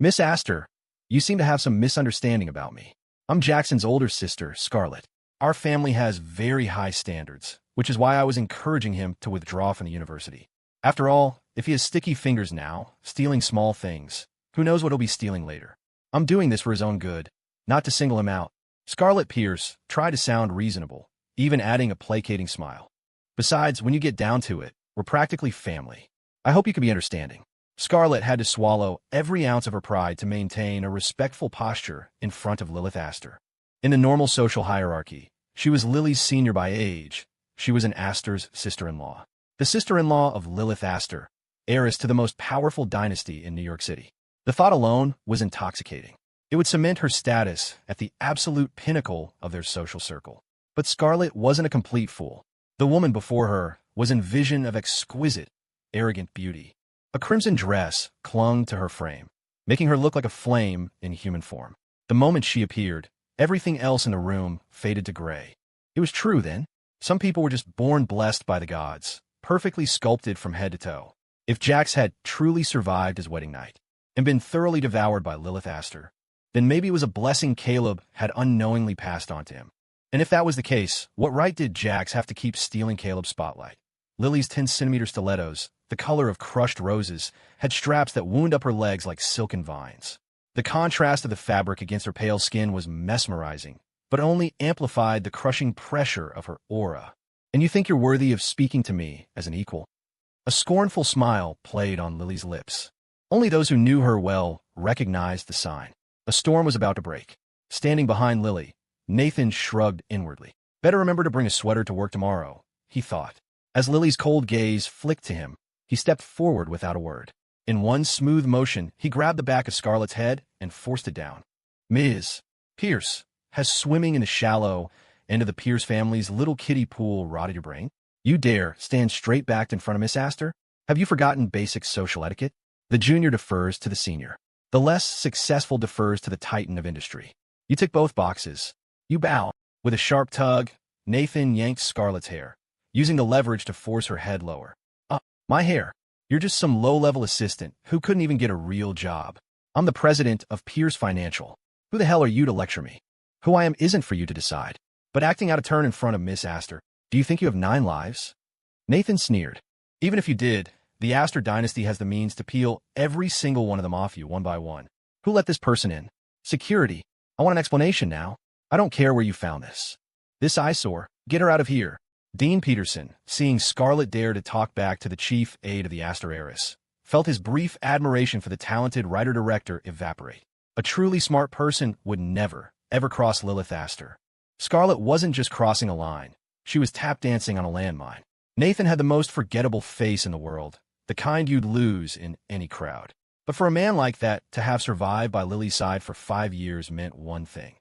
Miss Astor, you seem to have some misunderstanding about me. I'm Jackson's older sister, Scarlett. Our family has very high standards, which is why I was encouraging him to withdraw from the university. After all, if he has sticky fingers now, stealing small things, who knows what he'll be stealing later. I'm doing this for his own good, not to single him out. Scarlett Pierce tried to sound reasonable, even adding a placating smile. Besides, when you get down to it, we're practically family. I hope you can be understanding. Scarlett had to swallow every ounce of her pride to maintain a respectful posture in front of Lilith Astor. In the normal social hierarchy, she was Lily's senior by age. She was an Astor's sister-in-law. The sister-in-law of Lilith Astor, heiress to the most powerful dynasty in New York City. The thought alone was intoxicating. It would cement her status at the absolute pinnacle of their social circle. But Scarlett wasn't a complete fool. The woman before her was a vision of exquisite, arrogant beauty. A crimson dress clung to her frame, making her look like a flame in human form. The moment she appeared, everything else in the room faded to gray. It was true then. Some people were just born blessed by the gods, perfectly sculpted from head to toe. If Jax had truly survived his wedding night and been thoroughly devoured by Lilith Astor, then maybe it was a blessing Caleb had unknowingly passed on to him. And if that was the case, what right did Jax have to keep stealing Caleb's spotlight? Lily's 10-centimeter stilettos, the color of crushed roses, had straps that wound up her legs like silken vines. The contrast of the fabric against her pale skin was mesmerizing, but only amplified the crushing pressure of her aura. And you think you're worthy of speaking to me as an equal? A scornful smile played on Lily's lips. Only those who knew her well recognized the sign. A storm was about to break. Standing behind Lily, Nathan shrugged inwardly. Better remember to bring a sweater to work tomorrow, he thought. As Lily's cold gaze flicked to him, he stepped forward without a word. In one smooth motion, he grabbed the back of Scarlett's head and forced it down. Ms. Pierce, has swimming in the shallow end of the Pierce family's little kiddie pool rotted your brain? You dare stand straight backed in front of Miss Astor? Have you forgotten basic social etiquette? The junior defers to the senior. The less successful defers to the titan of industry. You tick both boxes. You bow. With a sharp tug, Nathan yanked Scarlett's hair, using the leverage to force her head lower. My hair. You're just some low-level assistant who couldn't even get a real job. I'm the president of Pierce Financial. Who the hell are you to lecture me? Who I am isn't for you to decide. But acting out of turn in front of Miss Astor, do you think you have 9 lives? Nathan sneered. Even if you did, the Astor dynasty has the means to peel every single one of them off you one by one. Who let this person in? Security. I want an explanation now. I don't care where you found this. This eyesore. Get her out of here. Dean Peterson, seeing Scarlett dare to talk back to the chief aide of the Astor heiress, felt his brief admiration for the talented writer-director evaporate. A truly smart person would never, ever cross Lilith Astor. Scarlett wasn't just crossing a line. She was tap-dancing on a landmine. Nathan had the most forgettable face in the world, the kind you'd lose in any crowd. But for a man like that to have survived by Lily's side for 5 years meant one thing.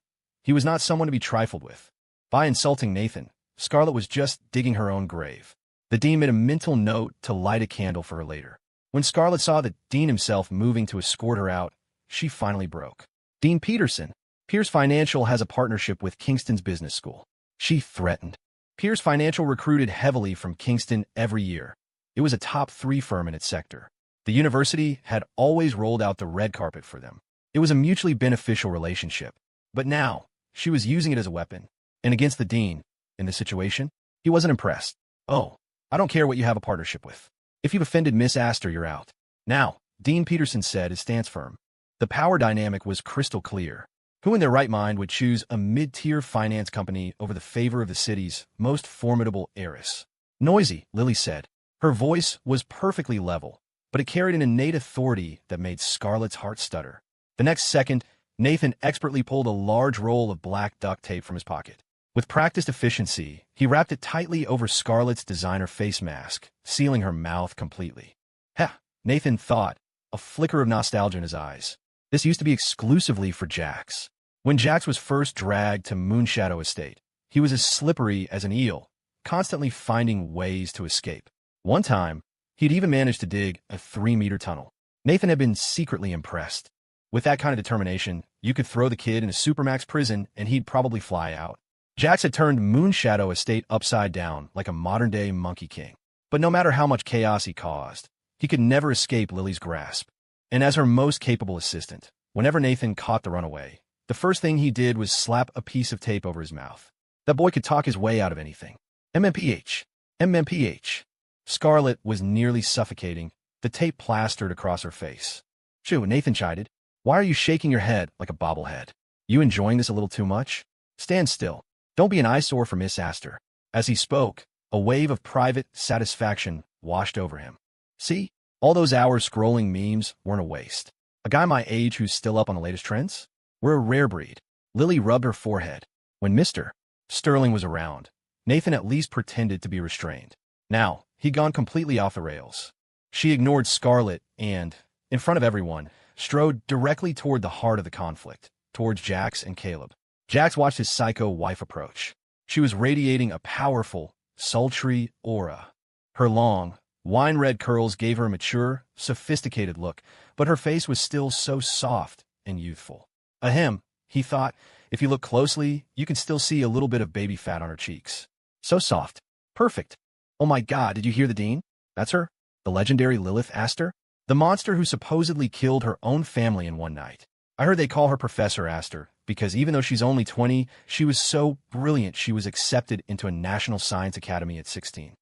He was not someone to be trifled with. By insulting Nathan, Scarlett was just digging her own grave. The dean made a mental note to light a candle for her later. When Scarlett saw the dean himself moving to escort her out, she finally broke. Dean Peterson, Pierce Financial has a partnership with Kingston's business school. She threatened. Pierce Financial recruited heavily from Kingston every year. It was a top 3 firm in its sector. The university had always rolled out the red carpet for them. It was a mutually beneficial relationship. But now, she was using it as a weapon. And against the dean, in this situation, he wasn't impressed. Oh, I don't care what you have a partnership with. If you've offended Miss Astor, you're out. Now, Dean Peterson said, his stance firm. The power dynamic was crystal clear. Who in their right mind would choose a mid-tier finance company over the favor of the city's most formidable heiress? Noisy, Lily said. Her voice was perfectly level, but it carried an innate authority that made Scarlett's heart stutter. The next second, Nathan expertly pulled a large roll of black duct tape from his pocket. With practiced efficiency, he wrapped it tightly over Scarlett's designer face mask, sealing her mouth completely. Heh, Nathan thought, a flicker of nostalgia in his eyes. This used to be exclusively for Jax. When Jax was first dragged to Moonshadow Estate, he was as slippery as an eel, constantly finding ways to escape. One time, he'd even managed to dig a 3-meter tunnel. Nathan had been secretly impressed. With that kind of determination, you could throw the kid in a supermax prison and he'd probably fly out. Jax had turned Moonshadow Estate upside down like a modern-day Monkey King. But no matter how much chaos he caused, he could never escape Lily's grasp. And as her most capable assistant, whenever Nathan caught the runaway, the first thing he did was slap a piece of tape over his mouth. That boy could talk his way out of anything. MMPH. MMPH. Scarlett was nearly suffocating, the tape plastered across her face. Shoo, Nathan chided. Why are you shaking your head like a bobblehead? You enjoying this a little too much? Stand still. Don't be an eyesore for Miss Astor. As he spoke, a wave of private satisfaction washed over him. See? All those hours scrolling memes weren't a waste. A guy my age who's still up on the latest trends? We're a rare breed. Lily rubbed her forehead. When Mr. Sterling was around, Nathan at least pretended to be restrained. Now, he'd gone completely off the rails. She ignored Scarlett and, in front of everyone, strode directly toward the heart of the conflict, towards Jax and Caleb. Jax watched his psycho wife approach. She was radiating a powerful, sultry aura. Her long, wine-red curls gave her a mature, sophisticated look, but her face was still so soft and youthful. Ahem, he thought, if you look closely, you can still see a little bit of baby fat on her cheeks. So soft. Perfect. Oh my God, did you hear the dean? That's her? The legendary Lilith Astor? The monster who supposedly killed her own family in one night. I heard they call her Professor Astor, because even though she's only 20, she was so brilliant she was accepted into a National Science Academy at 16.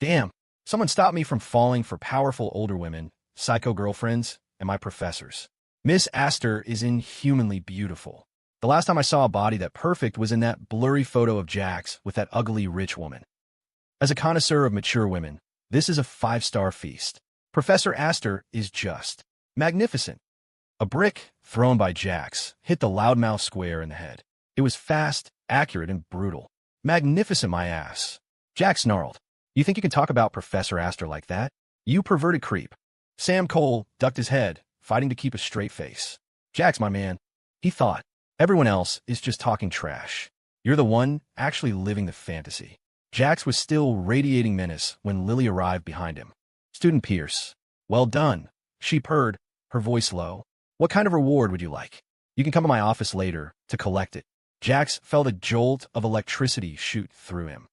Damn, someone stopped me from falling for powerful older women, psycho girlfriends, and my professors. Miss Astor is inhumanly beautiful. The last time I saw a body that perfect was in that blurry photo of Jax with that ugly rich woman. As a connoisseur of mature women, this is a 5-star feast. Professor Astor is just magnificent. A brick, thrown by Jax, hit the loudmouth square in the head. It was fast, accurate, and brutal. Magnificent, my ass. Jax snarled. You think you can talk about Professor Astor like that? You perverted creep. Sam Cole ducked his head, fighting to keep a straight face. Jax, my man, he thought. Everyone else is just talking trash. You're the one actually living the fantasy. Jax was still radiating menace when Lily arrived behind him. Student Pierce. Well done. She purred, her voice low. What kind of reward would you like? You can come to my office later to collect it. Jax felt a jolt of electricity shoot through him.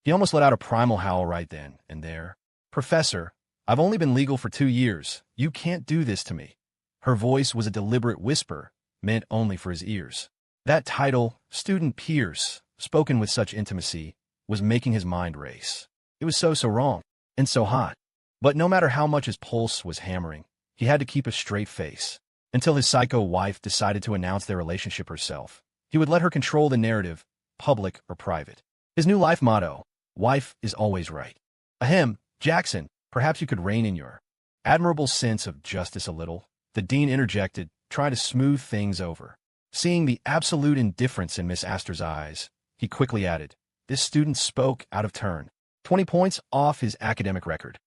He almost let out a primal howl right then and there. Professor, I've only been legal for 2 years. You can't do this to me. Her voice was a deliberate whisper, meant only for his ears. That title, Student Pierce, spoken with such intimacy, was making his mind race. It was so wrong, and so hot. But no matter how much his pulse was hammering, he had to keep a straight face. Until his psycho wife decided to announce their relationship herself, he would let her control the narrative, public or private. His new life motto, wife is always right. Ahem, Jackson, perhaps you could rein in your admirable sense of justice a little, the dean interjected, trying to smooth things over. Seeing the absolute indifference in Miss Astor's eyes, he quickly added, this student spoke out of turn, 20 points off his academic record.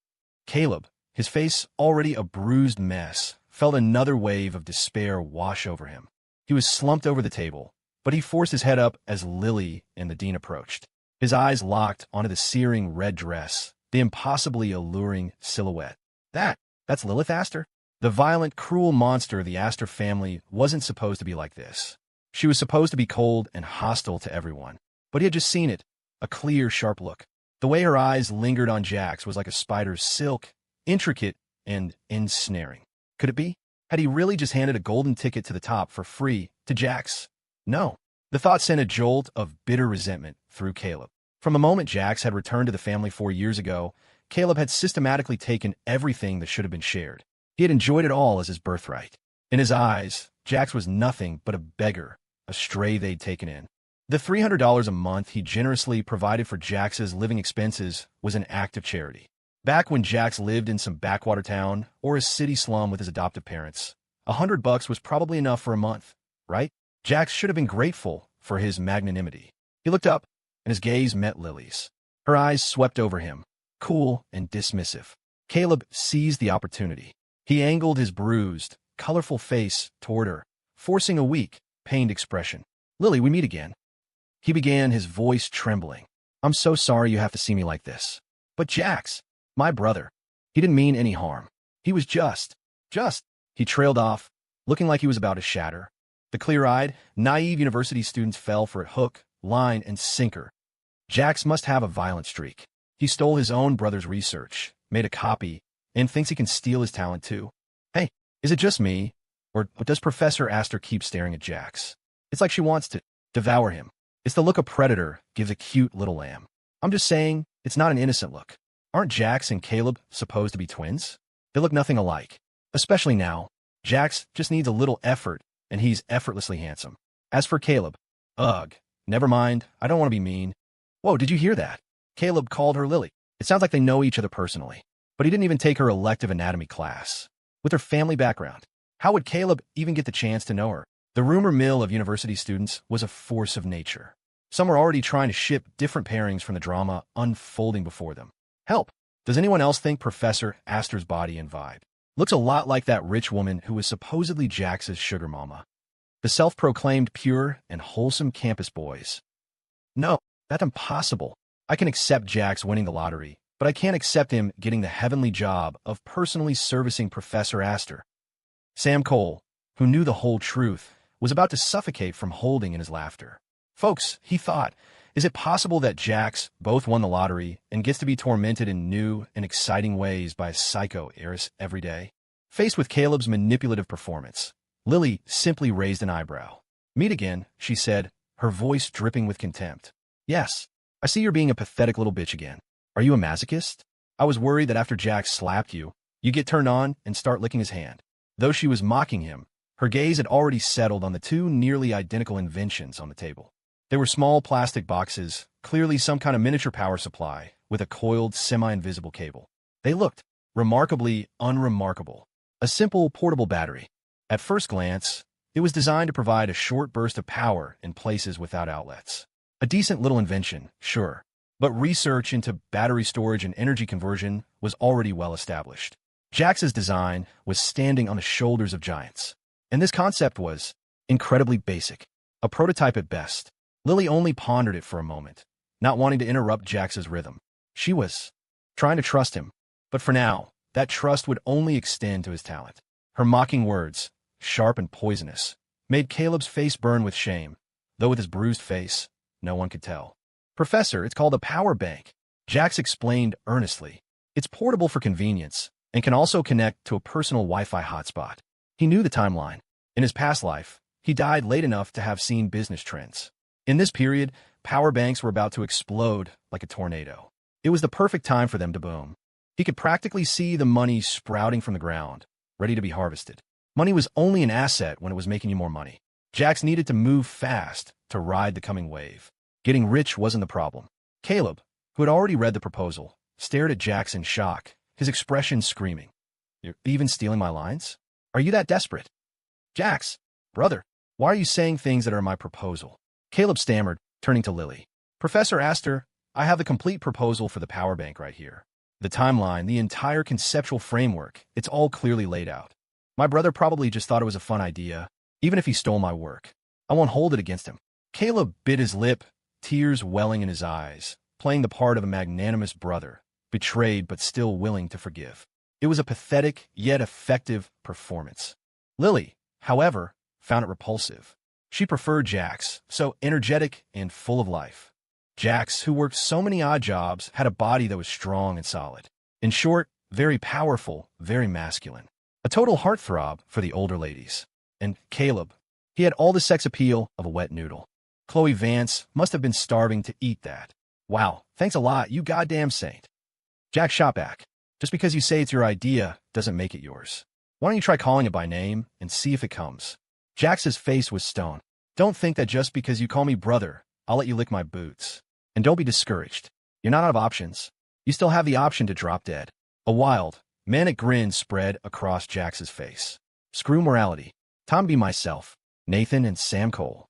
Caleb, his face already a bruised mess, felt another wave of despair wash over him. He was slumped over the table, but he forced his head up as Lily and the dean approached. His eyes locked onto the searing red dress, the impossibly alluring silhouette. That's Lilith Astor? The violent, cruel monster of the Astor family wasn't supposed to be like this. She was supposed to be cold and hostile to everyone. But he had just seen it, a clear, sharp look. The way her eyes lingered on Jax was like a spider's silk, intricate and ensnaring. Could it be? Had he really just handed a golden ticket to the top for free to Jax? No. The thought sent a jolt of bitter resentment through Caleb. From the moment Jax had returned to the family 4 years ago, Caleb had systematically taken everything that should have been shared. He had enjoyed it all as his birthright. In his eyes, Jax was nothing but a beggar, a stray they'd taken in. The $300 a month he generously provided for Jax's living expenses was an act of charity. Back when Jax lived in some backwater town or a city slum with his adoptive parents, $100 was probably enough for a month, right? Jax should have been grateful for his magnanimity. He looked up, and his gaze met Lily's. Her eyes swept over him, cool and dismissive. Caleb seized the opportunity. He angled his bruised, colorful face toward her, forcing a weak, pained expression. Lily, we meet again. He began, his voice trembling. I'm so sorry you have to see me like this. But Jax, my brother, he didn't mean any harm. He was just. He trailed off, looking like he was about to shatter. The clear-eyed, naive university students fell for it hook, line, and sinker. Jax must have a violent streak. He stole his own brother's research, made a copy, and thinks he can steal his talent too. Hey, Is it just me? Or does Professor Aster keep staring at Jax? It's like she wants to devour him. It's the look a predator gives a cute little lamb. I'm just saying, it's not an innocent look. Aren't Jax and Caleb supposed to be twins? They look nothing alike. Especially now. Jax just needs a little effort, and he's effortlessly handsome. As for Caleb, ugh, never mind, I don't want to be mean. Whoa, did you hear that? Caleb called her Lily. It sounds like they know each other personally. But he didn't even take her elective anatomy class. With her family background, how would Caleb even get the chance to know her? The rumor mill of university students was a force of nature. Some were already trying to ship different pairings from the drama unfolding before them. Help! Does anyone else think Professor Aster's body and vibe looks a lot like that rich woman who was supposedly Jax's sugar mama? The self-proclaimed pure and wholesome campus boys. No, that's impossible. I can accept Jax winning the lottery, but I can't accept him getting the heavenly job of personally servicing Professor Aster. Sam Cole, who knew the whole truth, was about to suffocate from holding in his laughter. Folks, he thought, is it possible that Jax both won the lottery and gets to be tormented in new and exciting ways by a psycho Heiress every day? Faced with Caleb's manipulative performance, Lily simply raised an eyebrow. Meet again, she said, her voice dripping with contempt. Yes, I see you're being a pathetic little bitch again. Are you a masochist? I was worried that after Jax slapped you, you'd get turned on and start licking his hand. Though she was mocking him, her gaze had already settled on the two nearly identical inventions on the table. They were small plastic boxes, clearly some kind of miniature power supply, with a coiled, semi-invisible cable. They looked remarkably unremarkable. A simple, portable battery. At first glance, it was designed to provide a short burst of power in places without outlets. A decent little invention, sure, but research into battery storage and energy conversion was already well established. Jax's design was standing on the shoulders of giants, and this concept was incredibly basic, a prototype at best. Lily only pondered it for a moment, not wanting to interrupt Jax's rhythm. She was trying to trust him, but for now, that trust would only extend to his talent. Her mocking words, sharp and poisonous, made Caleb's face burn with shame, though with his bruised face, no one could tell. Professor, it's called a power bank, Jax explained earnestly. It's portable for convenience and can also connect to a personal Wi-Fi hotspot. He knew the timeline. In his past life, he died late enough to have seen business trends. In this period, power banks were about to explode like a tornado. It was the perfect time for them to boom. He could practically see the money sprouting from the ground, ready to be harvested. Money was only an asset when it was making you more money. Jax needed to move fast to ride the coming wave. Getting rich wasn't the problem. Caleb, who had already read the proposal, stared at Jax in shock, his expression screaming. You're even stealing my lines? Are you that desperate? Jax, brother, why are you saying things that are my proposal? Caleb stammered, turning to Lily. Professor Aster, I have the complete proposal for the power bank right here. The timeline, the entire conceptual framework, it's all clearly laid out. My brother probably just thought it was a fun idea, even if he stole my work. I won't hold it against him. Caleb bit his lip, tears welling in his eyes, playing the part of a magnanimous brother, betrayed but still willing to forgive. It was a pathetic, yet effective performance. Lily, however, found it repulsive. She preferred Jax, so energetic and full of life. Jax, who worked so many odd jobs, had a body that was strong and solid. In short, very powerful, very masculine. A total heartthrob for the older ladies. And Caleb, he had all the sex appeal of a wet noodle. Chloe Vance must have been starving to eat that. Wow, thanks a lot, you goddamn saint. Jax shot back. Just because you say it's your idea doesn't make it yours. Why don't you try calling it by name and see if it comes? Jax's face was stone. Don't think that just because you call me brother, I'll let you lick my boots. And don't be discouraged. You're not out of options. You still have the option to drop dead. A wild, manic grin spread across Jax's face. Screw morality. Time to be myself. Nathan and Sam Cole.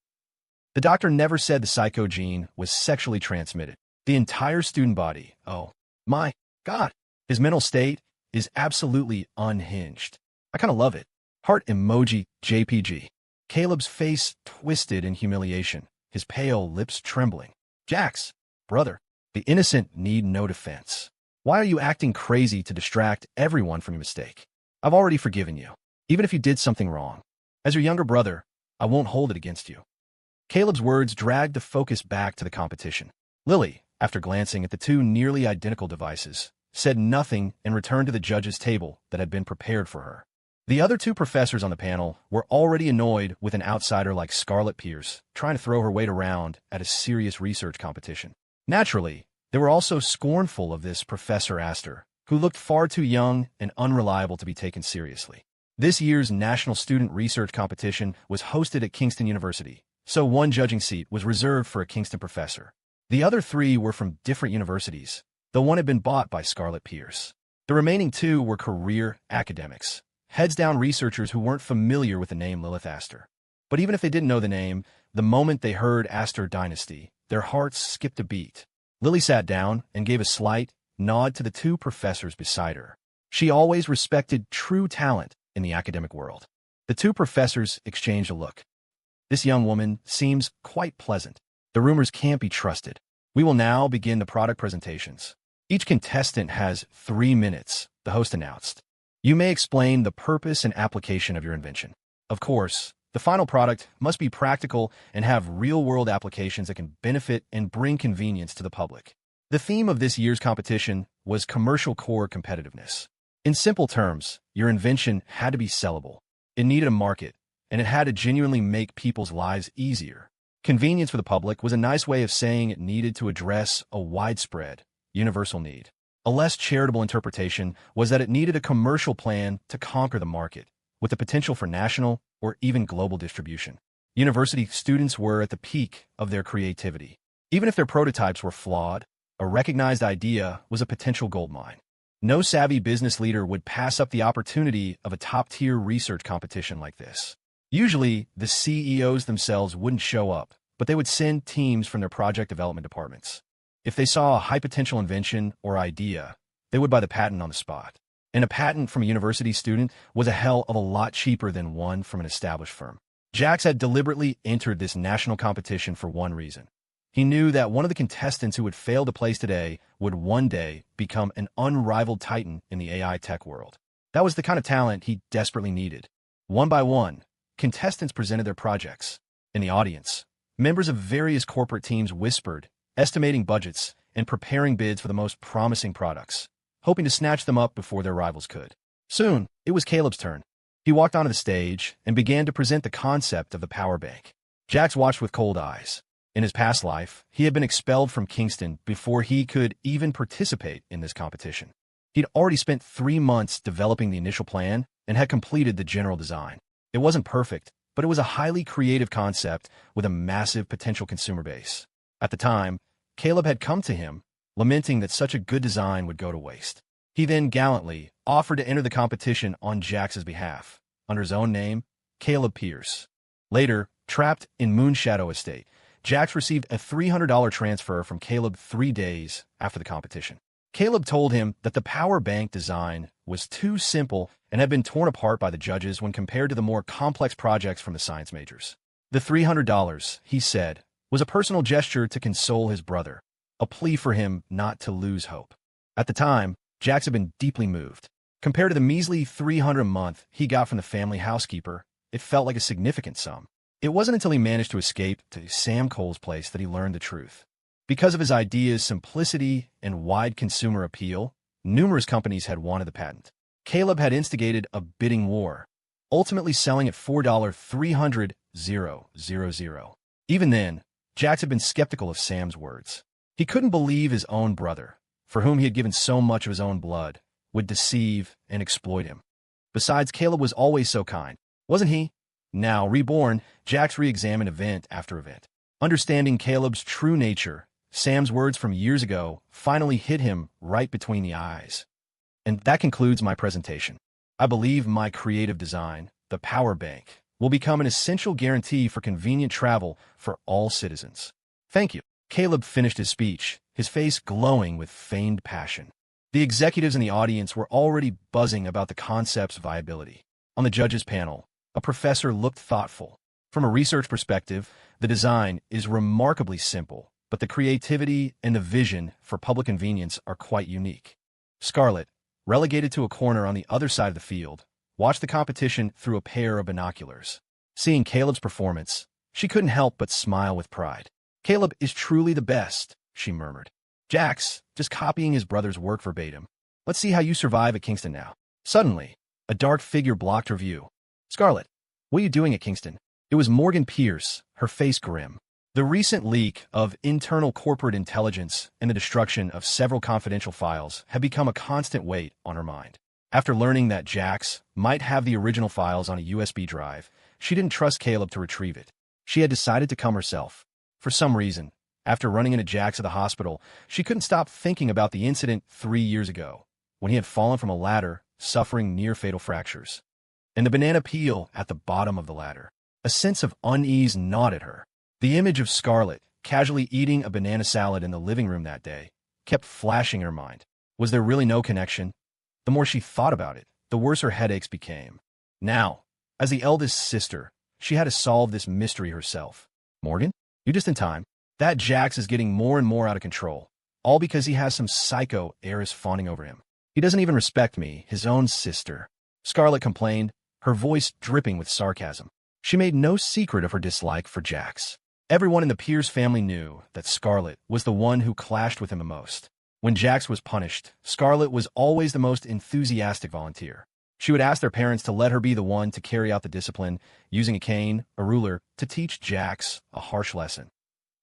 The doctor never said the psycho gene was sexually transmitted. The entire student body, oh my God, his mental state is absolutely unhinged. I kind of love it. Heart emoji JPG. Caleb's face twisted in humiliation, his pale lips trembling. Jax, brother, the innocent need no defense. Why are you acting crazy to distract everyone from your mistake? I've already forgiven you, even if you did something wrong. As your younger brother, I won't hold it against you. Caleb's words dragged the focus back to the competition. Lily, after glancing at the two nearly identical devices, said nothing and returned to the judge's table that had been prepared for her. The other two professors on the panel were already annoyed with an outsider like Scarlett Pierce trying to throw her weight around at a serious research competition. Naturally, they were also scornful of this Professor Astor, who looked far too young and unreliable to be taken seriously. This year's National Student Research Competition was hosted at Kingston University, so one judging seat was reserved for a Kingston professor. The other three were from different universities, though one had been bought by Scarlett Pierce. The remaining two were career academics, heads-down researchers who weren't familiar with the name Lilith Astor. But even if they didn't know the name, the moment they heard Astor Dynasty, their hearts skipped a beat. Lily sat down and gave a slight nod to the two professors beside her. She always respected true talent in the academic world. The two professors exchanged a look. This young woman seems quite pleasant. The rumors can't be trusted. We will now begin the product presentations. Each contestant has 3 minutes, the host announced. You may explain the purpose and application of your invention. Of course, the final product must be practical and have real-world applications that can benefit and bring convenience to the public. The theme of this year's competition was commercial core competitiveness. In simple terms, your invention had to be sellable. It needed a market, and it had to genuinely make people's lives easier. Convenience for the public was a nice way of saying it needed to address a widespread, universal need. A less charitable interpretation was that it needed a commercial plan to conquer the market, with the potential for national or even global distribution. University students were at the peak of their creativity. Even if their prototypes were flawed, a recognized idea was a potential goldmine. No savvy business leader would pass up the opportunity of a top-tier research competition like this. Usually, the CEOs themselves wouldn't show up, but they would send teams from their project development departments. If they saw a high-potential invention or idea, they would buy the patent on the spot. And a patent from a university student was a hell of a lot cheaper than one from an established firm. Jax had deliberately entered this national competition for one reason. He knew that one of the contestants who would fail to place today would one day become an unrivaled titan in the AI tech world. That was the kind of talent he desperately needed. One by one, contestants presented their projects. In the audience, members of various corporate teams whispered, estimating budgets and preparing bids for the most promising products, hoping to snatch them up before their rivals could. Soon, it was Caleb's turn. He walked onto the stage and began to present the concept of the power bank. Jax watched with cold eyes. In his past life, he had been expelled from Kingston before he could even participate in this competition. He'd already spent 3 months developing the initial plan and had completed the general design. It wasn't perfect, but it was a highly creative concept with a massive potential consumer base. At the time, Caleb had come to him, lamenting that such a good design would go to waste. He then gallantly offered to enter the competition on Jax's behalf, under his own name, Caleb Pierce. Later, trapped in Moonshadow Estate, Jax received a $300 transfer from Caleb 3 days after the competition. Caleb told him that the power bank design was too simple and had been torn apart by the judges when compared to the more complex projects from the science majors. The $300, he said, was a personal gesture to console his brother, a plea for him not to lose hope. At the time, Jax had been deeply moved. Compared to the measly $300 a month he got from the family housekeeper, it felt like a significant sum. It wasn't until he managed to escape to Sam Cole's place that he learned the truth. Because of his idea's simplicity and wide consumer appeal, numerous companies had wanted the patent. Caleb had instigated a bidding war, ultimately selling at $4,300,000. Even then, Jax had been skeptical of Sam's words. He couldn't believe his own brother, for whom he had given so much of his own blood, would deceive and exploit him. Besides, Caleb was always so kind, wasn't he? Now, reborn, Jax re-examined event after event. Understanding Caleb's true nature, Sam's words from years ago finally hit him right between the eyes. And that concludes my presentation. I believe my creative design, the power bank, will become an essential guarantee for convenient travel for all citizens. Thank you. Caleb finished his speech, his face glowing with feigned passion. The executives in the audience were already buzzing about the concept's viability. On the judges' panel, a professor looked thoughtful. From a research perspective, the design is remarkably simple, but the creativity and the vision for public convenience are quite unique. Scarlett, relegated to a corner on the other side of the field, watched the competition through a pair of binoculars. Seeing Caleb's performance, she couldn't help but smile with pride. Caleb is truly the best, she murmured. Jax, just copying his brother's work verbatim. Let's see how you survive at Kingston now. Suddenly, A dark figure blocked her view. "Scarlett, what are you doing at Kingston?" It was Morgan Pierce, her face grim. The recent leak of internal corporate intelligence and the destruction of several confidential files had become a constant weight on her mind. After learning that Jax might have the original files on a USB drive, she didn't trust Caleb to retrieve it. She had decided to come herself. For some reason, after running into Jax at the hospital, she couldn't stop thinking about the incident 3 years ago, when he had fallen from a ladder, suffering near-fatal fractures. And the banana peel at the bottom of the ladder. A sense of unease gnawed at her. The image of Scarlett, casually eating a banana salad in the living room that day, kept flashing in her mind. Was there really no connection? The more she thought about it, the worse her headaches became. Now, as the eldest sister, she had to solve this mystery herself. "Morgan? You're just in time. That Jax is getting more and more out of control, all because he has some psycho heiress fawning over him. He doesn't even respect me, his own sister." Scarlett complained, her voice dripping with sarcasm. She made no secret of her dislike for Jax. Everyone in the Pierce family knew that Scarlett was the one who clashed with him the most. When Jax was punished, Scarlett was always the most enthusiastic volunteer. She would ask their parents to let her be the one to carry out the discipline, using a cane, a ruler, to teach Jax a harsh lesson.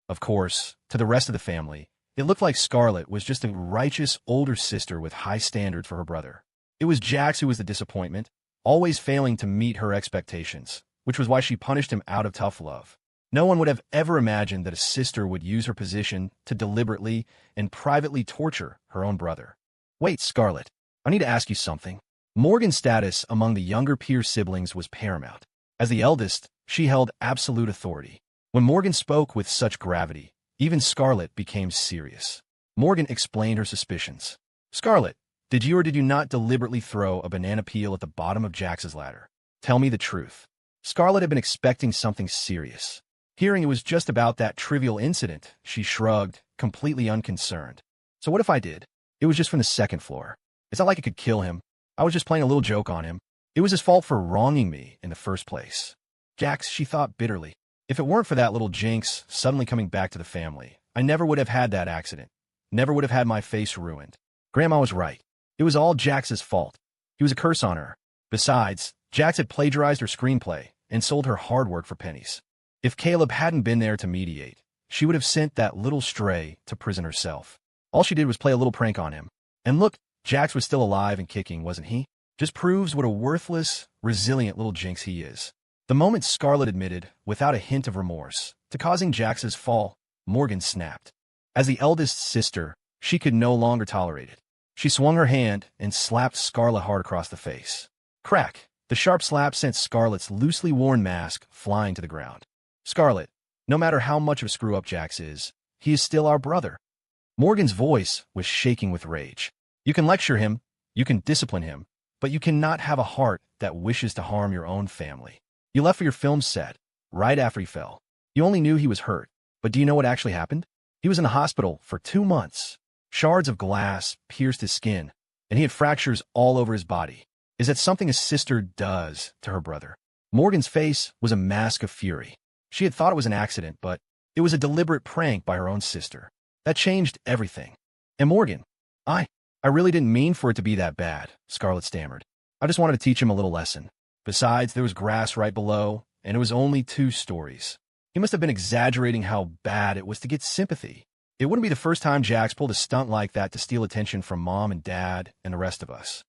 Of course, to the rest of the family, it looked like Scarlett was just a righteous older sister with high standards for her brother. It was Jax who was the disappointment, always failing to meet her expectations, which was why she punished him out of tough love. No one would have ever imagined that a sister would use her position to deliberately and privately torture her own brother. "Wait, Scarlett, I need to ask you something." Morgan's status among the younger Pierce siblings was paramount. As the eldest, she held absolute authority. When Morgan spoke with such gravity, even Scarlett became serious. Morgan explained her suspicions. "Scarlett, did you or did you not deliberately throw a banana peel at the bottom of Jax's ladder? Tell me the truth." Scarlett had been expecting something serious. Hearing it was just about that trivial incident, she shrugged, completely unconcerned. "So what if I did? It was just from the second floor. It's not like it could kill him. I was just playing a little joke on him. It was his fault for wronging me in the first place." Jax, she thought bitterly. If it weren't for that little jinx suddenly coming back to the family, I never would have had that accident. Never would have had my face ruined. Grandma was right. It was all Jax's fault. He was a curse on her. Besides, Jax had plagiarized her screenplay and sold her hard work for pennies. If Caleb hadn't been there to mediate, she would have sent that little stray to prison herself. All she did was play a little prank on him. And look, Jax was still alive and kicking, wasn't he? Just proves what a worthless, resilient little jinx he is. The moment Scarlett admitted, without a hint of remorse, to causing Jax's fall, Morgan snapped. As the eldest sister, she could no longer tolerate it. She swung her hand and slapped Scarlett hard across the face. Crack! The sharp slap sent Scarlett's loosely worn mask flying to the ground. "Scarlett, no matter how much of a screw-up Jax is, he is still our brother." Morgan's voice was shaking with rage. "You can lecture him, you can discipline him, but you cannot have a heart that wishes to harm your own family. You left for your film set, right after he fell. You only knew he was hurt, but do you know what actually happened? He was in the hospital for 2 months. Shards of glass pierced his skin, and he had fractures all over his body. Is that something a sister does to her brother?" Morgan's face was a mask of fury. She had thought it was an accident, but it was a deliberate prank by her own sister. That changed everything. "And Morgan, I really didn't mean for it to be that bad," Scarlett stammered. "I just wanted to teach him a little lesson. Besides, there was grass right below, and it was only 2 stories. He must have been exaggerating how bad it was to get sympathy. It wouldn't be the first time Jax pulled a stunt like that to steal attention from Mom and Dad and the rest of us."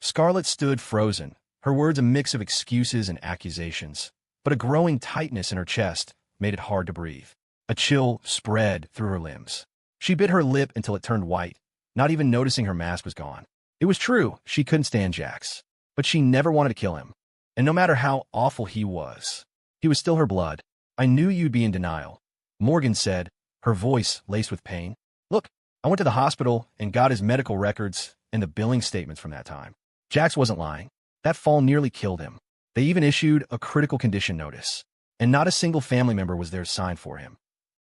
Scarlett stood frozen, her words a mix of excuses and accusations, but a growing tightness in her chest made it hard to breathe. A chill spread through her limbs. She bit her lip until it turned white, not even noticing her mask was gone. It was true, she couldn't stand Jax, but she never wanted to kill him. And no matter how awful he was still her blood. "I knew you'd be in denial," Morgan said, her voice laced with pain. "Look, I went to the hospital and got his medical records and the billing statements from that time. Jax wasn't lying. That fall nearly killed him. They even issued a critical condition notice, and not a single family member was there to sign for him.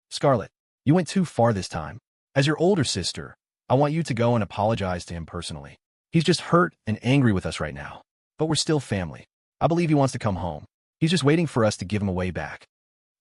Scarlett, you went too far this time. As your older sister, I want you to go and apologize to him personally. He's just hurt and angry with us right now, but we're still family. I believe he wants to come home. He's just waiting for us to give him a way back."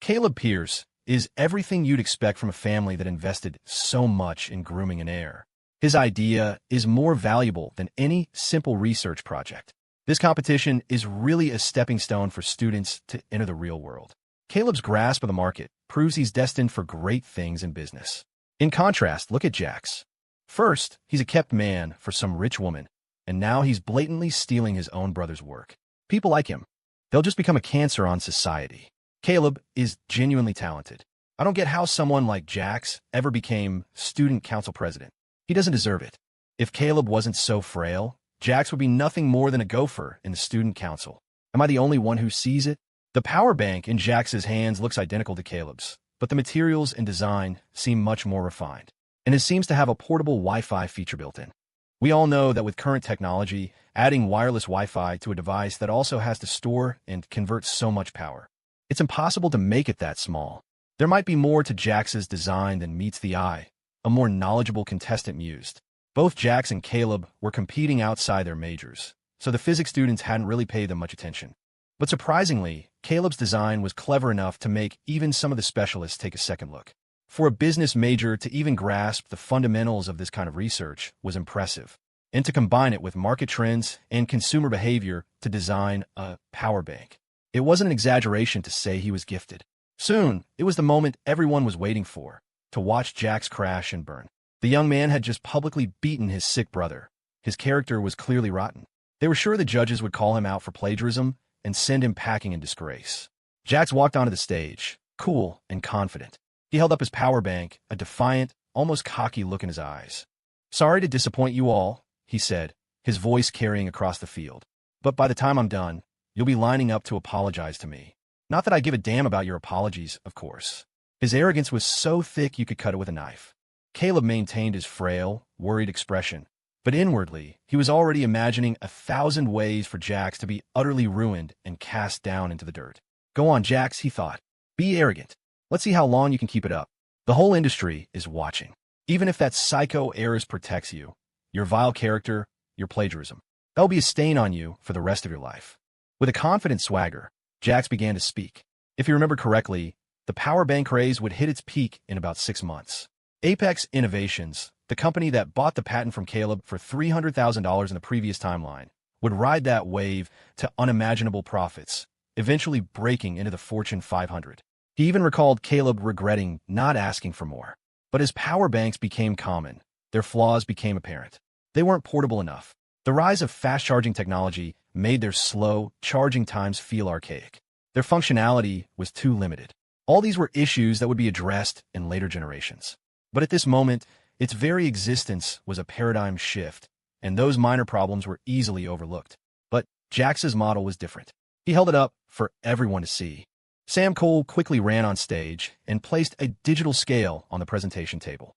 Caleb Pierce is everything you'd expect from a family that invested so much in grooming an heir. His idea is more valuable than any simple research project. This competition is really a stepping stone for students to enter the real world. Caleb's grasp of the market proves he's destined for great things in business. In contrast, look at Jax. First, he's a kept man for some rich woman, and now he's blatantly stealing his own brother's work. People like him. They'll just become a cancer on society. Caleb is genuinely talented. I don't get how someone like Jax ever became student council president. He doesn't deserve it. If Caleb wasn't so frail, Jax would be nothing more than a gopher in the student council. Am I the only one who sees it? The power bank in Jax's hands looks identical to Caleb's, but the materials and design seem much more refined, and it seems to have a portable Wi-Fi feature built in. We all know that with current technology, adding wireless Wi-Fi to a device that also has to store and convert so much power, it's impossible to make it that small. There might be more to Jax's design than meets the eye, a more knowledgeable contestant mused. Both Jax and Caleb were competing outside their majors, so the physics students hadn't really paid them much attention. But surprisingly, Caleb's design was clever enough to make even some of the specialists take a second look. For a business major to even grasp the fundamentals of this kind of research was impressive, and to combine it with market trends and consumer behavior to design a power bank. It wasn't an exaggeration to say he was gifted. Soon, it was the moment everyone was waiting for, to watch Jax crash and burn. The young man had just publicly beaten his sick brother. His character was clearly rotten. They were sure the judges would call him out for plagiarism and send him packing in disgrace. Jax walked onto the stage, cool and confident. He held up his power bank, a defiant, almost cocky look in his eyes. "Sorry to disappoint you all," he said, his voice carrying across the field. "But by the time I'm done, you'll be lining up to apologize to me. Not that I give a damn about your apologies, of course." His arrogance was so thick you could cut it with a knife. Caleb maintained his frail, worried expression, but inwardly, he was already imagining 1,000 ways for Jax to be utterly ruined and cast down into the dirt. "Go on, Jax," he thought. "Be arrogant. Let's see how long you can keep it up. The whole industry is watching. Even if that psycho Heiress protects you, your vile character, your plagiarism, that'll be a stain on you for the rest of your life." With a confident swagger, Jax began to speak. If you remember correctly, the power bank craze would hit its peak in about 6 months. Apex Innovations, the company that bought the patent from Caleb for $300,000 in the previous timeline, would ride that wave to unimaginable profits, eventually breaking into the Fortune 500. He even recalled Caleb regretting not asking for more. But as power banks became common, their flaws became apparent. They weren't portable enough. The rise of fast-charging technology made their slow, charging times feel archaic. Their functionality was too limited. All these were issues that would be addressed in later generations. But at this moment, its very existence was a paradigm shift, and those minor problems were easily overlooked. But Jax's model was different. He held it up for everyone to see. Sam Cole quickly ran on stage and placed a digital scale on the presentation table.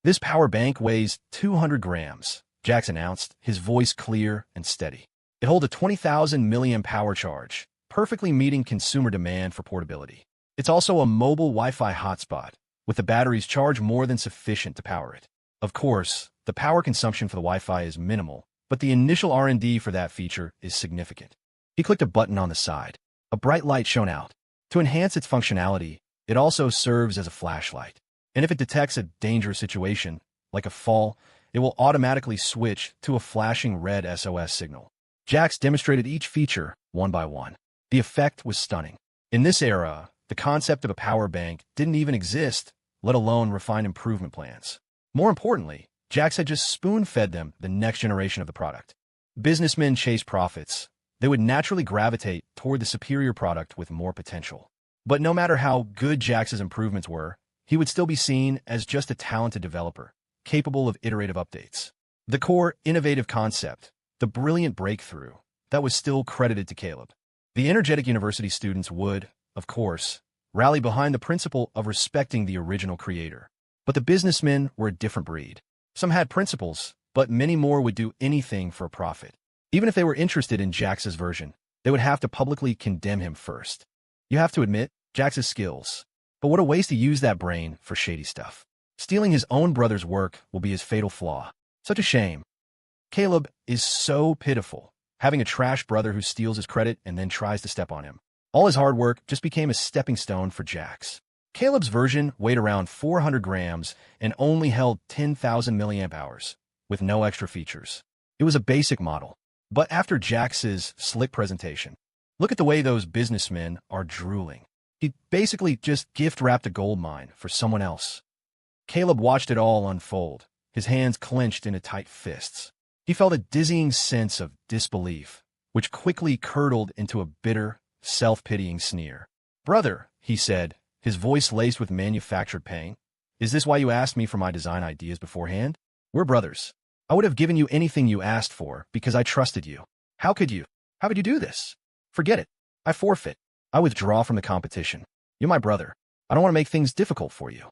"This power bank weighs 200 grams, Jax announced, his voice clear and steady. "It holds a 20,000 milliamp power charge, perfectly meeting consumer demand for portability. It's also a mobile Wi-Fi hotspot, with the batteries charged more than sufficient to power it. Of course, the power consumption for the Wi-Fi is minimal, but the initial R&D for that feature is significant." He clicked a button on the side. A bright light shone out. To enhance its functionality, it also serves as a flashlight. And if it detects a dangerous situation, like a fall, it will automatically switch to a flashing red SOS signal. Jax demonstrated each feature one by one. The effect was stunning. In this era, the concept of a power bank didn't even exist, let alone refined improvement plans. More importantly, Jax had just spoon-fed them the next generation of the product. Businessmen chase profits. They would naturally gravitate toward the superior product with more potential. But no matter how good Jax's improvements were, he would still be seen as just a talented developer, capable of iterative updates. The core innovative concept, the brilliant breakthrough, that was still credited to Caleb. The energetic university students would, of course, rally behind the principle of respecting the original creator. But the businessmen were a different breed. Some had principles, but many more would do anything for a profit. Even if they were interested in Jax's version, they would have to publicly condemn him first. You have to admit, Jax's skills. But what a waste to use that brain for shady stuff. Stealing his own brother's work will be his fatal flaw. Such a shame. Caleb is so pitiful, having a trash brother who steals his credit and then tries to step on him. All his hard work just became a stepping stone for Jax. Caleb's version weighed around 400 grams and only held 10,000 milliamp hours, with no extra features. It was a basic model. But after Jax's slick presentation, look at the way those businessmen are drooling. He basically just gift-wrapped a gold mine for someone else. Caleb watched it all unfold, his hands clenched into tight fists. He felt a dizzying sense of disbelief, which quickly curdled into a bitter, self-pitying sneer. "Brother," he said, his voice laced with manufactured pain, "is this why you asked me for my design ideas beforehand? We're brothers. I would have given you anything you asked for because I trusted you. How could you? How could you do this? Forget it. I forfeit. I withdraw from the competition. You're my brother. I don't want to make things difficult for you."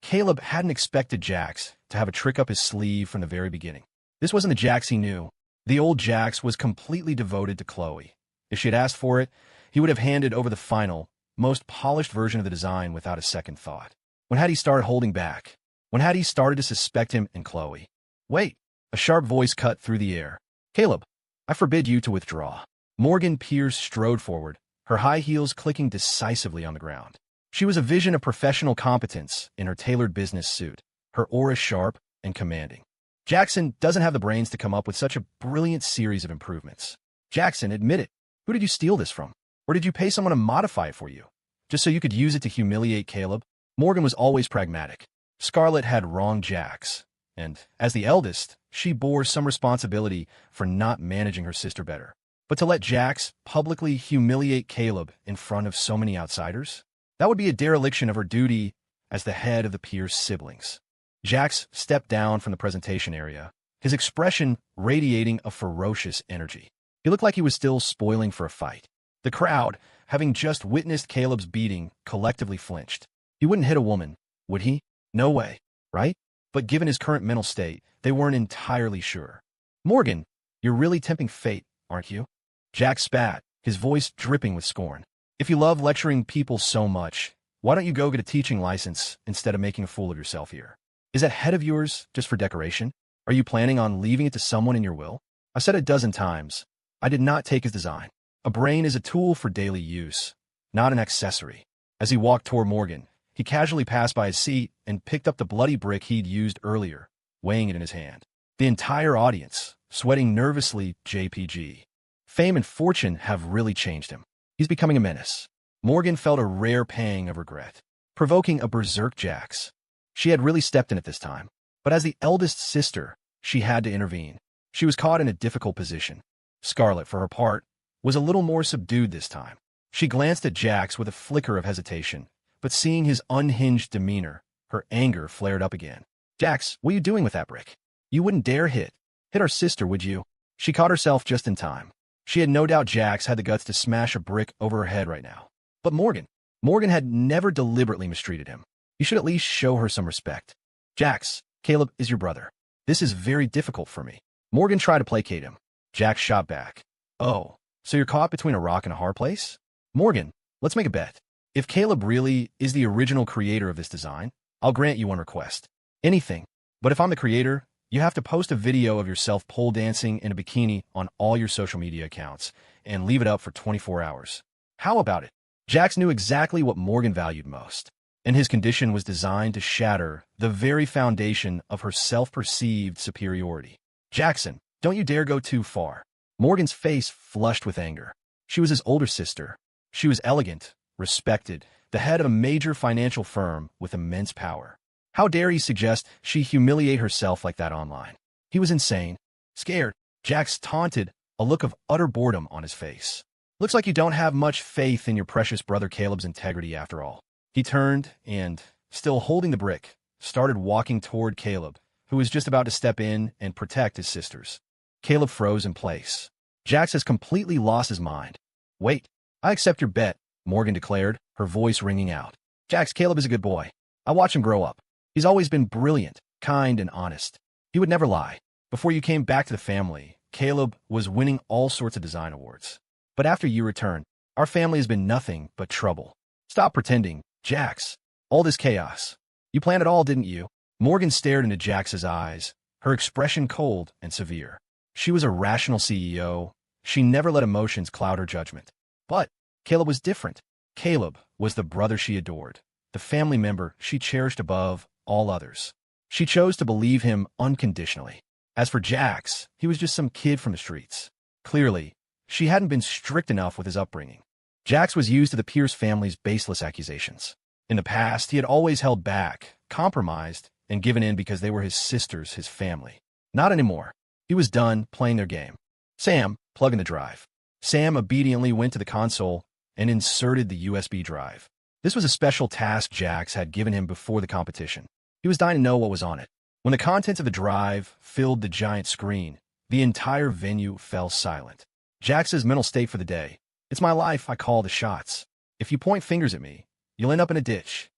Caleb hadn't expected Jax to have a trick up his sleeve from the very beginning. This wasn't the Jax he knew. The old Jax was completely devoted to Chloe. If she had asked for it, he would have handed over the final, most polished version of the design without a second thought. When had he started holding back? When had he started to suspect him and Chloe? "Wait," a sharp voice cut through the air. "Caleb, I forbid you to withdraw." Morgan Pierce strode forward, her high heels clicking decisively on the ground. She was a vision of professional competence in her tailored business suit, her aura sharp and commanding. "Jackson doesn't have the brains to come up with such a brilliant series of improvements. Jackson, admit it. Who did you steal this from? Or did you pay someone to modify it for you, just so you could use it to humiliate Caleb?" Morgan was always pragmatic. Scarlett had wronged Jax, and, as the eldest, she bore some responsibility for not managing her sister better. But to let Jax publicly humiliate Caleb in front of so many outsiders? That would be a dereliction of her duty as the head of the Pierce siblings. Jax stepped down from the presentation area, his expression radiating a ferocious energy. He looked like he was still spoiling for a fight. The crowd, having just witnessed Caleb's beating, collectively flinched. He wouldn't hit a woman, would he? No way, right? But given his current mental state, they weren't entirely sure. "Morgan, you're really tempting fate, aren't you?" Jack spat, his voice dripping with scorn. "If you love lecturing people so much, why don't you go get a teaching license instead of making a fool of yourself here? Is that head of yours just for decoration? Are you planning on leaving it to someone in your will? I've said it a dozen times. I did not take his design. A brain is a tool for daily use, not an accessory." As he walked toward Morgan, he casually passed by his seat and picked up the bloody brick he'd used earlier, weighing it in his hand. The entire audience, sweating nervously, JPG. Fame and fortune have really changed him. He's becoming a menace. Morgan felt a rare pang of regret, provoking a berserk Jax. She had really stepped in at this time, but as the eldest sister, she had to intervene. She was caught in a difficult position. Scarlett, for her part, was a little more subdued this time. She glanced at Jax with a flicker of hesitation, but seeing his unhinged demeanor, her anger flared up again. "Jax, what are you doing with that brick? You wouldn't dare hit our sister, would you?" She caught herself just in time. She had no doubt Jax had the guts to smash a brick over her head right now. But Morgan had never deliberately mistreated him. He should at least show her some respect. "Jax, Caleb is your brother. This is very difficult for me." Morgan tried to placate him. Jax shot back. "Oh, so you're caught between a rock and a hard place? Morgan, let's make a bet. If Caleb really is the original creator of this design, I'll grant you one request. Anything. But if I'm the creator, you have to post a video of yourself pole dancing in a bikini on all your social media accounts and leave it up for 24 hours. How about it?" Jax knew exactly what Morgan valued most, and his condition was designed to shatter the very foundation of her self-perceived superiority. "Jackson, don't you dare go too far." Morgan's face flushed with anger. She was his older sister. She was elegant, respected, the head of a major financial firm with immense power. How dare he suggest she humiliate herself like that online? He was insane. Scared, Jax taunted, a look of utter boredom on his face. "Looks like you don't have much faith in your precious brother Caleb's integrity after all." He turned and, still holding the brick, started walking toward Caleb, who was just about to step in and protect his sisters. Caleb froze in place. "Jax has completely lost his mind." "Wait, I accept your bet," Morgan declared, her voice ringing out. "Jax, Caleb is a good boy. I watch him grow up. He's always been brilliant, kind, and honest. He would never lie. Before you came back to the family, Caleb was winning all sorts of design awards. But after you returned, our family has been nothing but trouble. Stop pretending, Jax. All this chaos. You planned it all, didn't you?" Morgan stared into Jax's eyes, her expression cold and severe. She was a rational CEO. She never let emotions cloud her judgment. But Caleb was different. Caleb was the brother she adored, the family member she cherished above all others. She chose to believe him unconditionally. As for Jax, he was just some kid from the streets. Clearly, she hadn't been strict enough with his upbringing. Jax was used to the Pierce family's baseless accusations. In the past, he had always held back, compromised, and given in because they were his sisters, his family. Not anymore. He was done playing their game. Sam, plug in the drive. Sam obediently went to the console and inserted the USB drive. This was a special task Jax had given him before the competition. He was dying to know what was on it. When the contents of the drive filled the giant screen, the entire venue fell silent. Jax's mental state for the day: it's my life, I call the shots. If you point fingers at me, you'll end up in a ditch.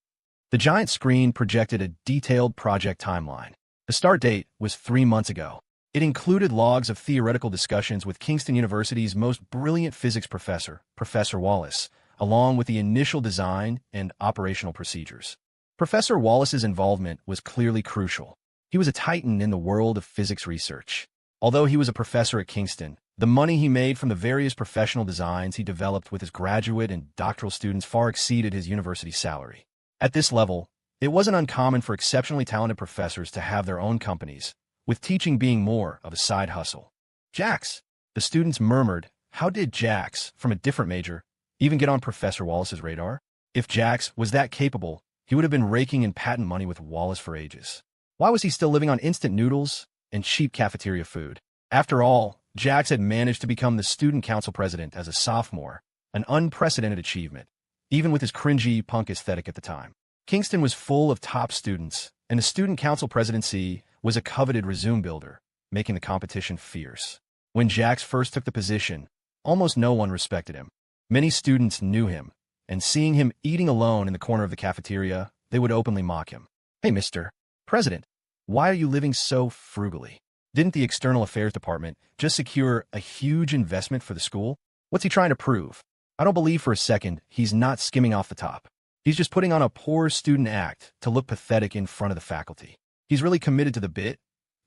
The giant screen projected a detailed project timeline. The start date was 3 months ago. It included logs of theoretical discussions with Kingston University's most brilliant physics professor, Professor Wallace, along with the initial design and operational procedures. Professor Wallace's involvement was clearly crucial. He was a titan in the world of physics research. Although he was a professor at Kingston, the money he made from the various professional designs he developed with his graduate and doctoral students far exceeded his university salary. At this level, it wasn't uncommon for exceptionally talented professors to have their own companies, with teaching being more of a side hustle. Jax, the students murmured. How did Jax, from a different major, even get on Professor Wallace's radar? If Jax was that capable, he would have been raking in patent money with Wallace for ages. Why was he still living on instant noodles and cheap cafeteria food? After all, Jax had managed to become the student council president as a sophomore, an unprecedented achievement, even with his cringy punk aesthetic at the time. Kingston was full of top students, and the student council presidency was a coveted resume builder, making the competition fierce. When Jax first took the position, almost no one respected him. Many students knew him, and seeing him eating alone in the corner of the cafeteria, they would openly mock him. Hey, Mr. President, why are you living so frugally? Didn't the External Affairs Department just secure a huge investment for the school? What's he trying to prove? I don't believe for a second he's not skimming off the top. He's just putting on a poor student act to look pathetic in front of the faculty. He's really committed to the bit,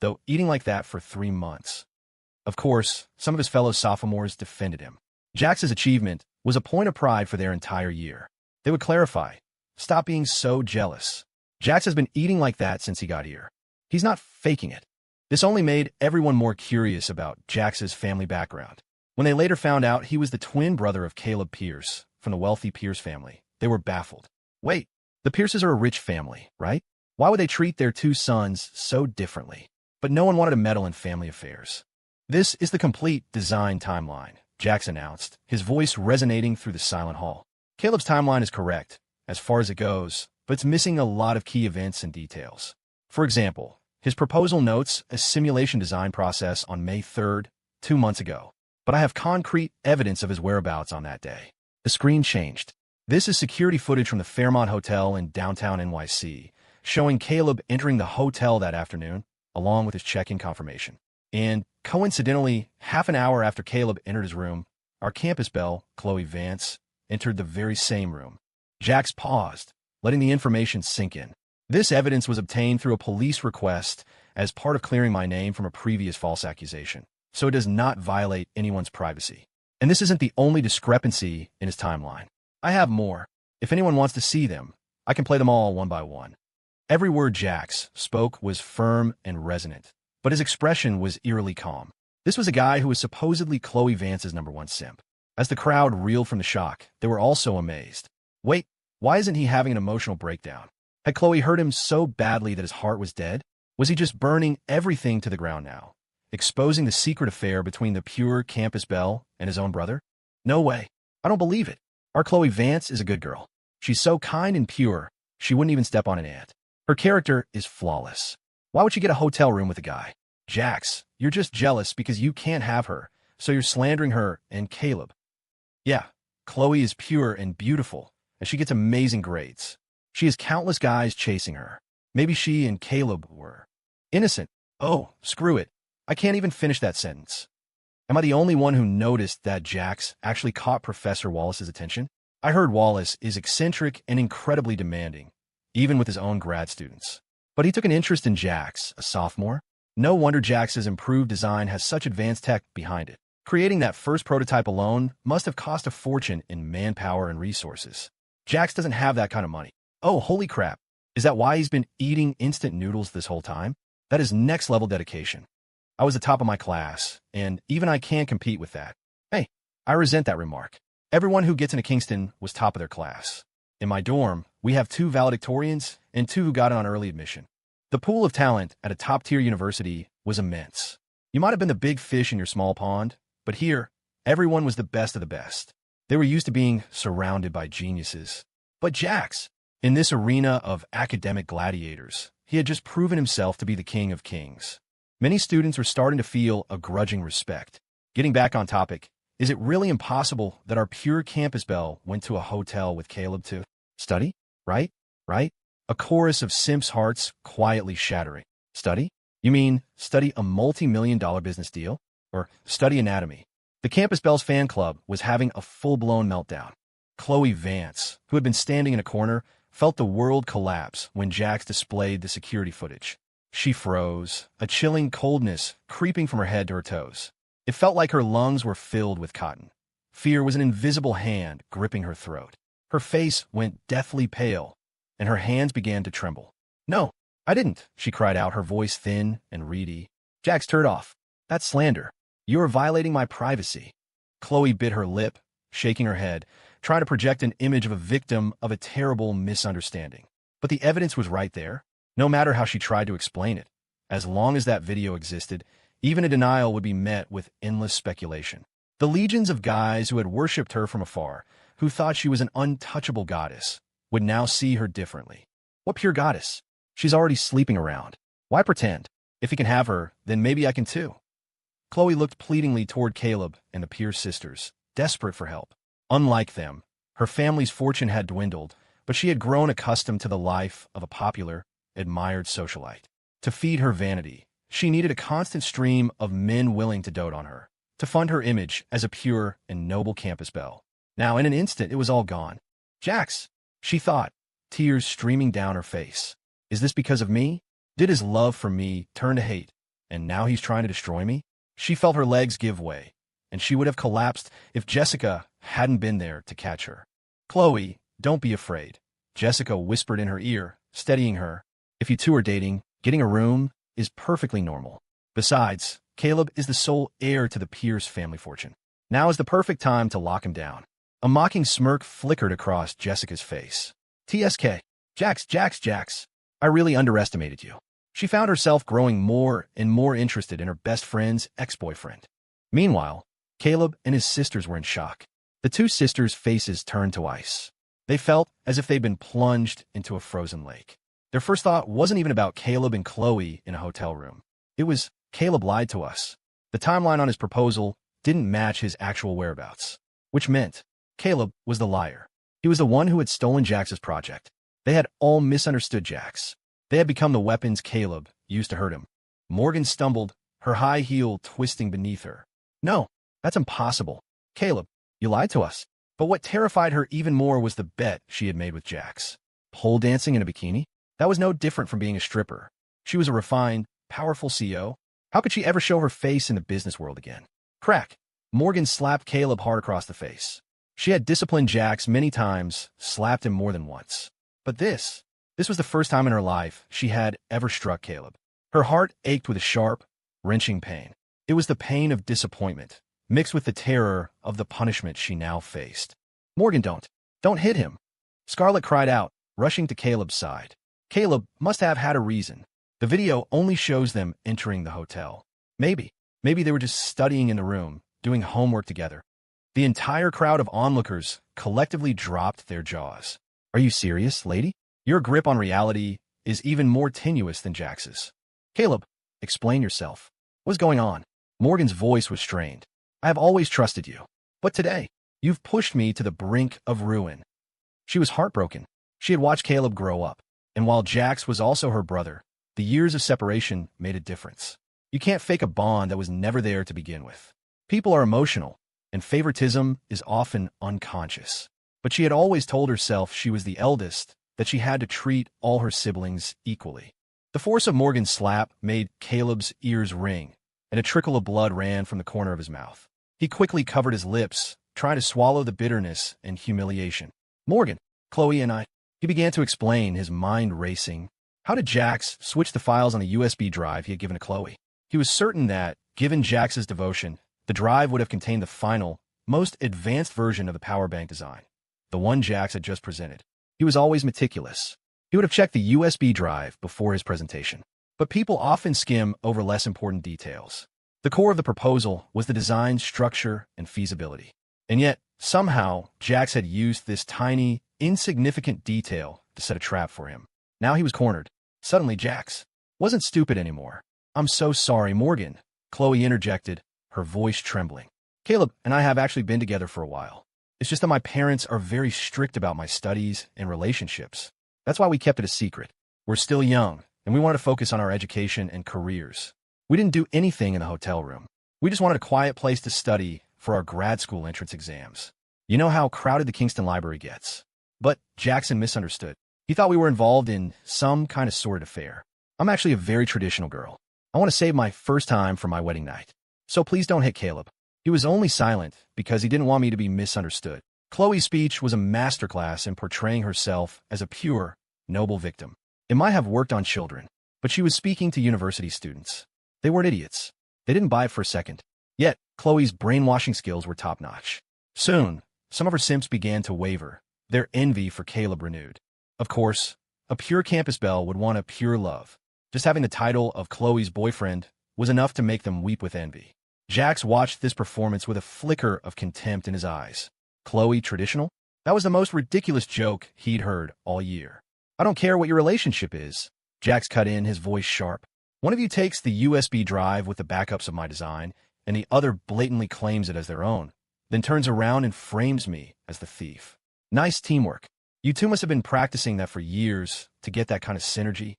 though eating like that for 3 months. Of course, some of his fellow sophomores defended him. Jax's achievement was a point of pride for their entire year. They would clarify, stop being so jealous. Jax has been eating like that since he got here. He's not faking it. This only made everyone more curious about Jax's family background. When they later found out he was the twin brother of Caleb Pierce from the wealthy Pierce family, they were baffled. Wait, the Pierces are a rich family, right? Why would they treat their 2 sons so differently? But no one wanted to meddle in family affairs. This is the complete design timeline, Jax announced, his voice resonating through the silent hall. Caleb's timeline is correct, as far as it goes, but it's missing a lot of key events and details. For example, his proposal notes a simulation design process on May 3rd, 2 months ago, but I have concrete evidence of his whereabouts on that day. The screen changed. This is security footage from the Fairmont Hotel in downtown NYC, showing Caleb entering the hotel that afternoon, along with his check-in confirmation. And, coincidentally, half an hour after Caleb entered his room, our campus belle, Chloe Vance, entered the very same room. Jax paused, letting the information sink in. This evidence was obtained through a police request as part of clearing my name from a previous false accusation, so it does not violate anyone's privacy. And this isn't the only discrepancy in his timeline. I have more. If anyone wants to see them, I can play them all one by one. Every word Jax spoke was firm and resonant, but his expression was eerily calm. This was a guy who was supposedly Chloe Vance's #1 simp. As the crowd reeled from the shock, they were also amazed. Wait, why isn't he having an emotional breakdown? Had Chloe hurt him so badly that his heart was dead? Was he just burning everything to the ground now, exposing the secret affair between the pure campus belle and his own brother? No way. I don't believe it. Our Chloe Vance is a good girl. She's so kind and pure, she wouldn't even step on an ant. Her character is flawless. Why would she get a hotel room with a guy? Jax, you're just jealous because you can't have her, so you're slandering her and Caleb. Yeah, Chloe is pure and beautiful, and she gets amazing grades. She has countless guys chasing her. Maybe she and Caleb were innocent. Oh, screw it. I can't even finish that sentence. Am I the only one who noticed that Jax actually caught Professor Wallace's attention? I heard Wallace is eccentric and incredibly demanding, even with his own grad students. But he took an interest in Jax, a sophomore. No wonder Jax's improved design has such advanced tech behind it. Creating that first prototype alone must have cost a fortune in manpower and resources. Jax doesn't have that kind of money. Oh, holy crap. Is that why he's been eating instant noodles this whole time? That is next-level dedication. I was the top of my class, and even I can't compete with that. Hey, I resent that remark. Everyone who gets into Kingston was top of their class. In my dorm, we have 2 valedictorians and 2 who got on early admission. The pool of talent at a top-tier university was immense. You might have been the big fish in your small pond, but here, everyone was the best of the best. They were used to being surrounded by geniuses. But Jax, in this arena of academic gladiators, he had just proven himself to be the king of kings. Many students were starting to feel a grudging respect. Getting back on topic, is it really impossible that our pure campus belle went to a hotel with Caleb to study? Right? Right? A chorus of simps' hearts quietly shattering. Study? You mean study a multi-million-dollar business deal? Or study anatomy? The Campus Belle's fan club was having a full-blown meltdown. Chloe Vance, who had been standing in a corner, felt the world collapse when Jax displayed the security footage. She froze, a chilling coldness creeping from her head to her toes. It felt like her lungs were filled with cotton. Fear was an invisible hand gripping her throat. Her face went deathly pale, and her hands began to tremble. "No, I didn't," she cried out, her voice thin and reedy. "Jax, turn it off. That's slander. You are violating my privacy." Chloe bit her lip, shaking her head, trying to project an image of a victim of a terrible misunderstanding. But the evidence was right there, no matter how she tried to explain it. As long as that video existed, even a denial would be met with endless speculation. The legions of guys who had worshipped her from afar, who thought she was an untouchable goddess, would now see her differently. What pure goddess? She's already sleeping around. Why pretend? If he can have her, then maybe I can too. Chloe looked pleadingly toward Caleb and the Pierce sisters, desperate for help. Unlike them, her family's fortune had dwindled, but she had grown accustomed to the life of a popular, admired socialite. To feed her vanity, she needed a constant stream of men willing to dote on her, to fund her image as a pure and noble campus belle. Now, in an instant, it was all gone. "Jax," she thought, tears streaming down her face. "Is this because of me? Did his love for me turn to hate, and now he's trying to destroy me?" She felt her legs give way, and she would have collapsed if Jessica hadn't been there to catch her. "Chloe, don't be afraid," Jessica whispered in her ear, steadying her. "If you two are dating, getting a room is perfectly normal. Besides, Caleb is the sole heir to the Pierce family fortune. Now is the perfect time to lock him down." A mocking smirk flickered across Jessica's face. "TSK. Jax. I really underestimated you." She found herself growing more and more interested in her best friend's ex-boyfriend. Meanwhile, Caleb and his sisters were in shock. The 2 sisters' faces turned to ice. They felt as if they'd been plunged into a frozen lake. Their first thought wasn't even about Caleb and Chloe in a hotel room. It was, "Caleb lied to us." The timeline on his proposal didn't match his actual whereabouts, which meant Caleb was the liar. He was the one who had stolen Jax's project. They had all misunderstood Jax. They had become the weapons Caleb used to hurt him. Morgan stumbled, her high heel twisting beneath her. "No, that's impossible. Caleb, you lied to us." But what terrified her even more was the bet she had made with Jax. Pole dancing in a bikini? That was no different from being a stripper. She was a refined, powerful CEO. How could she ever show her face in the business world again? Crack! Morgan slapped Caleb hard across the face. She had disciplined Jax many times, slapped him more than once. But this was the first time in her life she had ever struck Caleb. Her heart ached with a sharp, wrenching pain. It was the pain of disappointment, mixed with the terror of the punishment she now faced. "Morgan, don't hit him," Scarlett cried out, rushing to Caleb's side. Caleb must have had a reason. The video only shows them entering the hotel. Maybe they were just studying in the room, doing homework together. The entire crowd of onlookers collectively dropped their jaws. "Are you serious, lady? Your grip on reality is even more tenuous than Jax's." "Caleb, explain yourself. What's going on?" Morgan's voice was strained. "I have always trusted you. But today, you've pushed me to the brink of ruin." She was heartbroken. She had watched Caleb grow up, and while Jax was also her brother, the years of separation made a difference. You can't fake a bond that was never there to begin with. People are emotional, and favoritism is often unconscious. But she had always told herself she was the eldest, that she had to treat all her siblings equally. The force of Morgan's slap made Caleb's ears ring, and a trickle of blood ran from the corner of his mouth. He quickly covered his lips, trying to swallow the bitterness and humiliation. "Morgan, Chloe and I," he began to explain, his mind racing. How did Jax switch the files on the USB drive he had given to Chloe? He was certain that, given Jax's devotion, the drive would have contained the final, most advanced version of the power bank design, the one Jax had just presented. He was always meticulous. He would have checked the USB drive before his presentation. But people often skim over less important details. The core of the proposal was the design, structure, and feasibility. And yet, somehow, Jax had used this tiny, insignificant detail to set a trap for him. Now he was cornered. Suddenly, Jax wasn't stupid anymore. "I'm so sorry, Morgan," Chloe interjected, her voice trembling. "Caleb and I have actually been together for a while. It's just that my parents are very strict about my studies and relationships. That's why we kept it a secret. We're still young, and we wanted to focus on our education and careers. We didn't do anything in the hotel room. We just wanted a quiet place to study for our grad school entrance exams. You know how crowded the Kingston Library gets." But Jackson misunderstood. He thought we were involved in some kind of sordid affair. "I'm actually a very traditional girl. I want to save my first time for my wedding night. So please don't hit Caleb." He was only silent because he didn't want me to be misunderstood. Chloe's speech was a masterclass in portraying herself as a pure, noble victim. It might have worked on children, but she was speaking to university students. They weren't idiots. They didn't buy it for a second. Yet, Chloe's brainwashing skills were top-notch. Soon, some of her simps began to waver, their envy for Caleb renewed. Of course, a pure campus belle would want a pure love. Just having the title of Chloe's boyfriend was enough to make them weep with envy. Jax watched this performance with a flicker of contempt in his eyes. Chloe traditional? That was the most ridiculous joke he'd heard all year. "I don't care what your relationship is," Jax cut in, his voice sharp. "One of you takes the USB drive with the backups of my design, and the other blatantly claims it as their own, then turns around and frames me as the thief. Nice teamwork. You two must have been practicing that for years to get that kind of synergy."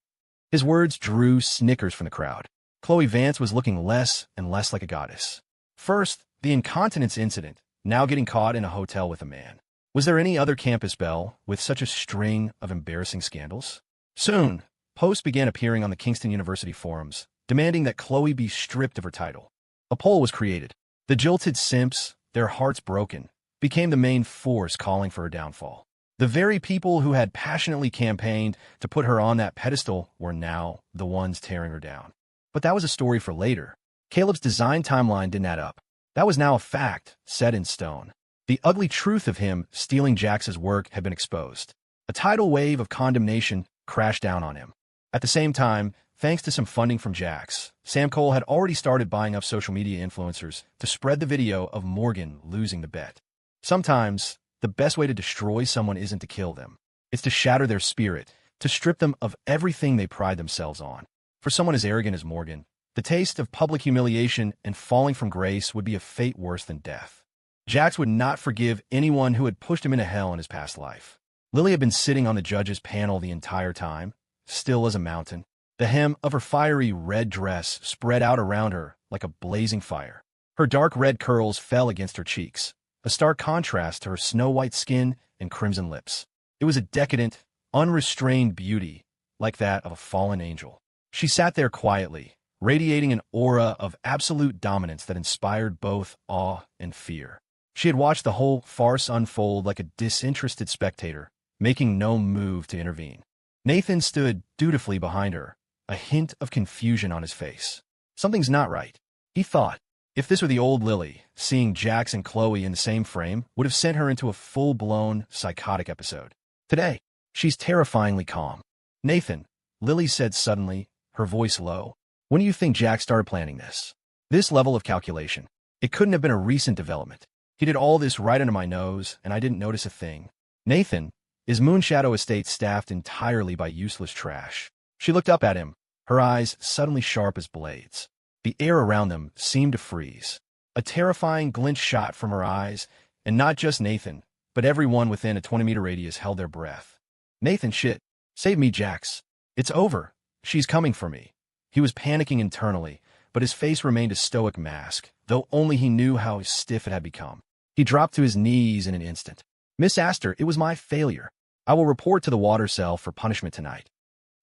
His words drew snickers from the crowd. Chloe Vance was looking less and less like a goddess. First, the incontinence incident, now getting caught in a hotel with a man. Was there any other campus belle with such a string of embarrassing scandals? Soon, posts began appearing on the Kingston University forums, demanding that Chloe be stripped of her title. A poll was created. The jilted simps, their hearts broken, became the main force calling for her downfall. The very people who had passionately campaigned to put her on that pedestal were now the ones tearing her down. But that was a story for later. Caleb's design timeline didn't add up. That was now a fact, set in stone. The ugly truth of him stealing Jax's work had been exposed. A tidal wave of condemnation crashed down on him. At the same time, thanks to some funding from Jax, Sam Cole had already started buying up social media influencers to spread the video of Morgan losing the bet. Sometimes, the best way to destroy someone isn't to kill them. It's to shatter their spirit, to strip them of everything they pride themselves on. For someone as arrogant as Morgan, the taste of public humiliation and falling from grace would be a fate worse than death. Jax would not forgive anyone who had pushed him into hell in his past life. Lily had been sitting on the judges' panel the entire time, still as a mountain. The hem of her fiery red dress spread out around her like a blazing fire. Her dark red curls fell against her cheeks, a stark contrast to her snow-white skin and crimson lips. It was a decadent, unrestrained beauty, like that of a fallen angel. She sat there quietly, radiating an aura of absolute dominance that inspired both awe and fear. She had watched the whole farce unfold like a disinterested spectator, making no move to intervene. Nathan stood dutifully behind her, a hint of confusion on his face. Something's not right, he thought. If this were the old Lily, seeing Jax and Chloe in the same frame would have sent her into a full-blown psychotic episode. Today, she's terrifyingly calm. "Nathan," Lily said suddenly, her voice low, "when do you think Jax started planning this? This level of calculation. It couldn't have been a recent development. He did all this right under my nose, and I didn't notice a thing." Nathan, is Moonshadow Estate staffed entirely by useless trash? She looked up at him, her eyes suddenly sharp as blades. The air around them seemed to freeze. A terrifying glint shot from her eyes, and not just Nathan, but everyone within a 20-meter radius held their breath. "Nathan, shit. Save me, Jax. It's over. She's coming for me." He was panicking internally, but his face remained a stoic mask, though only he knew how stiff it had become. He dropped to his knees in an instant. "Miss Astor, it was my failure. I will report to the water cell for punishment tonight."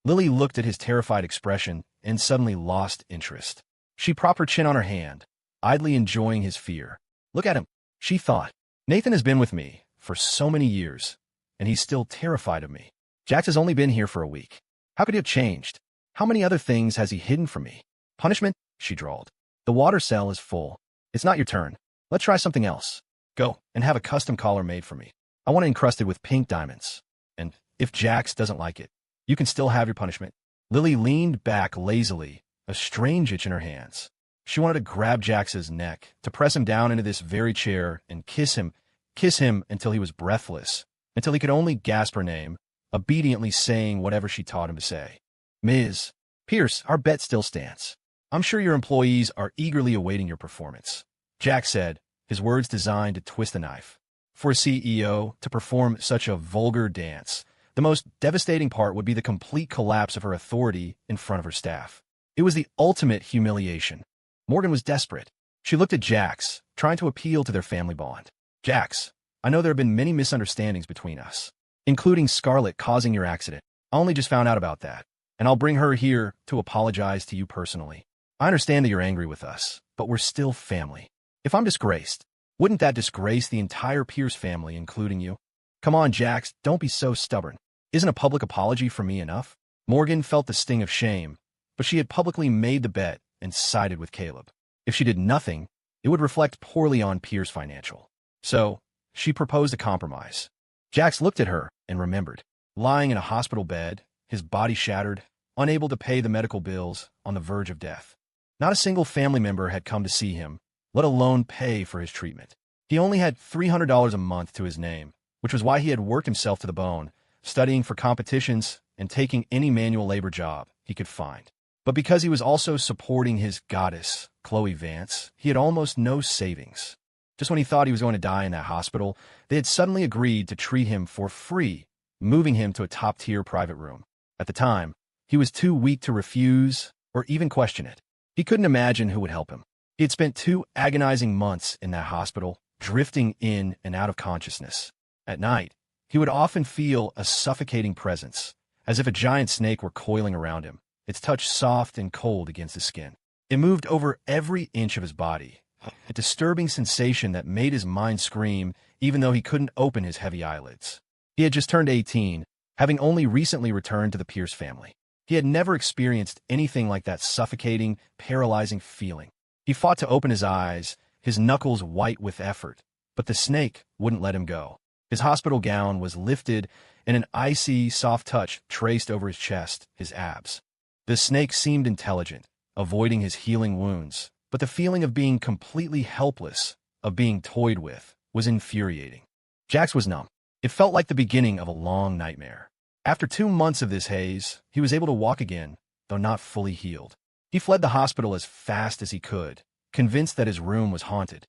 Lily looked at his terrified expression and suddenly lost interest. She propped her chin on her hand, idly enjoying his fear. "Look at him," she thought. "Nathan has been with me for so many years, and he's still terrified of me. Jax has only been here for a week. How could he have changed? How many other things has he hidden from me? Punishment? she drawled. The water cell is full. It's not your turn. Let's try something else. Go and have a custom collar made for me. I want it encrusted with pink diamonds. And if Jax doesn't like it, you can still have your punishment. Lily leaned back lazily, a strange itch in her hands. She wanted to grab Jax's neck, to press him down into this very chair and kiss him until he was breathless, until he could only gasp her name, obediently saying whatever she taught him to say. Ms. Pierce, our bet still stands. I'm sure your employees are eagerly awaiting your performance, Jax said, his words designed to twist the knife. For a CEO to perform such a vulgar dance, the most devastating part would be the complete collapse of her authority in front of her staff. It was the ultimate humiliation. Morgan was desperate. She looked at Jax, trying to appeal to their family bond. Jax, I know there have been many misunderstandings between us, including Scarlett causing your accident. I only just found out about that, and I'll bring her here to apologize to you personally. I understand that you're angry with us, but we're still family. If I'm disgraced, wouldn't that disgrace the entire Pierce family, including you? Come on, Jax, don't be so stubborn. Isn't a public apology from me enough? Morgan felt the sting of shame, but she had publicly made the bet and sided with Caleb. If she did nothing, it would reflect poorly on Pierce Financial. So, she proposed a compromise. Jax looked at her and remembered. Lying in a hospital bed, his body shattered, unable to pay the medical bills, on the verge of death. Not a single family member had come to see him, let alone pay for his treatment. He only had $300 a month to his name, which was why he had worked himself to the bone, studying for competitions and taking any manual labor job he could find. But because he was also supporting his goddess, Chloe Vance, he had almost no savings. Just when he thought he was going to die in that hospital, they had suddenly agreed to treat him for free, moving him to a top-tier private room. At the time, he was too weak to refuse or even question it. He couldn't imagine who would help him. He had spent 2 agonizing months in that hospital, drifting in and out of consciousness. At night, he would often feel a suffocating presence, as if a giant snake were coiling around him, its touch soft and cold against his skin. It moved over every inch of his body, a disturbing sensation that made his mind scream even though he couldn't open his heavy eyelids. He had just turned 18, having only recently returned to the Pierce family. He had never experienced anything like that suffocating, paralyzing feeling. He fought to open his eyes, his knuckles white with effort, but the snake wouldn't let him go. His hospital gown was lifted, and an icy, soft touch traced over his chest, his abs. The snake seemed intelligent, avoiding his healing wounds, but the feeling of being completely helpless, of being toyed with, was infuriating. Jax was numb. It felt like the beginning of a long nightmare. After 2 months of this haze, he was able to walk again, though not fully healed. He fled the hospital as fast as he could, convinced that his room was haunted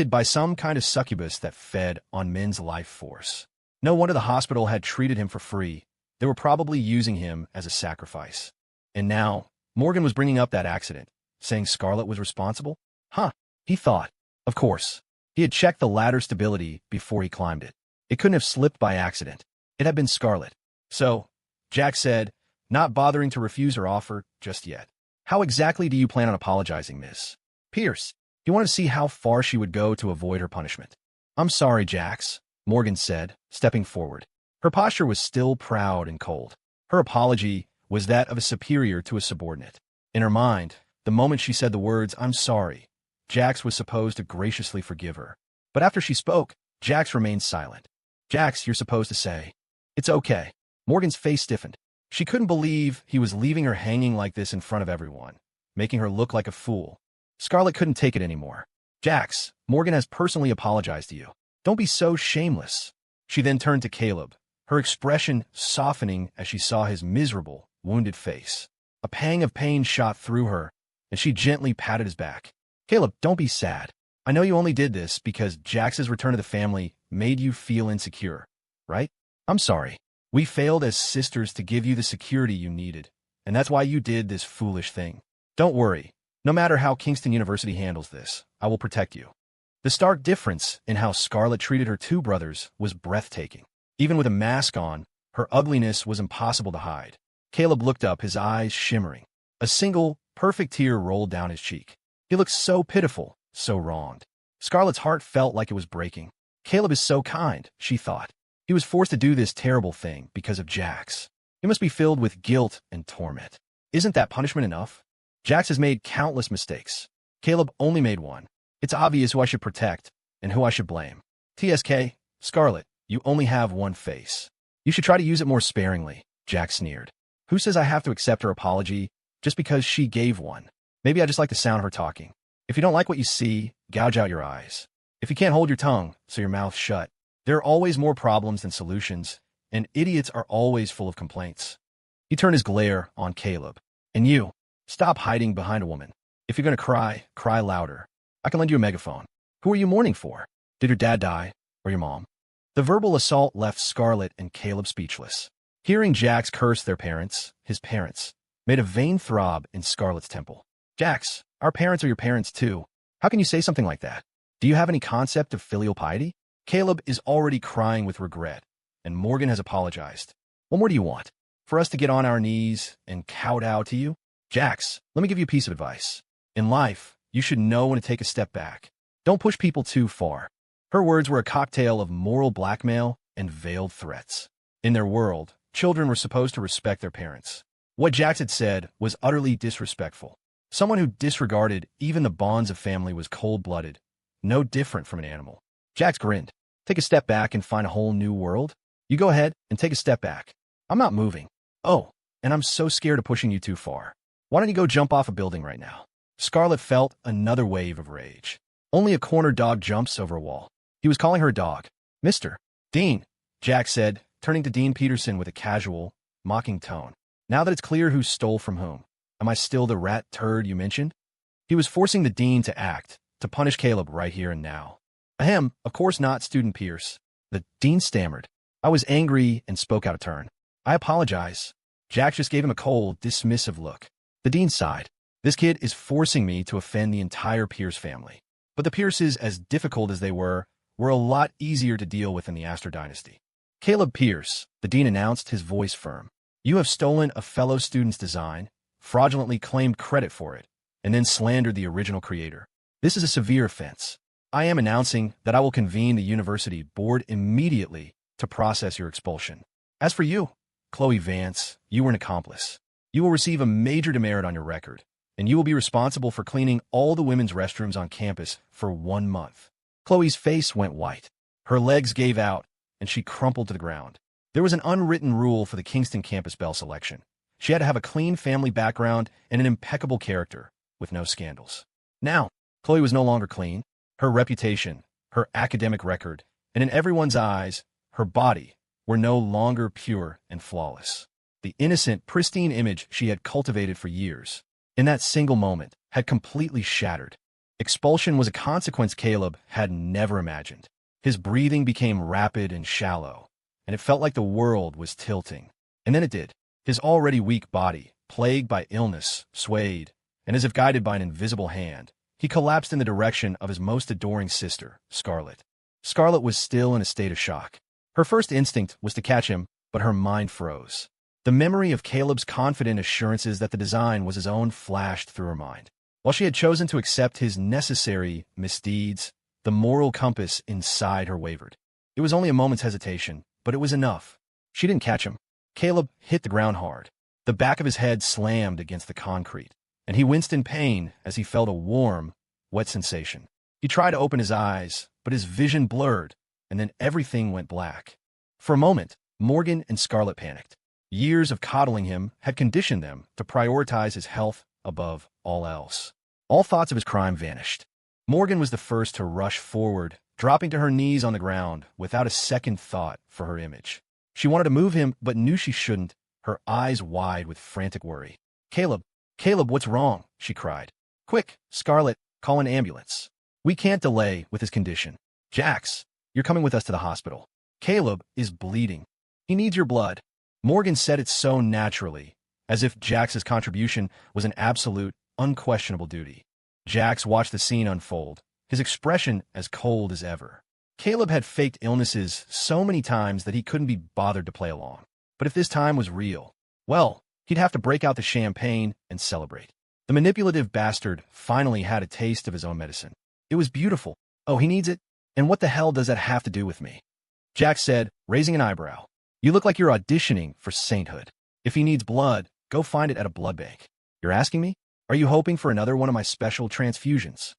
by some kind of succubus that fed on men's life force. No wonder the hospital had treated him for free. They were probably using him as a sacrifice. And now, Morgan was bringing up that accident, saying Scarlett was responsible? He thought. Of course. He had checked the ladder stability before he climbed it. It couldn't have slipped by accident. It had been Scarlett. So, Jax said, not bothering to refuse her offer just yet. How exactly do you plan on apologizing, Miss Pierce? He wanted to see how far she would go to avoid her punishment. I'm sorry, Jax, Morgan said, stepping forward. Her posture was still proud and cold. Her apology was that of a superior to a subordinate. In her mind, the moment she said the words, I'm sorry, Jax was supposed to graciously forgive her. But after she spoke, Jax remained silent. Jax, you're supposed to say, it's okay. Morgan's face stiffened. She couldn't believe he was leaving her hanging like this in front of everyone, making her look like a fool. Scarlett couldn't take it anymore. Jax, Morgan has personally apologized to you. Don't be so shameless. She then turned to Caleb, her expression softening as she saw his miserable, wounded face. A pang of pain shot through her, and she gently patted his back. Caleb, don't be sad. I know you only did this because Jax's return to the family made you feel insecure, right? I'm sorry. We failed as sisters to give you the security you needed, and that's why you did this foolish thing. Don't worry. No matter how Kingston University handles this, I will protect you. The stark difference in how Scarlett treated her 2 brothers was breathtaking. Even with a mask on, her ugliness was impossible to hide. Caleb looked up, his eyes shimmering. A single, perfect tear rolled down his cheek. He looked so pitiful, so wronged. Scarlett's heart felt like it was breaking. Caleb is so kind, she thought. He was forced to do this terrible thing because of Jax. He must be filled with guilt and torment. Isn't that punishment enough? Jax has made countless mistakes. Caleb only made one. It's obvious who I should protect and who I should blame. TSK, Scarlet, you only have one face. You should try to use it more sparingly, Jax sneered. Who says I have to accept her apology just because she gave one? Maybe I just like the sound of her talking. If you don't like what you see, gouge out your eyes. If you can't hold your tongue, so your mouth shut. There are always more problems than solutions, and idiots are always full of complaints. He turned his glare on Caleb. And you, stop hiding behind a woman. If you're going to cry, cry louder. I can lend you a megaphone. Who are you mourning for? Did your dad die? Or your mom? The verbal assault left Scarlet and Caleb speechless. Hearing Jax curse their parents, his parents, made a vein throb in Scarlet's temple. Jax, our parents are your parents too. How can you say something like that? Do you have any concept of filial piety? Caleb is already crying with regret, and Morgan has apologized. What more do you want? For us to get on our knees and kowtow to you? Jax, let me give you a piece of advice. In life, you should know when to take a step back. Don't push people too far. Her words were a cocktail of moral blackmail and veiled threats. In their world, children were supposed to respect their parents. What Jax had said was utterly disrespectful. Someone who disregarded even the bonds of family was cold-blooded, no different from an animal. Jax grinned. Take a step back and find a whole new world? You go ahead and take a step back. I'm not moving. Oh, and I'm so scared of pushing you too far. Why don't you go jump off a building right now? Scarlet felt another wave of rage. Only a corner dog jumps over a wall. He was calling her a dog. Mr. Dean, Jax said, turning to Dean Peterson with a casual, mocking tone. Now that it's clear who stole from whom, am I still the rat turd you mentioned? He was forcing the dean to act, to punish Caleb right here and now. Ahem, of course not, Student Pierce. The dean stammered. I was angry and spoke out of turn. I apologize. Jax just gave him a cold, dismissive look. The dean sighed. This kid is forcing me to offend the entire Pierce family. But the Pierces, as difficult as they were a lot easier to deal with in the Astor dynasty. Caleb Pierce, the dean announced, his voice firm. You have stolen a fellow student's design, fraudulently claimed credit for it, and then slandered the original creator. This is a severe offense. I am announcing that I will convene the university board immediately to process your expulsion. As for you, Chloe Vance, you were an accomplice. You will receive a major demerit on your record, and you will be responsible for cleaning all the women's restrooms on campus for 1 month. Chloe's face went white. Her legs gave out, and she crumpled to the ground. There was an unwritten rule for the Kingston campus belle selection. She had to have a clean family background and an impeccable character, with no scandals. Now, Chloe was no longer clean. Her reputation, her academic record, and in everyone's eyes, her body were no longer pure and flawless. The innocent, pristine image she had cultivated for years, in that single moment, had completely shattered. Expulsion was a consequence Caleb had never imagined. His breathing became rapid and shallow, and it felt like the world was tilting. And then it did. His already weak body, plagued by illness, swayed, and as if guided by an invisible hand, he collapsed in the direction of his most adoring sister, Scarlet. Scarlet was still in a state of shock. Her first instinct was to catch him, but her mind froze. The memory of Caleb's confident assurances that the design was his own flashed through her mind. While she had chosen to accept his necessary misdeeds, the moral compass inside her wavered. It was only a moment's hesitation, but it was enough. She didn't catch him. Caleb hit the ground hard. The back of his head slammed against the concrete, and he winced in pain as he felt a warm, wet sensation. He tried to open his eyes, but his vision blurred, and then everything went black. For a moment, Morgan and Scarlet panicked. Years of coddling him had conditioned them to prioritize his health above all else. All thoughts of his crime vanished. Morgan was the first to rush forward, dropping to her knees on the ground without a second thought for her image. She wanted to move him, but knew she shouldn't, her eyes wide with frantic worry. Caleb, what's wrong?" she cried. "Quick, Scarlet, call an ambulance. We can't delay with his condition. Jax, you're coming with us to the hospital. Caleb is bleeding. He needs your blood." Morgan said it so naturally, as if Jax's contribution was an absolute, unquestionable duty. Jax watched the scene unfold, his expression as cold as ever. Caleb had faked illnesses so many times that he couldn't be bothered to play along. But if this time was real, well, he'd have to break out the champagne and celebrate. The manipulative bastard finally had a taste of his own medicine. It was beautiful. Oh, he needs it? And what the hell does that have to do with me? Jax said, raising an eyebrow. You look like you're auditioning for sainthood. If he needs blood, go find it at a blood bank. You're asking me? Are you hoping for another one of my special transfusions?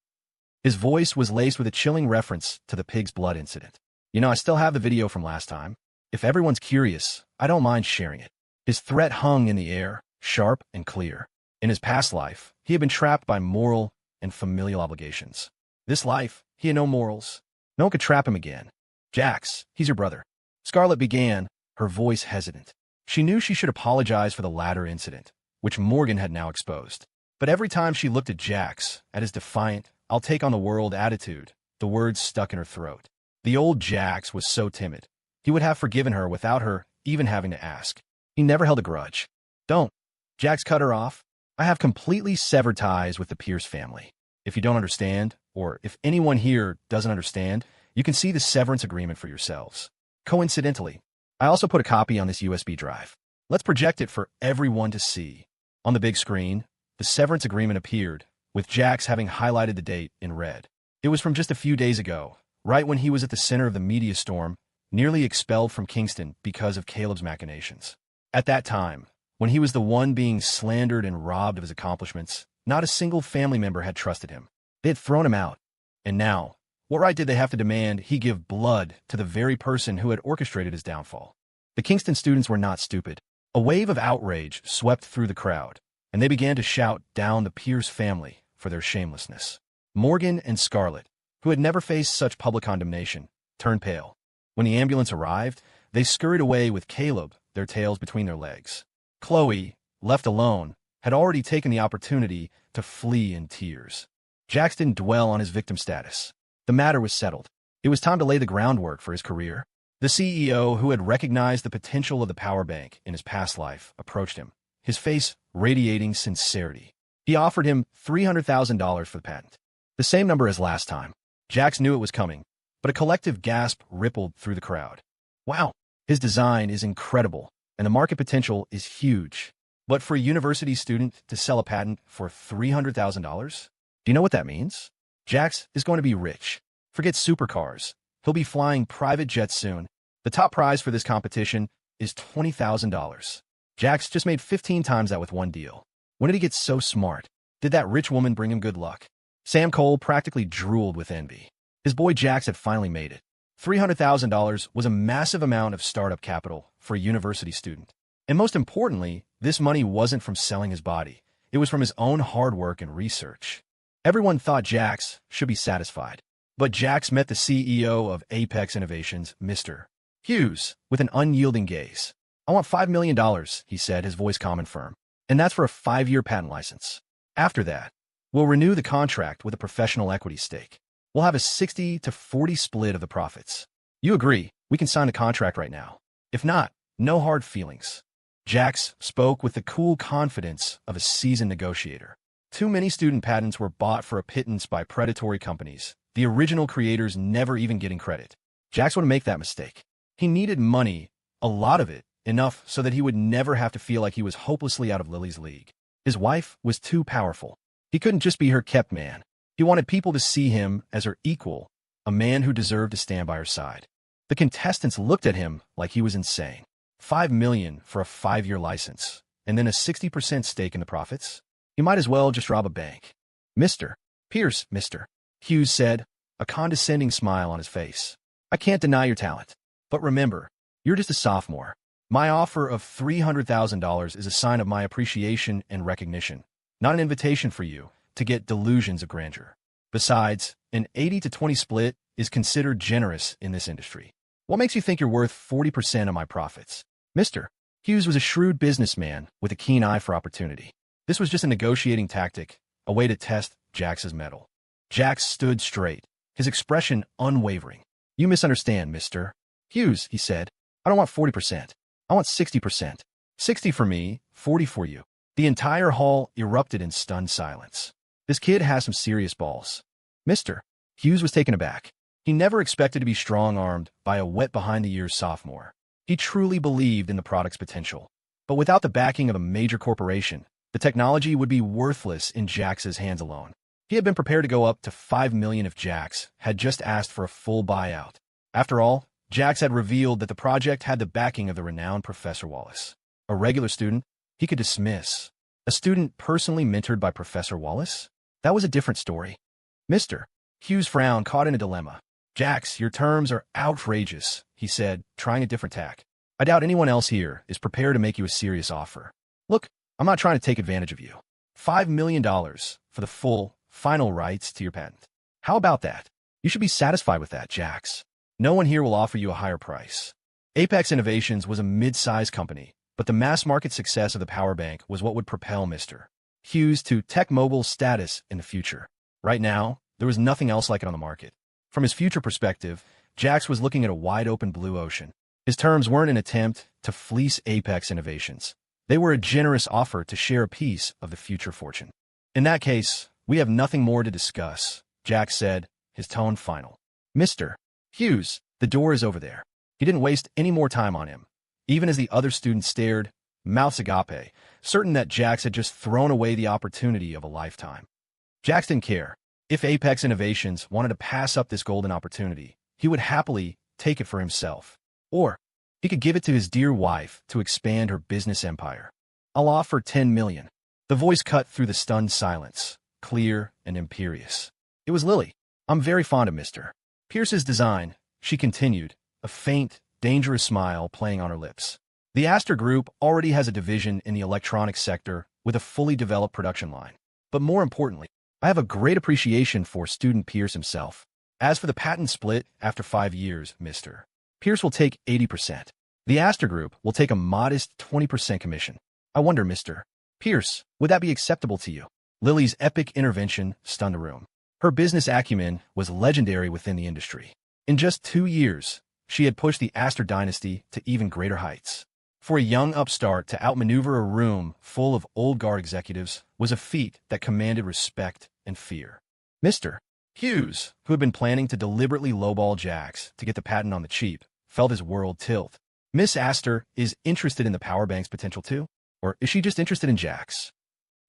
His voice was laced with a chilling reference to the pig's blood incident. I still have the video from last time. If everyone's curious, I don't mind sharing it. His threat hung in the air, sharp and clear. In his past life, he had been trapped by moral and familial obligations. This life, he had no morals. No one could trap him again. Jax, he's your brother. Scarlett began, her voice hesitant. She knew she should apologize for the latter incident, which Morgan had now exposed. But every time she looked at Jax, at his defiant, I'll take on the world attitude, the words stuck in her throat. The old Jax was so timid. He would have forgiven her without her even having to ask. He never held a grudge. Don't. Jax cut her off. I have completely severed ties with the Pierce family. If you don't understand, or if anyone here doesn't understand, you can see the severance agreement for yourselves. Coincidentally, I also put a copy on this USB drive. Let's project it for everyone to see. On the big screen, the severance agreement appeared, with Jax having highlighted the date in red. It was from just a few days ago, right when he was at the center of the media storm, nearly expelled from Kingston because of Caleb's machinations. At that time, when he was the one being slandered and robbed of his accomplishments, not a single family member had trusted him. They had thrown him out. And now, what right did they have to demand he give blood to the very person who had orchestrated his downfall? The Kingston students were not stupid. A wave of outrage swept through the crowd, and they began to shout down the Pierce family for their shamelessness. Morgan and Scarlett, who had never faced such public condemnation, turned pale. When the ambulance arrived, they scurried away with Caleb, their tails between their legs. Chloe, left alone, had already taken the opportunity to flee in tears. Jax didn't dwell on his victim status. The matter was settled. It was time to lay the groundwork for his career. The CEO, who had recognized the potential of the power bank in his past life, approached him, his face radiating sincerity. He offered him $300,000 for the patent, the same number as last time. Jax knew it was coming, but a collective gasp rippled through the crowd. Wow, his design is incredible, and the market potential is huge. But for a university student to sell a patent for $300,000? Do you know what that means? Jax is going to be rich. Forget supercars. He'll be flying private jets soon. The top prize for this competition is $20,000. Jax just made 15 times that with one deal. When did he get so smart? Did that rich woman bring him good luck? Sam Cole practically drooled with envy. His boy Jax had finally made it. $300,000 was a massive amount of startup capital for a university student. And most importantly, this money wasn't from selling his body. It was from his own hard work and research. Everyone thought Jax should be satisfied. But Jax met the CEO of Apex Innovations, Mr. Hughes, with an unyielding gaze. I want $5 million, he said, his voice calm and firm. And that's for a 5-year patent license. After that, we'll renew the contract with a professional equity stake. We'll have a 60-40 split of the profits. You agree, we can sign the contract right now. If not, no hard feelings. Jax spoke with the cool confidence of a seasoned negotiator. Too many student patents were bought for a pittance by predatory companies, the original creators never even getting credit. Jax wouldn't make that mistake. He needed money, a lot of it, enough so that he would never have to feel like he was hopelessly out of Lily's league. His wife was too powerful. He couldn't just be her kept man. He wanted people to see him as her equal, a man who deserved to stand by her side. The contestants looked at him like he was insane. $5 million for a 5-year license, and then a 60% stake in the profits? You might as well just rob a bank. Mr. Pierce, Mr. Hughes said, a condescending smile on his face. I can't deny your talent. But remember, you're just a sophomore. My offer of $300,000 is a sign of my appreciation and recognition, not an invitation for you to get delusions of grandeur. Besides, an 80-20 split is considered generous in this industry. What makes you think you're worth 40% of my profits? Mr. Hughes was a shrewd businessman with a keen eye for opportunity. This was just a negotiating tactic, a way to test Jax's mettle. Jax stood straight, his expression unwavering. You misunderstand, Mr. Hughes, he said. I don't want 40%. I want 60%. 60 for me, 40 for you. The entire hall erupted in stunned silence. This kid has some serious balls. Mr. Hughes was taken aback. He never expected to be strong-armed by a wet-behind-the-ears sophomore. He truly believed in the product's potential. But without the backing of a major corporation, the technology would be worthless in Jax's hands alone. He had been prepared to go up to $5 million if Jax had just asked for a full buyout. After all, Jax had revealed that the project had the backing of the renowned Professor Wallace. A regular student, he could dismiss. A student personally mentored by Professor Wallace? That was a different story. Mr. Hughes' frown caught in a dilemma. Jax, your terms are outrageous, he said, trying a different tack. I doubt anyone else here is prepared to make you a serious offer. Look, I'm not trying to take advantage of you. $5 million for the full, final rights to your patent. How about that? You should be satisfied with that, Jax. No one here will offer you a higher price. Apex Innovations was a mid-sized company, but the mass-market success of the power bank was what would propel Mr. Hughes to tech mogul status in the future. Right now, there was nothing else like it on the market. From his future perspective, Jax was looking at a wide-open blue ocean. His terms weren't an attempt to fleece Apex Innovations. They were a generous offer to share a piece of the future fortune. In that case, we have nothing more to discuss, Jax said, his tone final. Mr. Hughes, the door is over there. He didn't waste any more time on him. Even as the other students stared, mouths agape, certain that Jax had just thrown away the opportunity of a lifetime. Jax didn't care. If Apex Innovations wanted to pass up this golden opportunity, he would happily take it for himself. Or he could give it to his dear wife to expand her business empire. I'll offer $10 million. The voice cut through the stunned silence, clear and imperious. It was Lily. I'm very fond of Mr. Pierce's design, she continued, a faint, dangerous smile playing on her lips. The Astor Group already has a division in the electronics sector with a fully developed production line. But more importantly, I have a great appreciation for student Pierce himself. As for the patent split after 5 years, Mr. Pierce will take 80%. The Astor Group will take a modest 20% commission. I wonder, Mr. Pierce, would that be acceptable to you? Lily's epic intervention stunned the room. Her business acumen was legendary within the industry. In just 2 years, she had pushed the Astor dynasty to even greater heights. For a young upstart to outmaneuver a room full of old guard executives was a feat that commanded respect and fear. Mr. Hughes, who had been planning to deliberately lowball Jax to get the patent on the cheap, felt his world tilt. Miss Astor is interested in the power bank's potential too? Or is she just interested in Jax?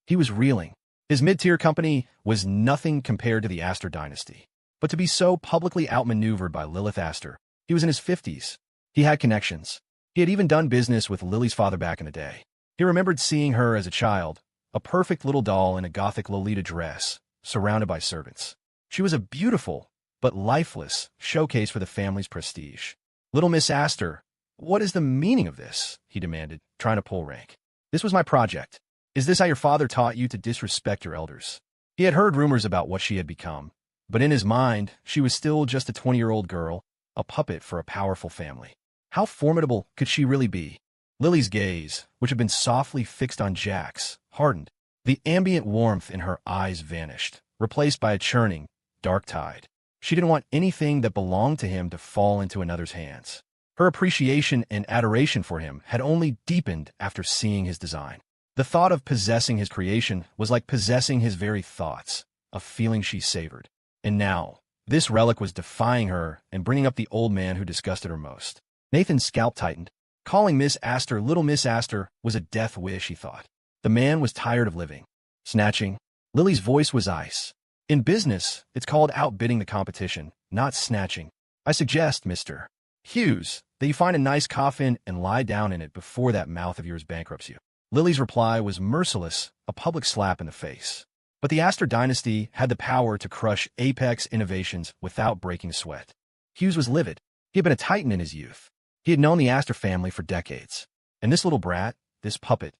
He was reeling. His mid-tier company was nothing compared to the Astor dynasty. But to be so publicly outmaneuvered by Lilith Astor, he was in his 50s. He had connections. He had even done business with Lily's father back in the day. He remembered seeing her as a child, a perfect little doll in a gothic Lolita dress, surrounded by servants. She was a beautiful, but lifeless, showcase for the family's prestige. Little Miss Astor, what is the meaning of this? He demanded, trying to pull rank. This was my project. Is this how your father taught you to disrespect your elders? He had heard rumors about what she had become, but in his mind, she was still just a 20-year-old girl, a puppet for a powerful family. How formidable could she really be? Lily's gaze, which had been softly fixed on Jax, hardened. The ambient warmth in her eyes vanished, replaced by a churning, dark tide. She didn't want anything that belonged to him to fall into another's hands. Her appreciation and adoration for him had only deepened after seeing his design. The thought of possessing his creation was like possessing his very thoughts, a feeling she savored. And now, this relic was defying her and bringing up the old man who disgusted her most. Nathan's scalp tightened. Calling Miss Astor Little Miss Astor was a death wish, he thought. The man was tired of living. Snatching. Lily's voice was ice. In business, it's called outbidding the competition, not snatching. I suggest, Mr. Hughes, that you find a nice coffin and lie down in it before that mouth of yours bankrupts you. Lily's reply was merciless, a public slap in the face. But the Astor dynasty had the power to crush Apex Innovations without breaking a sweat. Hughes was livid. He had been a titan in his youth. He had known the Astor family for decades. And this little brat, this puppet,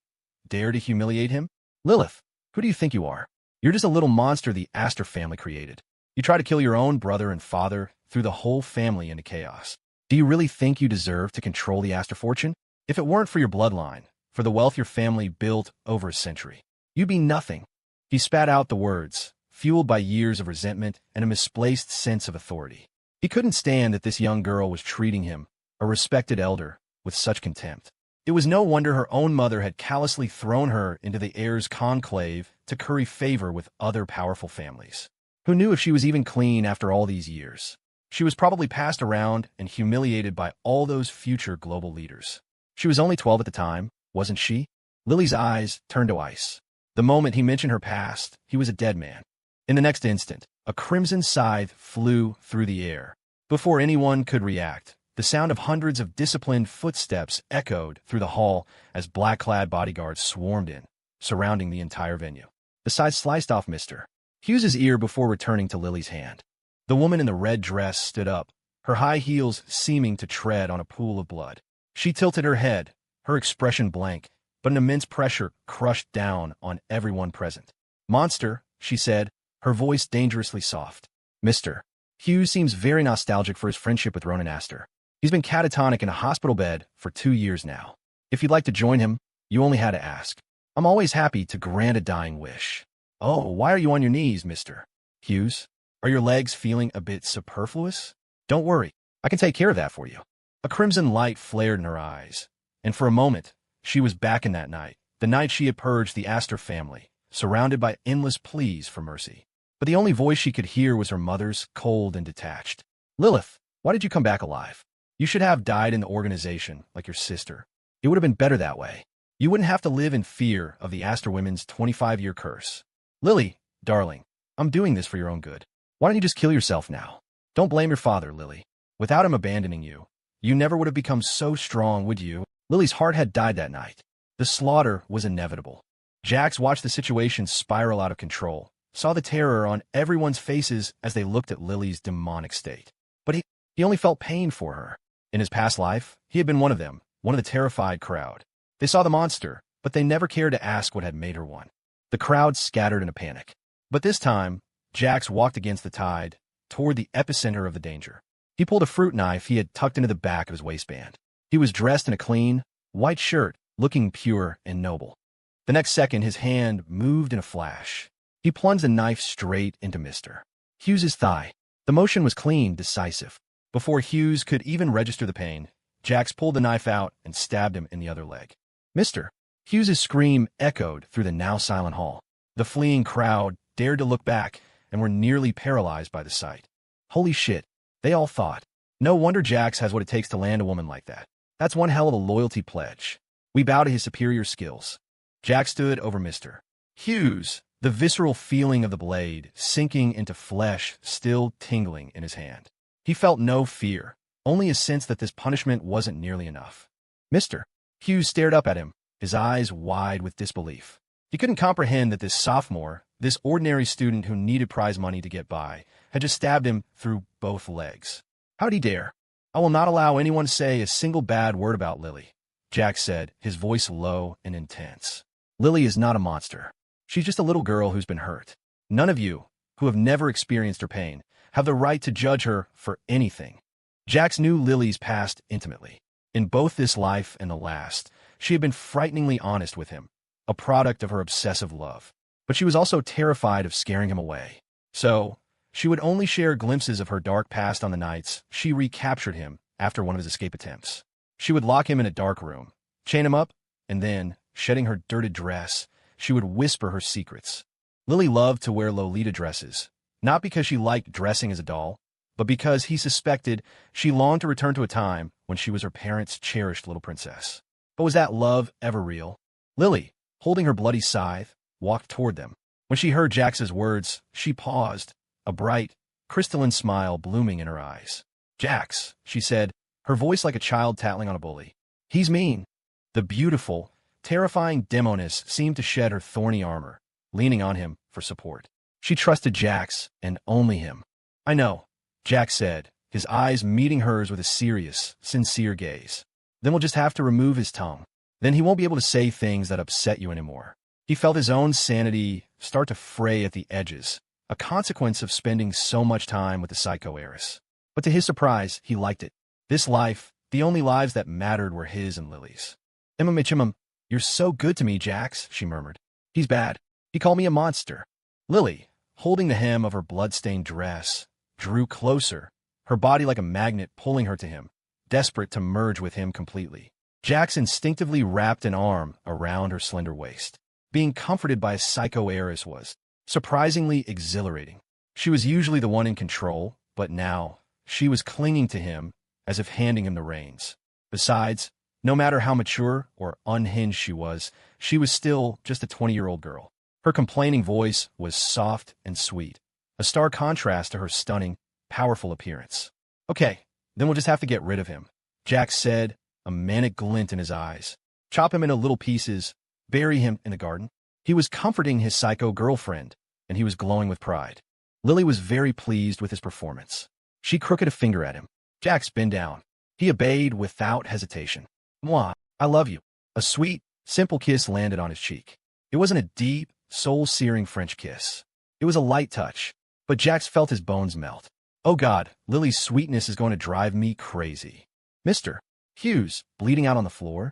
dared to humiliate him? Lilith, who do you think you are? You're just a little monster the Astor family created. You try to kill your own brother and father, threw the whole family into chaos. Do you really think you deserve to control the Astor fortune? If it weren't for your bloodline, for the wealth your family built over a century, you'd be nothing. He spat out the words, fueled by years of resentment and a misplaced sense of authority. He couldn't stand that this young girl was treating him, a respected elder, with such contempt. It was no wonder her own mother had callously thrown her into the heirs conclave to curry favor with other powerful families. Who knew if she was even clean after all these years? She was probably passed around and humiliated by all those future global leaders. She was only 12 at the time, wasn't she? Lily's eyes turned to ice. The moment he mentioned her past, he was a dead man. In the next instant, a crimson scythe flew through the air. Before anyone could react, the sound of hundreds of disciplined footsteps echoed through the hall as black-clad bodyguards swarmed in. surrounding the entire venue. The side sliced off Mr. Hughes's ear before returning to Lily's hand. The woman in the red dress stood up, her high heels seeming to tread on a pool of blood. She tilted her head, her expression blank, but an immense pressure crushed down on everyone present. "Monster," she said, her voice dangerously soft. "Mr. Hughes seems very nostalgic for his friendship with Ronan Astor. He's been catatonic in a hospital bed for 2 years now. If you'd like to join him, you only had to ask. I'm always happy to grant a dying wish." "Oh, why are you on your knees, Mr. Hughes? Are your legs feeling a bit superfluous? Don't worry, I can take care of that for you." A crimson light flared in her eyes, and for a moment, she was back in that night, the night she had purged the Astor family, surrounded by endless pleas for mercy. But the only voice she could hear was her mother's, cold and detached. "Lilith, why did you come back alive? You should have died in the organization, like your sister. It would have been better that way. You wouldn't have to live in fear of the Astor women's 25-year curse. Lily, darling, I'm doing this for your own good. Why don't you just kill yourself now? Don't blame your father, Lily. Without him abandoning you, you never would have become so strong, would you?" Lily's heart had died that night. The slaughter was inevitable. Jax watched the situation spiral out of control, saw the terror on everyone's faces as they looked at Lily's demonic state. But he only felt pain for her. In his past life, he had been one of them, one of the terrified crowd. They saw the monster, but they never cared to ask what had made her one. The crowd scattered in a panic. But this time, Jax walked against the tide, toward the epicenter of the danger. He pulled a fruit knife he had tucked into the back of his waistband. He was dressed in a clean, white shirt, looking pure and noble. The next second, his hand moved in a flash. He plunged the knife straight into Mr. Hughes's thigh. The motion was clean, decisive. Before Hughes could even register the pain, Jax pulled the knife out and stabbed him in the other leg. Mr. Hughes's scream echoed through the now silent hall. The fleeing crowd dared to look back and were nearly paralyzed by the sight. Holy shit, they all thought. No wonder Jax has what it takes to land a woman like that. That's one hell of a loyalty pledge. We bow to his superior skills. Jax stood over Mr. Hughes, the visceral feeling of the blade sinking into flesh still tingling in his hand. He felt no fear, only a sense that this punishment wasn't nearly enough. Mr. Hughes stared up at him, his eyes wide with disbelief. He couldn't comprehend that this sophomore, this ordinary student who needed prize money to get by, had just stabbed him through both legs. How'd he dare? "I will not allow anyone to say a single bad word about Lily," Jax said, his voice low and intense. "Lily is not a monster. She's just a little girl who's been hurt. None of you, who have never experienced her pain, have the right to judge her for anything." Jax knew Lily's past intimately. In both this life and the last, she had been frighteningly honest with him, a product of her obsessive love. But she was also terrified of scaring him away. So, she would only share glimpses of her dark past on the nights she recaptured him after one of his escape attempts. She would lock him in a dark room, chain him up, and then, shedding her dirted dress, she would whisper her secrets. Lily loved to wear Lolita dresses, not because she liked dressing as a doll, but because he suspected she longed to return to a time when she was her parents' cherished little princess. But was that love ever real? Lily, holding her bloody scythe, walked toward them. When she heard Jax's words, she paused, a bright, crystalline smile blooming in her eyes. "Jax," she said, her voice like a child tattling on a bully. "He's mean." The beautiful, terrifying demoness seemed to shed her thorny armor, leaning on him for support. She trusted Jax, and only him. "I know," Jax said, his eyes meeting hers with a serious, sincere gaze. "Then we'll just have to remove his tongue. Then he won't be able to say things that upset you anymore." He felt his own sanity start to fray at the edges, a consequence of spending so much time with the psycho Heiress. But to his surprise, he liked it. This life, the only lives that mattered were his and Lily's. "Emma Mitchum, you're so good to me, Jax," she murmured. "He's bad. He called me a monster." Lily, holding the hem of her blood-stained dress, drew closer, her body like a magnet pulling her to him, desperate to merge with him completely. Jax instinctively wrapped an arm around her slender waist. Being comforted by a psycho Heiress was surprisingly exhilarating. She was usually the one in control, but now she was clinging to him as if handing him the reins. Besides, no matter how mature or unhinged she was still just a 20-year-old girl. Her complaining voice was soft and sweet, a stark contrast to her stunning, powerful appearance. "Okay, then we'll just have to get rid of him," Jax said, a manic glint in his eyes. "Chop him into little pieces, bury him in the garden." He was comforting his psycho girlfriend, and he was glowing with pride. Lily was very pleased with his performance. She crooked a finger at him. Jax, bend down. He obeyed without hesitation. Moi, I love you. A sweet, simple kiss landed on his cheek. It wasn't a deep, soul-searing French kiss. It was a light touch, but Jax felt his bones melt. Oh God, Lily's sweetness is going to drive me crazy. Mr. Hughes, bleeding out on the floor.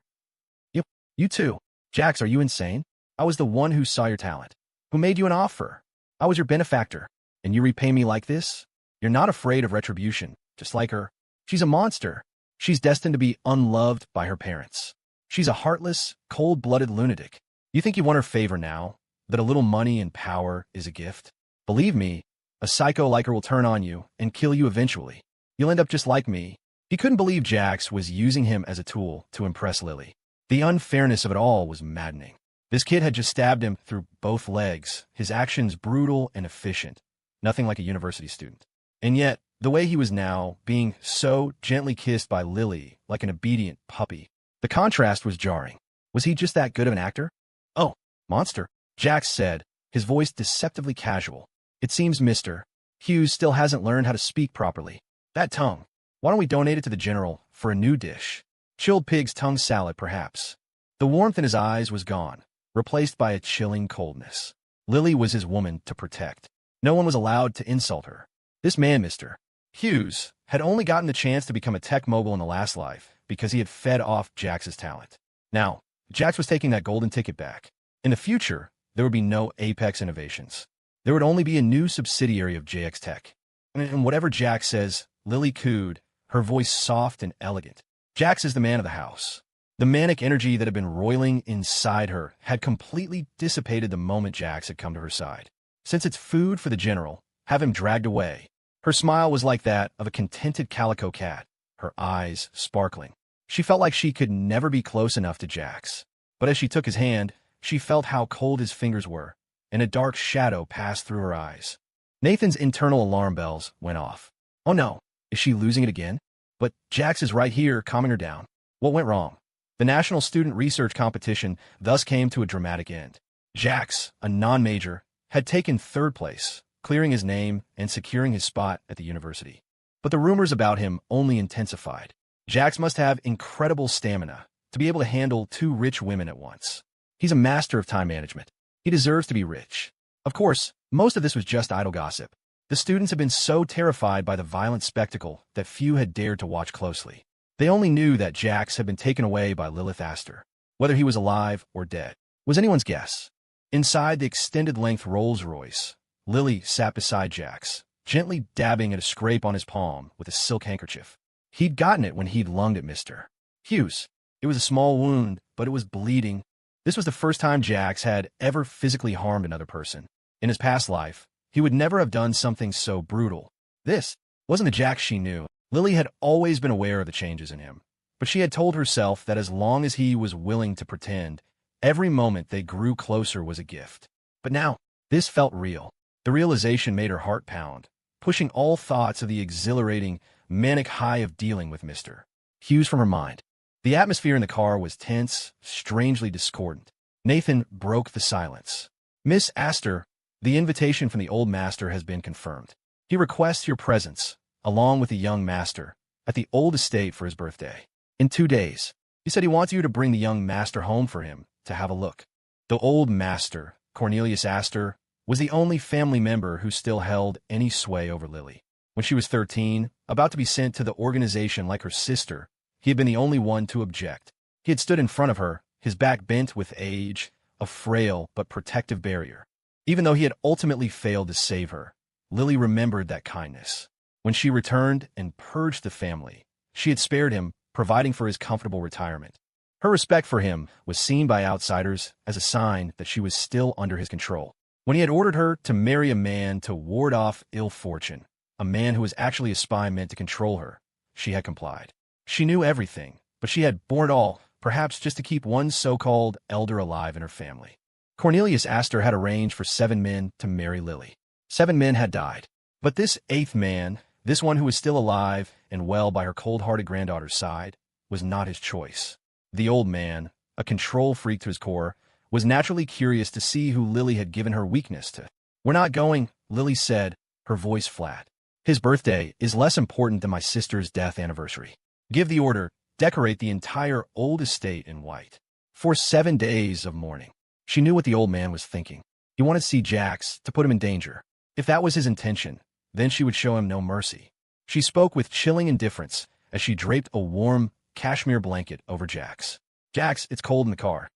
You too. Jax, are you insane? I was the one who saw your talent, who made you an offer. I was your benefactor, and you repay me like this? You're not afraid of retribution, just like her. She's a monster. She's destined to be unloved by her parents. She's a heartless, cold-blooded lunatic. You think you won her favor now, that a little money and power is a gift? Believe me, a psycho like her will turn on you and kill you eventually. You'll end up just like me. He couldn't believe Jax was using him as a tool to impress Lily. The unfairness of it all was maddening. This kid had just stabbed him through both legs, his actions brutal and efficient, nothing like a university student. And yet, the way he was now, being so gently kissed by Lily like an obedient puppy, the contrast was jarring. Was he just that good of an actor? Oh, monster, Jax said, his voice deceptively casual. It seems Mr. Hughes still hasn't learned how to speak properly. That tongue. Why don't we donate it to the general for a new dish? Chilled pig's tongue salad, perhaps. The warmth in his eyes was gone, replaced by a chilling coldness. Lily was his woman to protect. No one was allowed to insult her. This man, Mr. Hughes, had only gotten the chance to become a tech mogul in the last life because he had fed off Jax's talent. Now, Jax was taking that golden ticket back. In the future, there would be no Apex innovations. There would only be a new subsidiary of JX Tech. And whatever Jax says, Lily cooed, her voice soft and elegant. Jax is the man of the house. The manic energy that had been roiling inside her had completely dissipated the moment Jax had come to her side. Since it's food for the general, have him dragged away. Her smile was like that of a contented calico cat, her eyes sparkling. She felt like she could never be close enough to Jax. But as she took his hand, she felt how cold his fingers were, and a dark shadow passed through her eyes. Nathan's internal alarm bells went off. Oh no, is she losing it again? But Jax is right here, calming her down. What went wrong? The National Student Research Competition thus came to a dramatic end. Jax, a non-major, had taken third place, clearing his name and securing his spot at the university. But the rumors about him only intensified. Jax must have incredible stamina to be able to handle two rich women at once. He's a master of time management. He deserves to be rich. Of course, most of this was just idle gossip. The students had been so terrified by the violent spectacle that few had dared to watch closely. They only knew that Jax had been taken away by Lilith Astor. Whether he was alive or dead was anyone's guess. Inside the extended-length Rolls-Royce, Lily sat beside Jax, gently dabbing at a scrape on his palm with a silk handkerchief. He'd gotten it when he'd lunged at Mr. Hughes. It was a small wound, but it was bleeding. This was the first time Jax had ever physically harmed another person. In his past life, he would never have done something so brutal. This wasn't the Jax she knew. Lily had always been aware of the changes in him, but she had told herself that as long as he was willing to pretend, every moment they grew closer was a gift. But now, this felt real. The realization made her heart pound, pushing all thoughts of the exhilarating, manic high of dealing with Mr. Hughes from her mind. The atmosphere in the car was tense, strangely discordant. Nathan broke the silence. Miss Astor, the invitation from the old master has been confirmed. He requests your presence, along with the young master, at the old estate for his birthday. In 2 days, he said he wants you to bring the young master home for him to have a look. The old master, Cornelius Astor, was the only family member who still held any sway over Lily. When she was 13, about to be sent to the organization like her sister, he had been the only one to object. He had stood in front of her, his back bent with age, a frail but protective barrier. Even though he had ultimately failed to save her, Lily remembered that kindness. When she returned and purged the family, she had spared him, providing for his comfortable retirement. Her respect for him was seen by outsiders as a sign that she was still under his control. When he had ordered her to marry a man to ward off ill fortune, a man who was actually a spy meant to control her, she had complied. She knew everything, but she had borne it all, perhaps just to keep one so-called elder alive in her family. Cornelius Astor had arranged for 7 men to marry Lily. 7 men had died, but this 8th man, this one who was still alive and well by her cold-hearted granddaughter's side, was not his choice. The old man, a control freak to his core, was naturally curious to see who Lily had given her weakness to. "We're not going," Lily said, her voice flat. "His birthday is less important than my sister's death anniversary. Give the order, decorate the entire old estate in white. For 7 days of mourning." She knew what the old man was thinking. He wanted to see Jax, to put him in danger. If that was his intention, then she would show him no mercy. She spoke with chilling indifference as she draped a warm cashmere blanket over Jax. "Jax, it's cold in the car."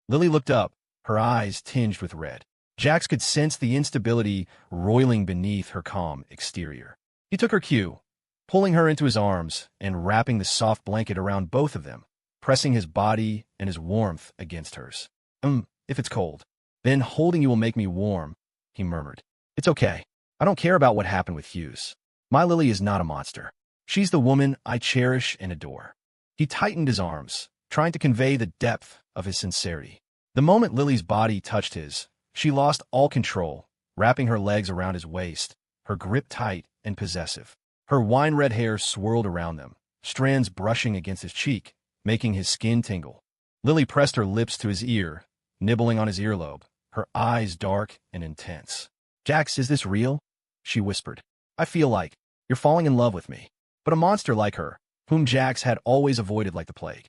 Lily looked up, her eyes tinged with red. Jax could sense the instability roiling beneath her calm exterior. He took her cue, pulling her into his arms and wrapping the soft blanket around both of them, pressing his body and his warmth against hers. If it's cold, then holding you will make me warm," he murmured. "It's okay. I don't care about what happened with Hughes. My Lily is not a monster. She's the woman I cherish and adore." He tightened his arms, trying to convey the depth of his sincerity. The moment Lily's body touched his, she lost all control, wrapping her legs around his waist, her grip tight and possessive. Her wine-red hair swirled around them, strands brushing against his cheek, making his skin tingle. Lily pressed her lips to his ear, nibbling on his earlobe, her eyes dark and intense. "Jax, is this real?" she whispered. "I feel like you're falling in love with me, but a monster like her, whom Jax had always avoided like the plague.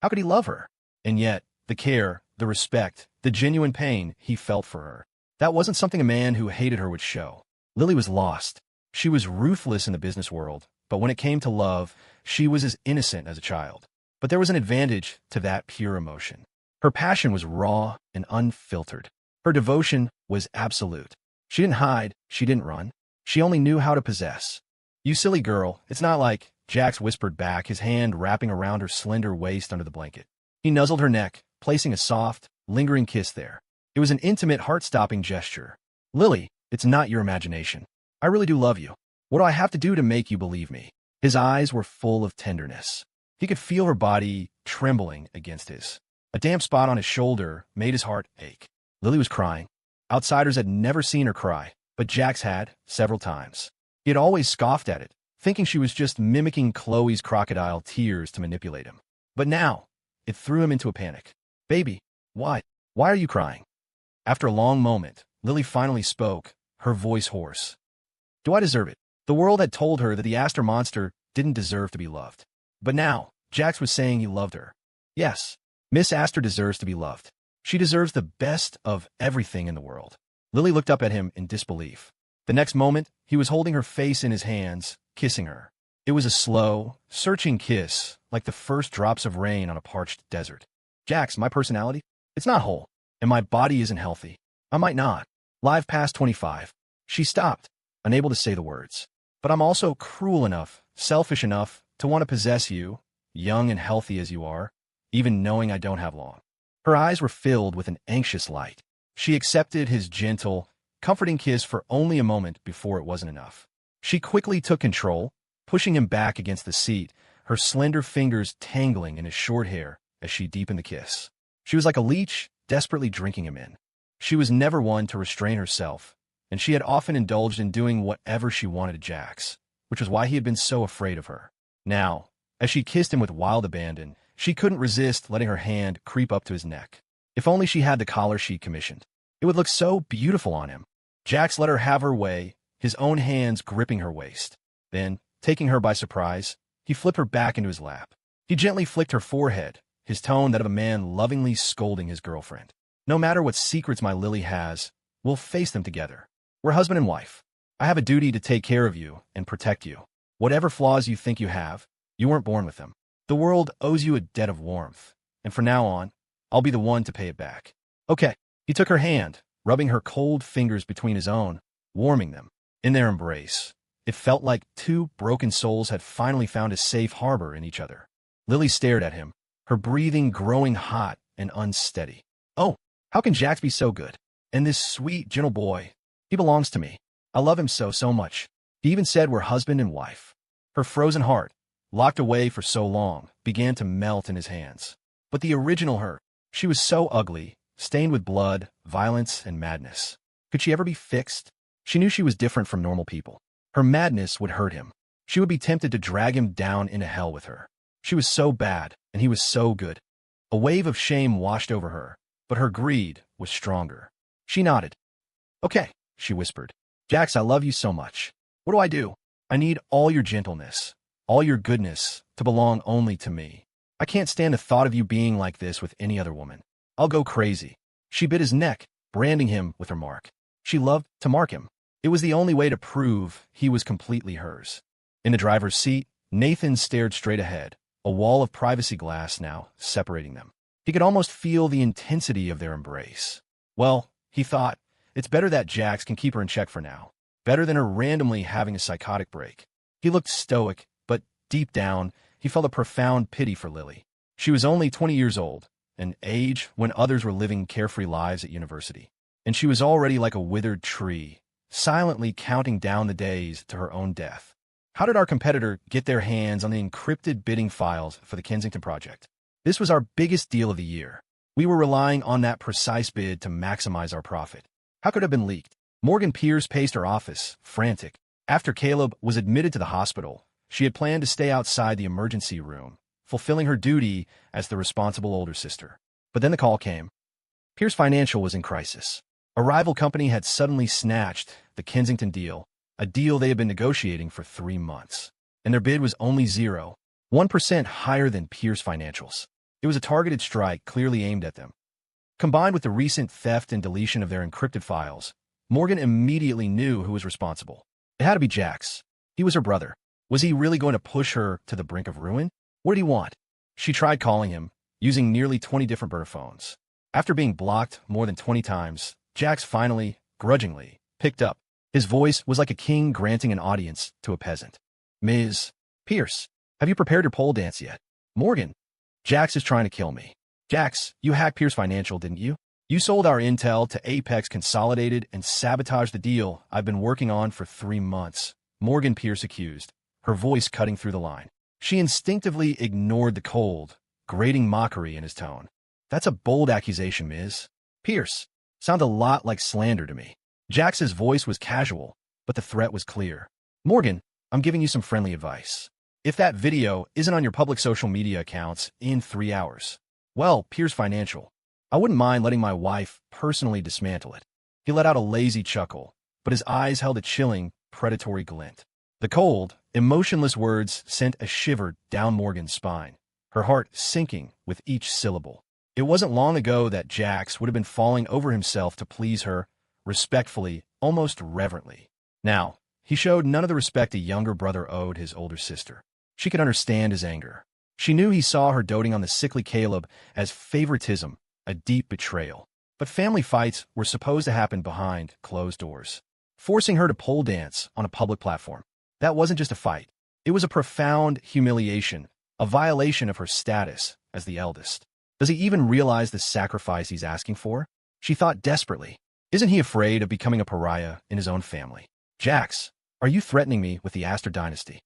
How could he love her? And yet, the care, the respect, the genuine pain he felt for her, that wasn't something a man who hated her would show." Lily was lost. She was ruthless in the business world, but when it came to love, she was as innocent as a child. But there was an advantage to that pure emotion. Her passion was raw and unfiltered. Her devotion was absolute. She didn't hide, she didn't run. She only knew how to possess. "You silly girl, it's not like," Jax whispered back, his hand wrapping around her slender waist under the blanket. He nuzzled her neck, placing a soft, lingering kiss there. It was an intimate, heart-stopping gesture. "Lily, it's not your imagination. I really do love you. What do I have to do to make you believe me?" His eyes were full of tenderness. He could feel her body trembling against his. A damp spot on his shoulder made his heart ache. Lily was crying. Outsiders had never seen her cry, but Jax had, several times. He had always scoffed at it, thinking she was just mimicking Chloe's crocodile tears to manipulate him. But now, it threw him into a panic. "Baby, why? Why are you crying?" After a long moment, Lily finally spoke, her voice hoarse. "Do I deserve it?" The world had told her that the Astor monster didn't deserve to be loved. But now, Jax was saying he loved her. Yes, Miss Astor deserves to be loved. She deserves the best of everything in the world. Lily looked up at him in disbelief. The next moment, he was holding her face in his hands, kissing her. It was a slow, searching kiss, like the first drops of rain on a parched desert. "Jax, my personality? It's not whole, and my body isn't healthy. I might not live past 25. She stopped, unable to say the words. "But I'm also cruel enough, selfish enough, to want to possess you, young and healthy as you are, even knowing I don't have long." Her eyes were filled with an anxious light. She accepted his gentle, comforting kiss for only a moment before it wasn't enough. She quickly took control, pushing him back against the seat, her slender fingers tangling in his short hair as she deepened the kiss. She was like a leech, desperately drinking him in. She was never one to restrain herself, and she had often indulged in doing whatever she wanted to Jax, which was why he had been so afraid of her. Now, as she kissed him with wild abandon, she couldn't resist letting her hand creep up to his neck. If only she had the collar she commissioned. It would look so beautiful on him. Jax let her have her way, his own hands gripping her waist. Then, taking her by surprise, he flipped her back into his lap. He gently flicked her forehead, his tone that of a man lovingly scolding his girlfriend. "No matter what secrets my Lily has, we'll face them together. We're husband and wife. I have a duty to take care of you and protect you. Whatever flaws you think you have, you weren't born with them. The world owes you a debt of warmth, and from now on, I'll be the one to pay it back." "Okay." He took her hand, rubbing her cold fingers between his own, warming them. In their embrace, it felt like two broken souls had finally found a safe harbor in each other. Lily stared at him, her breathing growing hot and unsteady. "Oh, how can Jax be so good? And this sweet, gentle boy, he belongs to me. I love him so, so much. He even said we're husband and wife." Her frozen heart, locked away for so long, began to melt in his hands. But the original her, she was so ugly, stained with blood, violence, and madness. Could she ever be fixed? She knew she was different from normal people. Her madness would hurt him. She would be tempted to drag him down into hell with her. She was so bad, and he was so good. A wave of shame washed over her, but her greed was stronger. She nodded. Okay, she whispered. Jax, I love you so much. What do I do? I need all your gentleness, all your goodness to belong only to me. I can't stand the thought of you being like this with any other woman. I'll go crazy. She bit his neck, branding him with her mark. She loved to mark him. It was the only way to prove he was completely hers. In the driver's seat, Nathan stared straight ahead, a wall of privacy glass now separating them. He could almost feel the intensity of their embrace. Well, he thought, it's better that Jax can keep her in check for now. Better than her randomly having a psychotic break. He looked stoic, but deep down, he felt a profound pity for Lily. She was only 20 years old, an age when others were living carefree lives at university. And she was already like a withered tree, silently counting down the days to her own death. How did our competitor get their hands on the encrypted bidding files for the Kensington project? This was our biggest deal of the year. We were relying on that precise bid to maximize our profit. How could it have been leaked? Morgan Pierce paced her office, frantic. After Caleb was admitted to the hospital, she had planned to stay outside the emergency room, fulfilling her duty as the responsible older sister. But then the call came. Pierce Financial was in crisis. A rival company had suddenly snatched the Kensington deal, a deal they had been negotiating for 3 months. And their bid was only 0.1% higher than Pierce Financial's. It was a targeted strike clearly aimed at them. Combined with the recent theft and deletion of their encrypted files, Morgan immediately knew who was responsible. It had to be Jax. He was her brother. Was he really going to push her to the brink of ruin? What did he want? She tried calling him, using nearly 20 different burner phones. After being blocked more than 20 times, Jax finally, grudgingly, picked up. His voice was like a king granting an audience to a peasant. Ms. Pierce, have you prepared your pole dance yet? Morgan, Jax is trying to kill me. Jax, you hacked Pierce Financial, didn't you? You sold our intel to Apex Consolidated and sabotaged the deal I've been working on for 3 months, Morgan Pierce accused, her voice cutting through the line. She instinctively ignored the cold, grating mockery in his tone. That's a bold accusation, Ms. Pierce. Sound a lot like slander to me. Jax's voice was casual, but the threat was clear. Morgan, I'm giving you some friendly advice. If that video isn't on your public social media accounts in 3 hours, well, Pierce Financial, I wouldn't mind letting my wife personally dismantle it. He let out a lazy chuckle, but his eyes held a chilling, predatory glint. The cold, emotionless words sent a shiver down Morgan's spine, her heart sinking with each syllable. It wasn't long ago that Jax would have been falling over himself to please her, respectfully, almost reverently. Now, he showed none of the respect a younger brother owed his older sister. She could understand his anger. She knew he saw her doting on the sickly Caleb as favoritism, a deep betrayal. But family fights were supposed to happen behind closed doors. Forcing her to pole dance on a public platform, that wasn't just a fight. It was a profound humiliation, a violation of her status as the eldest. Does he even realize the sacrifice he's asking for? She thought desperately. Isn't he afraid of becoming a pariah in his own family? Jax, are you threatening me with the Astor dynasty?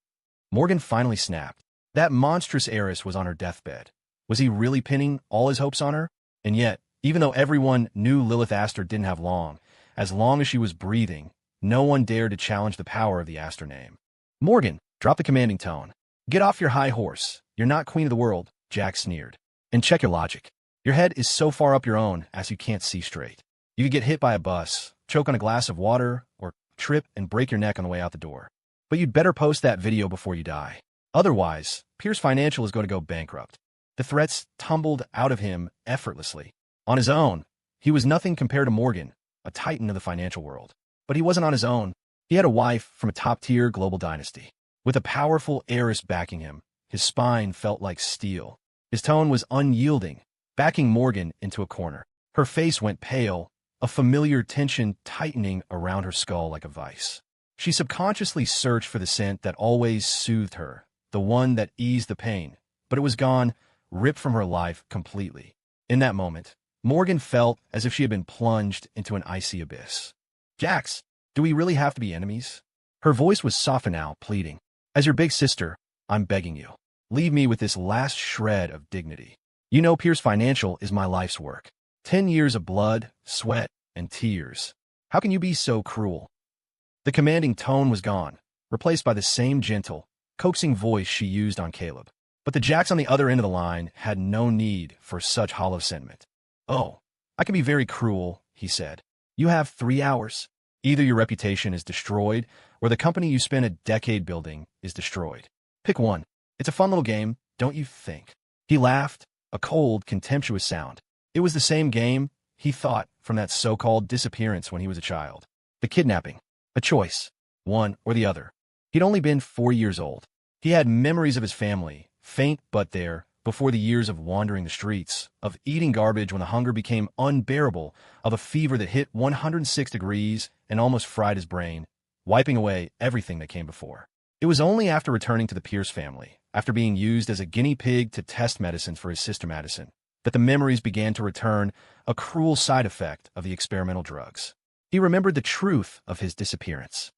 Morgan finally snapped. That monstrous heiress was on her deathbed. Was he really pinning all his hopes on her? And yet, even though everyone knew Lilith Astor didn't have long, as long as she was breathing, no one dared to challenge the power of the Astor name. Morgan, drop the commanding tone. Get off your high horse. You're not queen of the world, Jax sneered. And check your logic. Your head is so far up your own as you can't see straight. You could get hit by a bus, choke on a glass of water, or trip and break your neck on the way out the door. But you'd better post that video before you die. Otherwise, Pierce Financial is going to go bankrupt. The threats tumbled out of him effortlessly. On his own, he was nothing compared to Morgan, a titan of the financial world. But he wasn't on his own. He had a wife from a top-tier global dynasty. With a powerful heiress backing him, his spine felt like steel. His tone was unyielding, backing Morgan into a corner. Her face went pale, a familiar tension tightening around her skull like a vice. She subconsciously searched for the scent that always soothed her, the one that eased the pain, but it was gone, ripped from her life completely. In that moment, Morgan felt as if she had been plunged into an icy abyss. Jax, do we really have to be enemies? Her voice was softened now, pleading. As your big sister, I'm begging you. Leave me with this last shred of dignity. You know Pierce Financial is my life's work. 10 years of blood, sweat, and tears. How can you be so cruel? The commanding tone was gone, replaced by the same gentle, coaxing voice she used on Caleb. But the Jax on the other end of the line had no need for such hollow sentiment. Oh, I can be very cruel, he said. You have 3 hours. Either your reputation is destroyed, or the company you spent a decade building is destroyed. Pick one. It's a fun little game, don't you think? He laughed, a cold, contemptuous sound. It was the same game, he thought, from that so-called disappearance when he was a child. The kidnapping. A choice. One or the other. He'd only been 4 years old. He had memories of his family, faint but there, before the years of wandering the streets, of eating garbage when the hunger became unbearable, of a fever that hit 106 degrees and almost fried his brain, wiping away everything that came before. It was only after returning to the Pierce family, after being used as a guinea pig to test medicines for his sister Madison, that the memories began to return, a cruel side effect of the experimental drugs. He remembered the truth of his disappearance.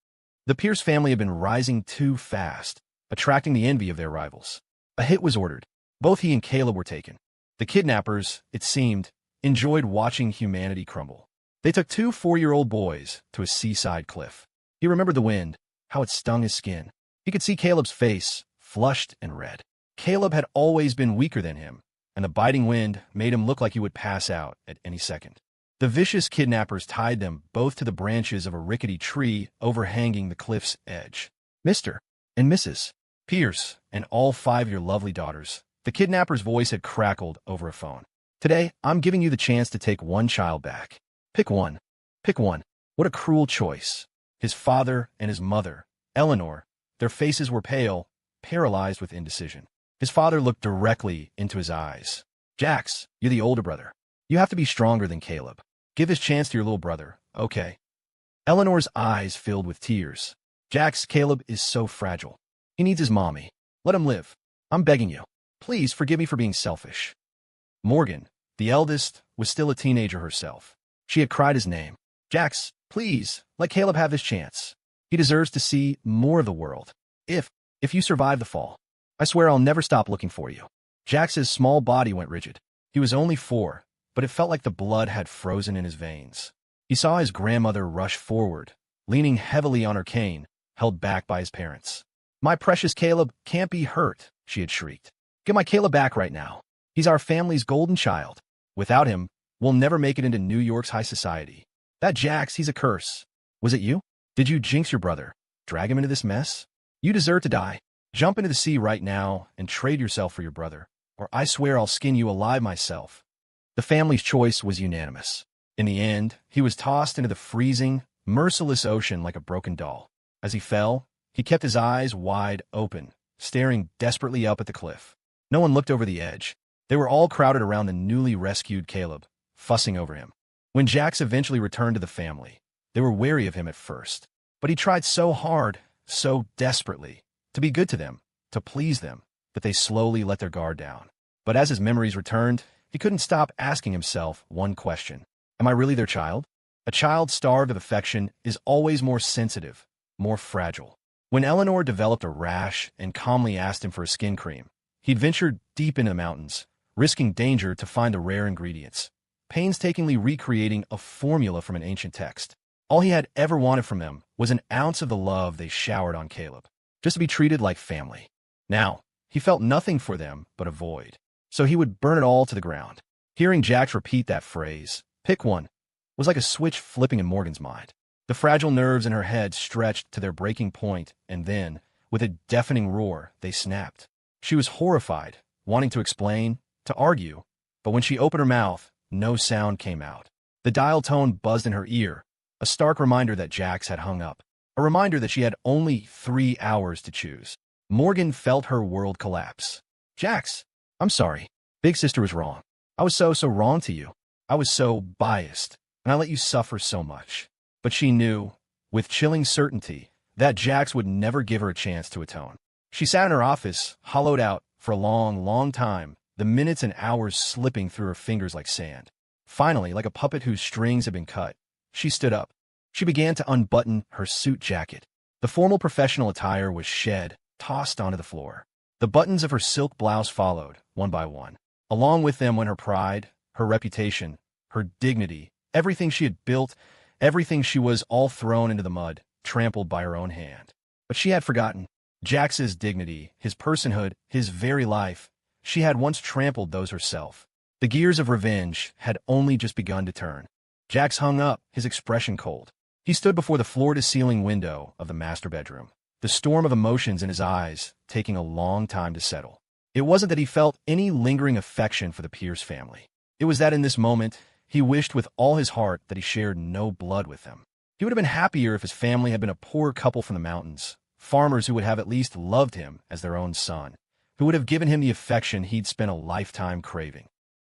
The Pierce family had been rising too fast, attracting the envy of their rivals. A hit was ordered. Both he and Caleb were taken. The kidnappers, it seemed, enjoyed watching humanity crumble. They took 2 4-year-old boys to a seaside cliff. He remembered the wind, how it stung his skin. He could see Caleb's face, flushed and red. Caleb had always been weaker than him, and the biting wind made him look like he would pass out at any second. The vicious kidnappers tied them both to the branches of a rickety tree overhanging the cliff's edge. Mr. and Mrs. Pierce and all 5 of your lovely daughters. The kidnapper's voice had crackled over a phone. Today, I'm giving you the chance to take one child back. Pick one. Pick one. What a cruel choice. His father and his mother, Eleanor, their faces were pale, paralyzed with indecision. His father looked directly into his eyes. Jax, you're the older brother. You have to be stronger than Caleb. Give his chance to your little brother, okay? Eleanor's eyes filled with tears. Jax, Caleb is so fragile. He needs his mommy. Let him live. I'm begging you. Please forgive me for being selfish. Morgan, the eldest, was still a teenager herself. She had cried his name. Jax, please, let Caleb have his chance. He deserves to see more of the world. If you survive the fall, I swear I'll never stop looking for you. Jax's small body went rigid. He was only 4, but it felt like the blood had frozen in his veins. He saw his grandmother rush forward, leaning heavily on her cane, held back by his parents. My precious Caleb can't be hurt, she had shrieked. Get my Caleb back right now. He's our family's golden child. Without him, we'll never make it into New York's high society. That Jax, he's a curse. Was it you? Did you jinx your brother? Drag him into this mess? You deserve to die. Jump into the sea right now and trade yourself for your brother, or I swear I'll skin you alive myself. The family's choice was unanimous. In the end, he was tossed into the freezing, merciless ocean like a broken doll. As he fell, he kept his eyes wide open, staring desperately up at the cliff. No one looked over the edge. They were all crowded around the newly rescued Caleb, fussing over him. When Jax eventually returned to the family, they were wary of him at first. But he tried so hard, so desperately, to be good to them, to please them, that they slowly let their guard down. But as his memories returned, he couldn't stop asking himself one question. Am I really their child? A child starved of affection is always more sensitive, more fragile. When Eleanor developed a rash and calmly asked him for a skin cream, he'd ventured deep into the mountains, risking danger to find the rare ingredients, painstakingly recreating a formula from an ancient text. All he had ever wanted from them was an ounce of the love they showered on Caleb, just to be treated like family. Now, he felt nothing for them but a void, so he would burn it all to the ground. Hearing Jax repeat that phrase, pick one, was like a switch flipping in Morgan's mind. The fragile nerves in her head stretched to their breaking point, and then, with a deafening roar, they snapped. She was horrified, wanting to explain, to argue, but when she opened her mouth, no sound came out. The dial tone buzzed in her ear, a stark reminder that Jax had hung up, a reminder that she had only 3 hours to choose. Morgan felt her world collapse. Jax, I'm sorry. Big sister was wrong. I was so wrong to you. I was so biased, and I let you suffer so much. But she knew, with chilling certainty, that Jax would never give her a chance to atone. She sat in her office, hollowed out, for a long, long time, the minutes and hours slipping through her fingers like sand. Finally, like a puppet whose strings had been cut, she stood up. She began to unbutton her suit jacket. The formal professional attire was shed, tossed onto the floor. The buttons of her silk blouse followed, one by one. Along with them went her pride, her reputation, her dignity, everything she had built, everything she was, all thrown into the mud, trampled by her own hand. But she had forgotten. Jax's dignity, his personhood, his very life. She had once trampled those herself. The gears of revenge had only just begun to turn. Jax hung up, his expression cold. He stood before the floor-to-ceiling window of the master bedroom, the storm of emotions in his eyes taking a long time to settle. It wasn't that he felt any lingering affection for the Pierce family. It was that in this moment, he wished with all his heart that he shared no blood with them. He would have been happier if his family had been a poor couple from the mountains, farmers who would have at least loved him as their own son, who would have given him the affection he'd spent a lifetime craving.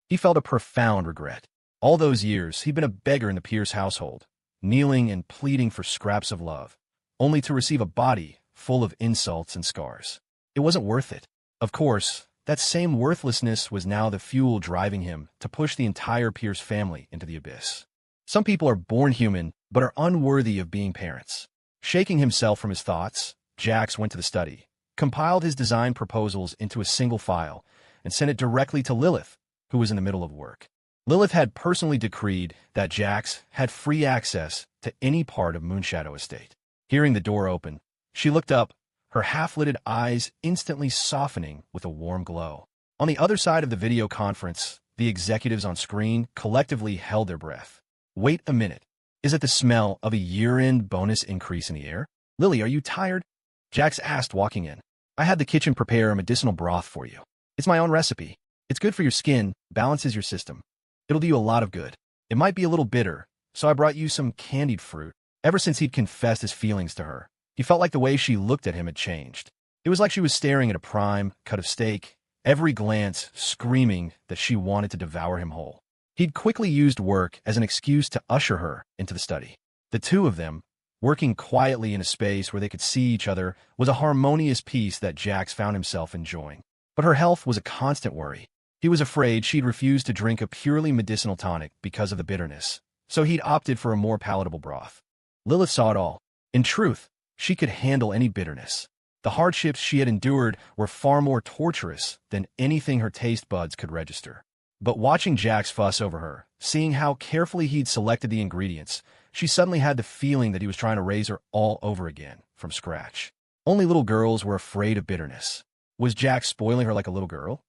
He felt a profound regret. All those years, he'd been a beggar in the Pierce household, kneeling and pleading for scraps of love, only to receive a body full of insults and scars. It wasn't worth it. Of course, that same worthlessness was now the fuel driving him to push the entire Pierce family into the abyss. Some people are born human, but are unworthy of being parents. Shaking himself from his thoughts, Jax went to the study, compiled his design proposals into a single file, and sent it directly to Lilith, who was in the middle of work. Lilith had personally decreed that Jax had free access to any part of Moonshadow Estate. Hearing the door open, she looked up, her half-lidded eyes instantly softening with a warm glow. On the other side of the video conference, the executives on screen collectively held their breath. Wait a minute. Is it the smell of a year-end bonus increase in the air? Lily, are you tired? Jax asked, walking in. I had the kitchen prepare a medicinal broth for you. It's my own recipe. It's good for your skin, balances your system. It'll do you a lot of good. It might be a little bitter, so I brought you some candied fruit. Ever since he'd confessed his feelings to her, he felt like the way she looked at him had changed. It was like she was staring at a prime cut of steak, every glance screaming that she wanted to devour him whole. He'd quickly used work as an excuse to usher her into the study. The two of them, working quietly in a space where they could see each other, was a harmonious piece that Jax found himself enjoying. But her health was a constant worry. He was afraid she'd refuse to drink a purely medicinal tonic because of the bitterness, so he'd opted for a more palatable broth. Lilith saw it all. In truth, she could handle any bitterness. The hardships she had endured were far more torturous than anything her taste buds could register. But watching Jax fuss over her, seeing how carefully he'd selected the ingredients, she suddenly had the feeling that he was trying to raise her all over again, from scratch. Only little girls were afraid of bitterness. Was Jax spoiling her like a little girl?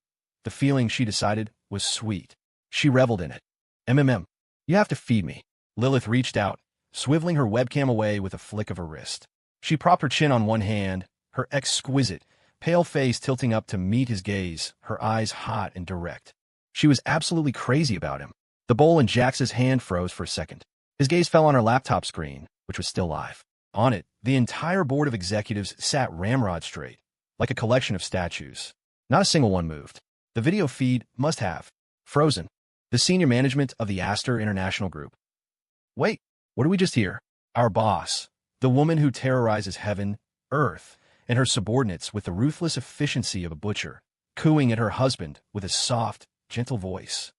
The feeling, she decided, was sweet. She reveled in it. You have to feed me. Lilith reached out, swiveling her webcam away with a flick of her wrist. She propped her chin on one hand, her exquisite, pale face tilting up to meet his gaze, her eyes hot and direct. She was absolutely crazy about him. The bowl in Jax's hand froze for a second. His gaze fell on her laptop screen, which was still live. On it, the entire board of executives sat ramrod straight, like a collection of statues. Not a single one moved. The video feed must have frozen. The senior management of the Astor International Group. Wait, what did we just hear? Our boss, the woman who terrorizes heaven, earth, and her subordinates with the ruthless efficiency of a butcher, cooing at her husband with a soft, gentle voice.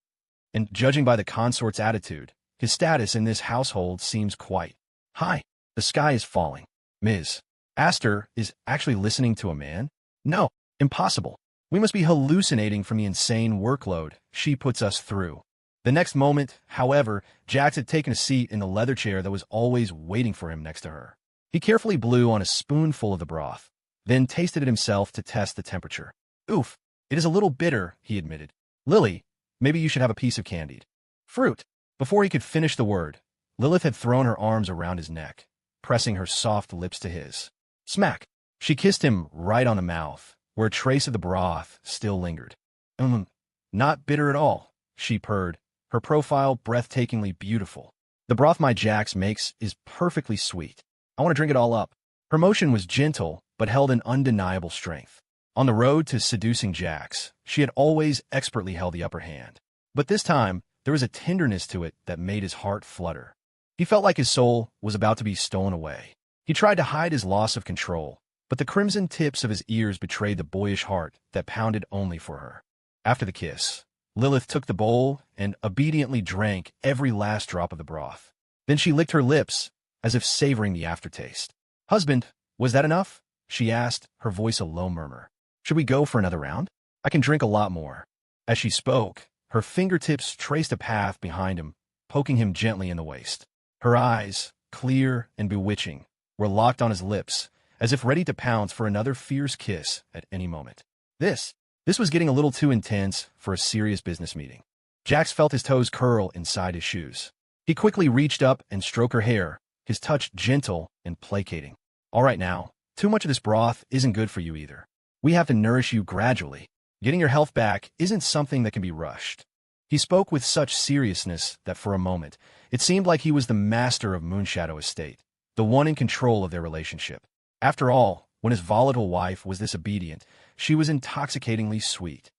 And judging by the consort's attitude, his status in this household seems quite high. The sky is falling. Ms. Astor is actually listening to a man? No, impossible. We must be hallucinating from the insane workload she puts us through. The next moment, however, Jax had taken a seat in the leather chair that was always waiting for him next to her. He carefully blew on a spoonful of the broth, then tasted it himself to test the temperature. Oof, it is a little bitter, he admitted. Lily, maybe you should have a piece of candied fruit. Before he could finish the word, Lilith had thrown her arms around his neck, pressing her soft lips to his. Smack! She kissed him right on the mouth, where a trace of the broth still lingered. Not bitter at all, she purred, her profile breathtakingly beautiful. The broth my Jax makes is perfectly sweet. I want to drink it all up. Her motion was gentle, but held an undeniable strength. On the road to seducing Jax, she had always expertly held the upper hand. But this time, there was a tenderness to it that made his heart flutter. He felt like his soul was about to be stolen away. He tried to hide his loss of control, but the crimson tips of his ears betrayed the boyish heart that pounded only for her. After the kiss, Lilith took the bowl and obediently drank every last drop of the broth. Then she licked her lips, as if savoring the aftertaste. Husband, was that enough? She asked, her voice a low murmur. Should we go for another round? I can drink a lot more. As she spoke, her fingertips traced a path behind him, poking him gently in the waist. Her eyes, clear and bewitching, were locked on his lips, as if ready to pounce for another fierce kiss at any moment. This was getting a little too intense for a serious business meeting. Jax felt his toes curl inside his shoes. He quickly reached up and stroked her hair, his touch gentle and placating. All right now, too much of this broth isn't good for you either. We have to nourish you gradually. Getting your health back isn't something that can be rushed. He spoke with such seriousness that for a moment, it seemed like he was the master of Moonshadow Estate, the one in control of their relationship. After all, when his volatile wife was this obedient, she was intoxicatingly sweet.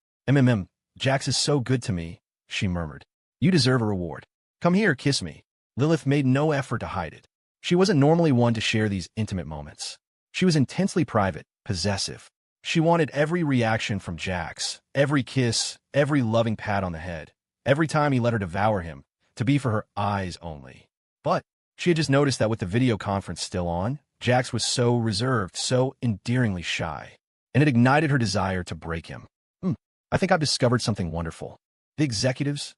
Jax is so good to me, she murmured. You deserve a reward. Come here, kiss me. Lilith made no effort to hide it. She wasn't normally one to share these intimate moments. She was intensely private, possessive. She wanted every reaction from Jax, every kiss, every loving pat on the head, every time he let her devour him, to be for her eyes only. But she had just noticed that with the video conference still on, Jax was so reserved, so endearingly shy, and it ignited her desire to break him. I think I've discovered something wonderful. The executives,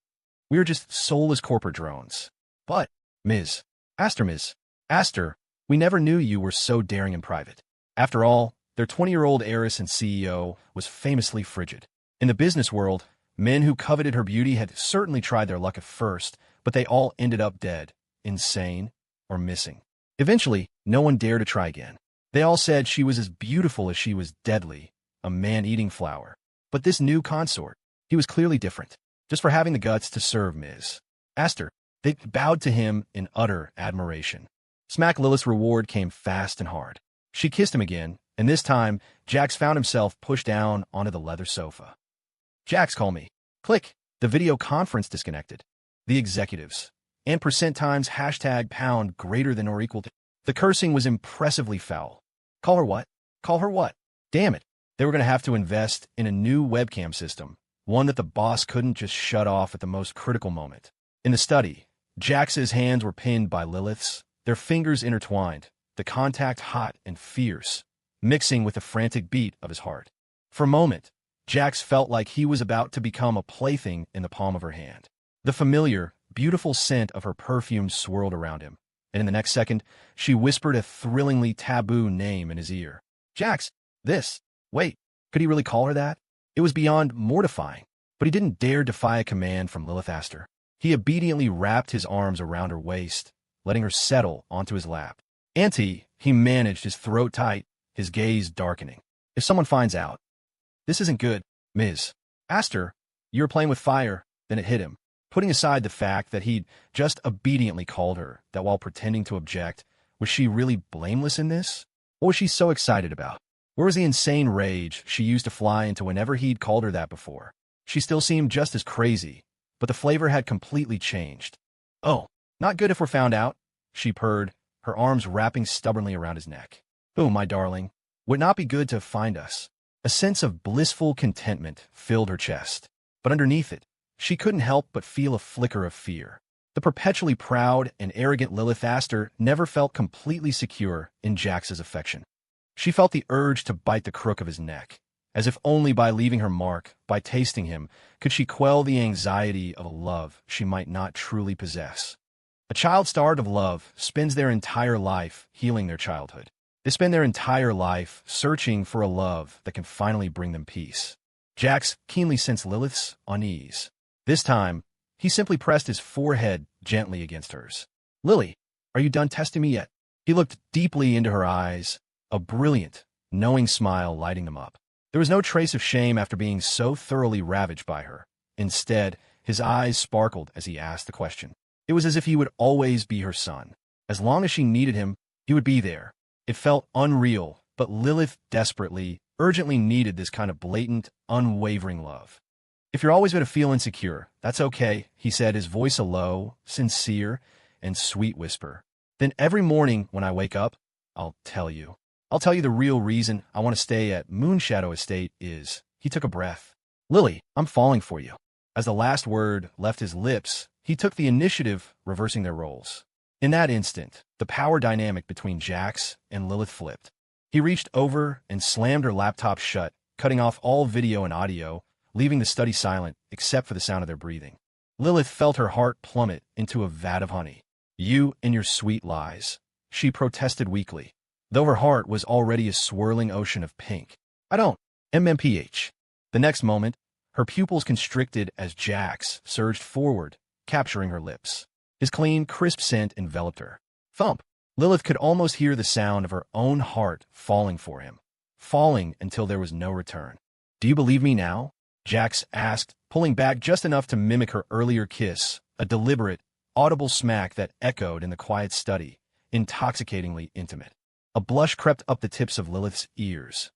we are just soulless corporate drones. But, Ms. Aster, we never knew you were so daring in private. After all, their 20-year-old heiress and CEO was famously frigid. In the business world, men who coveted her beauty had certainly tried their luck at first, but they all ended up dead, insane, or missing. Eventually, no one dared to try again. They all said she was as beautiful as she was deadly, a man-eating flower. But this new consort, he was clearly different. Just for having the guts to serve Ms. Aster, they bowed to him in utter admiration. Smack Lilith's reward came fast and hard. She kissed him again, and this time, Jax found himself pushed down onto the leather sofa. Jax, call me. Click. The video conference disconnected. The executives. And percent times hashtag pound greater than or equal to. The cursing was impressively foul. Call her what? Call her what? Damn it. They were going to have to invest in a new webcam system, one that the boss couldn't just shut off at the most critical moment. In the study, Jax's hands were pinned by Lilith's, their fingers intertwined, the contact hot and fierce, mixing with the frantic beat of his heart. For a moment, Jax felt like he was about to become a plaything in the palm of her hand. The familiar, beautiful scent of her perfume swirled around him, and in the next second, she whispered a thrillingly taboo name in his ear. Jax, this. Wait, could he really call her that? It was beyond mortifying, but he didn't dare defy a command from Lilith Aster. He obediently wrapped his arms around her waist, letting her settle onto his lap. Auntie, he managed, his throat tight, his gaze darkening. If someone finds out, this isn't good, Ms. Aster, you were playing with fire, then it hit him. Putting aside the fact that he'd just obediently called her, that while pretending to object, was she really blameless in this? What was she so excited about? Where was the insane rage she used to fly into whenever he'd called her that before? She still seemed just as crazy, but the flavor had completely changed. Oh, not good if we're found out, she purred, her arms wrapping stubbornly around his neck. Oh, my darling, would it not be good to find us? A sense of blissful contentment filled her chest, but underneath it, she couldn't help but feel a flicker of fear. The perpetually proud and arrogant Lilith Aster never felt completely secure in Jax's affection. She felt the urge to bite the crook of his neck, as if only by leaving her mark, by tasting him, could she quell the anxiety of a love she might not truly possess. A child starved of love spends their entire life healing their childhood. They spend their entire life searching for a love that can finally bring them peace. Jax keenly sensed Lilith's unease. This time, he simply pressed his forehead gently against hers. Lily, are you done testing me yet? He looked deeply into her eyes, a brilliant, knowing smile lighting them up. There was no trace of shame after being so thoroughly ravaged by her. Instead, his eyes sparkled as he asked the question. It was as if he would always be her son. As long as she needed him, he would be there. It felt unreal, but Lilith desperately, urgently needed this kind of blatant, unwavering love. If you're always going to feel insecure, that's okay, he said, his voice a low, sincere, and sweet whisper. Then every morning when I wake up, I'll tell you. I'll tell you the real reason I want to stay at Moonshadow Estate is. He took a breath. Lily, I'm falling for you. As the last word left his lips, he took the initiative, reversing their roles. In that instant, the power dynamic between Jax and Lilith flipped. He reached over and slammed her laptop shut, cutting off all video and audio, leaving the study silent except for the sound of their breathing. Lilith felt her heart plummet into a vat of honey. You and your sweet lies, she protested weakly, though her heart was already a swirling ocean of pink. I don't. MMPH. The next moment, Her pupils constricted as Jax surged forward, capturing her lips. His clean, crisp scent enveloped her. Thump! Lilith could almost hear the sound of her own heart falling for him, falling until there was no return. "Do you believe me now?" Jax asked, pulling back just enough to mimic her earlier kiss, a deliberate, audible smack that echoed in the quiet study, intoxicatingly intimate. A blush crept up the tips of Lilith's ears.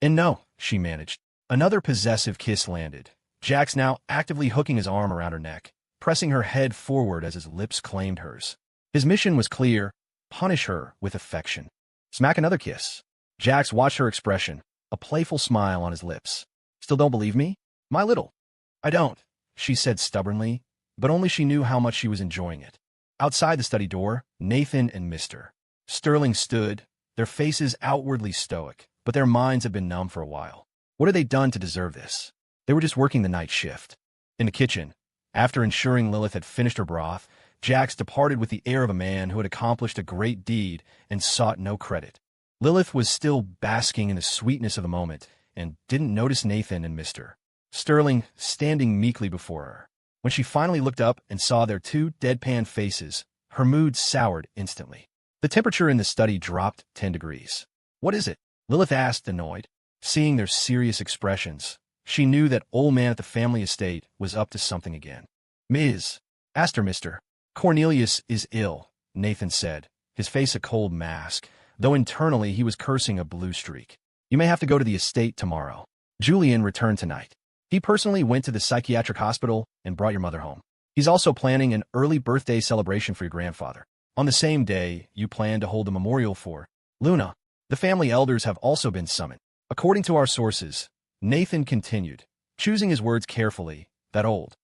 "And no," she managed. Another possessive kiss landed, Jax now actively hooking his arm around her neck, pressing her head forward as his lips claimed hers. His mission was clear: punish her with affection. Smack another kiss. Jax watched her expression, a playful smile on his lips. "Still don't believe me? My little." "I don't," she said stubbornly, but only she knew how much she was enjoying it. Outside the study door, Nathan and Mr. Sterling stood, their faces outwardly stoic, but their minds had been numb for a while. What had they done to deserve this? They were just working the night shift. In the kitchen, after ensuring Lilith had finished her broth, Jax departed with the air of a man who had accomplished a great deed and sought no credit. Lilith was still basking in the sweetness of the moment and didn't notice Nathan and Mr. Sterling standing meekly before her. When she finally looked up and saw their two deadpan faces, her mood soured instantly. The temperature in the study dropped 10 degrees. "What is it?" Lilith asked, annoyed. Seeing their serious expressions, she knew that old man at the family estate was up to something again. "Ms. Aster Mr. Cornelius is ill," Nathan said, his face a cold mask, though internally he was cursing a blue streak. "You may have to go to the estate tomorrow. Julian returned tonight. He personally went to the psychiatric hospital and brought your mother home. He's also planning an early birthday celebration for your grandfather. On the same day, you plan to hold a memorial for Luna. The family elders have also been summoned. According to our sources," Nathan continued, choosing his words carefully, "that old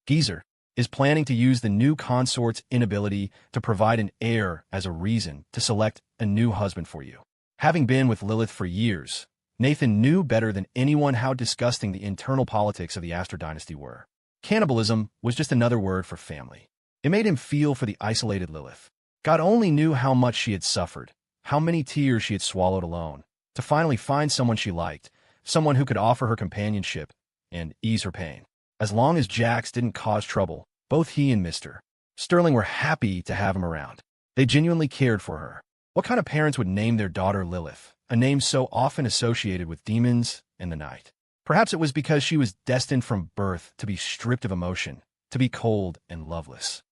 geezer is planning to use the new consort's inability to provide an heir as a reason to select a new husband for you." Having been with Lilith for years, Nathan knew better than anyone how disgusting the internal politics of the Astor dynasty were. Cannibalism was just another word for family. It made him feel for the isolated Lilith. God only knew how much she had suffered, how many tears she had swallowed alone, to finally find someone she liked, someone who could offer her companionship and ease her pain. As long as Jax didn't cause trouble, both he and Mr. Sterling were happy to have him around. They genuinely cared for her. What kind of parents would name their daughter Lilith, a name so often associated with demons and the night? Perhaps it was because she was destined from birth to be stripped of emotion, to be cold and loveless.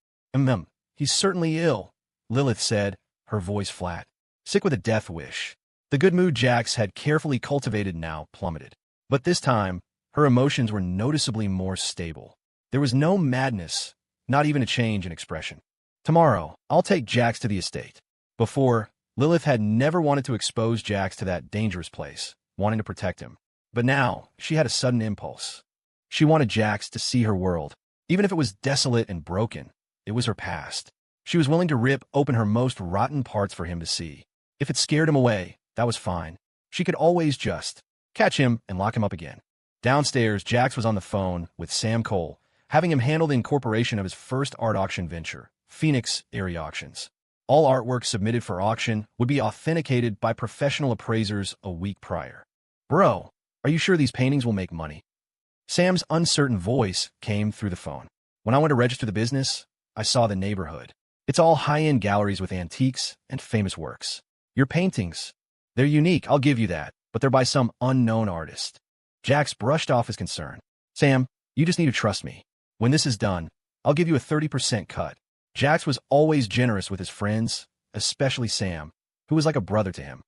He's certainly ill," Lilith said, her voice flat. Sick with a death wish. The good mood Jax had carefully cultivated now plummeted. But this time, her emotions were noticeably more stable. There was no madness, not even a change in expression. "Tomorrow, I'll take Jax to the estate." Before, Lilith had never wanted to expose Jax to that dangerous place, wanting to protect him. But now, she had a sudden impulse. She wanted Jax to see her world. Even if it was desolate and broken, it was her past. She was willing to rip open her most rotten parts for him to see. If it scared him away, that was fine. She could always just catch him and lock him up again. Downstairs, Jax was on the phone with Sam Cole, having him handle the incorporation of his first art auction venture, Phoenix Area Auctions. All artwork submitted for auction would be authenticated by professional appraisers a week prior. "Bro, are you sure these paintings will make money?" Sam's uncertain voice came through the phone. "When I went to register the business, I saw the neighborhood. It's all high-end galleries with antiques and famous works. Your paintings, they're unique, I'll give you that, but they're by some unknown artist." Jax brushed off his concern. "Sam, you just need to trust me. When this is done, I'll give you a 30% cut." Jax was always generous with his friends, especially Sam, who was like a brother to him.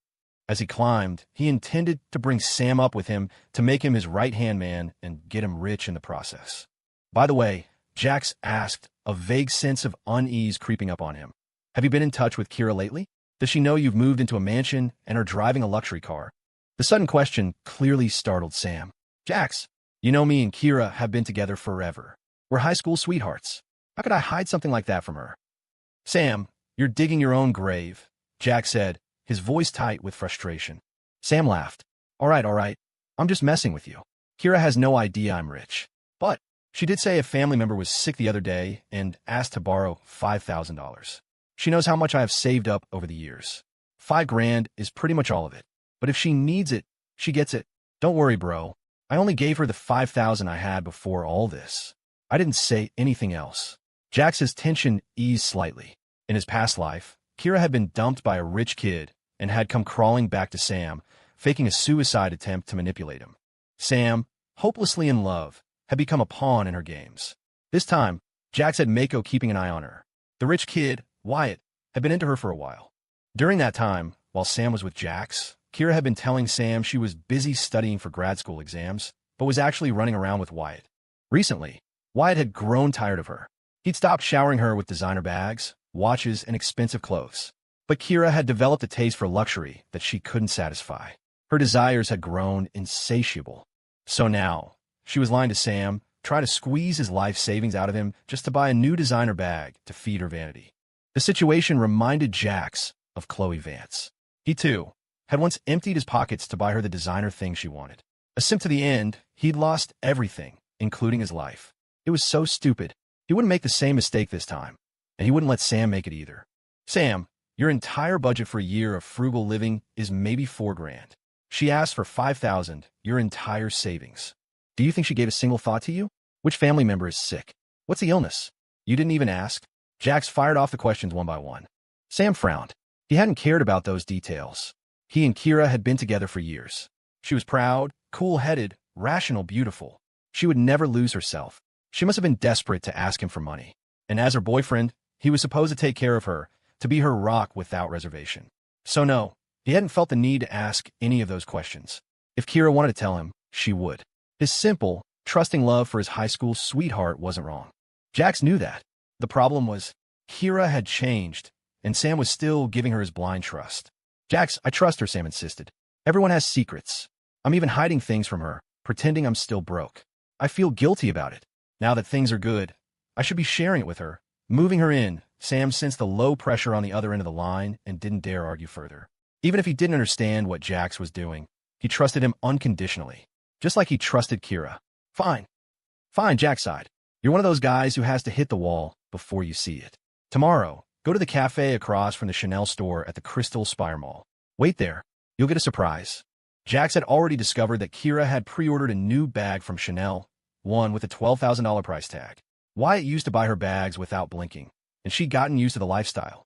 As he climbed, he intended to bring Sam up with him to make him his right-hand man and get him rich in the process. "By the way," Jax asked, a vague sense of unease creeping up on him, "have you been in touch with Kira lately? Does she know you've moved into a mansion and are driving a luxury car?" The sudden question clearly startled Sam. "Jax, you know me and Kira have been together forever. We're high school sweethearts. How could I hide something like that from her?" "Sam, you're digging your own grave," Jax said, his voice tight with frustration. Sam laughed. All right. I'm just messing with you. Kira has no idea I'm rich. But she did say a family member was sick the other day and asked to borrow $5,000. She knows how much I have saved up over the years. $5,000 is pretty much all of it. But if she needs it, she gets it. Don't worry, bro. I only gave her the 5,000 I had before all this. I didn't say anything else. Jax's tension eased slightly. In his past life, Kira had been dumped by a rich kid and had come crawling back to Sam, faking a suicide attempt to manipulate him. Sam, hopelessly in love, had become a pawn in her games. This time, Jax had Mako keeping an eye on her. The rich kid, Wyatt, had been into her for a while. During that time, while Sam was with Jax, Kira had been telling Sam she was busy studying for grad school exams, but was actually running around with Wyatt. Recently, Wyatt had grown tired of her. He'd stopped showering her with designer bags, watches, and expensive clothes. But Kira had developed a taste for luxury that she couldn't satisfy. Her desires had grown insatiable. So now, she was lying to Sam, trying to squeeze his life savings out of him just to buy a new designer bag to feed her vanity. The situation reminded Jax of Chloe Vance. He, too, had once emptied his pockets to buy her the designer thing she wanted. A simp to the end, he'd lost everything, including his life. It was so stupid. He wouldn't make the same mistake this time, and he wouldn't let Sam make it either. Sam, your entire budget for a year of frugal living is maybe $4,000. She asked for 5,000, your entire savings. Do you think she gave a single thought to you? Which family member is sick? What's the illness? You didn't even ask? Jax fired off the questions one by one. Sam frowned. He hadn't cared about those details. He and Kira had been together for years. She was proud, cool-headed, rational, beautiful. She would never lose herself. She must have been desperate to ask him for money. And as her boyfriend, he was supposed to take care of her, to be her rock without reservation. So no, he hadn't felt the need to ask any of those questions. If Kira wanted to tell him, she would. His simple, trusting love for his high school sweetheart wasn't wrong. Jax knew that. The problem was, Kira had changed, and Sam was still giving her his blind trust. Jax, I trust her, Sam insisted. Everyone has secrets. I'm even hiding things from her, pretending I'm still broke. I feel guilty about it. Now that things are good, I should be sharing it with her. Moving her in, Sam sensed the low pressure on the other end of the line and didn't dare argue further. Even if he didn't understand what Jax was doing, he trusted him unconditionally, just like he trusted Kira. Fine. Fine, Jax sighed. You're one of those guys who has to hit the wall before you see it. Tomorrow, go to the cafe across from the Chanel store at the Crystal Spire Mall. Wait there. You'll get a surprise. Jax had already discovered that Kira had pre-ordered a new bag from Chanel, one with a $12,000 price tag. Wyatt used to buy her bags without blinking, and she'd gotten used to the lifestyle.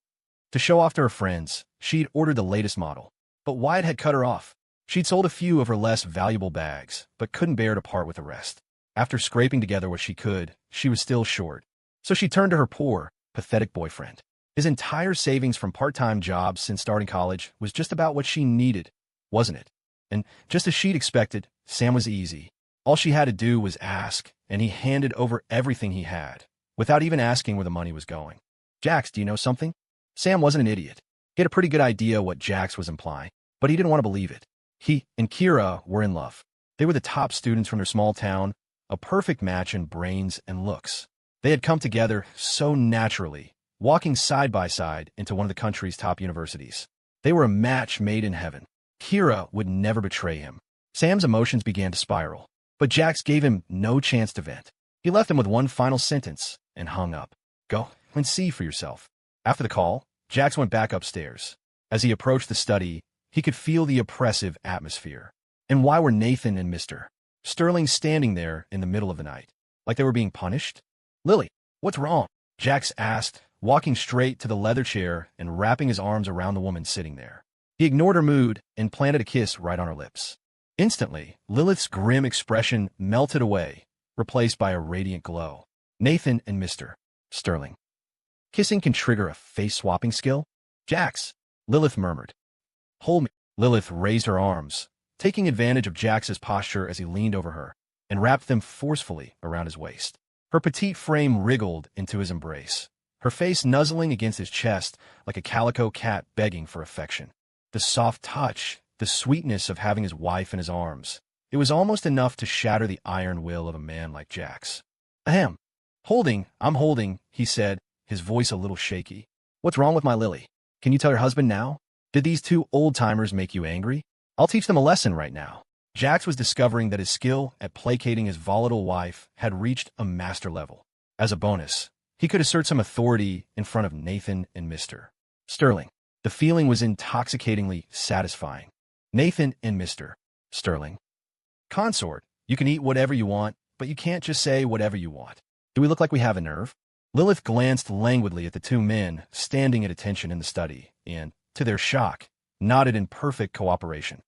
To show off to her friends, she'd ordered the latest model. But Wyatt had cut her off. She'd sold a few of her less valuable bags, but couldn't bear to part with the rest. After scraping together what she could, she was still short. So she turned to her poor, pathetic boyfriend. His entire savings from part-time jobs since starting college was just about what she needed, wasn't it? And just as she'd expected, Sam was easy. All she had to do was ask, and he handed over everything he had, without even asking where the money was going. Jax, do you know something? Sam wasn't an idiot. He had a pretty good idea what Jax was implying, but he didn't want to believe it. He and Kira were in love. They were the top students from their small town, a perfect match in brains and looks. They had come together so naturally, walking side by side into one of the country's top universities. They were a match made in heaven. Kira would never betray him. Sam's emotions began to spiral, but Jax gave him no chance to vent. He left him with one final sentence and hung up. Go and see for yourself. After the call, Jax went back upstairs. As he approached the study, he could feel the oppressive atmosphere. And why were Nathan and Mr. Sterling standing there in the middle of the night? Like they were being punished? Lily, what's wrong? Jax asked, walking straight to the leather chair and wrapping his arms around the woman sitting there. He ignored her mood and planted a kiss right on her lips. Instantly, Lilith's grim expression melted away, replaced by a radiant glow. Nathan and Mr. Sterling. Kissing can trigger a face-swapping skill? Jax, Lilith murmured. Hold me. Lilith raised her arms, taking advantage of Jax's posture as he leaned over her, and wrapped them forcefully around his waist. Her petite frame wriggled into his embrace, her face nuzzling against his chest like a calico cat begging for affection. The soft touch, the sweetness of having his wife in his arms. It was almost enough to shatter the iron will of a man like Jax. Ahem. I'm holding, he said, his voice a little shaky. What's wrong with my Lily? Can you tell your husband now? Did these two old-timers make you angry? I'll teach them a lesson right now. Jax was discovering that his skill at placating his volatile wife had reached a master level. As a bonus, he could assert some authority in front of Nathan and Mr. Sterling. The feeling was intoxicatingly satisfying. Nathan and Mr. Sterling. Consort, You can eat whatever you want, but you can't just say whatever you want. Do we look like we have a nerve? Lilith glanced languidly at the two men standing at attention in the study and, to their shock, nodded in perfect cooperation.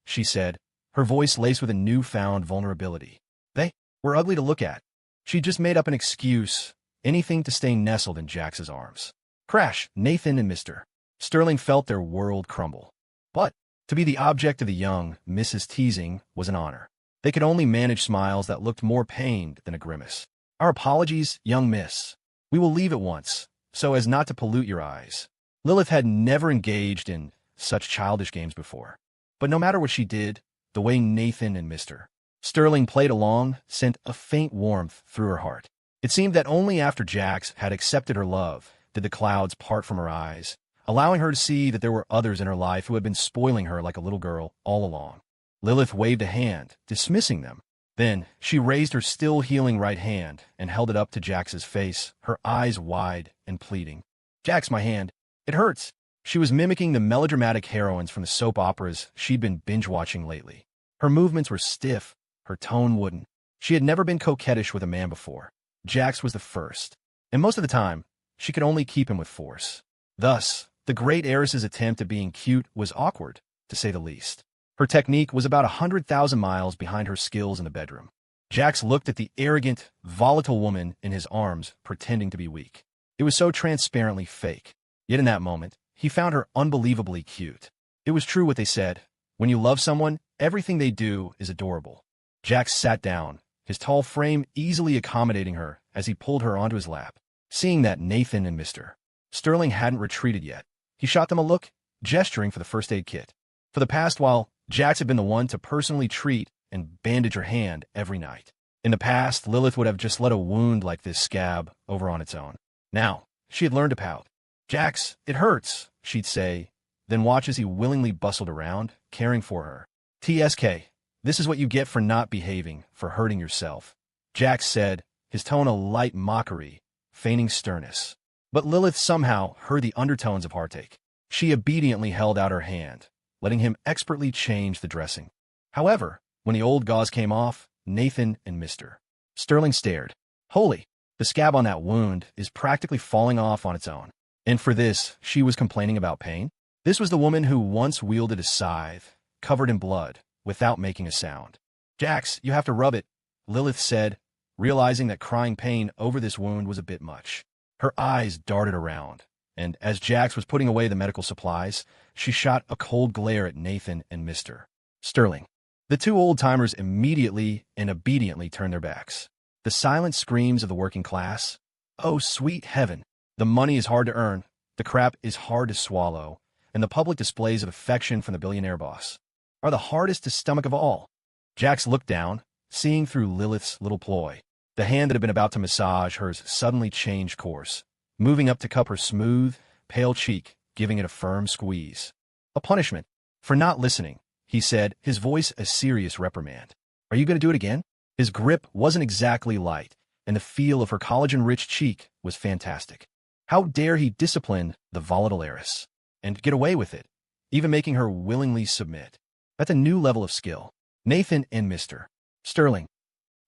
She said, her voice laced with a newfound vulnerability. They were ugly to look at. She just made up an excuse, anything to stay nestled in Jax's arms. Crash, Nathan and Mr. Sterling felt their world crumble. But to be the object of the young Mrs. Teasing was an honor. They could only manage smiles that looked more pained than a grimace. Our apologies, young miss. We will leave at once, so as not to pollute your eyes. Lilith had never engaged in such childish games before. But no matter what she did, the way Nathan and Mr. Sterling played along sent a faint warmth through her heart. It seemed that only after Jax had accepted her love did the clouds part from her eyes, allowing her to see that there were others in her life who had been spoiling her like a little girl all along. Lilith waved a hand, dismissing them. Then she raised her still healing right hand and held it up to Jax's face, her eyes wide and pleading. Jax, my hand. It hurts. She was mimicking the melodramatic heroines from the soap operas she'd been binge-watching lately. Her movements were stiff, her tone wooden. She had never been coquettish with a man before. Jax was the first, and most of the time, she could only keep him with force. Thus, the great heiress's attempt at being cute was awkward, to say the least. Her technique was about 100,000 miles behind her skills in the bedroom. Jax looked at the arrogant, volatile woman in his arms, pretending to be weak. It was so transparently fake. Yet in that moment, he found her unbelievably cute. It was true what they said. When you love someone, everything they do is adorable. Jax sat down, his tall frame easily accommodating her as he pulled her onto his lap. Seeing that Nathan and Mr. Sterling hadn't retreated yet, he shot them a look, gesturing for the first aid kit. For the past while, Jax had been the one to personally treat and bandage her hand every night. In the past, Lilith would have just let a wound like this scab over on its own. Now, she had learned to pout. Jax, it hurts, she'd say, then watch as he willingly bustled around, caring for her. TSK, this is what you get for not behaving, for hurting yourself, Jax said, his tone a light mockery, feigning sternness. But Lilith somehow heard the undertones of heartache. She obediently held out her hand, letting him expertly change the dressing. However, when the old gauze came off, Nathan and Mr. Sterling stared. Holy, the scab on that wound is practically falling off on its own. And for this, she was complaining about pain? This was the woman who once wielded a scythe, covered in blood, without making a sound. Jax, you have to rub it, Lilith said, realizing that crying pain over this wound was a bit much. Her eyes darted around, and as Jax was putting away the medical supplies, she shot a cold glare at Nathan and Mr. Sterling. The two old-timers immediately and obediently turned their backs. The silent screams of the working class. Oh, sweet heaven. The money is hard to earn, the crap is hard to swallow, and the public displays of affection from the billionaire boss are the hardest to stomach of all. Jax looked down, seeing through Lilith's little ploy. The hand that had been about to massage hers suddenly changed course, moving up to cup her smooth, pale cheek, giving it a firm squeeze. A punishment for not listening, he said, his voice a serious reprimand. Are you going to do it again? His grip wasn't exactly light, and the feel of her collagen-rich cheek was fantastic. How dare he discipline the volatile heiress, and get away with it, even making her willingly submit. That's a new level of skill. Nathan and Mr. Sterling.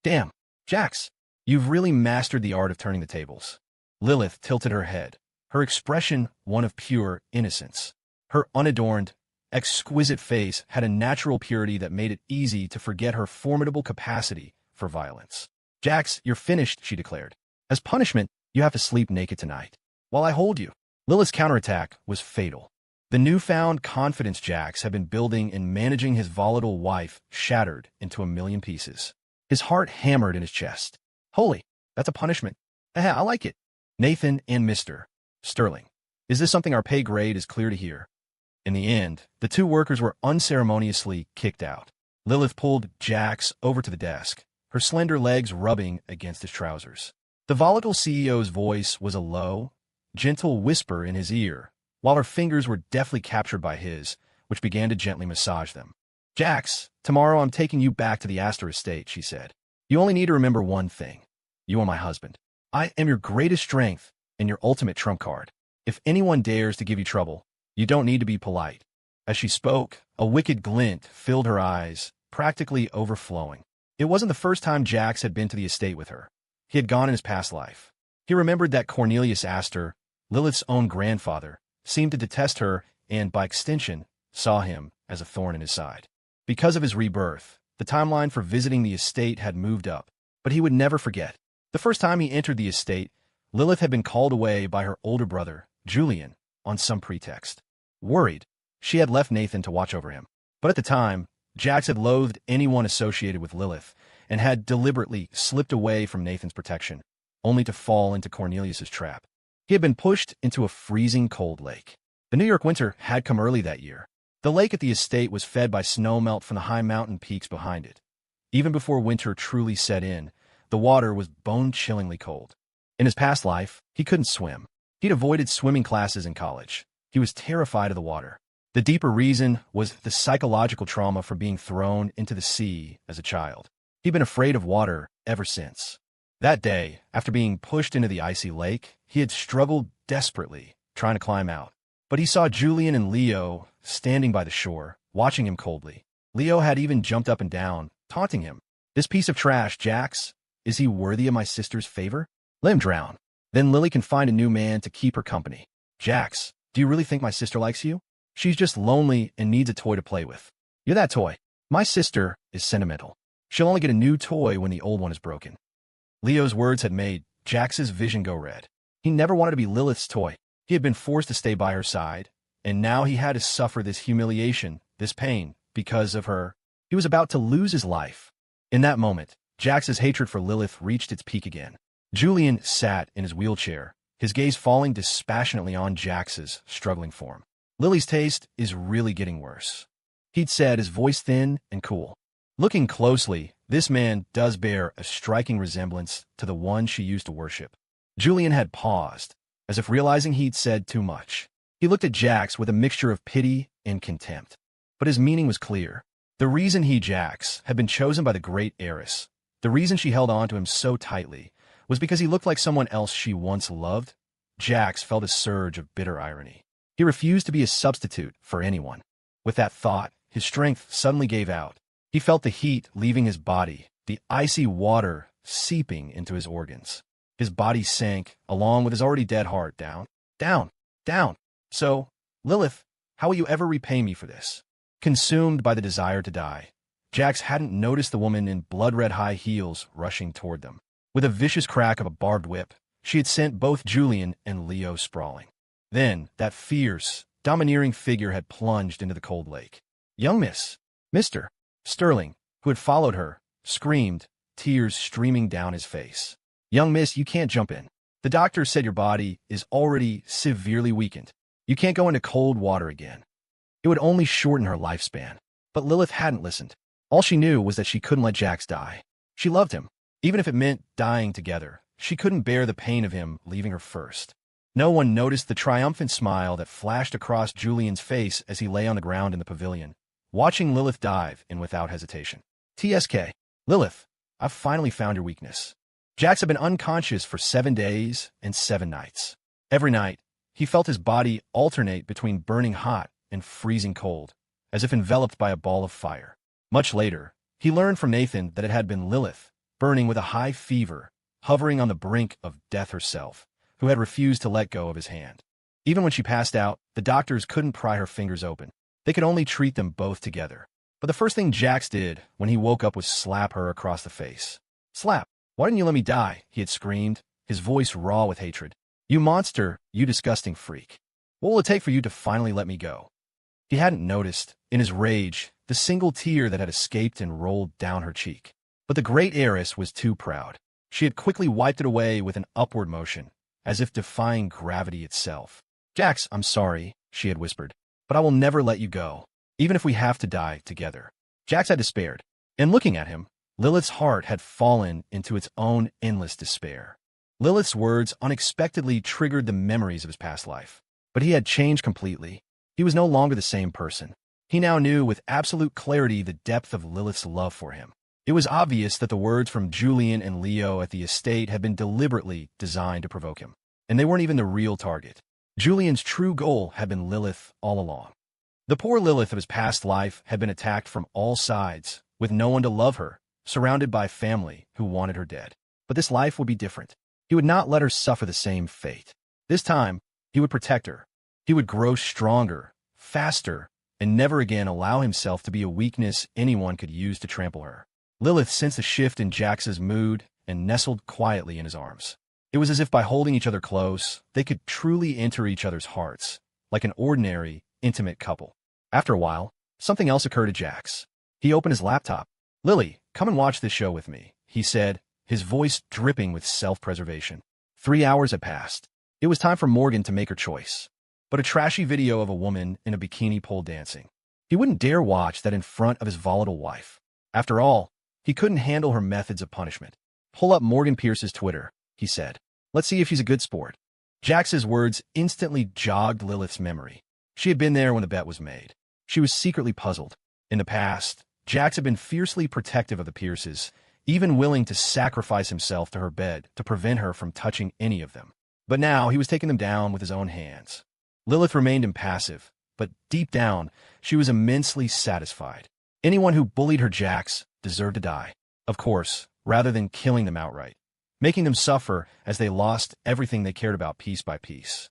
Damn, Jax, you've really mastered the art of turning the tables. Lilith tilted her head, her expression one of pure innocence. Her unadorned, exquisite face had a natural purity that made it easy to forget her formidable capacity for violence. Jax, you're finished, she declared. As punishment, you have to sleep naked tonight, while I hold you. Lilith's counterattack was fatal. The newfound confidence Jax had been building in managing his volatile wife shattered into a million pieces. His heart hammered in his chest. Holy, that's a punishment. I like it. Nathan and Mr. Sterling. Is this something our pay grade is clear to hear? In the end, the two workers were unceremoniously kicked out. Lilith pulled Jax over to the desk, her slender legs rubbing against his trousers. The volatile CEO's voice was a low, gentle whisper in his ear, while her fingers were deftly captured by his, which began to gently massage them. Jax, tomorrow I'm taking you back to the Astor estate, she said. You only need to remember one thing. You are my husband. I am your greatest strength and your ultimate trump card. If anyone dares to give you trouble, you don't need to be polite. As she spoke, a wicked glint filled her eyes, practically overflowing. It wasn't the first time Jax had been to the estate with her. He had gone in his past life. He remembered that Cornelius Astor, Lilith's own grandfather, seemed to detest her and, by extension, saw him as a thorn in his side. Because of his rebirth, the timeline for visiting the estate had moved up, but he would never forget. The first time he entered the estate, Lilith had been called away by her older brother, Julian, on some pretext. Worried, she had left Nathan to watch over him. But at the time, Jax had loathed anyone associated with Lilith and had deliberately slipped away from Nathan's protection, only to fall into Cornelius's trap. He had been pushed into a freezing cold lake. The New York winter had come early that year. The lake at the estate was fed by snowmelt from the high mountain peaks behind it. Even before winter truly set in, the water was bone-chillingly cold. In his past life, he couldn't swim. He'd avoided swimming classes in college. He was terrified of the water. The deeper reason was the psychological trauma from being thrown into the sea as a child. He'd been afraid of water ever since. That day, after being pushed into the icy lake, he had struggled desperately, trying to climb out. But he saw Julian and Leo standing by the shore, watching him coldly. Leo had even jumped up and down, taunting him. "This piece of trash, Jax, is he worthy of my sister's favor? Let him drown. Then Lily can find a new man to keep her company. Jax, do you really think my sister likes you? She's just lonely and needs a toy to play with. You're that toy. My sister is sentimental. She'll only get a new toy when the old one is broken." Leo's words had made Jax's vision go red. He never wanted to be Lilith's toy. He had been forced to stay by her side, and now he had to suffer this humiliation, this pain, because of her. He was about to lose his life. In that moment, Jax's hatred for Lilith reached its peak again. Julian sat in his wheelchair, his gaze falling dispassionately on Jax's struggling form. "Lily's taste is really getting worse," he'd said, his voice thin and cool. "Looking closely, this man does bear a striking resemblance to the one she used to worship." Julian had paused, as if realizing he'd said too much. He looked at Jax with a mixture of pity and contempt. But his meaning was clear. The reason he, Jax, had been chosen by the great Heiress, the reason she held on to him so tightly, was because he looked like someone else she once loved. Jax felt a surge of bitter irony. He refused to be a substitute for anyone. With that thought, his strength suddenly gave out. He felt the heat leaving his body, the icy water seeping into his organs. His body sank, along with his already dead heart, down, down, down. "So, Lilith, how will you ever repay me for this?" Consumed by the desire to die, Jax hadn't noticed the woman in blood-red high heels rushing toward them. With a vicious crack of a barbed whip, she had sent both Julian and Leo sprawling. Then, that fierce, domineering figure had plunged into the cold lake. Young Mr. Sterling, who had followed her, screamed, tears streaming down his face. "Young miss, you can't jump in. The doctor said your body is already severely weakened. You can't go into cold water again. It would only shorten her lifespan." But Lilith hadn't listened. All she knew was that she couldn't let Jax die. She loved him. Even if it meant dying together, she couldn't bear the pain of him leaving her first. No one noticed the triumphant smile that flashed across Julian's face as he lay on the ground in the pavilion, watching Lilith dive in without hesitation. "TSK, Lilith, I've finally found your weakness." Jax had been unconscious for 7 days and 7 nights. Every night, he felt his body alternate between burning hot and freezing cold, as if enveloped by a ball of fire. Much later, he learned from Nathan that it had been Lilith, burning with a high fever, hovering on the brink of death herself, who had refused to let go of his hand. Even when she passed out, the doctors couldn't pry her fingers open. They could only treat them both together. But the first thing Jax did when he woke up was slap her across the face. "Slap! Why didn't you let me die?" he had screamed, his voice raw with hatred. "You monster, you disgusting freak. What will it take for you to finally let me go?" He hadn't noticed, in his rage, the single tear that had escaped and rolled down her cheek. But the great Heiress was too proud. She had quickly wiped it away with an upward motion, as if defying gravity itself. "Jax, I'm sorry," she had whispered, "but I will never let you go, even if we have to die together." Jax had despaired, and looking at him, Lilith's heart had fallen into its own endless despair. Lilith's words unexpectedly triggered the memories of his past life. But he had changed completely. He was no longer the same person. He now knew with absolute clarity the depth of Lilith's love for him. It was obvious that the words from Julian and Leo at the estate had been deliberately designed to provoke him. And they weren't even the real target. Julian's true goal had been Lilith all along. The poor Lilith of his past life had been attacked from all sides, with no one to love her, surrounded by family who wanted her dead. But this life would be different. He would not let her suffer the same fate. This time, he would protect her. He would grow stronger, faster, and never again allow himself to be a weakness anyone could use to trample her. Lilith sensed a shift in Jax's mood and nestled quietly in his arms. It was as if by holding each other close, they could truly enter each other's hearts, like an ordinary, intimate couple. After a while, something else occurred to Jax. He opened his laptop. "Lily, come and watch this show with me," he said, his voice dripping with self-preservation. 3 hours had passed. It was time for Morgan to make her choice. But a trashy video of a woman in a bikini pole dancing. He wouldn't dare watch that in front of his volatile wife. After all, he couldn't handle her methods of punishment. "Pull up Morgan Pierce's Twitter," he said. "Let's see if he's a good sport." Jax's words instantly jogged Lilith's memory. She had been there when the bet was made. She was secretly puzzled. In the past, Jax had been fiercely protective of the Pierces, even willing to sacrifice himself to her bed to prevent her from touching any of them. But now he was taking them down with his own hands. Lilith remained impassive, but deep down, she was immensely satisfied. Anyone who bullied her Jax deserved to die, of course, rather than killing them outright, making them suffer as they lost everything they cared about piece by piece.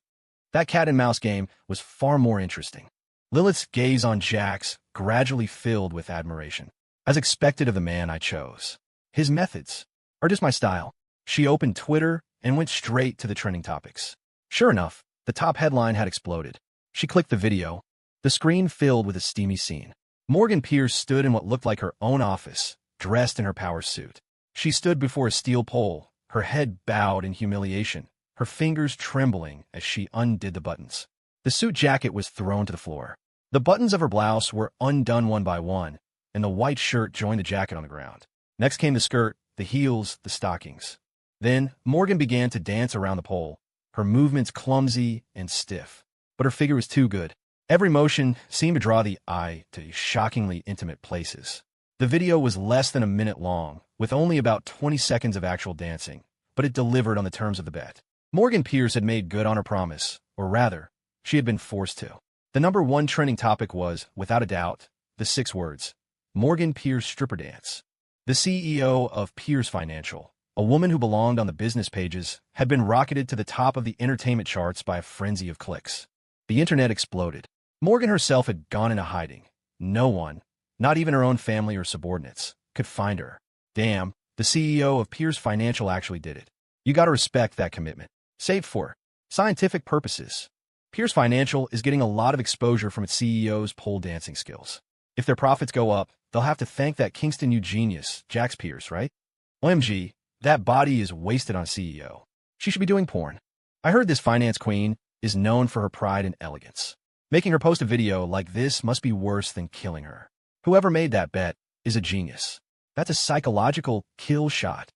That cat-and-mouse game was far more interesting. Lilith's gaze on Jax gradually filled with admiration. As expected of the man I chose. His methods are just my style. She opened Twitter and went straight to the trending topics. Sure enough, the top headline had exploded. She clicked the video. The screen filled with a steamy scene. Morgan Pierce stood in what looked like her own office, dressed in her power suit. She stood before a steel pole, her head bowed in humiliation, her fingers trembling as she undid the buttons. The suit jacket was thrown to the floor. The buttons of her blouse were undone one by one, and the white shirt joined the jacket on the ground. Next came the skirt, the heels, the stockings. Then Morgan began to dance around the pole, her movements clumsy and stiff. But her figure was too good. Every motion seemed to draw the eye to shockingly intimate places. The video was less than a minute long, with only about 20 seconds of actual dancing, but it delivered on the terms of the bet. Morgan Pierce had made good on her promise, or rather, she had been forced to. The #1 trending topic was, without a doubt, the 6 words, Morgan Pierce stripper dance. The CEO of Pierce Financial, a woman who belonged on the business pages, had been rocketed to the top of the entertainment charts by a frenzy of clicks. The internet exploded. Morgan herself had gone into hiding. No one, not even her own family or subordinates, could find her. Damn, the CEO of Pierce Financial actually did it. You gotta respect that commitment. Save for scientific purposes. Pierce Financial is getting a lot of exposure from its CEO's pole dancing skills. If their profits go up, they'll have to thank that Kingston U genius, Jax Pierce, right? OMG, that body is wasted on a CEO. She should be doing porn. I heard this finance queen is known for her pride and elegance. Making her post a video like this must be worse than killing her. Whoever made that bet is a genius. That's a psychological kill shot.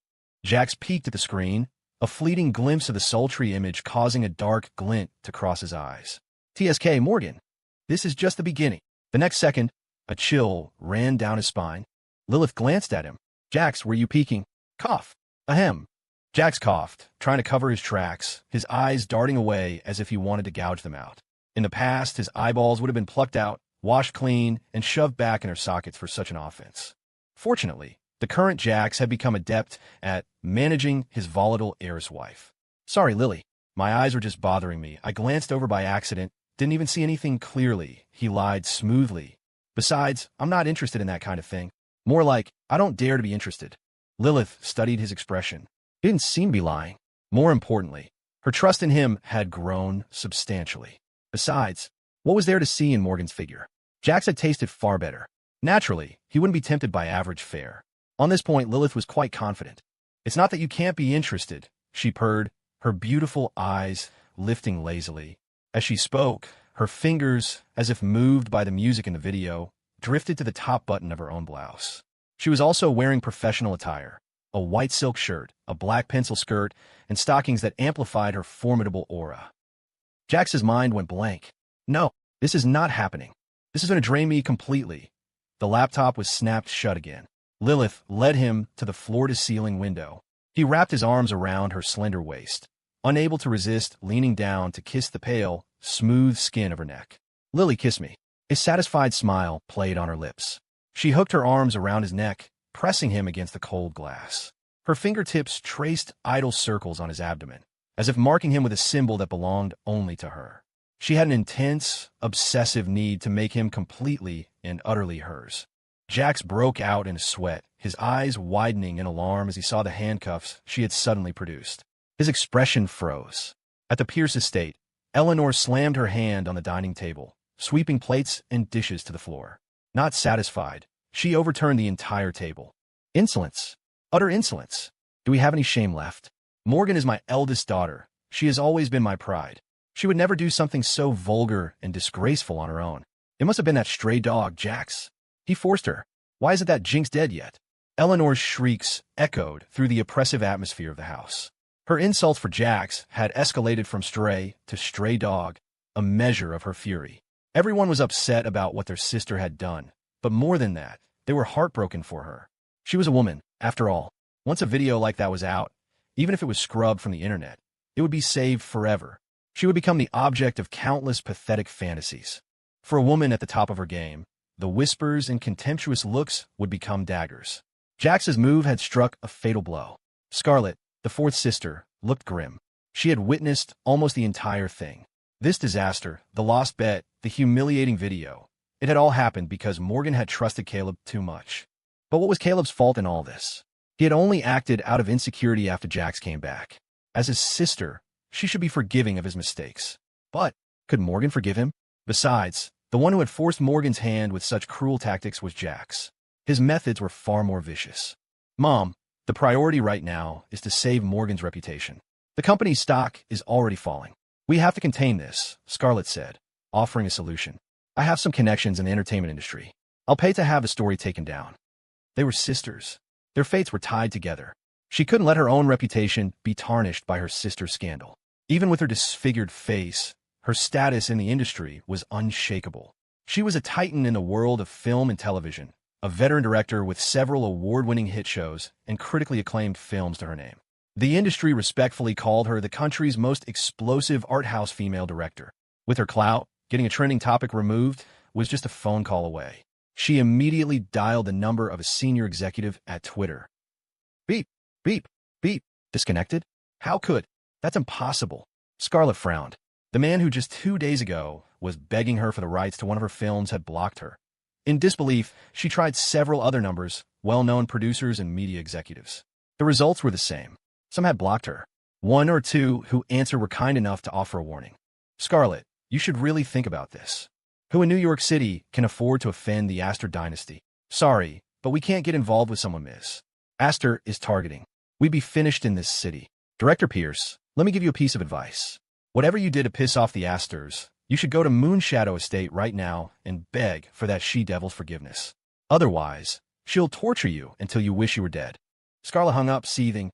Jax peeked at the screen, a fleeting glimpse of the sultry image causing a dark glint to cross his eyes. TSK Morgan. This is just the beginning. The next second, a chill ran down his spine. Lilith glanced at him. "Jax, were you peeking?" Cough. Ahem. Jax coughed, trying to cover his tracks, his eyes darting away as if he wanted to gouge them out. In the past, his eyeballs would have been plucked out, washed clean, and shoved back in their sockets for such an offense. Fortunately, the current Jax had become adept at managing his volatile heiress wife. "Sorry, Lily. My eyes were just bothering me. I glanced over by accident, didn't even see anything clearly," he lied smoothly. "Besides, I'm not interested in that kind of thing. More like, I don't dare to be interested." Lilith studied his expression. He didn't seem to be lying. More importantly, her trust in him had grown substantially. Besides, what was there to see in Morgan's figure? Jax had tasted far better. Naturally, he wouldn't be tempted by average fare. On this point, Lilith was quite confident. "It's not that you can't be interested," she purred, her beautiful eyes lifting lazily. As she spoke, her fingers, as if moved by the music in the video, drifted to the top button of her own blouse. She was also wearing professional attire, a white silk shirt, a black pencil skirt, and stockings that amplified her formidable aura. Jax's mind went blank. No, this is not happening. This is going to drain me completely. The laptop was snapped shut again. Lilith led him to the floor-to-ceiling window. He wrapped his arms around her slender waist, unable to resist leaning down to kiss the pale, smooth skin of her neck. "Lily, kiss me." A satisfied smile played on her lips. She hooked her arms around his neck, pressing him against the cold glass. Her fingertips traced idle circles on his abdomen, as if marking him with a symbol that belonged only to her. She had an intense, obsessive need to make him completely and utterly hers. Jax broke out in a sweat, his eyes widening in alarm as he saw the handcuffs she had suddenly produced. His expression froze. At the Pierce estate, Eleanor slammed her hand on the dining table, sweeping plates and dishes to the floor. Not satisfied, she overturned the entire table. Insolence. Utter insolence. Do we have any shame left? Morgan is my eldest daughter. She has always been my pride. She would never do something so vulgar and disgraceful on her own. It must have been that stray dog, Jax. He forced her. Why isn't that Jinx dead yet? Eleanor's shrieks echoed through the oppressive atmosphere of the house. Her insults for Jax had escalated from stray to stray dog, a measure of her fury. Everyone was upset about what their sister had done, but more than that, they were heartbroken for her. She was a woman, after all. Once a video like that was out, even if it was scrubbed from the internet, it would be saved forever. She would become the object of countless pathetic fantasies. For a woman at the top of her game, the whispers and contemptuous looks would become daggers. Jax's move had struck a fatal blow. Scarlett, the fourth sister, looked grim. She had witnessed almost the entire thing. This disaster, the lost bet, the humiliating video, it had all happened because Morgan had trusted Caleb too much. But what was Caleb's fault in all this? He had only acted out of insecurity after Jax came back. As his sister, she should be forgiving of his mistakes. But could Morgan forgive him? Besides, the one who had forced Morgan's hand with such cruel tactics was Jax. His methods were far more vicious. Mom, the priority right now is to save Morgan's reputation. The company's stock is already falling. We have to contain this, Scarlett said, offering a solution. I have some connections in the entertainment industry. I'll pay to have the story taken down. They were sisters. Their fates were tied together. She couldn't let her own reputation be tarnished by her sister's scandal. Even with her disfigured face, her status in the industry was unshakable. She was a titan in the world of film and television, a veteran director with several award-winning hit shows and critically acclaimed films to her name. The industry respectfully called her the country's most explosive art house female director. With her clout, getting a trending topic removed was just a phone call away. She immediately dialed the number of a senior executive at Twitter. Beep, beep, beep. Disconnected? How could? That's impossible. Scarlett frowned. The man who just 2 days ago was begging her for the rights to one of her films had blocked her. In disbelief, she tried several other numbers, well-known producers and media executives. The results were the same. Some had blocked her. One or two who answered were kind enough to offer a warning. Scarlett, you should really think about this. Who in New York City can afford to offend the Astor dynasty? Sorry, but we can't get involved with someone Ms. Astor is targeting. We'd be finished in this city. Director Pierce, let me give you a piece of advice. Whatever you did to piss off the Astors, you should go to Moonshadow Estate right now and beg for that she-devil's forgiveness. Otherwise, she'll torture you until you wish you were dead. Scarlett hung up, seething.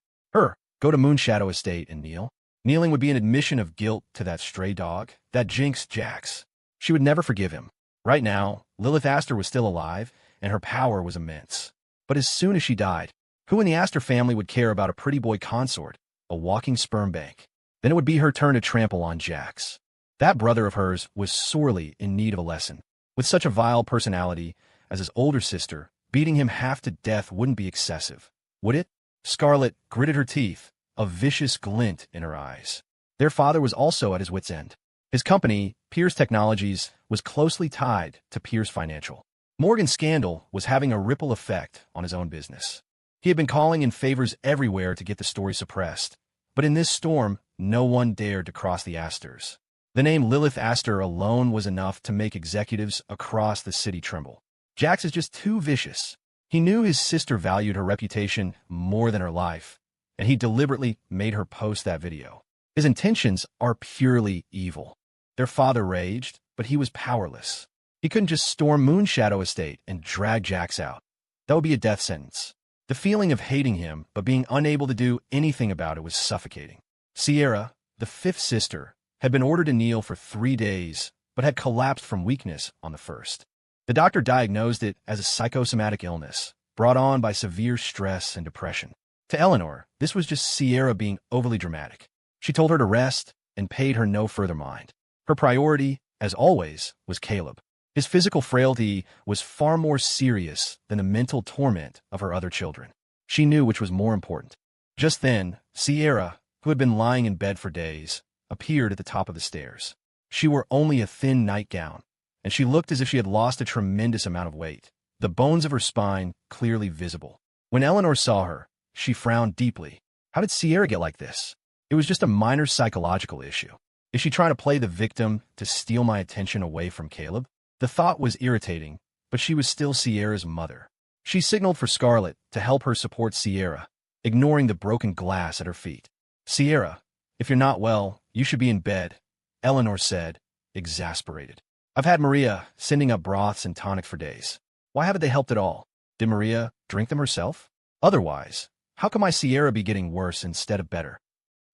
Go to Moonshadow Estate and kneel. Kneeling would be an admission of guilt to that stray dog, that Jinx Jax. She would never forgive him. Right now, Lilith Astor was still alive, and her power was immense. But as soon as she died, who in the Astor family would care about a pretty boy consort, a walking sperm bank? Then it would be her turn to trample on Jax. That brother of hers was sorely in need of a lesson. With such a vile personality as his older sister, beating him half to death wouldn't be excessive, would it? Scarlett gritted her teeth, a vicious glint in her eyes. Their father was also at his wit's end. His company, Pierce Technologies, was closely tied to Pierce Financial. Morgan's scandal was having a ripple effect on his own business. He had been calling in favors everywhere to get the story suppressed, but in this storm, no one dared to cross the Astors. The name Lilith Astor alone was enough to make executives across the city tremble. Jax is just too vicious. He knew his sister valued her reputation more than her life, and he deliberately made her post that video. His intentions are purely evil. Their father raged, but he was powerless. He couldn't just storm Moonshadow Estate and drag Jax out. That would be a death sentence. The feeling of hating him but being unable to do anything about it was suffocating. Sierra, the fifth sister, had been ordered to kneel for 3 days, but had collapsed from weakness on the first. The doctor diagnosed it as a psychosomatic illness, brought on by severe stress and depression. To Eleanor, this was just Sierra being overly dramatic. She told her to rest and paid her no further mind. Her priority, as always, was Caleb. His physical frailty was far more serious than the mental torment of her other children. She knew which was more important. Just then, Sierra, who had been lying in bed for days, appeared at the top of the stairs. She wore only a thin nightgown, and she looked as if she had lost a tremendous amount of weight, the bones of her spine clearly visible. When Eleanor saw her, she frowned deeply. How did Sierra get like this? It was just a minor psychological issue. Is she trying to play the victim to steal my attention away from Caleb? The thought was irritating, but she was still Sierra's mother. She signaled for Scarlett to help her support Sierra, ignoring the broken glass at her feet. Sierra, if you're not well, you should be in bed, Eleanor said, exasperated. I've had Maria sending up broths and tonics for days. Why haven't they helped at all? Did Maria drink them herself? Otherwise, how can my Sierra be getting worse instead of better?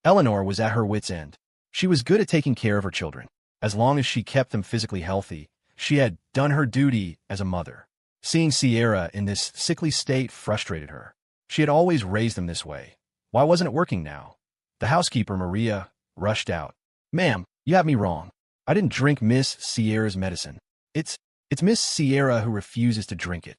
Eleanor was at her wit's end. She was good at taking care of her children. As long as she kept them physically healthy, she had done her duty as a mother. Seeing Sierra in this sickly state frustrated her. She had always raised them this way. Why wasn't it working now? The housekeeper, Maria, rushed out. Ma'am, you have me wrong. I didn't drink Miss Sierra's medicine. It's Miss Sierra who refuses to drink it.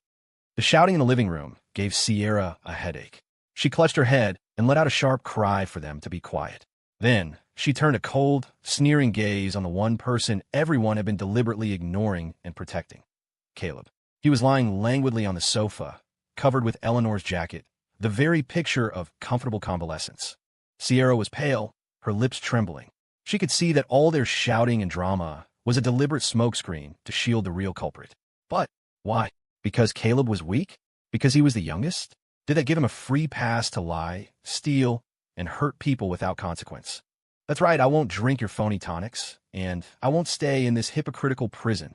The shouting in the living room gave Sierra a headache. She clutched her head and let out a sharp cry for them to be quiet. Then, she turned a cold, sneering gaze on the one person everyone had been deliberately ignoring and protecting. Caleb. He was lying languidly on the sofa, covered with Eleanor's jacket, the very picture of comfortable convalescence. Sierra was pale, her lips trembling. She could see that all their shouting and drama was a deliberate smokescreen to shield the real culprit. But why? Because Caleb was weak? Because he was the youngest? Did that give him a free pass to lie, steal, and hurt people without consequence? That's right, I won't drink your phony tonics, and I won't stay in this hypocritical prison.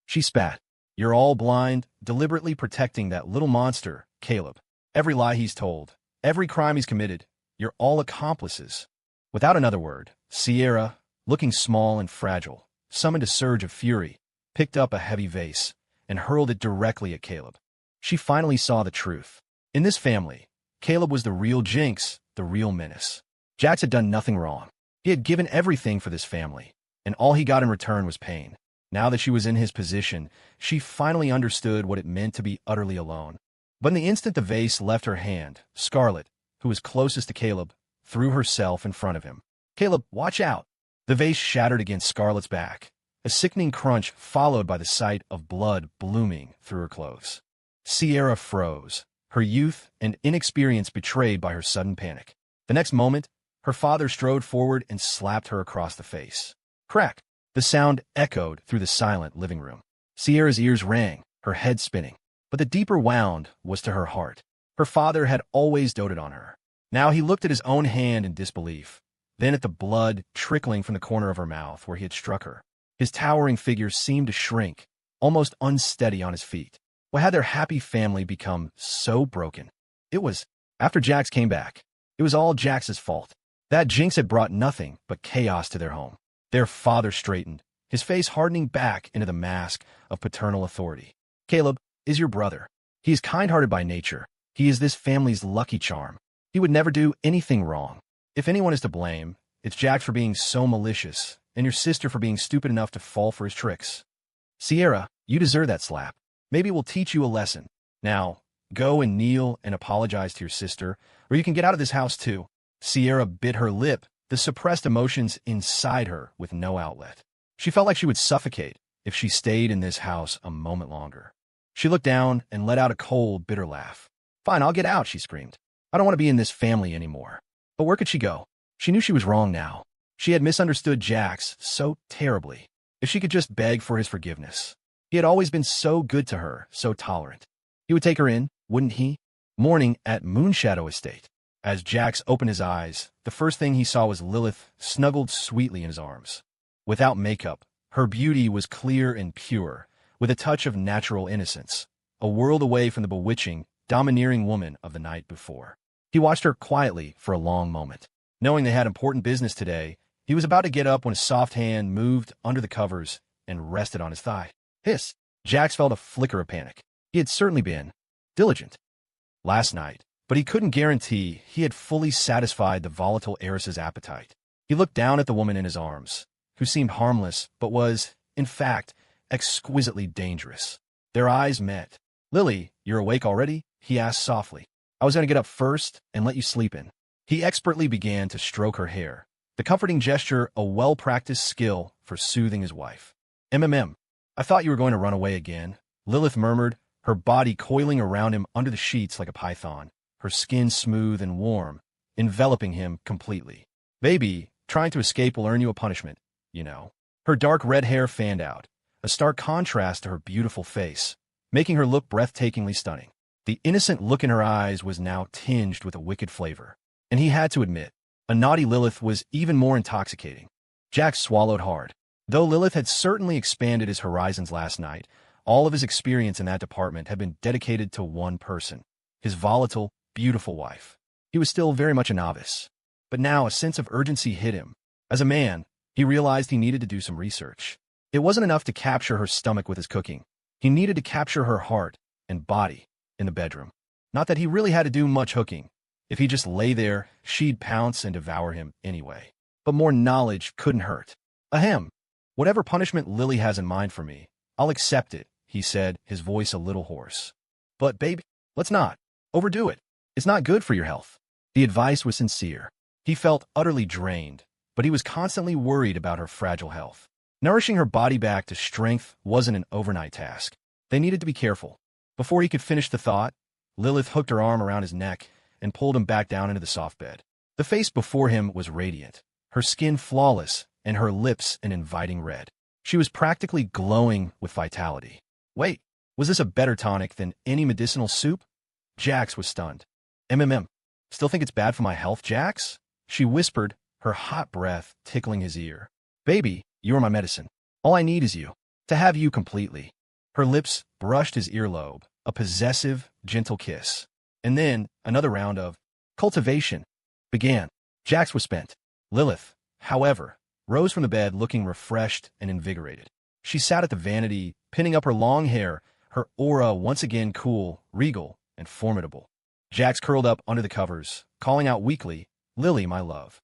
She spat. You're all blind, deliberately protecting that little monster, Caleb. Every lie he's told, every crime he's committed, you're all accomplices. Without another word, Sierra, looking small and fragile, summoned a surge of fury, picked up a heavy vase, and hurled it directly at Caleb. She finally saw the truth. In this family, Caleb was the real jinx, the real menace. Jax had done nothing wrong. He had given everything for this family, and all he got in return was pain. Now that she was in his position, she finally understood what it meant to be utterly alone. But in the instant the vase left her hand, Scarlett, who was closest to Caleb, threw herself in front of him. Caleb, watch out! The vase shattered against Scarlett's back, a sickening crunch followed by the sight of blood blooming through her clothes. Sierra froze, her youth and inexperience betrayed by her sudden panic. The next moment, her father strode forward and slapped her across the face. Crack! The sound echoed through the silent living room. Sierra's ears rang, her head spinning. But the deeper wound was to her heart. Her father had always doted on her. Now he looked at his own hand in disbelief, then at the blood trickling from the corner of her mouth where he had struck her. His towering figure seemed to shrink, almost unsteady on his feet. Why had their happy family become so broken? It was, after Jax came back, it was all Jax's fault. That jinx had brought nothing but chaos to their home. Their father straightened, his face hardening back into the mask of paternal authority. Caleb is your brother. He is kind-hearted by nature. He is this family's lucky charm. He would never do anything wrong. If anyone is to blame, it's Jax for being so malicious, and your sister for being stupid enough to fall for his tricks. Sierra, you deserve that slap. Maybe it will teach you a lesson. Now, go and kneel and apologize to your sister, or you can get out of this house too. Sierra bit her lip, the suppressed emotions inside her with no outlet. She felt like she would suffocate if she stayed in this house a moment longer. She looked down and let out a cold, bitter laugh. Fine, I'll get out, she screamed. I don't want to be in this family anymore. But where could she go? She knew she was wrong now. She had misunderstood Jax so terribly. If she could just beg for his forgiveness. He had always been so good to her, so tolerant. He would take her in, wouldn't he? Morning at Moonshadow Estate. As Jax opened his eyes, the first thing he saw was Lilith snuggled sweetly in his arms. Without makeup, her beauty was clear and pure, with a touch of natural innocence, a world away from the bewitching, domineering woman of the night before. He watched her quietly for a long moment. Knowing they had important business today, he was about to get up when a soft hand moved under the covers and rested on his thigh. Hiss! Jax felt a flicker of panic. He had certainly been diligent last night, but he couldn't guarantee he had fully satisfied the volatile heiress's appetite. He looked down at the woman in his arms, who seemed harmless but was, in fact, exquisitely dangerous. Their eyes met. "Lily, you're awake already?" he asked softly. "I was going to get up first and let you sleep in." He expertly began to stroke her hair, the comforting gesture a well-practiced skill for soothing his wife. I thought you were going to run away again," Lilith murmured, her body coiling around him under the sheets like a python, her skin smooth and warm, enveloping him completely. "Baby, trying to escape will earn you a punishment, you know." Her dark red hair fanned out, a stark contrast to her beautiful face, making her look breathtakingly stunning. The innocent look in her eyes was now tinged with a wicked flavor, and he had to admit, a naughty Lilith was even more intoxicating. Jack swallowed hard. Though Lilith had certainly expanded his horizons last night, all of his experience in that department had been dedicated to one person, his volatile, beautiful wife. He was still very much a novice, but now a sense of urgency hit him. As a man, he realized he needed to do some research. It wasn't enough to capture her stomach with his cooking. He needed to capture her heart and body in the bedroom. Not that he really had to do much hooking. If he just lay there, she'd pounce and devour him anyway. But more knowledge couldn't hurt. Ahem. "Whatever punishment Lily has in mind for me, I'll accept it," he said, his voice a little hoarse. "But, baby, let's not overdo it. It's not good for your health." The advice was sincere. He felt utterly drained, but he was constantly worried about her fragile health. Nourishing her body back to strength wasn't an overnight task. They needed to be careful. Before he could finish the thought, Lilith hooked her arm around his neck and pulled him back down into the soft bed. The face before him was radiant, her skin flawless, and her lips an inviting red. She was practically glowing with vitality. Wait, was this a better tonic than any medicinal soup? Jax was stunned. Still think it's bad for my health, Jax?" she whispered, her hot breath tickling his ear. "Baby, you're my medicine. All I need is you. To have you completely." Her lips brushed his earlobe, a possessive, gentle kiss. And then another round of cultivation began. Jax was spent. Lilith, however, rose from the bed looking refreshed and invigorated. She sat at the vanity, pinning up her long hair, her aura once again cool, regal, and formidable. Jax curled up under the covers, calling out weakly, "Lily, my love.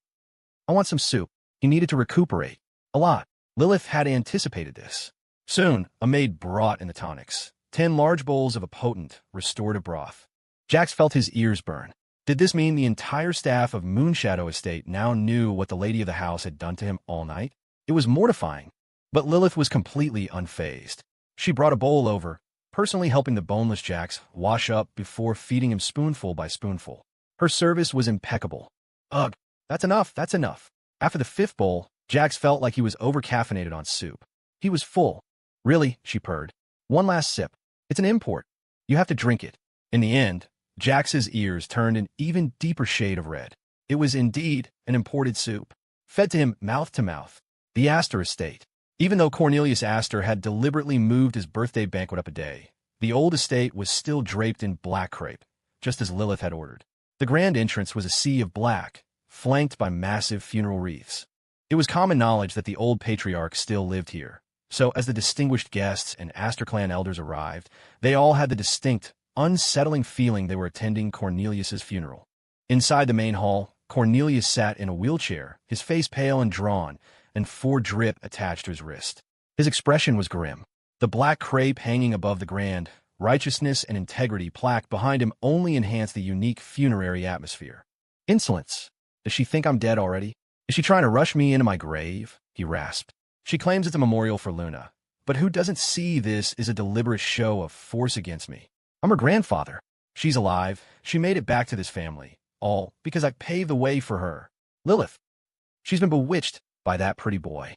I want some soup." He needed to recuperate. A lot. Lilith had anticipated this. Soon, a maid brought in the tonics, 10 large bowls of a potent, restorative broth. Jax felt his ears burn. Did this mean the entire staff of Moonshadow Estate now knew what the lady of the house had done to him all night? It was mortifying. But Lilith was completely unfazed. She brought a bowl over, personally helping the boneless Jax wash up before feeding him spoonful by spoonful. Her service was impeccable. Ugh, that's enough, that's enough. After the 5th bowl, Jax felt like he was over-caffeinated on soup. He was full. "Really?" she purred. "One last sip. It's an import. You have to drink it." In the end, Jax's ears turned an even deeper shade of red. It was indeed an imported soup, fed to him mouth to mouth. The Astor estate. Even though Cornelius Astor had deliberately moved his birthday banquet up a day, the old estate was still draped in black crepe, just as Lilith had ordered. The grand entrance was a sea of black, flanked by massive funeral wreaths. It was common knowledge that the old patriarch still lived here, so as the distinguished guests and Astor clan elders arrived, they all had the distinct, unsettling feeling they were attending Cornelius's funeral. Inside the main hall, Cornelius sat in a wheelchair, his face pale and drawn, and 4 drip attached to his wrist. His expression was grim. The black crepe hanging above the grand, righteousness and integrity plaque behind him only enhanced the unique funerary atmosphere. "Insolence. Does she think I'm dead already? Is she trying to rush me into my grave?" he rasped. "She claims it's a memorial for Luna, but who doesn't see this as a deliberate show of force against me? I'm her grandfather. She's alive. She made it back to this family, all because I paved the way for her. Lilith. She's been bewitched by that pretty boy.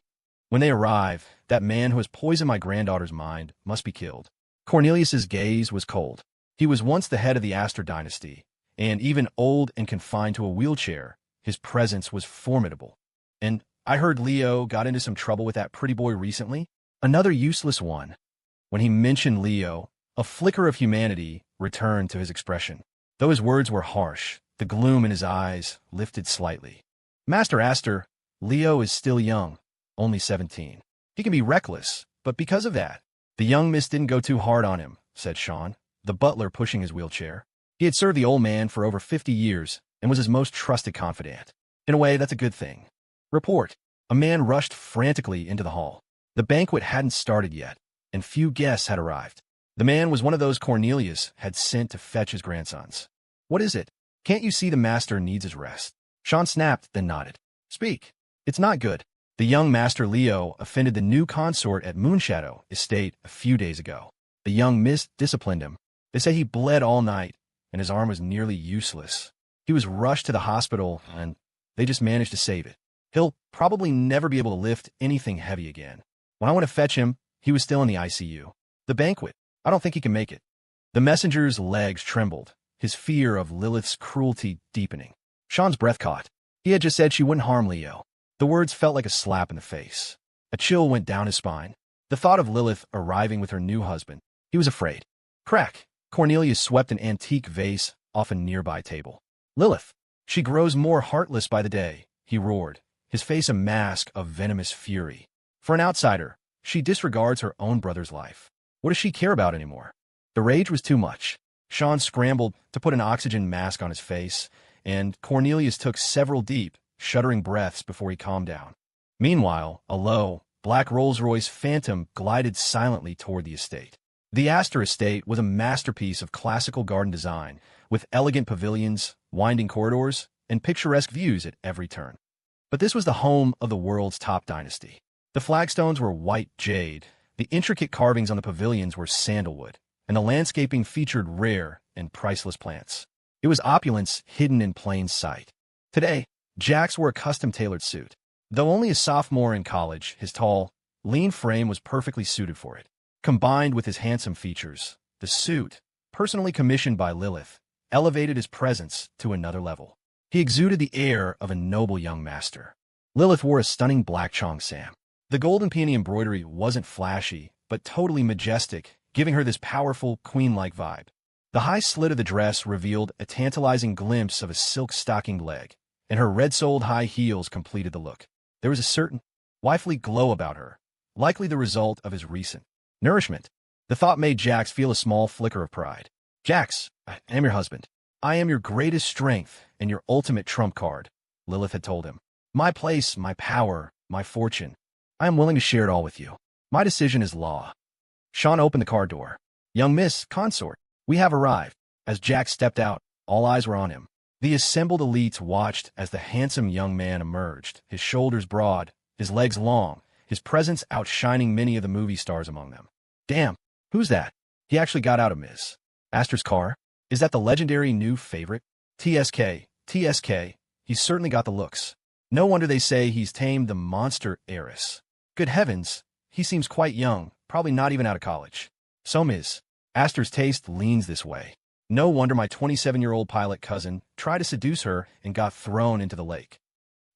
When they arrive, that man who has poisoned my granddaughter's mind must be killed." Cornelius's gaze was cold. He was once the head of the Astor dynasty, and even old and confined to a wheelchair, his presence was formidable. "And I heard Leo got into some trouble with that pretty boy recently." Another useless one. When he mentioned Leo, a flicker of humanity returned to his expression. Though his words were harsh, the gloom in his eyes lifted slightly. "Master Astor, Leo is still young, only 17. He can be reckless, but because of that, the young miss didn't go too hard on him," said Sean, the butler pushing his wheelchair. He had served the old man for over 50 years and was his most trusted confidant. In a way, that's a good thing. Report. A man rushed frantically into the hall. The banquet hadn't started yet. and few guests had arrived. The man was one of those Cornelius had sent to fetch his grandsons. "What is it? Can't you see the master needs his rest?" Sean snapped, then nodded. "Speak. It's not good. The young Master Leo offended the new consort at Moonshadow Estate a few days ago. The young miss disciplined him. They say he bled all night, and his arm was nearly useless. He was rushed to the hospital, and they just managed to save it. He'll probably never be able to lift anything heavy again. When I went to fetch him, he was still in the ICU. The banquet, I don't think he can make it." The messenger's legs trembled, his fear of Lilith's cruelty deepening. Sean's breath caught. He had just said she wouldn't harm Leo. The words felt like a slap in the face. A chill went down his spine. The thought of Lilith arriving with her new husband. He was afraid. Crack! Cornelius swept an antique vase off a nearby table. "Lilith! She grows more heartless by the day," he roared, his face a mask of venomous fury. "For an outsider, she disregards her own brother's life. What does she care about anymore?" The rage was too much. Sean scrambled to put an oxygen mask on his face, and Cornelius took several deep, shuddering breaths before he calmed down. Meanwhile, a low, black Rolls-Royce Phantom glided silently toward the estate. The Astor estate was a masterpiece of classical garden design, with elegant pavilions, winding corridors, and picturesque views at every turn. But this was the home of the world's top dynasty. The flagstones were white jade, the intricate carvings on the pavilions were sandalwood, and the landscaping featured rare and priceless plants. It was opulence hidden in plain sight. Today, Jax wore a custom-tailored suit. Though only a sophomore in college, his tall, lean frame was perfectly suited for it. Combined with his handsome features, the suit, personally commissioned by Lilith, elevated his presence to another level. He exuded the air of a noble young master. Lilith wore a stunning black cheongsam. The golden peony embroidery wasn't flashy, but totally majestic, giving her this powerful, queen-like vibe. The high slit of the dress revealed a tantalizing glimpse of a silk-stockinged leg, and her red-soled high heels completed the look. There was a certain, wifely glow about her, likely the result of his recent nourishment. The thought made Jax feel a small flicker of pride. "Jax, I am your husband. I am your greatest strength and your ultimate trump card," Lilith had told him. "My place, my power, my fortune. I am willing to share it all with you. My decision is law." Sean opened the car door. "Young Miss Consort, we have arrived." As Jax stepped out, all eyes were on him. The assembled elites watched as the handsome young man emerged, his shoulders broad, his legs long, his presence outshining many of the movie stars among them. "Damn, who's that?" He actually got out of Ms. Astor's car. "Is that the legendary new favorite? TSK, he's certainly got the looks. No wonder they say he's tamed the monster Heiress. Good heavens, he seems quite young, probably not even out of college. So Ms. Astor's taste leans this way. No wonder my 27-year-old pilot cousin tried to seduce her and got thrown into the lake."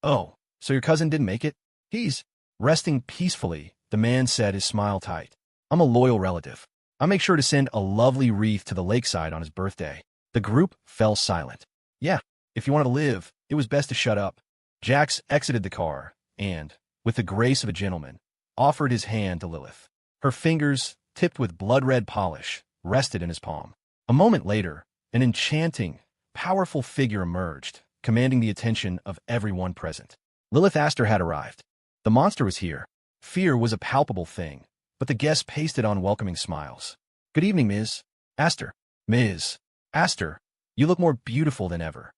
"Oh, so your cousin didn't make it?" "He's resting peacefully," the man said, his smile tight. "I'm a loyal relative. I'll make sure to send a lovely wreath to the lakeside on his birthday." The group fell silent. Yeah, if you wanted to live, it was best to shut up. Jax exited the car and, with the grace of a gentleman, offered his hand to Lilith. Her fingers, tipped with blood-red polish, rested in his palm. A moment later, an enchanting, powerful figure emerged, commanding the attention of everyone present. Lilith Astor had arrived. The monster was here. Fear was a palpable thing, but the guests pasted on welcoming smiles. "Good evening, Ms. Astor." "Ms. Astor, you look more beautiful than ever."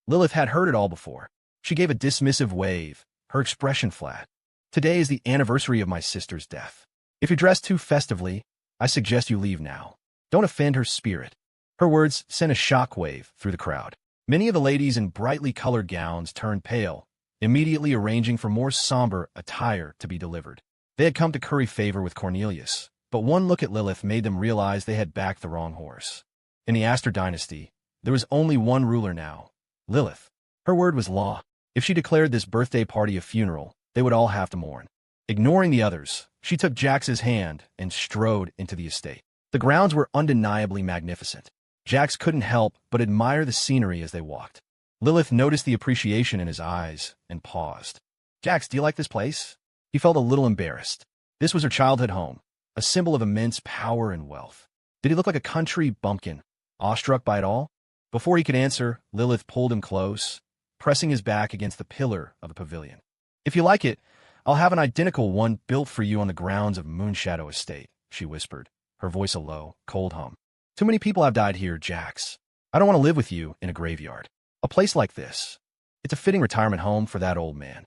Lilith had heard it all before. She gave a dismissive wave, her expression flat. "Today is the anniversary of my sister's death. If you're dressed too festively, I suggest you leave now. Don't offend her spirit." Her words sent a shockwave through the crowd. Many of the ladies in brightly colored gowns turned pale, immediately arranging for more somber attire to be delivered. They had come to curry favor with Cornelius, but one look at Lilith made them realize they had backed the wrong horse. In the Astor dynasty, there was only one ruler now, Lilith. Her word was law. If she declared this birthday party a funeral, they would all have to mourn. Ignoring the others, she took Jax's hand and strode into the estate. The grounds were undeniably magnificent. Jax couldn't help but admire the scenery as they walked. Lilith noticed the appreciation in his eyes and paused. "Jax, do you like this place?" He felt a little embarrassed. This was her childhood home, a symbol of immense power and wealth. Did he look like a country bumpkin, awestruck by it all? Before he could answer, Lilith pulled him close, pressing his back against the pillar of the pavilion. "If you like it, I'll have an identical one built for you on the grounds of Moonshadow Estate," she whispered, her voice a low, cold hum. Too many people have died here, Jax. I don't want to live with you in a graveyard. A place like this. It's a fitting retirement home for that old man.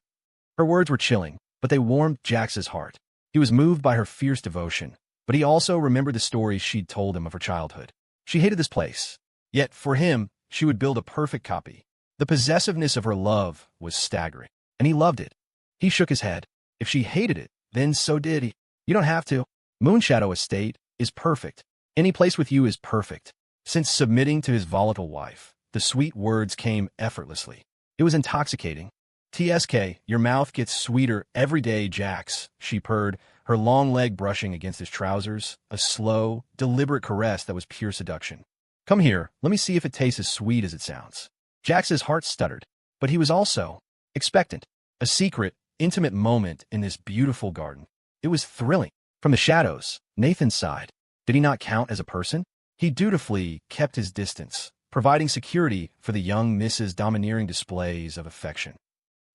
Her words were chilling, but they warmed Jax's heart. He was moved by her fierce devotion, but he also remembered the stories she'd told him of her childhood. She hated this place. Yet, for him, she would build a perfect copy. The possessiveness of her love was staggering, and he loved it. He shook his head. If she hated it, then so did he. You don't have to. Moonshadow Estate is perfect. Any place with you is perfect. Since submitting to his volatile wife, the sweet words came effortlessly. It was intoxicating. TSK, your mouth gets sweeter every day, Jax, she purred, her long leg brushing against his trousers, a slow, deliberate caress that was pure seduction. Come here, let me see if it tastes as sweet as it sounds. Jax's heart stuttered, but he was also expectant. A secret, intimate moment in this beautiful garden. It was thrilling. From the shadows, Nathan sighed. Did he not count as a person? He dutifully kept his distance, providing security for the young Mrs. domineering displays of affection.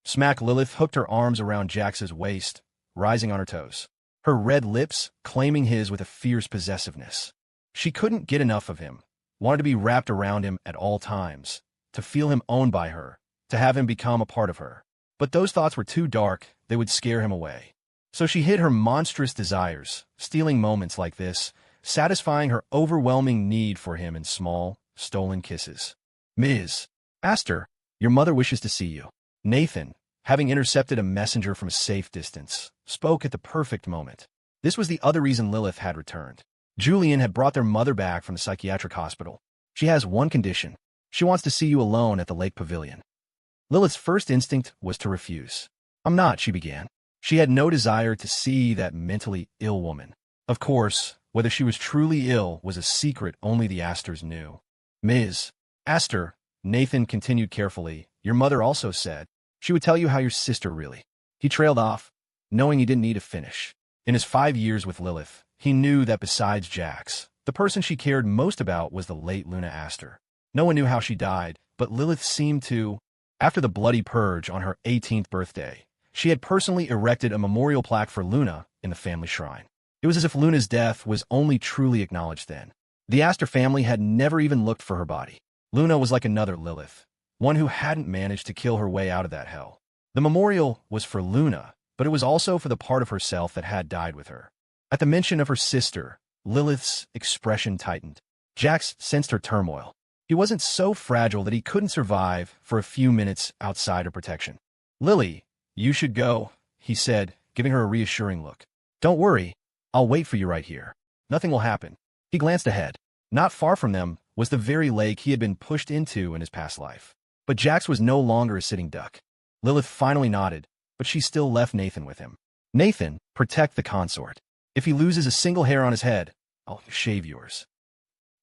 Smack Lilith hooked her arms around Jax's waist, rising on her toes, her red lips claiming his with a fierce possessiveness. She couldn't get enough of him, wanted to be wrapped around him at all times, to feel him owned by her, to have him become a part of her. But those thoughts were too dark, they would scare him away. So she hid her monstrous desires, stealing moments like this, satisfying her overwhelming need for him in small, stolen kisses. Ms. Astor, your mother wishes to see you. Nathan, having intercepted a messenger from a safe distance, spoke at the perfect moment. This was the other reason Lilith had returned. Julian had brought their mother back from the psychiatric hospital. She has one condition. She wants to see you alone at the lake pavilion. Lilith's first instinct was to refuse. I'm not, she began. She had no desire to see that mentally ill woman. Of course, whether she was truly ill was a secret only the Astors knew. Ms. Astor, Nathan continued carefully, your mother also said she would tell you how your sister really. He trailed off, knowing he didn't need to finish. In his 5 years with Lilith, he knew that besides Jax, the person she cared most about was the late Luna Astor. No one knew how she died, but Lilith seemed to. After the bloody purge on her 18th birthday, she had personally erected a memorial plaque for Luna in the family shrine. It was as if Luna's death was only truly acknowledged then. The Astor family had never even looked for her body. Luna was like another Lilith, one who hadn't managed to kill her way out of that hell. The memorial was for Luna, but it was also for the part of herself that had died with her. At the mention of her sister, Lilith's expression tightened. Jax sensed her turmoil. He wasn't so fragile that he couldn't survive for a few minutes outside her protection. Lily, you should go, he said, giving her a reassuring look. Don't worry, I'll wait for you right here. Nothing will happen. He glanced ahead. Not far from them was the very lake he had been pushed into in his past life. But Jax was no longer a sitting duck. Lilith finally nodded, but she still left Nathan with him. Nathan, protect the consort. If he loses a single hair on his head, I'll shave yours.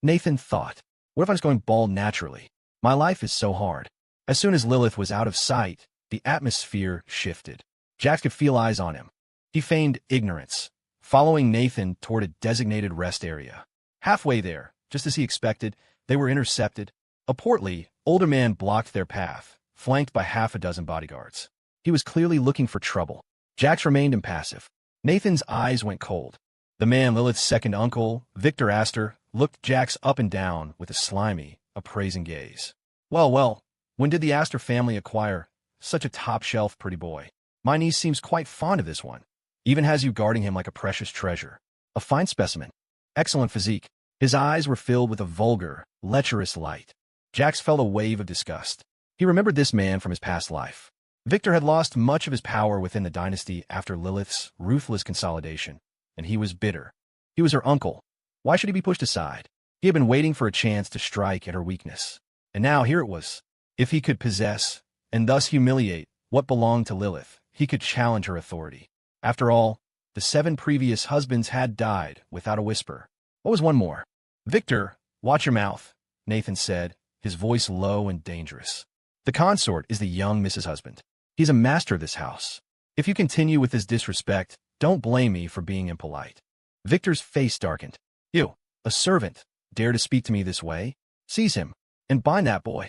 Nathan thought, what if I'm just going bald naturally? My life is so hard. As soon as Lilith was out of sight, the atmosphere shifted. Jax could feel eyes on him. He feigned ignorance, following Nathan toward a designated rest area. Halfway there, just as he expected, they were intercepted. A portly, older man blocked their path, flanked by half a dozen bodyguards. He was clearly looking for trouble. Jax remained impassive. Nathan's eyes went cold. The man, Lilith's second uncle, Victor Astor, looked Jax up and down with a slimy, appraising gaze. Well, when did the Astor family acquire such a top-shelf pretty boy? My niece seems quite fond of this one. Even has you guarding him like a precious treasure. A fine specimen. Excellent physique. His eyes were filled with a vulgar, lecherous light. Jax felt a wave of disgust. He remembered this man from his past life. Victor had lost much of his power within the dynasty after Lilith's ruthless consolidation, and he was bitter. He was her uncle. Why should he be pushed aside? He had been waiting for a chance to strike at her weakness. And now here it was. If he could possess, and thus humiliate, what belonged to Lilith, he could challenge her authority. After all, the 7 previous husbands had died without a whisper. What was one more? Victor, watch your mouth, Nathan said, his voice low and dangerous. The consort is the young Mrs. Husband. He's a master of this house. If you continue with this disrespect, don't blame me for being impolite. Victor's face darkened. You, a servant, dare to speak to me this way? Seize him, and bind that boy.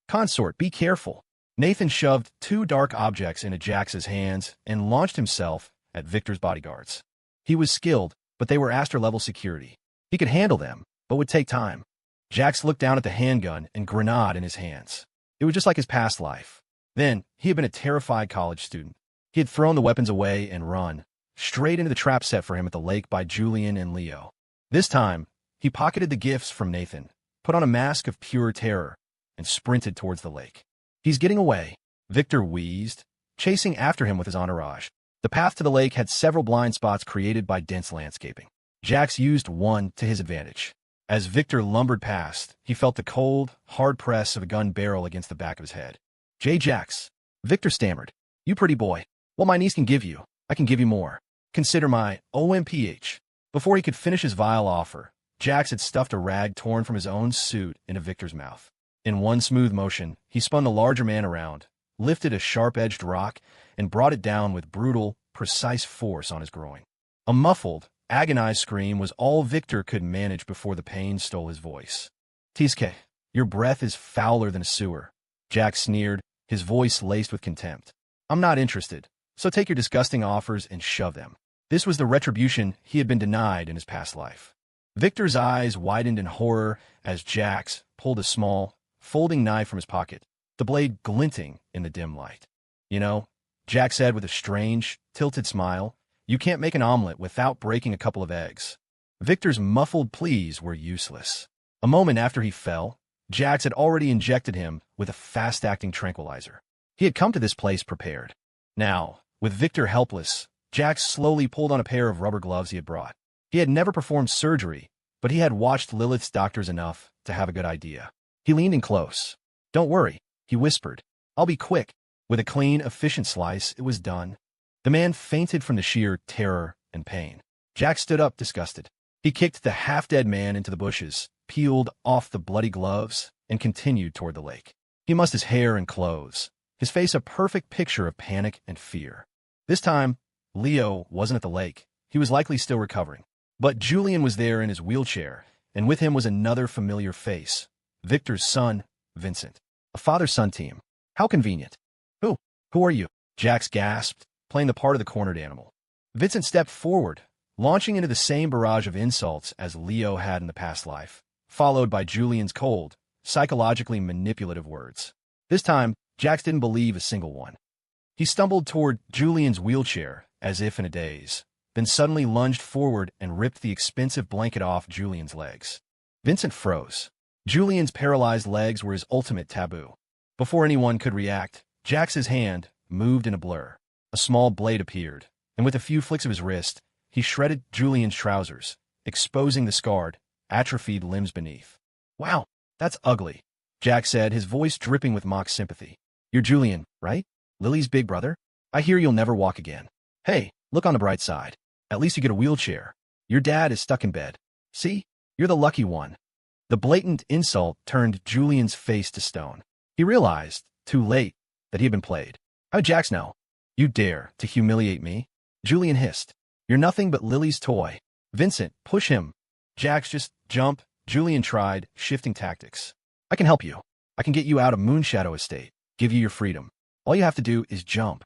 Consort, be careful. Nathan shoved 2 dark objects into Jax's hands and launched himself at Victor's bodyguards. He was skilled, but they were Aster-level security. He could handle them, but would take time. Jax looked down at the handgun and grenade in his hands. It was just like his past life. Then, he had been a terrified college student. He had thrown the weapons away and run, straight into the trap set for him at the lake by Julian and Leo. This time, he pocketed the gifts from Nathan, put on a mask of pure terror, and sprinted towards the lake. He's getting away, Victor wheezed, chasing after him with his entourage. The path to the lake had several blind spots created by dense landscaping. Jax used one to his advantage. As Victor lumbered past, he felt the cold, hard press of a gun barrel against the back of his head. Jax, Victor stammered. You pretty boy. What my niece can give you, I can give you more. Consider my OMPH. Before he could finish his vile offer, Jax had stuffed a rag torn from his own suit into Victor's mouth. In one smooth motion, he spun the larger man around, lifted a sharp-edged rock, and brought it down with brutal, precise force on his groin. A muffled, agonized scream was all Victor could manage before the pain stole his voice. Tiske, your breath is fouler than a sewer. Jax sneered, his voice laced with contempt. I'm not interested, so take your disgusting offers and shove them. This was the retribution he had been denied in his past life. Victor's eyes widened in horror as Jax pulled a small, folding knife from his pocket, the blade glinting in the dim light. You know, Jax said with a strange, tilted smile, you can't make an omelet without breaking a couple of eggs. Victor's muffled pleas were useless. A moment after he fell, Jax had already injected him with a fast-acting tranquilizer. He had come to this place prepared. Now, with Victor helpless, Jax slowly pulled on a pair of rubber gloves he had brought. He had never performed surgery, but he had watched Lilith's doctors enough to have a good idea. He leaned in close. Don't worry, he whispered. I'll be quick. With a clean, efficient slice, it was done. The man fainted from the sheer terror and pain. Jack stood up, disgusted. He kicked the half-dead man into the bushes, peeled off the bloody gloves, and continued toward the lake. He mussed his hair and clothes, his face a perfect picture of panic and fear. This time, Leo wasn't at the lake. He was likely still recovering. But Julian was there in his wheelchair, and with him was another familiar face. Victor's son, Vincent. A father-son team. How convenient. Who are you? Jax gasped, playing the part of the cornered animal. Vincent stepped forward, launching into the same barrage of insults as Leo had in the past life, followed by Julian's cold, psychologically manipulative words. This time, Jax didn't believe a single one. He stumbled toward Julian's wheelchair, as if in a daze, then suddenly lunged forward and ripped the expensive blanket off Julian's legs. Vincent froze. Julian's paralyzed legs were his ultimate taboo. Before anyone could react, Jax's hand moved in a blur. A small blade appeared, and with a few flicks of his wrist, he shredded Julian's trousers, exposing the scarred, atrophied limbs beneath. Wow, that's ugly, Jax said, his voice dripping with mock sympathy. You're Julian, right? Lily's big brother? I hear you'll never walk again. Hey, look on the bright side. At least you get a wheelchair. Your dad is stuck in bed. See? You're the lucky one. The blatant insult turned Julian's face to stone. He realized, too late, that he had been played. How'd Jax know? You dare to humiliate me? Julian hissed. You're nothing but Lily's toy. Vincent, push him. Jax, just jump. Julian tried, shifting tactics. I can help you. I can get you out of Moonshadow Estate, give you your freedom. All you have to do is jump.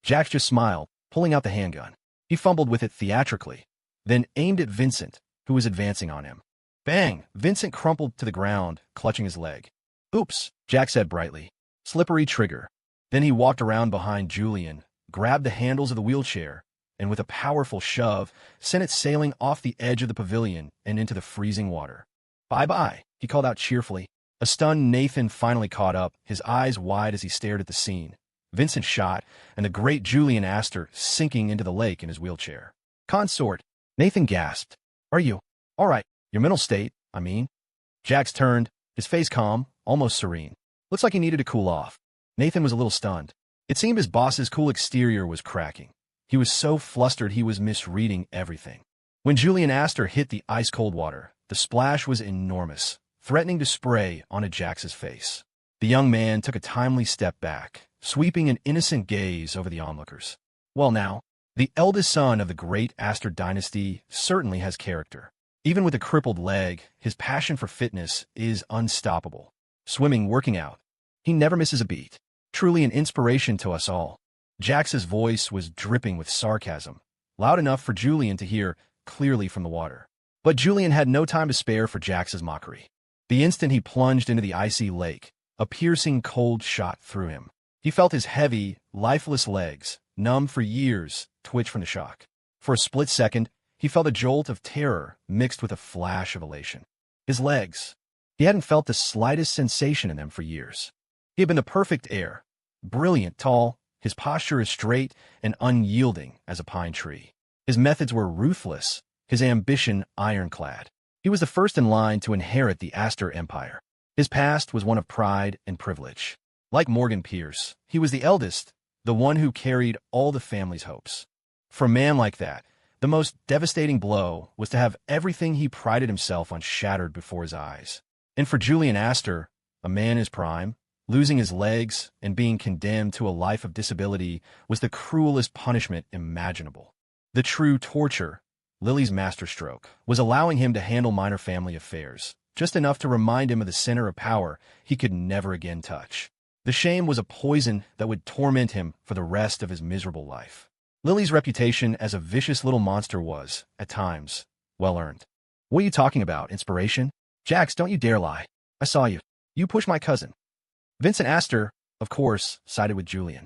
Jax just smiled, pulling out the handgun. He fumbled with it theatrically, then aimed at Vincent, who was advancing on him. Bang! Vincent crumpled to the ground, clutching his leg. Oops, Jax said brightly. Slippery trigger. Then he walked around behind Julian, grabbed the handles of the wheelchair, and with a powerful shove, sent it sailing off the edge of the pavilion and into the freezing water. Bye-bye, he called out cheerfully. A stunned Nathan finally caught up, his eyes wide as he stared at the scene. Vincent shot, and the great Julian Astor sinking into the lake in his wheelchair. Consort, Nathan gasped. Are you? All right, your mental state, I mean. Jax turned, his face calm, almost serene. Looks like he needed to cool off. Nathan was a little stunned. It seemed his boss's cool exterior was cracking. He was so flustered he was misreading everything. When Julian Astor hit the ice-cold water, the splash was enormous, threatening to spray onto Jax's face. The young man took a timely step back, sweeping an innocent gaze over the onlookers. Well now, the eldest son of the great Astor dynasty certainly has character. Even with a crippled leg, his passion for fitness is unstoppable. Swimming, working out. He never misses a beat. Truly an inspiration to us all. Jax's voice was dripping with sarcasm, loud enough for Julian to hear, clearly from the water. But Julian had no time to spare for Jax's mockery. The instant he plunged into the icy lake, a piercing cold shot through him. He felt his heavy, lifeless legs, numb for years, twitch from the shock. For a split second, he felt a jolt of terror mixed with a flash of elation. His legs. He hadn't felt the slightest sensation in them for years. He had been the perfect heir, brilliant, tall, his posture as straight and unyielding as a pine tree. His methods were ruthless, his ambition ironclad. He was the first in line to inherit the Astor Empire. His past was one of pride and privilege. Like Morgan Pierce, he was the eldest, the one who carried all the family's hopes. For a man like that, the most devastating blow was to have everything he prided himself on shattered before his eyes. And for Julian Astor, a man in his prime, losing his legs and being condemned to a life of disability was the cruelest punishment imaginable. The true torture, Lily's masterstroke, was allowing him to handle minor family affairs, just enough to remind him of the center of power he could never again touch. The shame was a poison that would torment him for the rest of his miserable life. Lily's reputation as a vicious little monster was, at times, well-earned. What are you talking about, inspiration? Jax, don't you dare lie. I saw you. You pushed my cousin. Vincent Astor, of course, sided with Julian.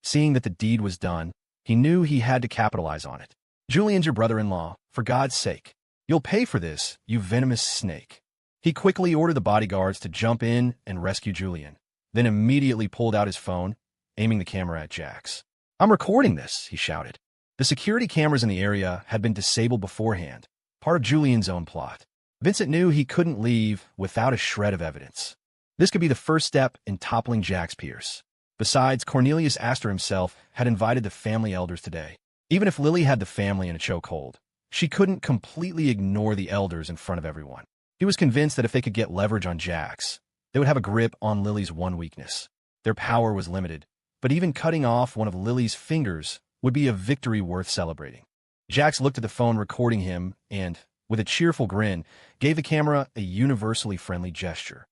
Seeing that the deed was done, he knew he had to capitalize on it. Julian's your brother-in-law, for God's sake. You'll pay for this, you venomous snake. He quickly ordered the bodyguards to jump in and rescue Julian, then immediately pulled out his phone, aiming the camera at Jax. I'm recording this, he shouted. The security cameras in the area had been disabled beforehand, part of Julian's own plot. Vincent knew he couldn't leave without a shred of evidence. This could be the first step in toppling Jax Pierce. Besides, Cornelius Astor himself had invited the family elders today. Even if Lily had the family in a chokehold, she couldn't completely ignore the elders in front of everyone. He was convinced that if they could get leverage on Jax, they would have a grip on Lily's one weakness. Their power was limited, but even cutting off one of Lily's fingers would be a victory worth celebrating. Jax looked at the phone recording him and, with a cheerful grin, gave the camera a universally friendly gesture.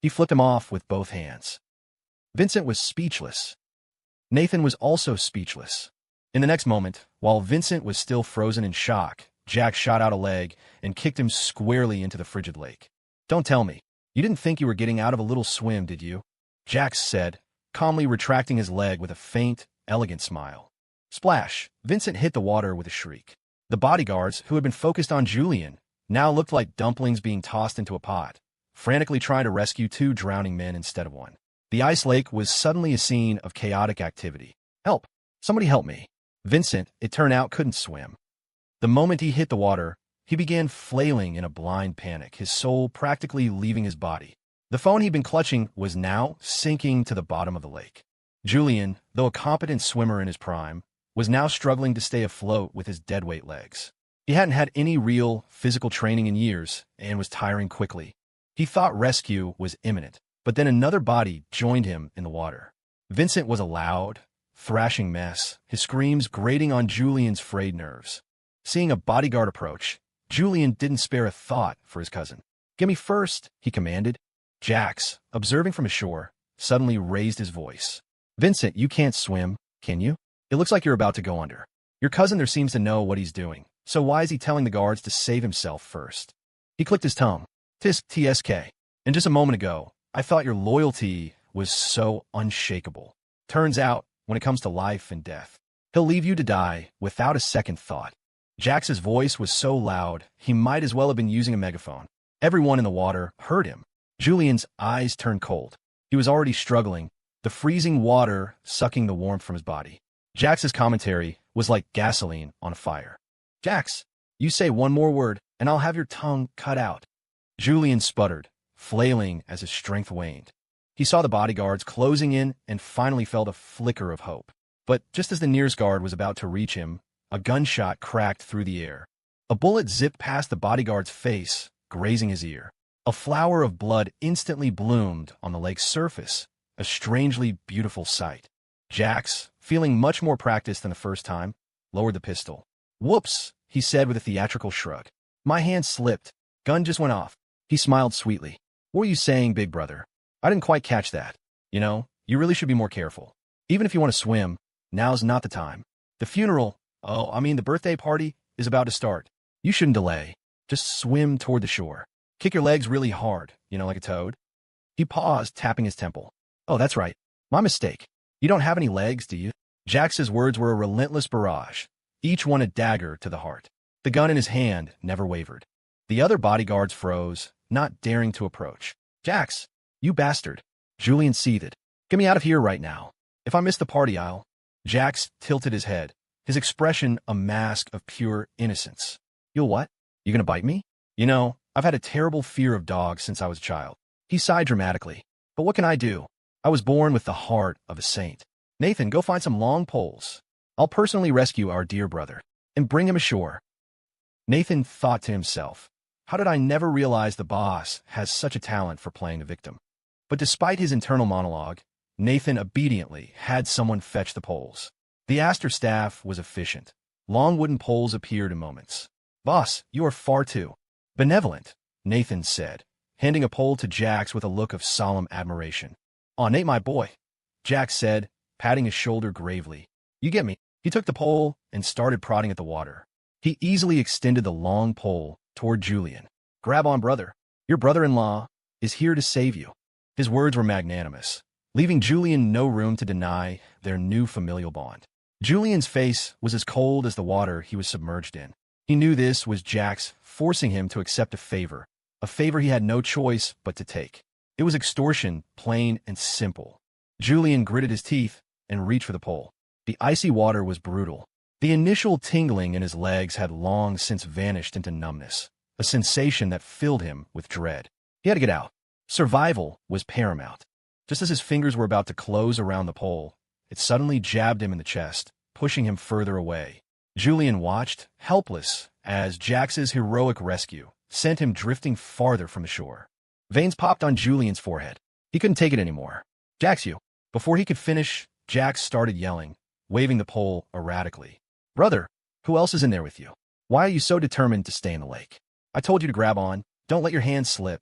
He flipped him off with both hands. Vincent was speechless. Nathan was also speechless. In the next moment, while Vincent was still frozen in shock, Jax shot out a leg and kicked him squarely into the frigid lake. Don't tell me. You didn't think you were getting out of a little swim, did you? Jax said, calmly retracting his leg with a faint, elegant smile. Splash! Vincent hit the water with a shriek. The bodyguards, who had been focused on Julian, now looked like dumplings being tossed into a pot, frantically trying to rescue two drowning men instead of one. The ice lake was suddenly a scene of chaotic activity. Help! Somebody help me! Vincent, it turned out, couldn't swim. The moment he hit the water, he began flailing in a blind panic, his soul practically leaving his body. The phone he'd been clutching was now sinking to the bottom of the lake. Julian, though a competent swimmer in his prime, was now struggling to stay afloat with his deadweight legs. He hadn't had any real physical training in years and was tiring quickly. He thought rescue was imminent, but then another body joined him in the water. Vincent was a loud, thrashing mess, his screams grating on Julian's frayed nerves. Seeing a bodyguard approach, Julian didn't spare a thought for his cousin. Get me first, he commanded. Jax, observing from ashore, suddenly raised his voice. Vincent, you can't swim, can you? It looks like you're about to go under. Your cousin there seems to know what he's doing, so why is he telling the guards to save himself first? He clicked his tongue. Tisk, TSK. And just a moment ago, I thought your loyalty was so unshakable. Turns out, when it comes to life and death, he'll leave you to die without a second thought. Jax's voice was so loud, he might as well have been using a megaphone. Everyone in the water heard him. Julian's eyes turned cold. He was already struggling, the freezing water sucking the warmth from his body. Jax's commentary was like gasoline on a fire. Jax, you say one more word, and I'll have your tongue cut out. Julian sputtered, flailing as his strength waned. He saw the bodyguards closing in and finally felt a flicker of hope. But just as the nearest guard was about to reach him, a gunshot cracked through the air. A bullet zipped past the bodyguard's face, grazing his ear. A flower of blood instantly bloomed on the lake's surface, a strangely beautiful sight. Jax, feeling much more practiced than the first time, lowered the pistol. Whoops, he said with a theatrical shrug. My hand slipped. Gun just went off. He smiled sweetly. What were you saying, big brother? I didn't quite catch that. You know, you really should be more careful. Even if you want to swim, now's not the time. The funeral, the birthday party, is about to start. You shouldn't delay. Just swim toward the shore. Kick your legs really hard, like a toad. He paused, tapping his temple. Oh, that's right. My mistake. You don't have any legs, do you? Jax's words were a relentless barrage, each one a dagger to the heart. The gun in his hand never wavered. The other bodyguards froze, not daring to approach. Jax, you bastard. Julian seethed. Get me out of here right now. If I miss the party, I'll... Jax tilted his head, his expression a mask of pure innocence. You'll what? You gonna bite me? I've had a terrible fear of dogs since I was a child. He sighed dramatically. But what can I do? I was born with the heart of a saint. Nathan, go find some long poles. I'll personally rescue our dear brother and bring him ashore. Nathan thought to himself, how did I never realize the boss has such a talent for playing the victim? But despite his internal monologue, Nathan obediently had someone fetch the poles. The Astor staff was efficient. Long wooden poles appeared in moments. Boss, you are far too benevolent, Nathan said, handing a pole to Jax with a look of solemn admiration. Aw, Nate, my boy, Jax said, patting his shoulder gravely. You get me. He took the pole and started prodding at the water. He easily extended the long pole toward Julian. Grab on, brother. Your brother-in-law is here to save you. His words were magnanimous, leaving Julian no room to deny their new familial bond. Julian's face was as cold as the water he was submerged in. He knew this was Jax forcing him to accept a favor he had no choice but to take. It was extortion, plain and simple. Julian gritted his teeth and reached for the pole. The icy water was brutal. The initial tingling in his legs had long since vanished into numbness, a sensation that filled him with dread. He had to get out. Survival was paramount. Just as his fingers were about to close around the pole, it suddenly jabbed him in the chest, pushing him further away. Julian watched, helpless, as Jax's heroic rescue sent him drifting farther from the shore. Veins popped on Julian's forehead. He couldn't take it anymore. Jax, you. Before he could finish, Jax started yelling, waving the pole erratically. Brother, who else is in there with you? Why are you so determined to stay in the lake? I told you to grab on. Don't let your hands slip.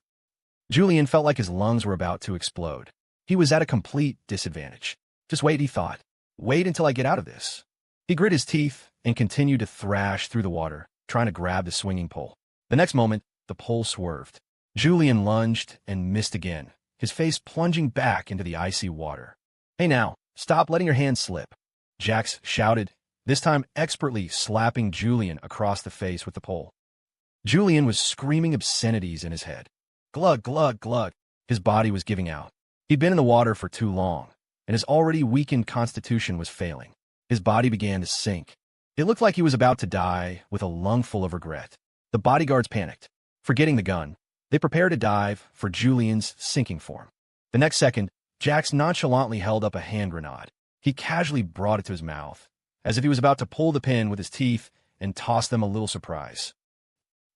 Julian felt like his lungs were about to explode. He was at a complete disadvantage. Just wait, he thought. Wait until I get out of this. He grit his teeth and continued to thrash through the water, trying to grab the swinging pole. The next moment, the pole swerved. Julian lunged and missed again, his face plunging back into the icy water. Hey now, stop letting your hands slip, Jax shouted, this time expertly slapping Julian across the face with the pole. Julian was screaming obscenities in his head. Glug, glug, glug. His body was giving out. He'd been in the water for too long, and his already weakened constitution was failing. His body began to sink. It looked like he was about to die with a lungful of regret. The bodyguards panicked. Forgetting the gun, they prepared to dive for Julian's sinking form. The next second, Jax nonchalantly held up a hand grenade. He casually brought it to his mouth, as if he was about to pull the pin with his teeth and toss them a little surprise.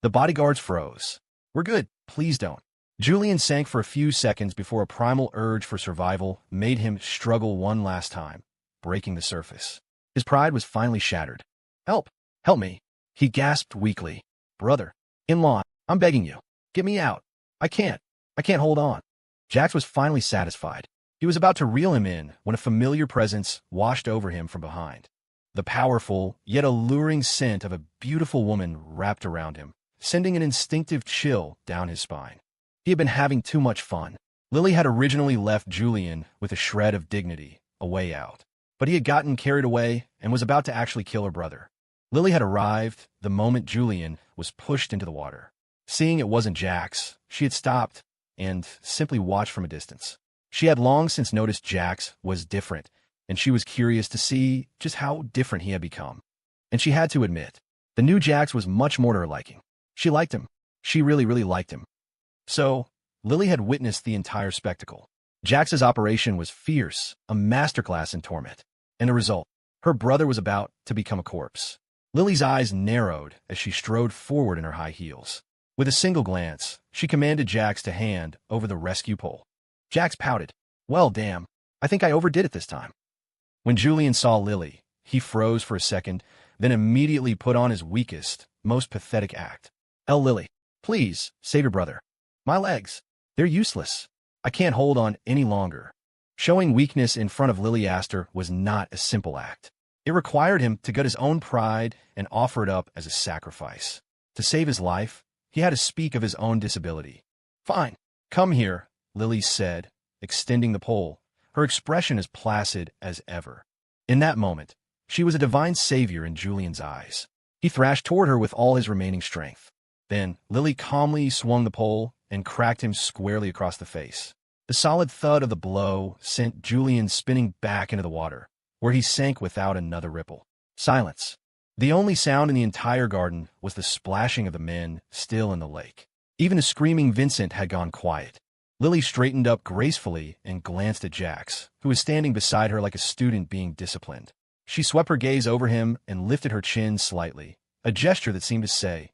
The bodyguards froze. We're good. Please don't. Julian sank for a few seconds before a primal urge for survival made him struggle one last time, breaking the surface. His pride was finally shattered. Help! Help me! He gasped weakly. Brother, in-law, I'm begging you. Get me out. I can't hold on. Jax was finally satisfied. He was about to reel him in when a familiar presence washed over him from behind. The powerful, yet alluring scent of a beautiful woman wrapped around him, sending an instinctive chill down his spine. He had been having too much fun. Lily had originally left Julian with a shred of dignity, a way out. But he had gotten carried away and was about to actually kill her brother. Lily had arrived the moment Julian was pushed into the water. Seeing it wasn't Jax, she had stopped and simply watched from a distance. She had long since noticed Jax was different, and she was curious to see just how different he had become. And she had to admit, the new Jax was much more to her liking. She liked him. She really, really liked him. So, Lily had witnessed the entire spectacle. Jax's operation was fierce, a masterclass in torment. And the result, her brother was about to become a corpse. Lily's eyes narrowed as she strode forward in her high heels. With a single glance, she commanded Jax to hand over the rescue pole. Jax pouted. Well, damn, I think I overdid it this time. When Julian saw Lily, he froze for a second, then immediately put on his weakest, most pathetic act. Lily, please, save your brother. My legs, they're useless. I can't hold on any longer. Showing weakness in front of Lily Astor was not a simple act. It required him to gut his own pride and offer it up as a sacrifice. To save his life, he had to speak of his own disability. "Fine, come here," Lily said, extending the pole, her expression as placid as ever. In that moment, she was a divine savior in Julian's eyes. He thrashed toward her with all his remaining strength. Then, Lily calmly swung the pole and cracked him squarely across the face. The solid thud of the blow sent Julian spinning back into the water, where he sank without another ripple. Silence. The only sound in the entire garden was the splashing of the men still in the lake. Even the screaming Vincent had gone quiet. Lily straightened up gracefully and glanced at Jax, who was standing beside her like a student being disciplined. She swept her gaze over him and lifted her chin slightly, a gesture that seemed to say,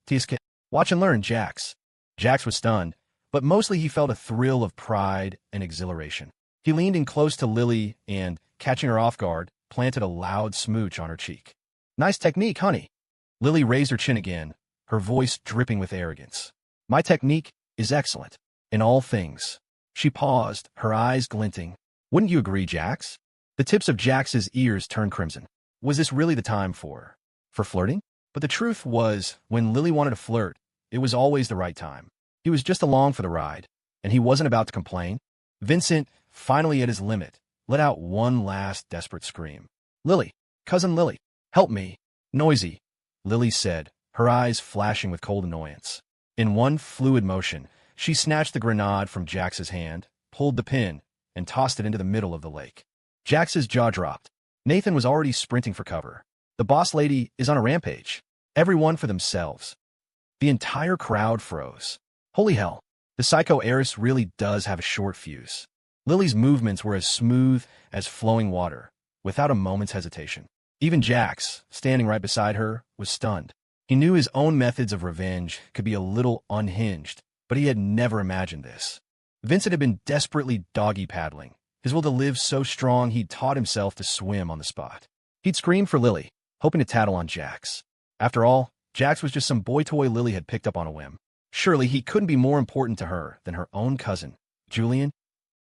"Tiska, watch and learn, Jax." Jax was stunned, but mostly he felt a thrill of pride and exhilaration. He leaned in close to Lily and, catching her off guard, planted a loud smooch on her cheek. "Nice technique, honey." Lily raised her chin again, her voice dripping with arrogance. "My technique is excellent. In all things." She paused, her eyes glinting. "Wouldn't you agree, Jax?" The tips of Jax's ears turned crimson. Was this really the time for flirting? But the truth was, when Lily wanted to flirt, it was always the right time. He was just along for the ride, and he wasn't about to complain. Vincent, finally at his limit, let out one last desperate scream. "Lily, cousin Lily, help me." "Noisy," Lily said, her eyes flashing with cold annoyance. In one fluid motion, she snatched the grenade from Jax's hand, pulled the pin, and tossed it into the middle of the lake. Jax's jaw dropped. Nathan was already sprinting for cover. The boss lady is on a rampage. Everyone for themselves. The entire crowd froze. Holy hell, the psycho heiress really does have a short fuse. Lily's movements were as smooth as flowing water, without a moment's hesitation. Even Jax, standing right beside her, was stunned. He knew his own methods of revenge could be a little unhinged, but he had never imagined this. Vincent had been desperately doggy paddling, his will to live so strong he'd taught himself to swim on the spot. He'd screamed for Lily, hoping to tattle on Jax. After all, Jax was just some boy toy Lily had picked up on a whim. Surely he couldn't be more important to her than her own cousin, Julian.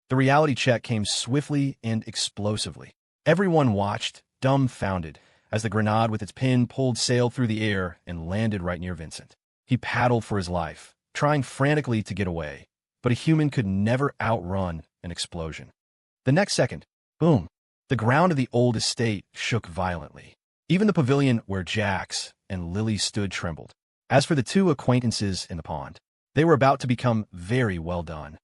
The reality check came swiftly and explosively. Everyone watched, dumbfounded, as the grenade with its pin pulled sail through the air and landed right near Vincent. He paddled for his life, trying frantically to get away, but a human could never outrun an explosion. The next second, boom, the ground of the old estate shook violently. Even the pavilion where Jax and Lily stood trembled. As for the two acquaintances in the pond, they were about to become very well done.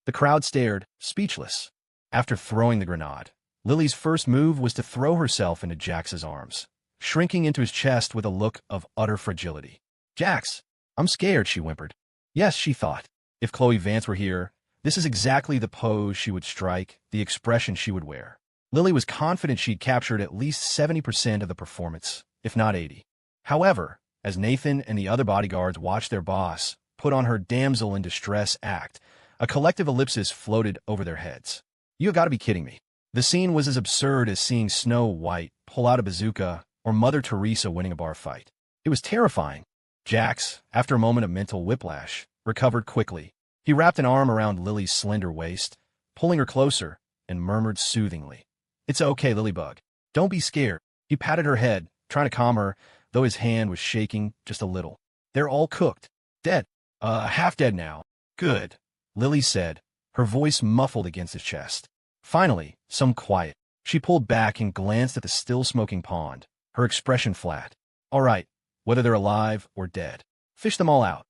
The crowd stared, speechless. After throwing the grenade, Lily's first move was to throw herself into Jax's arms, shrinking into his chest with a look of utter fragility. "Jax, I'm scared," she whimpered. Yes, she thought, if Chloe Vance were here, this is exactly the pose she would strike, the expression she would wear. Lily was confident she'd captured at least 70% of the performance, if not 80. However, as Nathan and the other bodyguards watched their boss put on her damsel in distress act, a collective ellipsis floated over their heads. You gotta be kidding me. The scene was as absurd as seeing Snow White pull out a bazooka or Mother Teresa winning a bar fight. It was terrifying. Jax, after a moment of mental whiplash, recovered quickly. He wrapped an arm around Lily's slender waist, pulling her closer, and murmured soothingly, "It's okay, Lilybug. Don't be scared." He patted her head, trying to calm her, though his hand was shaking just a little. "They're all cooked. Dead. Half dead now." "Good," Lily said, her voice muffled against his chest. Finally, some quiet. She pulled back and glanced at the still-smoking pond, her expression flat. "All right, whether they're alive or dead. Fish them all out."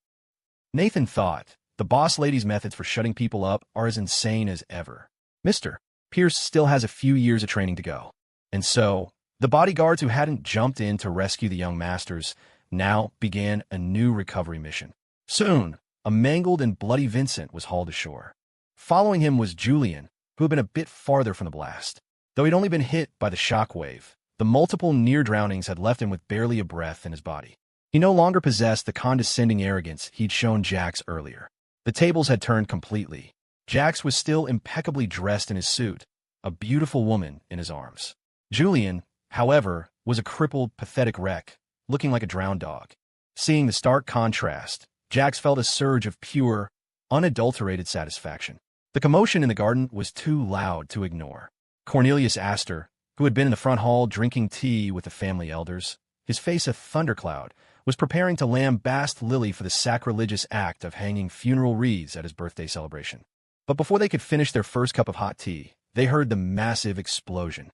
Nathan thought, the boss lady's methods for shutting people up are as insane as ever. Mr. Pierce still has a few years of training to go. And so, the bodyguards who hadn't jumped in to rescue the young masters now began a new recovery mission. Soon, a mangled and bloody Vincent was hauled ashore. Following him was Julian, who had been a bit farther from the blast. Though he'd only been hit by the shockwave, the multiple near drownings had left him with barely a breath in his body. He no longer possessed the condescending arrogance he'd shown Jax earlier. The tables had turned completely. Jax was still impeccably dressed in his suit, a beautiful woman in his arms. Julian, however, was a crippled, pathetic wreck, looking like a drowned dog. Seeing the stark contrast, Jax felt a surge of pure, unadulterated satisfaction. The commotion in the garden was too loud to ignore. Cornelius Astor, who had been in the front hall drinking tea with the family elders, his face a thundercloud, was preparing to lambaste Lily for the sacrilegious act of hanging funeral wreaths at his birthday celebration. But before they could finish their first cup of hot tea, they heard the massive explosion.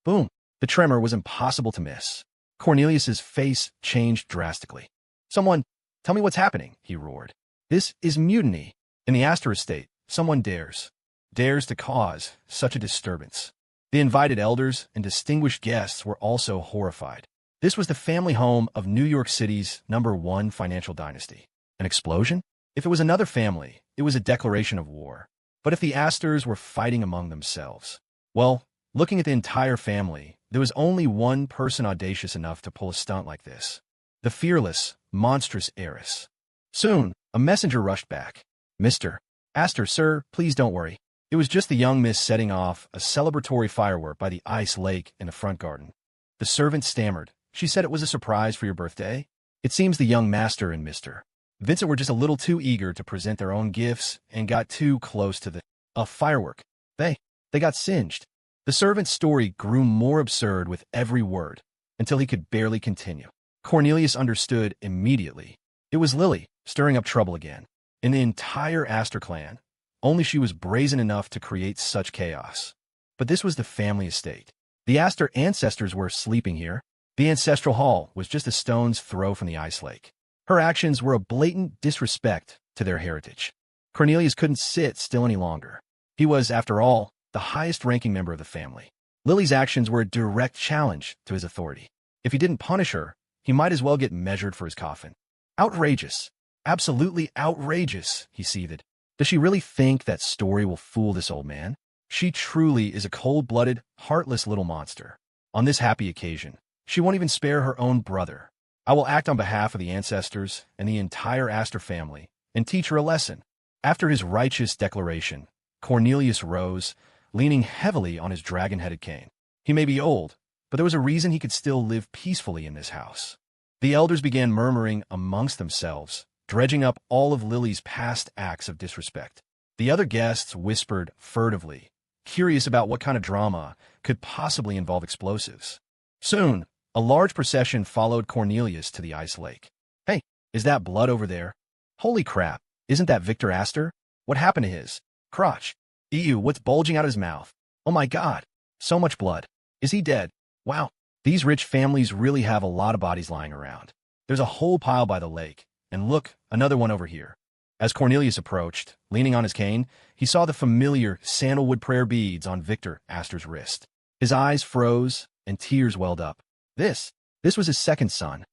Boom! The tremor was impossible to miss. Cornelius's face changed drastically. "Someone, tell me what's happening," he roared. "This is mutiny. In the Astor estate, someone dares to cause such a disturbance." The invited elders and distinguished guests were also horrified. This was the family home of New York City's #1 financial dynasty. An explosion? If it was another family, it was a declaration of war. But if the Astors were fighting among themselves, well, looking at the entire family, there was only one person audacious enough to pull a stunt like this: the fearless, monstrous Heiress. Soon, a messenger rushed back. "Mr. Astor, sir, please don't worry. It was just the young miss setting off a celebratory firework by the ice lake in the front garden." The servant stammered. "She said it was a surprise for your birthday." It seems the young master and Mr. Vincent were just a little too eager to present their own gifts and got too close to the firework. They got singed. The servant's story grew more absurd with every word, until he could barely continue. Cornelius understood immediately. It was Lily, stirring up trouble again. In the entire Astor clan, only she was brazen enough to create such chaos. But this was the family estate. The Astor ancestors were sleeping here. The ancestral hall was just a stone's throw from the ice lake. Her actions were a blatant disrespect to their heritage. Cornelius couldn't sit still any longer. He was, after all, the highest-ranking member of the family. Lily's actions were a direct challenge to his authority. If he didn't punish her, he might as well get measured for his coffin. Outrageous. Absolutely outrageous, he seethed. Does she really think that story will fool this old man? She truly is a cold-blooded, heartless little monster. On this happy occasion, she won't even spare her own brother. I will act on behalf of the ancestors and the entire Astor family and teach her a lesson. After his righteous declaration, Cornelius rose, leaning heavily on his dragon-headed cane. He may be old, but there was a reason he could still live peacefully in this house. The elders began murmuring amongst themselves, dredging up all of Lily's past acts of disrespect. The other guests whispered furtively, curious about what kind of drama could possibly involve explosives. Soon, a large procession followed Cornelius to the ice lake. "Hey, is that blood over there? Holy crap, isn't that Victor Astor? What happened to his crotch? Ew, what's bulging out his mouth? Oh my God, so much blood. Is he dead? Wow, these rich families really have a lot of bodies lying around. There's a whole pile by the lake, and look, another one over here." As Cornelius approached, leaning on his cane, he saw the familiar sandalwood prayer beads on Victor Astor's wrist. His eyes froze, and tears welled up. This was his second son.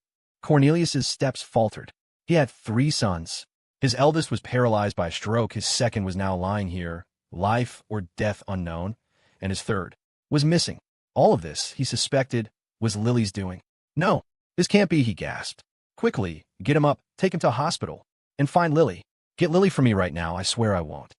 Cornelius's steps faltered. He had 3 sons. His eldest was paralyzed by a stroke. His second was now lying here, life or death unknown, and his third was missing. All of this, he suspected, was Lily's doing. "No, this can't be," he gasped. "Quickly, get him up, take him to a hospital, and find Lily. Get Lily from me right now, I swear I won't.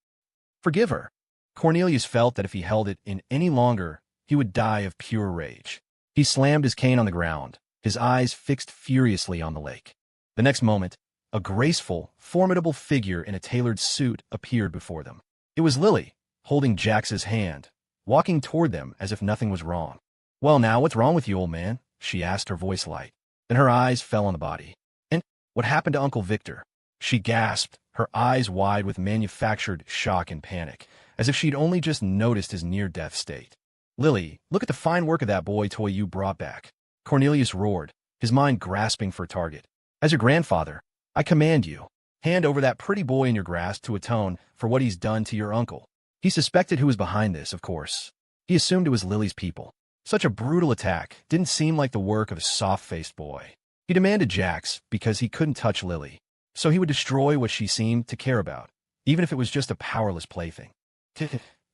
Forgive her." Cornelius felt that if he held it in any longer, he would die of pure rage. He slammed his cane on the ground, his eyes fixed furiously on the lake. The next moment, a graceful, formidable figure in a tailored suit appeared before them. It was Lily, holding Jax's hand, walking toward them as if nothing was wrong. "Well now, what's wrong with you, old man?" she asked, her voice light. Then her eyes fell on the body. "And what happened to Uncle Victor?" She gasped, her eyes wide with manufactured shock and panic, as if she'd only just noticed his near-death state. "Lily, look at the fine work of that boy toy you brought back." Cornelius roared, his mind grasping for a target. "As your grandfather, I command you, hand over that pretty boy in your grasp to atone for what he's done to your uncle." He suspected who was behind this, of course. He assumed it was Lily's people. Such a brutal attack didn't seem like the work of a soft-faced boy. He demanded Jax because he couldn't touch Lily, so he would destroy what she seemed to care about, even if it was just a powerless plaything.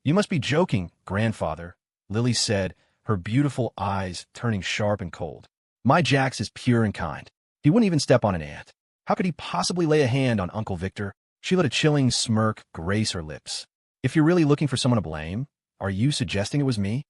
"You must be joking, grandfather," Lily said, her beautiful eyes turning sharp and cold. "My Jax is pure and kind. He wouldn't even step on an ant. How could he possibly lay a hand on Uncle Victor?" She let a chilling smirk grace her lips. "If you're really looking for someone to blame, are you suggesting it was me?"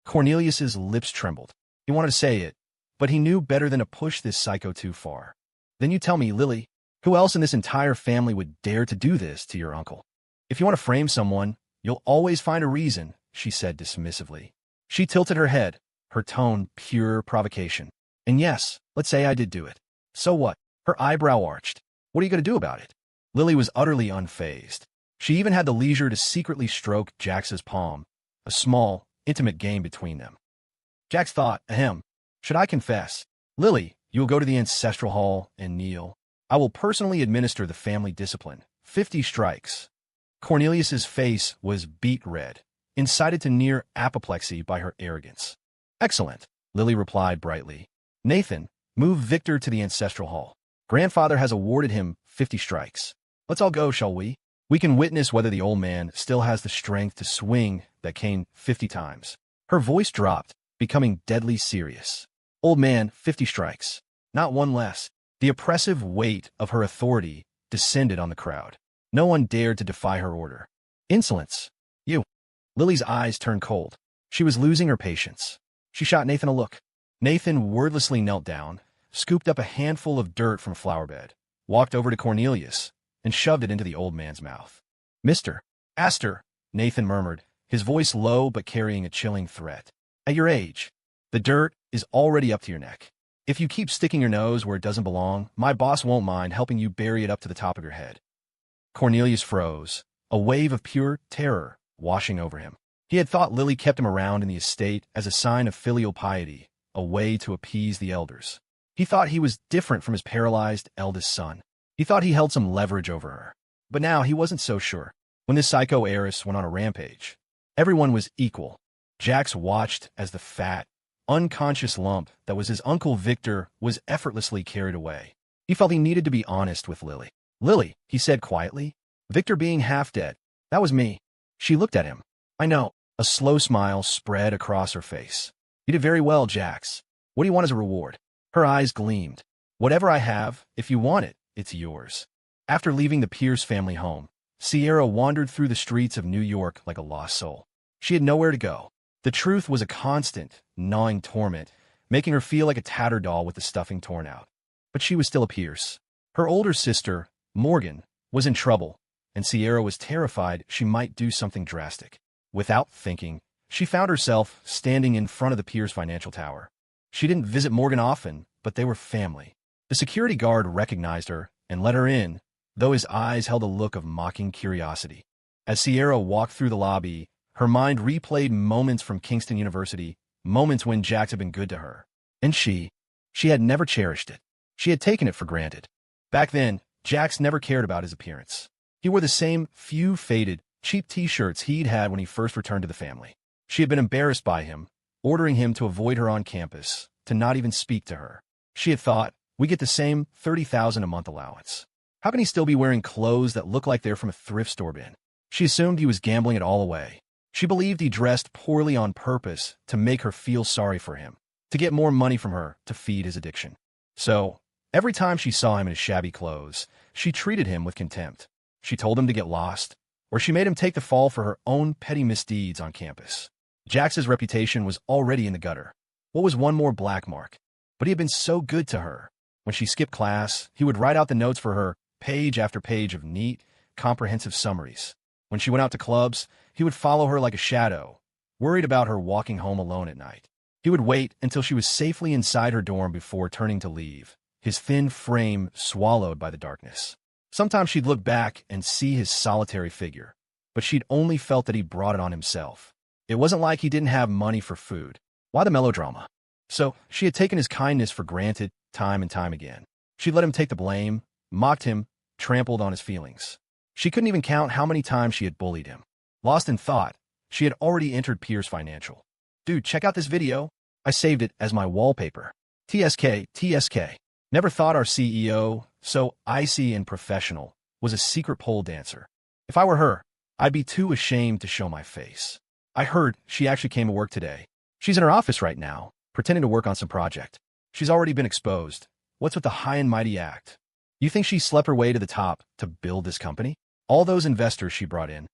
Cornelius's lips trembled. He wanted to say it, but he knew better than to push this psycho too far. "Then you tell me, Lily, who else in this entire family would dare to do this to your uncle? If you want to frame someone, you'll always find a reason," she said dismissively. She tilted her head, her tone pure provocation. "And yes, let's say I did do it. So what? Her eyebrow arched. What are you going to do about it? Lily was utterly unfazed. She even had the leisure to secretly stroke Jax's palm, a small, intimate game between them. Jax thought, ahem, should I confess? Lily, you will go to the ancestral hall and kneel. I will personally administer the family discipline. 50 strikes. Cornelius's face was beet red, incited to near apoplexy by her arrogance. Excellent, Lily replied brightly. Nathan, move Victor to the ancestral hall. Grandfather has awarded him 50 strikes. Let's all go, shall we? We can witness whether the old man still has the strength to swing that cane 50 times. Her voice dropped, becoming deadly serious. Old man, 50 strikes. Not one less. The oppressive weight of her authority descended on the crowd. No one dared to defy her order. Insolence. You. Lily's eyes turned cold. She was losing her patience. She shot Nathan a look. Nathan wordlessly knelt down, scooped up a handful of dirt from a flower bed, walked over to Cornelius, and shoved it into the old man's mouth. Mr. Astor, Nathan murmured, his voice low but carrying a chilling threat. At your age, the dirt is already up to your neck. If you keep sticking your nose where it doesn't belong, my boss won't mind helping you bury it up to the top of your head. Cornelius froze, a wave of pure terror washing over him. He had thought Lily kept him around in the estate as a sign of filial piety, a way to appease the elders. He thought he was different from his paralyzed eldest son. He thought he held some leverage over her. But now he wasn't so sure. When this psycho heiress went on a rampage, everyone was equal. Jax watched as the fat, unconscious lump that was his Uncle Victor was effortlessly carried away. He felt he needed to be honest with Lily. Lily, he said quietly, Victor being half dead, that was me. She looked at him. I know. A slow smile spread across her face. You did very well, Jax. What do you want as a reward? Her eyes gleamed. Whatever I have, if you want it, it's yours. After leaving the Pierce family home, Sierra wandered through the streets of New York like a lost soul. She had nowhere to go. The truth was a constant, gnawing torment, making her feel like a tattered doll with the stuffing torn out. But she was still a Pierce. Her older sister, Morgan, was in trouble, and Sierra was terrified she might do something drastic. Without thinking, she found herself standing in front of the Pierce Financial Tower. She didn't visit Morgan often, but they were family. The security guard recognized her and let her in, though his eyes held a look of mocking curiosity. As Sierra walked through the lobby, her mind replayed moments from Kingston University, moments when Jax had been good to her. And she had never cherished it. She had taken it for granted. Back then, Jax never cared about his appearance. He wore the same few faded, cheap t-shirts he'd had when he first returned to the family. She had been embarrassed by him, ordering him to avoid her on campus, to not even speak to her. She had thought, we get the same $30,000 a month allowance. How can he still be wearing clothes that look like they're from a thrift store bin? She assumed he was gambling it all away. She believed he dressed poorly on purpose to make her feel sorry for him, to get more money from her to feed his addiction. So, every time she saw him in his shabby clothes, she treated him with contempt. She told him to get lost, or she made him take the fall for her own petty misdeeds on campus. Jax's reputation was already in the gutter. What was one more black mark? But he had been so good to her. When she skipped class, he would write out the notes for her, page after page of neat, comprehensive summaries. When she went out to clubs, he would follow her like a shadow, worried about her walking home alone at night. He would wait until she was safely inside her dorm before turning to leave, his thin frame swallowed by the darkness. Sometimes she'd look back and see his solitary figure, but she'd only felt that he brought it on himself. It wasn't like he didn't have money for food. Why the melodrama? So she had taken his kindness for granted time and time again. She'd let him take the blame, mocked him, trampled on his feelings. She couldn't even count how many times she had bullied him. Lost in thought, she had already entered Pierce Financial. Dude, check out this video. I saved it as my wallpaper. TSK. Never thought our CEO, so icy and professional, was a secret pole dancer. If I were her, I'd be too ashamed to show my face. I heard she actually came to work today. She's in her office right now, pretending to work on some project. She's already been exposed. What's with the high and mighty act? You think she slept her way to the top to build this company? All those investors she brought in.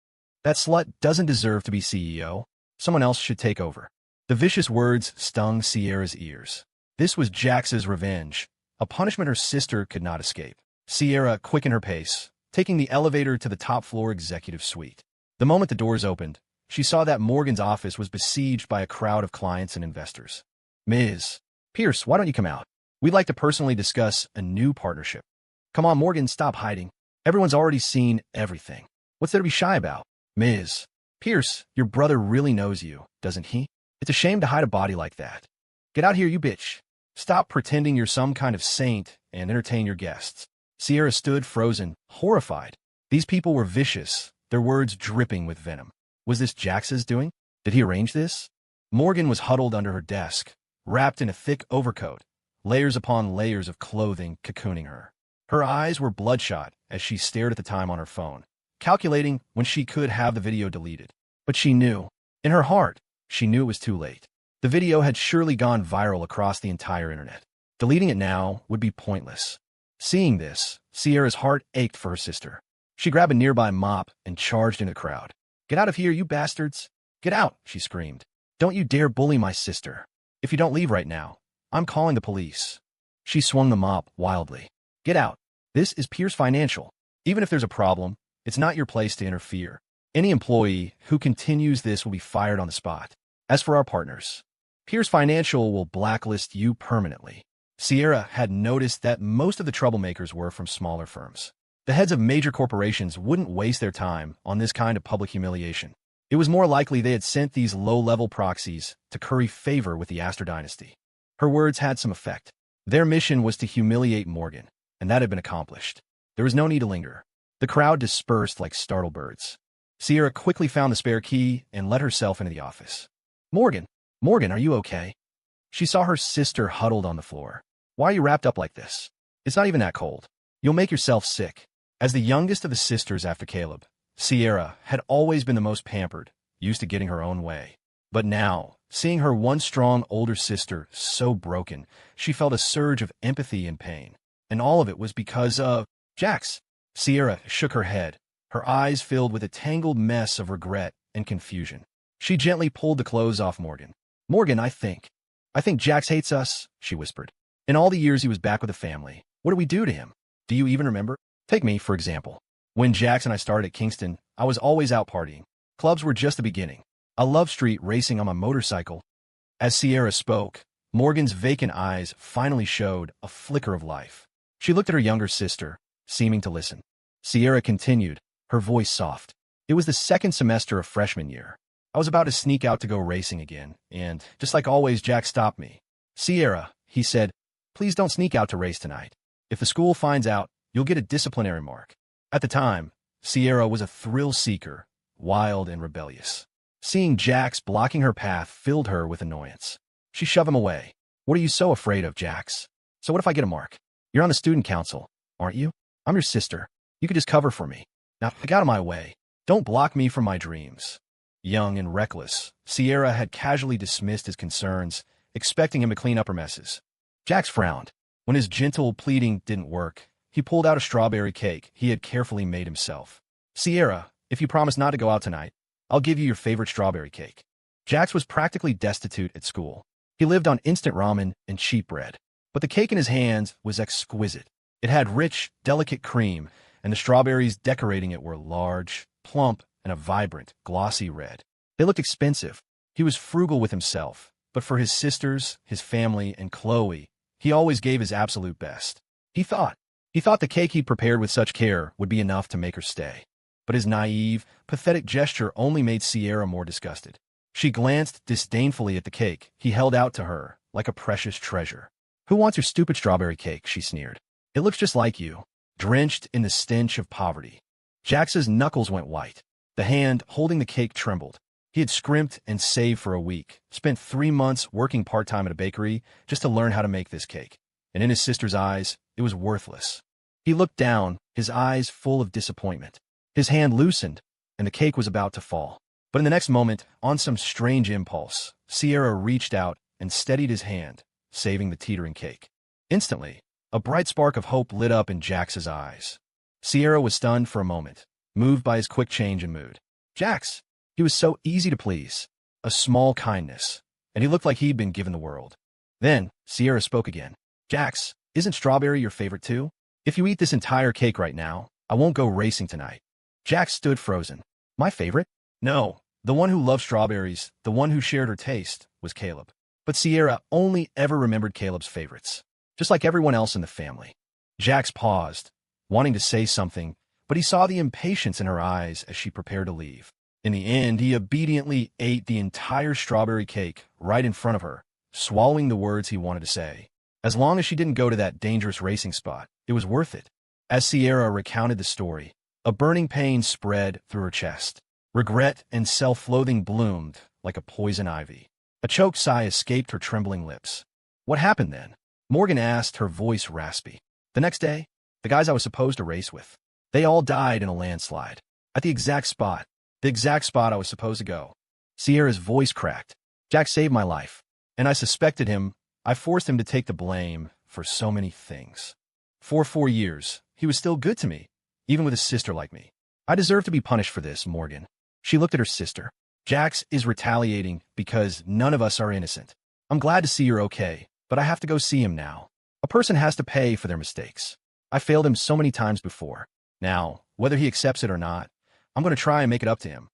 That slut doesn't deserve to be CEO. Someone else should take over. The vicious words stung Sierra's ears. This was Jax's revenge, a punishment her sister could not escape. Sierra quickened her pace, taking the elevator to the top-floor executive suite. The moment the doors opened, she saw that Morgan's office was besieged by a crowd of clients and investors. Ms. Pierce, why don't you come out? We'd like to personally discuss a new partnership. Come on, Morgan, stop hiding. Everyone's already seen everything. What's there to be shy about? Ms. Pierce, your brother really knows you, doesn't he? It's a shame to hide a body like that. Get out here, you bitch. Stop pretending you're some kind of saint and entertain your guests. Sierra stood frozen, horrified. These people were vicious, their words dripping with venom. Was this Jax's doing? Did he arrange this? Morgan was huddled under her desk, wrapped in a thick overcoat, layers upon layers of clothing cocooning her. Her eyes were bloodshot as she stared at the time on her phone, calculating when she could have the video deleted. But she knew, in her heart, she knew it was too late. The video had surely gone viral across the entire internet. Deleting it now would be pointless. Seeing this, Sierra's heart ached for her sister. She grabbed a nearby mop and charged into the crowd. "Get out of here, you bastards! Get out!" she screamed. "Don't you dare bully my sister. If you don't leave right now, I'm calling the police." She swung the mop wildly. "Get out. This is Pierce Financial. Even if there's a problem, it's not your place to interfere. Any employee who continues this will be fired on the spot. As for our partners, Pierce Financial will blacklist you permanently." Sierra had noticed that most of the troublemakers were from smaller firms. The heads of major corporations wouldn't waste their time on this kind of public humiliation. It was more likely they had sent these low-level proxies to curry favor with the Astor dynasty. Her words had some effect. Their mission was to humiliate Morgan, and that had been accomplished. There was no need to linger. The crowd dispersed like startled birds. Sierra quickly found the spare key and let herself into the office. Morgan, are you okay?" She saw her sister huddled on the floor. "Why are you wrapped up like this? It's not even that cold. You'll make yourself sick." As the youngest of the sisters after Caleb, Sierra had always been the most pampered, used to getting her own way. But now, seeing her once strong older sister so broken, she felt a surge of empathy and pain. And all of it was because of Jax. Sierra shook her head, her eyes filled with a tangled mess of regret and confusion. She gently pulled the clothes off Morgan. "Morgan, I think Jax hates us," she whispered. "In all the years he was back with the family, what did we do to him? Do you even remember? Take me, for example. When Jax and I started at Kingston, I was always out partying. Clubs were just the beginning. I loved street racing on my motorcycle." As Sierra spoke, Morgan's vacant eyes finally showed a flicker of life. She looked at her younger sister, seeming to listen. Sierra continued, her voice soft. "It was the second semester of freshman year. I was about to sneak out to go racing again, and, just like always, Jack stopped me. 'Sierra,' he said, 'please don't sneak out to race tonight. If the school finds out, you'll get a disciplinary mark.' At the time, Sierra was a thrill-seeker, wild and rebellious. Seeing Jax blocking her path filled her with annoyance. She shoved him away. 'What are you so afraid of, Jax? So what if I get a mark? You're on the student council, aren't you? I'm your sister. You could just cover for me. Now, get out of my way. Don't block me from my dreams.' Young and reckless, Sierra had casually dismissed his concerns, expecting him to clean up her messes. Jax frowned. When his gentle pleading didn't work, he pulled out a strawberry cake he had carefully made himself. 'Sierra, if you promise not to go out tonight, I'll give you your favorite strawberry cake.' Jax was practically destitute at school. He lived on instant ramen and cheap bread. But the cake in his hands was exquisite. It had rich, delicate cream, and the strawberries decorating it were large, plump, and a vibrant, glossy red. They looked expensive. He was frugal with himself, but for his sisters, his family, and Chloe, he always gave his absolute best. He thought the cake he'd prepared with such care would be enough to make her stay. But his naive, pathetic gesture only made Sierra more disgusted. She glanced disdainfully at the cake he held out to her like a precious treasure. "Who wants your stupid strawberry cake?" she sneered. "It looks just like you, drenched in the stench of poverty." Jax's knuckles went white. The hand holding the cake trembled. He had scrimped and saved for a week, spent 3 months working part-time at a bakery just to learn how to make this cake. And in his sister's eyes, it was worthless. He looked down, his eyes full of disappointment. His hand loosened, and the cake was about to fall. But in the next moment, on some strange impulse, Sierra reached out and steadied his hand, saving the teetering cake. Instantly, a bright spark of hope lit up in Jax's eyes. Sierra was stunned for a moment, moved by his quick change in mood. Jax! He was so easy to please. A small kindness, and he looked like he'd been given the world. Then, Sierra spoke again. "Jax, isn't strawberry your favorite too? If you eat this entire cake right now, I won't go racing tonight." Jax stood frozen. "My favorite?" No, the one who loved strawberries, the one who shared her taste, was Caleb. But Sierra only ever remembered Caleb's favorites. just like everyone else in the family. Jax paused, wanting to say something, but he saw the impatience in her eyes as she prepared to leave. In the end, he obediently ate the entire strawberry cake right in front of her, swallowing the words he wanted to say. As long as she didn't go to that dangerous racing spot, it was worth it. As Sierra recounted the story, a burning pain spread through her chest. Regret and self-loathing bloomed like a poison ivy. A choked sigh escaped her trembling lips. What happened then? Morgan asked, her voice raspy. The next day, the guys I was supposed to race with, they all died in a landslide. At the exact spot I was supposed to go. Sierra's voice cracked. Jack saved my life, and I suspected him. I forced him to take the blame for so many things. For 4 years, he was still good to me, even with a sister like me. I deserve to be punished for this, Morgan. She looked at her sister. Jax is retaliating because none of us are innocent. I'm glad to see you're okay, but I have to go see him now. A person has to pay for their mistakes. I failed him so many times before. Now, whether he accepts it or not, I'm going to try and make it up to him.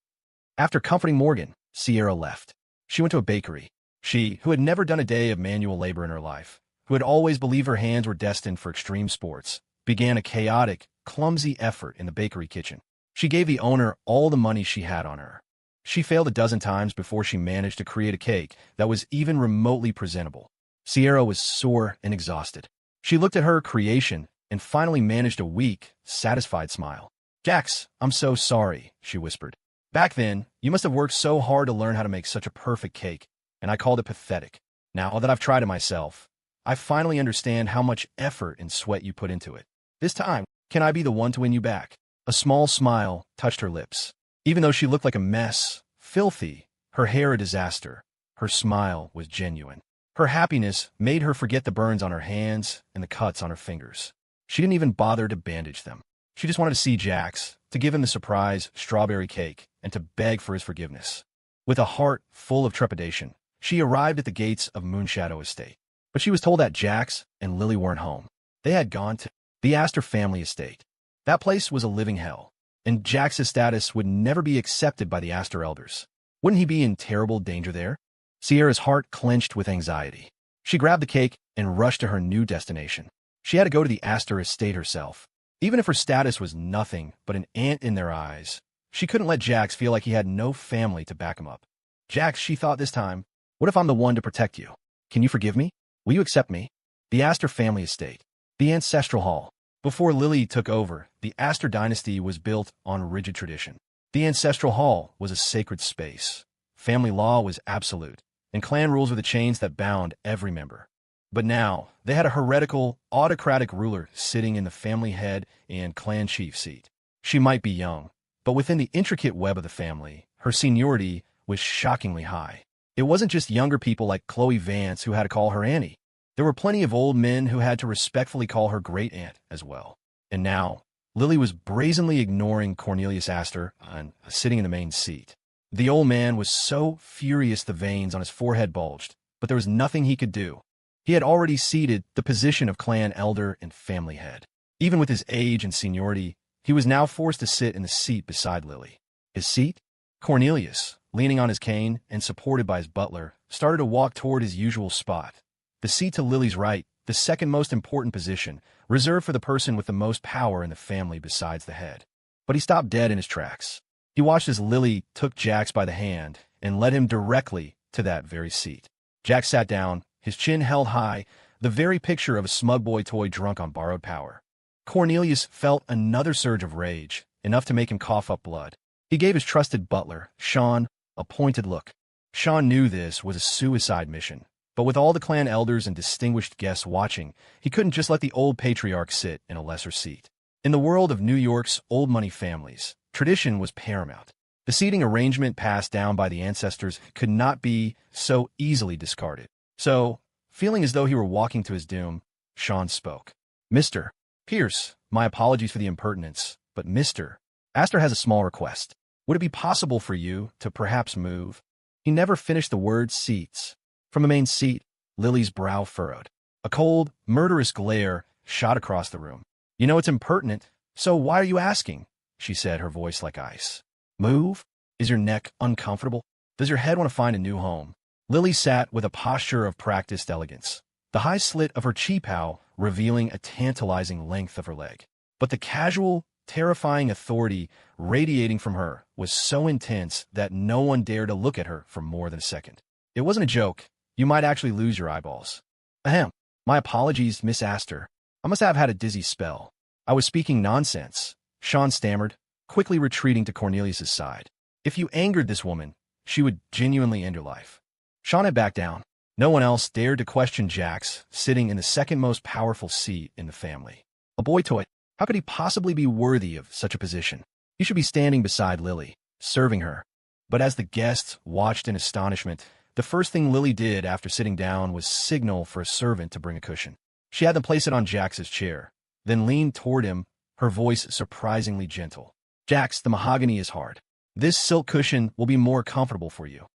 After comforting Morgan, Sierra left. She went to a bakery. She, who had never done a day of manual labor in her life, who had always believed her hands were destined for extreme sports, began a chaotic, clumsy effort in the bakery kitchen. She gave the owner all the money she had on her. She failed a dozen times before she managed to create a cake that was even remotely presentable. Sierra was sore and exhausted. She looked at her creation and finally managed a weak, satisfied smile. Jax, I'm so sorry, she whispered. Back then, you must have worked so hard to learn how to make such a perfect cake, and I called it pathetic. Now that I've tried it myself, I finally understand how much effort and sweat you put into it. This time, can I be the one to win you back? A small smile touched her lips. Even though she looked like a mess, filthy, her hair a disaster, her smile was genuine. Her happiness made her forget the burns on her hands and the cuts on her fingers. She didn't even bother to bandage them. She just wanted to see Jax, to give him the surprise strawberry cake, and to beg for his forgiveness. With a heart full of trepidation, she arrived at the gates of Moonshadow Estate. But she was told that Jax and Lily weren't home. They had gone to the Astor family estate. That place was a living hell, and Jax's status would never be accepted by the Astor elders. Wouldn't he be in terrible danger there? Sierra's heart clenched with anxiety. She grabbed the cake and rushed to her new destination. She had to go to the Astor estate herself. Even if her status was nothing but an ant in their eyes, she couldn't let Jax feel like he had no family to back him up. Jax, she thought this time, what if I'm the one to protect you? Can you forgive me? Will you accept me? The Astor family estate. The ancestral hall. Before Lily took over, the Astor dynasty was built on rigid tradition. The ancestral hall was a sacred space. Family law was absolute, and clan rules were the chains that bound every member. But now, they had a heretical, autocratic ruler sitting in the family head and clan chief seat. She might be young, but within the intricate web of the family, her seniority was shockingly high. It wasn't just younger people like Chloe Vance who had to call her Annie. There were plenty of old men who had to respectfully call her great-aunt as well. And now, Lily was brazenly ignoring Cornelius Astor and sitting in the main seat. The old man was so furious the veins on his forehead bulged, but there was nothing he could do. He had already ceded the position of clan elder and family head. Even with his age and seniority, he was now forced to sit in the seat beside Lily. His seat? Cornelius, leaning on his cane and supported by his butler, started to walk toward his usual spot. The seat to Lily's right, the second most important position, reserved for the person with the most power in the family besides the head. But he stopped dead in his tracks. He watched as Lily took Jax by the hand and led him directly to that very seat. Jax sat down, his chin held high, the very picture of a smug boy toy drunk on borrowed power. Cornelius felt another surge of rage, enough to make him cough up blood. He gave his trusted butler, Sean, a pointed look. Sean knew this was a suicide mission, but with all the clan elders and distinguished guests watching, he couldn't just let the old patriarch sit in a lesser seat. In the world of New York's old money families, tradition was paramount. The seating arrangement passed down by the ancestors could not be so easily discarded. So, feeling as though he were walking to his doom, Sean spoke. Mr. Pierce, my apologies for the impertinence, but Mr. Astor has a small request. Would it be possible for you to perhaps move? He never finished the word seats. From the main seat, Lily's brow furrowed. A cold, murderous glare shot across the room. You know it's impertinent, so why are you asking? She said, her voice like ice. Move? Is your neck uncomfortable? Does your head want to find a new home? Lily sat with a posture of practiced elegance. the high slit of her cheepow revealing a tantalizing length of her leg. But the casual, terrifying authority radiating from her was so intense that no one dared to look at her for more than a second. It wasn't a joke. You might actually lose your eyeballs. Ahem. My apologies, Miss Astor. I must have had a dizzy spell. I was speaking nonsense, Sean stammered, quickly retreating to Cornelius's side. If you angered this woman, she would genuinely end your life. Sean had backed down. No one else dared to question Jax, sitting in the second most powerful seat in the family. A boy toy. How could he possibly be worthy of such a position? He should be standing beside Lily, serving her. But as the guests watched in astonishment, the first thing Lily did after sitting down was signal for a servant to bring a cushion. She had them place it on Jax's chair, then leaned toward him, her voice surprisingly gentle. Jax, the mahogany is hard. This silk cushion will be more comfortable for you.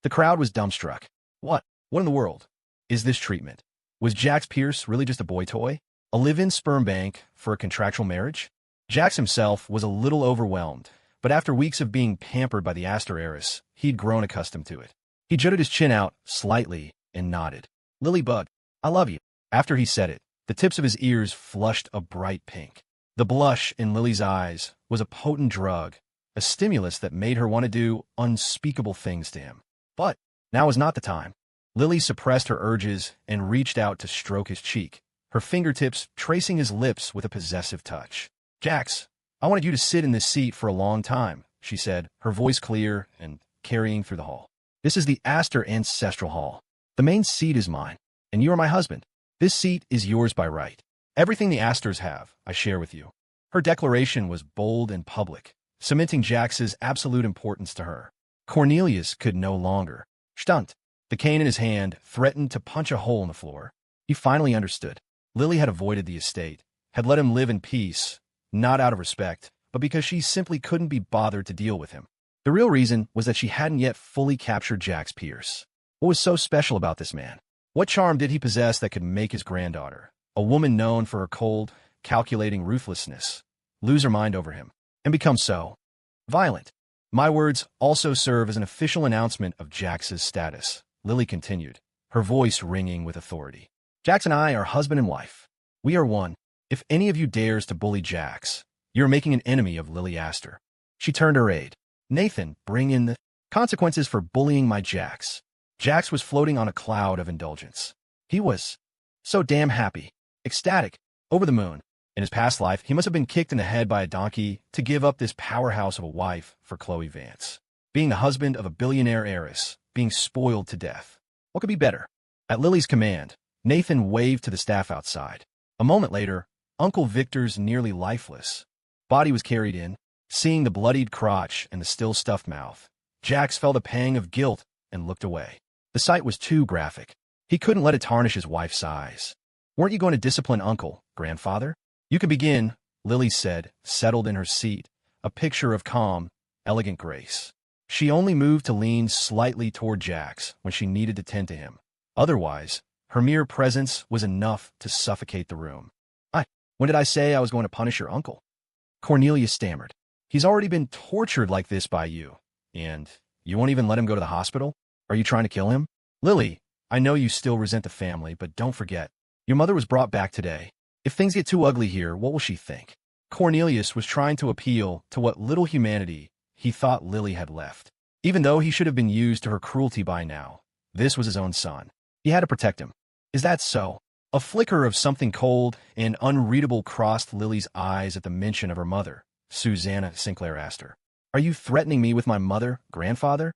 The crowd was dumbstruck. What in the world is this treatment? Was Jax Pierce really just a boy toy? A live-in sperm bank for a contractual marriage? Jax himself was a little overwhelmed, but after weeks of being pampered by the Astor heiress, he'd grown accustomed to it. He jutted his chin out slightly and nodded. Lily Bug, I love you. After he said it, the tips of his ears flushed a bright pink. The blush in Lily's eyes was a potent drug, a stimulus that made her want to do unspeakable things to him. But now was not the time. Lily suppressed her urges and reached out to stroke his cheek, her fingertips tracing his lips with a possessive touch. Jax, I wanted you to sit in this seat for a long time, she said, her voice clear and carrying through the hall. This is the Astor Ancestral Hall. The main seat is mine, and you are my husband. This seat is yours by right. Everything the Astors have, I share with you. Her declaration was bold and public, cementing Jax's absolute importance to her. Cornelius could no longer. Stunt. The cane in his hand threatened to punch a hole in the floor. He finally understood. Lily had avoided the estate, had let him live in peace, not out of respect, but because she simply couldn't be bothered to deal with him. The real reason was that she hadn't yet fully captured Jax Pierce. What was so special about this man? What charm did he possess that could make his granddaughter, a woman known for her cold, calculating ruthlessness, lose her mind over him, and become so violent? My words also serve as an official announcement of Jax's status, Lily continued, her voice ringing with authority. Jax and I are husband and wife. We are one. If any of you dares to bully Jax, you're making an enemy of Lily Astor. She turned her aide. Nathan, bring in the consequences for bullying my Jax. Jax was floating on a cloud of indulgence. He was so damn happy, ecstatic, over the moon. In his past life, he must have been kicked in the head by a donkey to give up this powerhouse of a wife for Chloe Vance. Being the husband of a billionaire heiress, being spoiled to death. What could be better? At Lily's command, Nathan waved to the staff outside. A moment later, Uncle Victor's nearly lifeless body was carried in. Seeing the bloodied crotch and the still stuffed mouth, Jax felt a pang of guilt and looked away. The sight was too graphic. He couldn't let it tarnish his wife's eyes. Weren't you going to discipline Uncle, Grandfather? You can begin, Lily said, settled in her seat, a picture of calm, elegant grace. She only moved to lean slightly toward Jax when she needed to tend to him. Otherwise, her mere presence was enough to suffocate the room. When did I say I was going to punish your uncle? Cornelius stammered. He's already been tortured like this by you. And you won't even let him go to the hospital? Are you trying to kill him? Lily, I know you still resent the family, but don't forget, your mother was brought back today. If things get too ugly here, what will she think? Cornelius was trying to appeal to what little humanity he thought Lily had left. Even though he should have been used to her cruelty by now, this was his own son. He had to protect him. Is that so? A flicker of something cold and unreadable crossed Lily's eyes at the mention of her mother, Susanna Sinclair Astor. Are you threatening me with my mother, grandfather?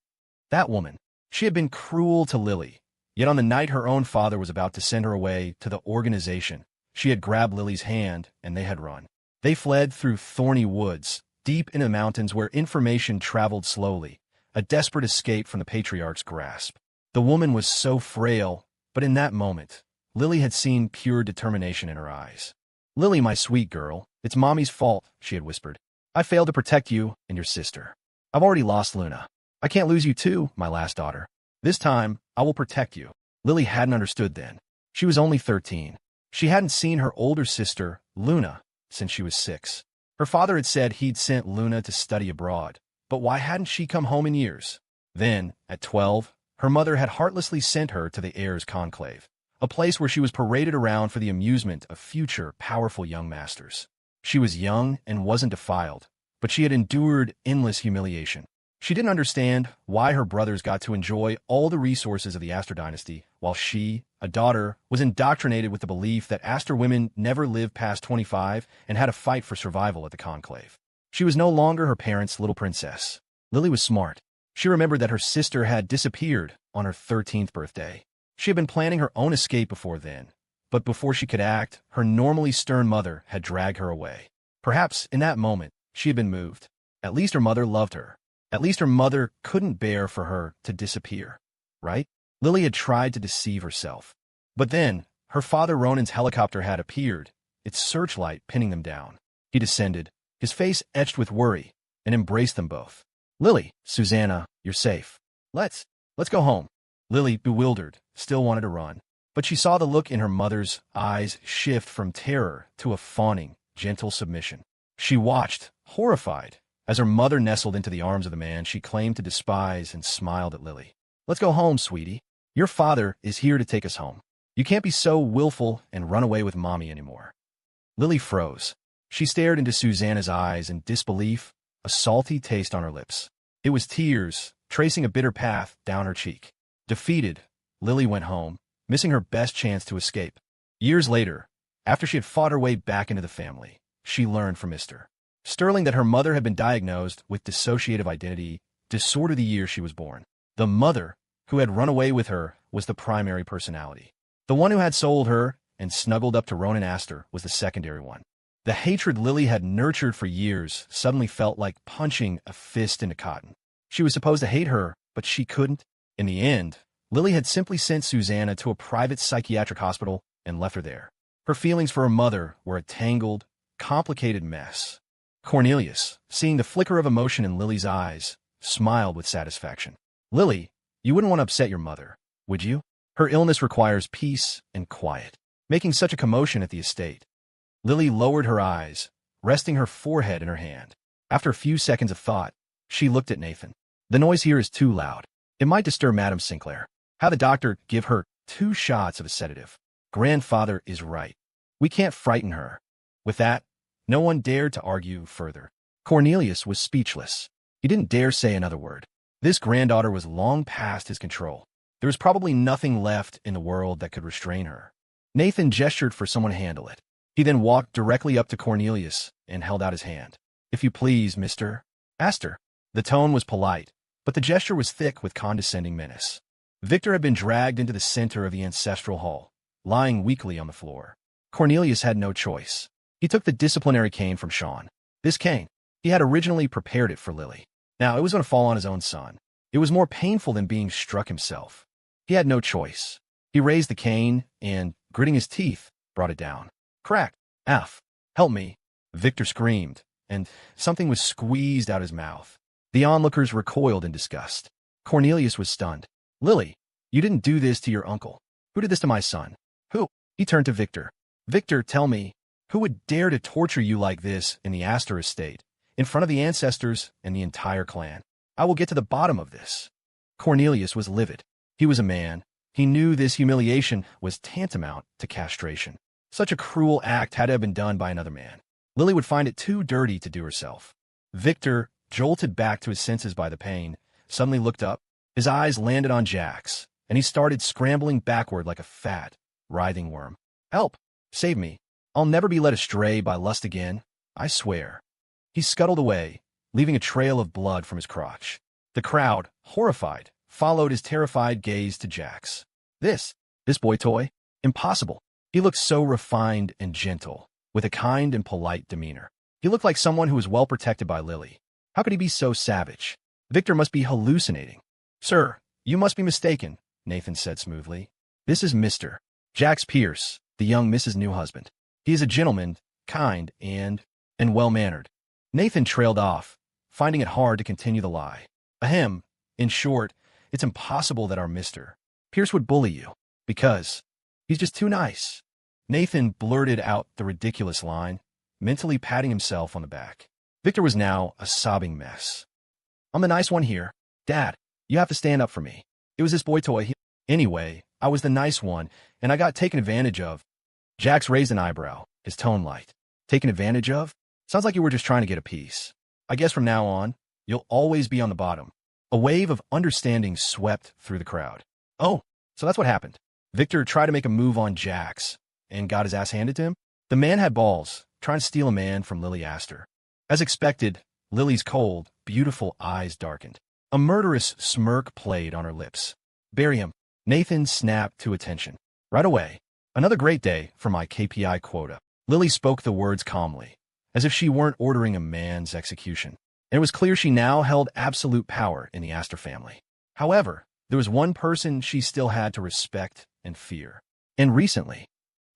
That woman. She had been cruel to Lily, yet on the night her own father was about to send her away to the organization, she had grabbed Lily's hand and they had run. They fled through thorny woods, deep in the mountains where information traveled slowly, a desperate escape from the patriarch's grasp. The woman was so frail, but in that moment, Lily had seen pure determination in her eyes. Lily, my sweet girl, it's Mommy's fault, she had whispered. I failed to protect you and your sister. I've already lost Luna. I can't lose you too, my last daughter. This time, I will protect you. Lily hadn't understood then. She was only 13. She hadn't seen her older sister, Luna, since she was 6. Her father had said he'd sent Luna to study abroad, but why hadn't she come home in years? Then, at 12, her mother had heartlessly sent her to the heirs conclave, a place where she was paraded around for the amusement of future, powerful young masters. She was young and wasn't defiled, but she had endured endless humiliation. She didn't understand why her brothers got to enjoy all the resources of the Astor dynasty, while she, a daughter, was indoctrinated with the belief that Astor women never lived past 25 and had to fight for survival at the conclave. She was no longer her parents' little princess. Lily was smart. She remembered that her sister had disappeared on her 13th birthday. She had been planning her own escape before then, but before she could act, her normally stern mother had dragged her away. Perhaps, in that moment, she had been moved. At least her mother loved her. At least her mother couldn't bear for her to disappear, right? Lily had tried to deceive herself. But then, her father Ronan's helicopter had appeared, its searchlight pinning them down. He descended, his face etched with worry, and embraced them both. Lily, Susanna, you're safe. Let's go home. Lily, bewildered, still wanted to run. But she saw the look in her mother's eyes shift from terror to a fawning, gentle submission. She watched, horrified, as her mother nestled into the arms of the man she claimed to despise and smiled at Lily. Let's go home, sweetie. Your father is here to take us home. You can't be so willful and run away with Mommy anymore. Lily froze. She stared into Susanna's eyes in disbelief, a salty taste on her lips. It was tears, tracing a bitter path down her cheek. Defeated, Lily went home, missing her best chance to escape. Years later, after she had fought her way back into the family, she learned from Mr. Sterling that her mother had been diagnosed with dissociative identity disorder the year she was born. The mother who had run away with her was the primary personality. The one who had sold her and snuggled up to Ronan Astor was the secondary one. The hatred Lily had nurtured for years suddenly felt like punching a fist into cotton. She was supposed to hate her, but she couldn't. In the end, Lily had simply sent Susanna to a private psychiatric hospital and left her there. Her feelings for her mother were a tangled, complicated mess. Cornelius, seeing the flicker of emotion in Lily's eyes, smiled with satisfaction. Lily, you wouldn't want to upset your mother, would you? Her illness requires peace and quiet, making such a commotion at the estate. Lily lowered her eyes, resting her forehead in her hand. After a few seconds of thought, she looked at Nathan. The noise here is too loud. It might disturb Madame Sinclair. Have the doctor give her 2 shots of a sedative. Grandfather is right. We can't frighten her. With that, no one dared to argue further. Cornelius was speechless. He didn't dare say another word. This granddaughter was long past his control. There was probably nothing left in the world that could restrain her. Nathan gestured for someone to handle it. He then walked directly up to Cornelius and held out his hand. If you please, Mr. Astor. The tone was polite, but the gesture was thick with condescending menace. Victor had been dragged into the center of the ancestral hall, lying weakly on the floor. Cornelius had no choice. He took the disciplinary cane from Sean. This cane, he had originally prepared it for Lily. Now it was going to fall on his own son. It was more painful than being struck himself. He had no choice. He raised the cane and, gritting his teeth, brought it down. Crack! F! Help me! Victor screamed, and something was squeezed out his mouth. The onlookers recoiled in disgust. Cornelius was stunned. Lily, you didn't do this to your uncle. Who did this to my son? Who? He turned to Victor. Victor, tell me, who would dare to torture you like this in the Astor estate, in front of the ancestors and the entire clan? I will get to the bottom of this. Cornelius was livid. He was a man. He knew this humiliation was tantamount to castration. Such a cruel act had to have been done by another man. Lily would find it too dirty to do herself. Victor, jolted back to his senses by the pain, suddenly looked up. His eyes landed on Jax, and he started scrambling backward like a fat, writhing worm. Help! Save me! I'll never be led astray by lust again, I swear. He scuttled away, leaving a trail of blood from his crotch. The crowd, horrified, followed his terrified gaze to Jax. This boy toy? Impossible. He looked so refined and gentle, with a kind and polite demeanor. He looked like someone who was well protected by Lily. How could he be so savage? Victor must be hallucinating. Sir, you must be mistaken, Nathan said smoothly. This is Mr. Jax Pierce, the young Mrs. New husband. He is a gentleman, kind, and well-mannered. Nathan trailed off, finding it hard to continue the lie. Ahem. In short, it's impossible that our Mr. Pierce would bully you, because he's just too nice. Nathan blurted out the ridiculous line, mentally patting himself on the back. Victor was now a sobbing mess. I'm the nice one here. Dad, you have to stand up for me. It was this boy toy. Anyway, I was the nice one, and I got taken advantage of. Jax raised an eyebrow, his tone light. Taken advantage of? Sounds like you were just trying to get a piece. I guess from now on, you'll always be on the bottom. A wave of understanding swept through the crowd. Oh, so that's what happened. Victor tried to make a move on Jax and got his ass handed to him? The man had balls, trying to steal a man from Lily Astor. As expected, Lily's cold, beautiful eyes darkened. A murderous smirk played on her lips. Bury him. Nathan snapped to attention. Right away. Another great day for my KPI quota. Lily spoke the words calmly, as if she weren't ordering a man's execution. And it was clear she now held absolute power in the Astor family. However, there was one person she still had to respect and fear. And recently,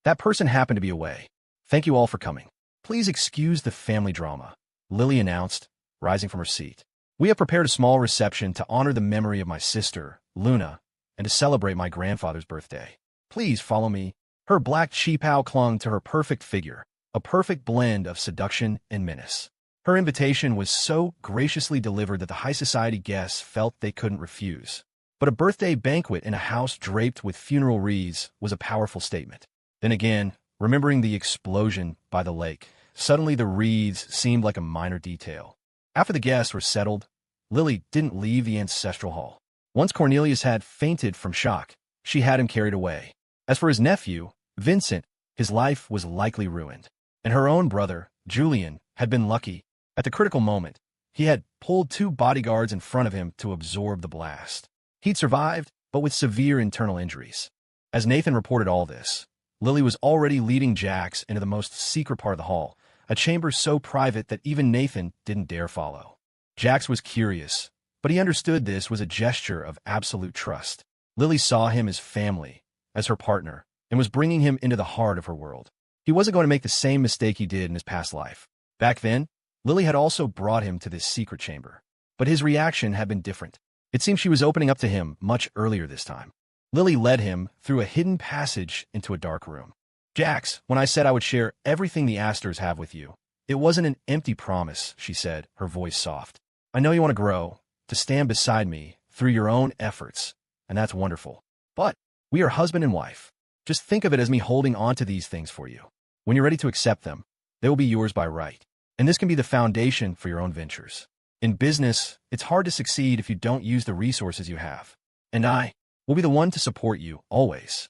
that person happened to be away. Thank you all for coming. Please excuse the family drama, Lily announced, rising from her seat. We have prepared a small reception to honor the memory of my sister, Luna, and to celebrate my grandfather's birthday. Please follow me. Her black cheapao clung to her perfect figure, a perfect blend of seduction and menace. Her invitation was so graciously delivered that the high society guests felt they couldn't refuse. But a birthday banquet in a house draped with funeral wreaths was a powerful statement. Then again, remembering the explosion by the lake, suddenly the wreaths seemed like a minor detail. After the guests were settled, Lily didn't leave the ancestral hall. Once Cornelius had fainted from shock, she had him carried away. As for his nephew, Vincent, his life was likely ruined. And her own brother, Julian, had been lucky. At the critical moment, he had pulled 2 bodyguards in front of him to absorb the blast. He'd survived, but with severe internal injuries. As Nathan reported all this, Lily was already leading Jax into the most secret part of the hall, a chamber so private that even Nathan didn't dare follow. Jax was curious, but he understood this was a gesture of absolute trust. Lily saw him as family, as her partner, and was bringing him into the heart of her world. He wasn't going to make the same mistake he did in his past life. Back then, Lily had also brought him to this secret chamber. But his reaction had been different. It seemed she was opening up to him much earlier this time. Lily led him through a hidden passage into a dark room. Jax, when I said I would share everything the Astors have with you, it wasn't an empty promise, she said, her voice soft. I know you want to grow, to stand beside me through your own efforts, and that's wonderful. But we are husband and wife. Just think of it as me holding on to these things for you. When you're ready to accept them, they will be yours by right. And this can be the foundation for your own ventures. In business, it's hard to succeed if you don't use the resources you have. And I will be the one to support you, always.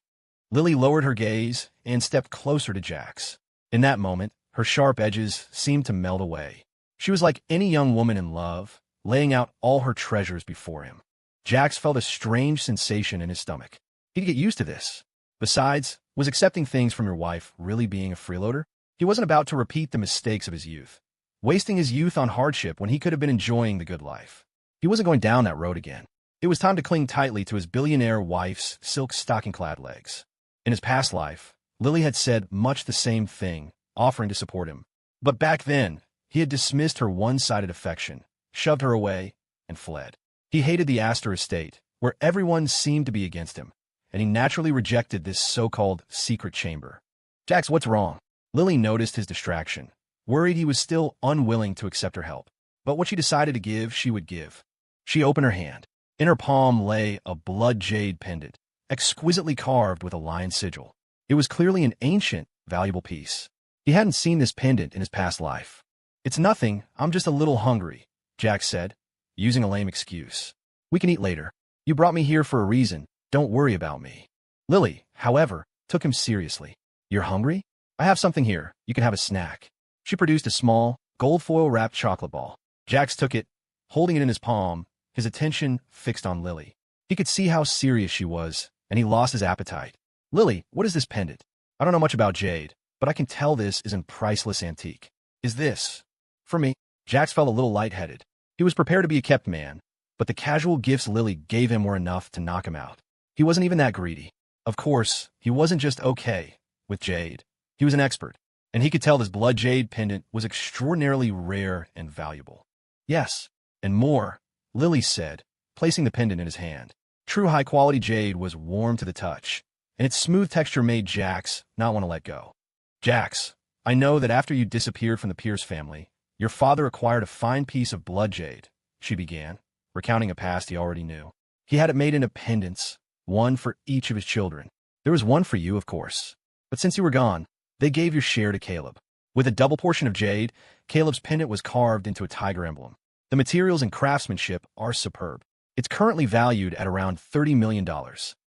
Lily lowered her gaze and stepped closer to Jax. In that moment, her sharp edges seemed to melt away. She was like any young woman in love, laying out all her treasures before him. Jax felt a strange sensation in his stomach. He'd get used to this. Besides, was accepting things from your wife really being a freeloader? He wasn't about to repeat the mistakes of his youth, wasting his youth on hardship when he could have been enjoying the good life. He wasn't going down that road again. It was time to cling tightly to his billionaire wife's silk stocking-clad legs. In his past life, Lily had said much the same thing, offering to support him. But back then, he had dismissed her one-sided affection, shoved her away, and fled. He hated the Astor estate, where everyone seemed to be against him, and he naturally rejected this so-called secret chamber. Jax, what's wrong? Lily noticed his distraction, worried he was still unwilling to accept her help. But what she decided to give, she would give. She opened her hand. In her palm lay a blood jade pendant, exquisitely carved with a lion's sigil. It was clearly an ancient, valuable piece. He hadn't seen this pendant in his past life. It's nothing, I'm just a little hungry, Jax said, using a lame excuse. We can eat later. You brought me here for a reason, don't worry about me. Lily, however, took him seriously. You're hungry? I have something here, you can have a snack. She produced a small, gold foil-wrapped chocolate ball. Jax took it, holding it in his palm, his attention fixed on Lily. He could see how serious she was, and he lost his appetite. Lily, what is this pendant? I don't know much about jade, but I can tell this is a priceless antique. Is this for me? Jax felt a little lightheaded. He was prepared to be a kept man, but the casual gifts Lily gave him were enough to knock him out. He wasn't even that greedy. Of course, he wasn't just okay with jade. He was an expert, and he could tell this blood jade pendant was extraordinarily rare and valuable. Yes, and more, Lily said, placing the pendant in his hand. True high-quality jade was warm to the touch, and its smooth texture made Jax not want to let go. Jax, I know that after you disappeared from the Pierce family, your father acquired a fine piece of blood jade, she began, recounting a past he already knew. He had it made into pendants, one for each of his children. There was one for you, of course. But since you were gone, they gave your share to Caleb. With a double portion of jade, Caleb's pendant was carved into a tiger emblem. The materials and craftsmanship are superb. It's currently valued at around $30 million.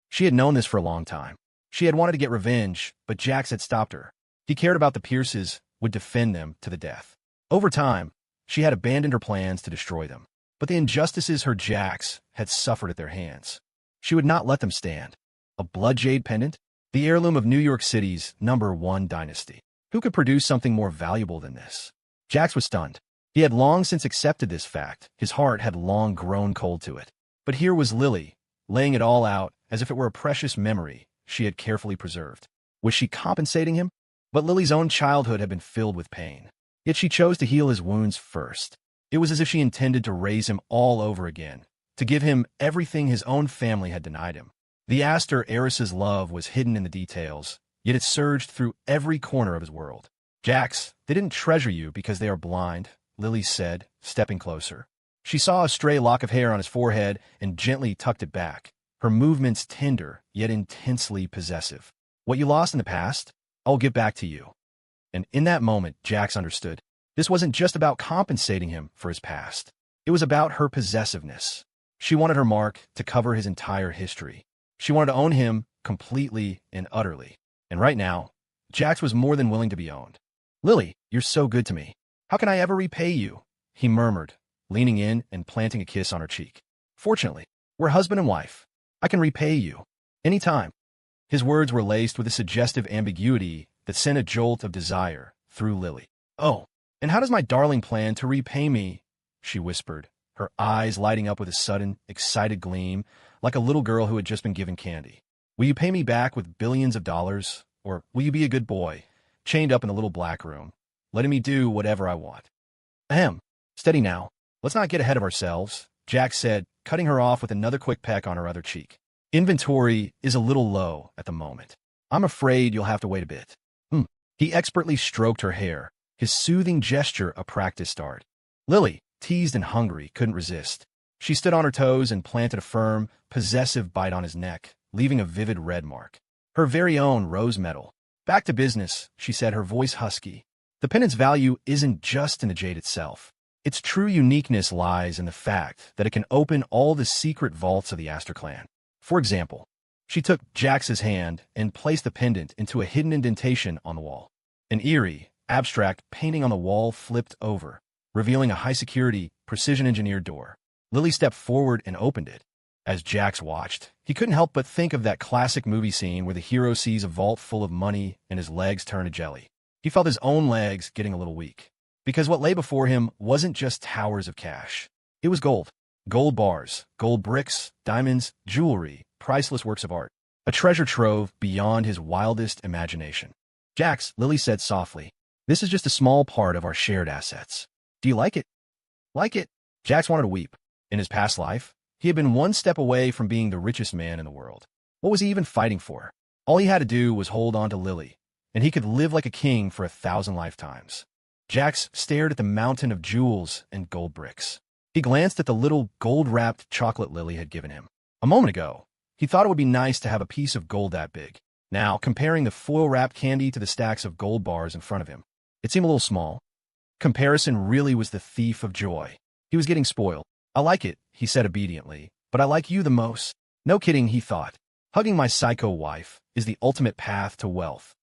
She had known this for a long time. She had wanted to get revenge, but Jax had stopped her. He cared about the Pierces, would defend them to the death. Over time, she had abandoned her plans to destroy them. But the injustices her Jax had suffered at their hands, she would not let them stand. A blood jade pendant? The heirloom of New York City's #1 dynasty. Who could produce something more valuable than this? Jax was stunned. He had long since accepted this fact. His heart had long grown cold to it. But here was Lily, laying it all out as if it were a precious memory she had carefully preserved. Was she compensating him? But Lily's own childhood had been filled with pain. Yet she chose to heal his wounds first. It was as if she intended to raise him all over again, to give him everything his own family had denied him. The Heiress's love was hidden in the details, yet it surged through every corner of his world. Jax, they didn't treasure you because they are blind, Lily said, stepping closer. She saw a stray lock of hair on his forehead and gently tucked it back, her movements tender, yet intensely possessive. What you lost in the past, I'll give back to you. And in that moment, Jax understood. This wasn't just about compensating him for his past. It was about her possessiveness. She wanted her mark to cover his entire history. She wanted to own him completely and utterly. And right now, Jax was more than willing to be owned. Lily, you're so good to me. How can I ever repay you? He murmured, leaning in and planting a kiss on her cheek. Fortunately, we're husband and wife. I can repay you. Anytime. His words were laced with a suggestive ambiguity that sent a jolt of desire through Lily. Oh, and how does my darling plan to repay me? She whispered, her eyes lighting up with a sudden, excited gleam, like a little girl who had just been given candy. Will you pay me back with billions of dollars? Or will you be a good boy, chained up in a little black room, letting me do whatever I want? Ahem. Steady now. Let's not get ahead of ourselves, Jax said, cutting her off with another quick peck on her other cheek. Inventory is a little low at the moment. I'm afraid you'll have to wait a bit. He expertly stroked her hair, his soothing gesture a practiced art. Lily, teased and hungry, couldn't resist. She stood on her toes and planted a firm, possessive bite on his neck, leaving a vivid red mark. Her very own rose metal. Back to business, she said, her voice husky. The pendant's value isn't just in the jade itself. Its true uniqueness lies in the fact that it can open all the secret vaults of the Astor clan. For example, she took Jax's hand and placed the pendant into a hidden indentation on the wall. An eerie, abstract painting on the wall flipped over, revealing a high-security, precision-engineered door. Lily stepped forward and opened it. As Jax watched, he couldn't help but think of that classic movie scene where the hero sees a vault full of money and his legs turn to jelly. He felt his own legs getting a little weak. Because what lay before him wasn't just towers of cash. It was gold. Gold bars, gold bricks, diamonds, jewelry, priceless works of art. A treasure trove beyond his wildest imagination. Jax, Lily said softly, this is just a small part of our shared assets. Do you like it? Like it? Jax wanted to weep. In his past life, he had been one step away from being the richest man in the world. What was he even fighting for? All he had to do was hold on to Lily, and he could live like a king for 1,000 lifetimes. Jax stared at the mountain of jewels and gold bricks. He glanced at the little gold-wrapped chocolate Lily had given him. A moment ago, he thought it would be nice to have a piece of gold that big. Now, comparing the foil-wrapped candy to the stacks of gold bars in front of him, it seemed a little small. Comparison really was the thief of joy. He was getting spoiled. I like it, he said obediently, but I like you the most. No kidding, he thought. Hugging my psycho wife is the ultimate path to wealth.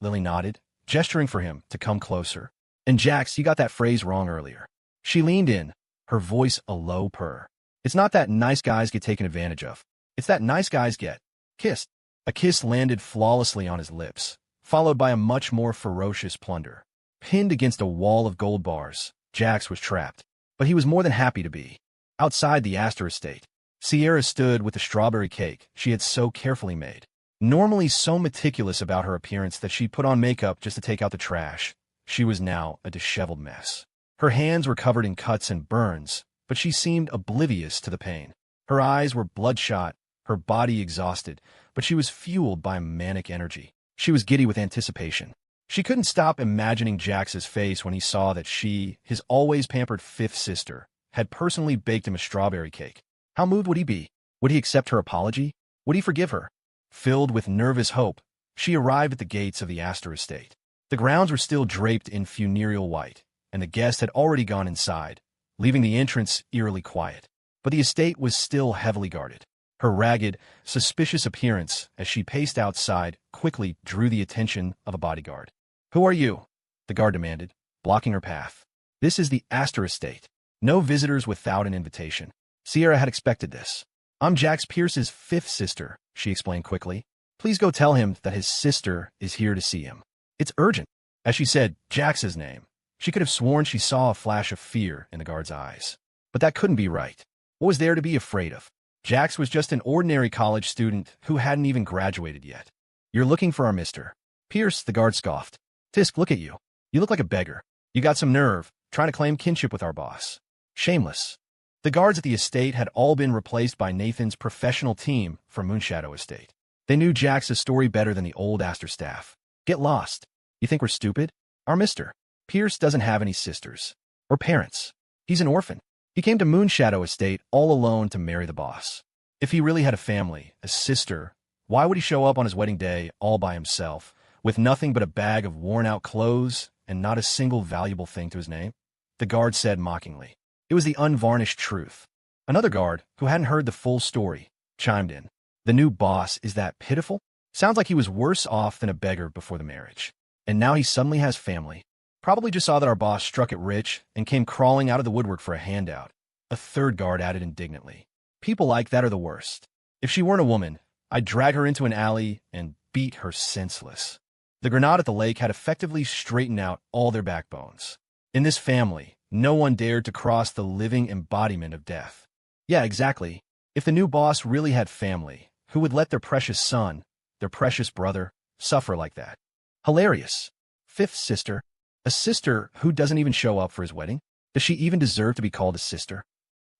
Lily nodded, gesturing for him to come closer. And Jax, you got that phrase wrong earlier. She leaned in, her voice a low purr. It's not that nice guys get taken advantage of. It's that nice guys get kissed. A kiss landed flawlessly on his lips, followed by a much more ferocious plunder. Pinned against a wall of gold bars, Jax was trapped. But he was more than happy to be. Outside the Astor estate, Sierra stood with the strawberry cake she had so carefully made. Normally so meticulous about her appearance that she put on makeup just to take out the trash, she was now a disheveled mess. Her hands were covered in cuts and burns, but she seemed oblivious to the pain. Her eyes were bloodshot, her body exhausted, but she was fueled by manic energy. She was giddy with anticipation. She couldn't stop imagining Jax's face when he saw that she, his always pampered fifth sister, had personally baked him a strawberry cake. How moved would he be? Would he accept her apology? Would he forgive her? Filled with nervous hope, she arrived at the gates of the Astor estate. The grounds were still draped in funereal white, and the guests had already gone inside, leaving the entrance eerily quiet. But the estate was still heavily guarded. Her ragged, suspicious appearance as she paced outside quickly drew the attention of a bodyguard. "Who are you?" the guard demanded, blocking her path. "This is the Astor estate. No visitors without an invitation." Sierra had expected this. "I'm Jax Pierce's fifth sister," she explained quickly. "Please go tell him that his sister is here to see him. It's urgent." As she said Jax's name, she could have sworn she saw a flash of fear in the guard's eyes. But that couldn't be right. What was there to be afraid of? Jax was just an ordinary college student who hadn't even graduated yet. "You're looking for our Mr. Pierce," the guard scoffed. "Tisk, look at you. You look like a beggar. You got some nerve, trying to claim kinship with our boss. Shameless." The guards at the estate had all been replaced by Nathan's professional team from Moonshadow Estate. They knew Jax's story better than the old Astor staff. "Get lost. You think we're stupid? Our Mr. Pierce doesn't have any sisters. Or parents. He's an orphan. He came to Moonshadow Estate all alone to marry the boss. If he really had a family, a sister, why would he show up on his wedding day all by himself, with nothing but a bag of worn-out clothes and not a single valuable thing to his name?" The guard said mockingly. It was the unvarnished truth. Another guard, who hadn't heard the full story, chimed in. "The new boss is that pitiful? Sounds like he was worse off than a beggar before the marriage. And now he suddenly has family. Probably just saw that our boss struck it rich and came crawling out of the woodwork for a handout." A third guard added indignantly. "People like that are the worst. If she weren't a woman, I'd drag her into an alley and beat her senseless." The grenade at the lake had effectively straightened out all their backbones. In this family, no one dared to cross the living embodiment of death. Yeah, exactly. If the new boss really had family, who would let their precious son, their precious brother, suffer like that? Hilarious. Fifth sister. A sister who doesn't even show up for his wedding? Does she even deserve to be called a sister?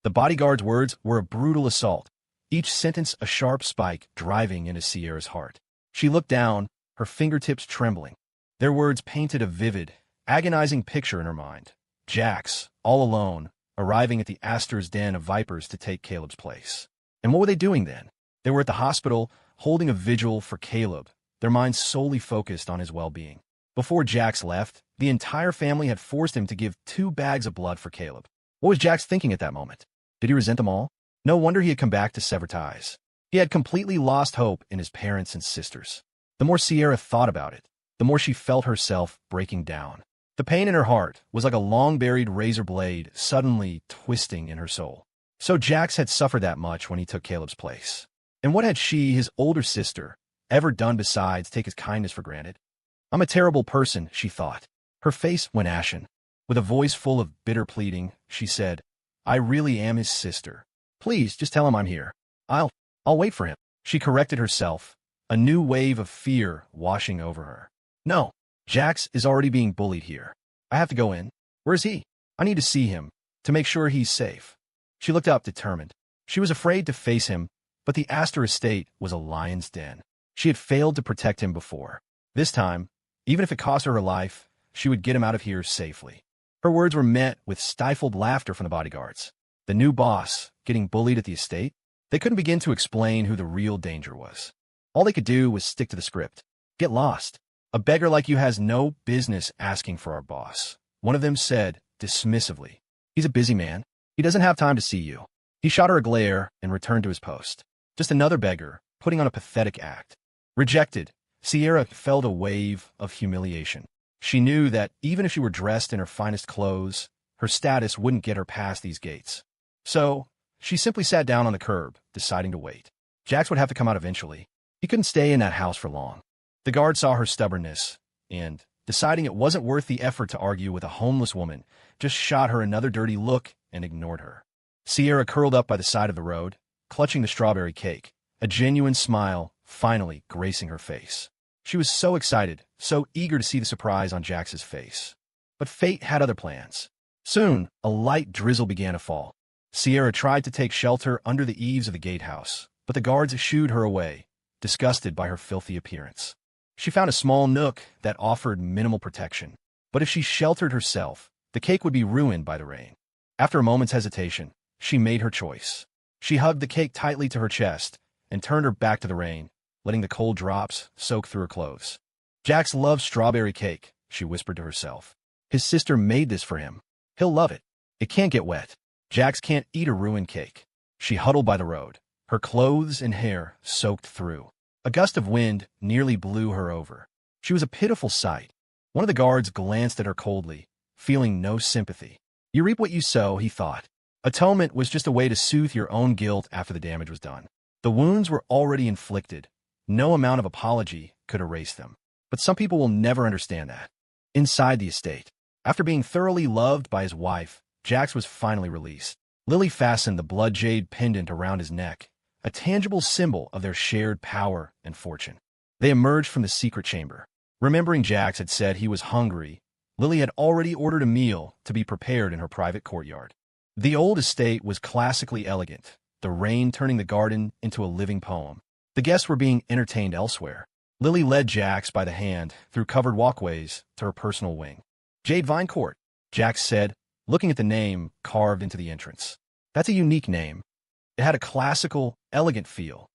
The bodyguard's words were a brutal assault, each sentence a sharp spike driving into Sierra's heart. She looked down, her fingertips trembling. Their words painted a vivid, agonizing picture in her mind. Jax, all alone, arriving at the Astor's den of vipers to take Caleb's place. And what were they doing then? They were at the hospital, holding a vigil for Caleb, their minds solely focused on his well-being. Before Jax left, the entire family had forced him to give 2 bags of blood for Caleb. What was Jax thinking at that moment? Did he resent them all? No wonder he had come back to sever ties. He had completely lost hope in his parents and sisters. The more Sierra thought about it, the more she felt herself breaking down. The pain in her heart was like a long-buried razor blade suddenly twisting in her soul. So Jax had suffered that much when he took Caleb's place. And what had she, his older sister, ever done besides take his kindness for granted? "I'm a terrible person," she thought. Her face went ashen. With a voice full of bitter pleading, she said, "I really am his sister. Please, just tell him I'm here. I'll wait for him." She corrected herself, a new wave of fear washing over her. "No, Jax is already being bullied here. I have to go in. Where is he? I need to see him, to make sure he's safe." She looked up, determined. She was afraid to face him, but the Astor estate was a lion's den. She had failed to protect him before. This time, even if it cost her her life, she would get him out of here safely. Her words were met with stifled laughter from the bodyguards. The new boss, getting bullied at the estate? They couldn't begin to explain who the real danger was. All they could do was stick to the script. "Get lost. A beggar like you has no business asking for our boss," one of them said dismissively. "He's a busy man. He doesn't have time to see you." He shot her a glare and returned to his post. Just another beggar, putting on a pathetic act. Rejected, Sierra felt a wave of humiliation. She knew that even if she were dressed in her finest clothes, her status wouldn't get her past these gates. So, she simply sat down on the curb, deciding to wait. Jax would have to come out eventually. He couldn't stay in that house for long. The guard saw her stubbornness, and, deciding it wasn't worth the effort to argue with a homeless woman, just shot her another dirty look and ignored her. Sierra curled up by the side of the road, clutching the strawberry cake, a genuine smile finally gracing her face. She was so excited, so eager to see the surprise on Jax's face. But fate had other plans. Soon, a light drizzle began to fall. Sierra tried to take shelter under the eaves of the gatehouse, but the guards shooed her away, disgusted by her filthy appearance. She found a small nook that offered minimal protection. But if she sheltered herself, the cake would be ruined by the rain. After a moment's hesitation, she made her choice. She hugged the cake tightly to her chest and turned her back to the rain, letting the cold drops soak through her clothes. Jax loves strawberry cake, she whispered to herself. His sister made this for him. He'll love it. It can't get wet. Jax can't eat a ruined cake. She huddled by the road, her clothes and hair soaked through. A gust of wind nearly blew her over. She was a pitiful sight. One of the guards glanced at her coldly, feeling no sympathy. You reap what you sow, he thought. Atonement was just a way to soothe your own guilt after the damage was done. The wounds were already inflicted. No amount of apology could erase them. But some people will never understand that. Inside the estate, after being thoroughly loved by his wife, Jax was finally released. Lily fastened the blood jade pendant around his neck, a tangible symbol of their shared power and fortune. They emerged from the secret chamber. Remembering Jax had said he was hungry, Lily had already ordered a meal to be prepared in her private courtyard. The old estate was classically elegant, the rain turning the garden into a living poem. The guests were being entertained elsewhere. Lily led Jax by the hand through covered walkways to her personal wing. Jade Vine Court, Jax said, looking at the name carved into the entrance. That's a unique name. It had a classical, elegant feel.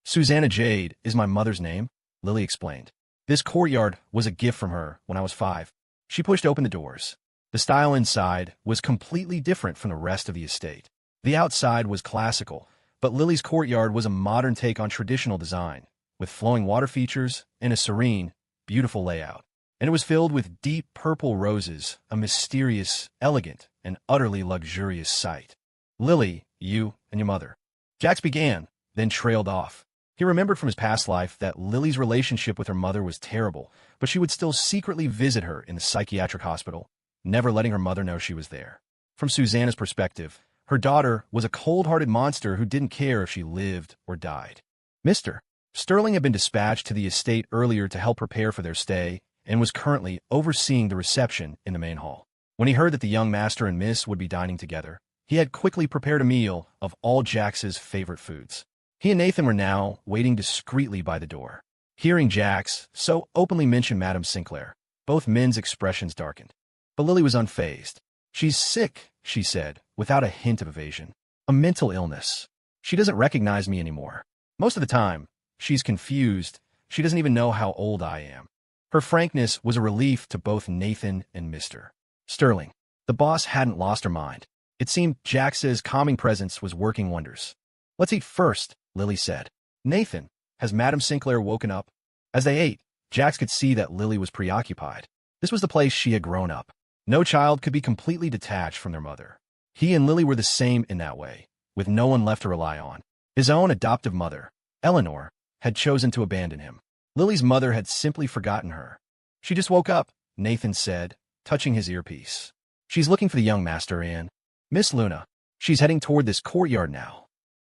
Susanna Jade is my mother's name, Lily explained. This courtyard was a gift from her when I was 5. She pushed open the doors. The style inside was completely different from the rest of the estate. The outside was classical, but Lily's courtyard was a modern take on traditional design, with flowing water features and a serene, beautiful layout. And it was filled with deep purple roses, a mysterious, elegant, and utterly luxurious sight. Lily, you and your mother. Jax began, then trailed off. He remembered from his past life that Lily's relationship with her mother was terrible, but she would still secretly visit her in the psychiatric hospital, never letting her mother know she was there. From Susanna's perspective, her daughter was a cold-hearted monster who didn't care if she lived or died. Mr. Sterling had been dispatched to the estate earlier to help prepare for their stay and was currently overseeing the reception in the main hall. When he heard that the young master and miss would be dining together, he had quickly prepared a meal of all Jax's favorite foods. He and Nathan were now waiting discreetly by the door. Hearing Jax so openly mention Madame Sinclair, both men's expressions darkened. But Lily was unfazed. She's sick, she said, without a hint of evasion. A mental illness. She doesn't recognize me anymore. Most of the time, she's confused. She doesn't even know how old I am. Her frankness was a relief to both Nathan and Mr. Sterling. The boss hadn't lost her mind. It seemed Jax's calming presence was working wonders. Let's eat first, Lily said. Nathan, has Madame Sinclair woken up? As they ate, Jax could see that Lily was preoccupied. This was the place she had grown up. No child could be completely detached from their mother. He and Lily were the same in that way, with no one left to rely on. His own adoptive mother, Eleanor, had chosen to abandon him. Lily's mother had simply forgotten her. She just woke up, Nathan said, touching his earpiece. She's looking for the young master and Miss Luna. She's heading toward this courtyard now.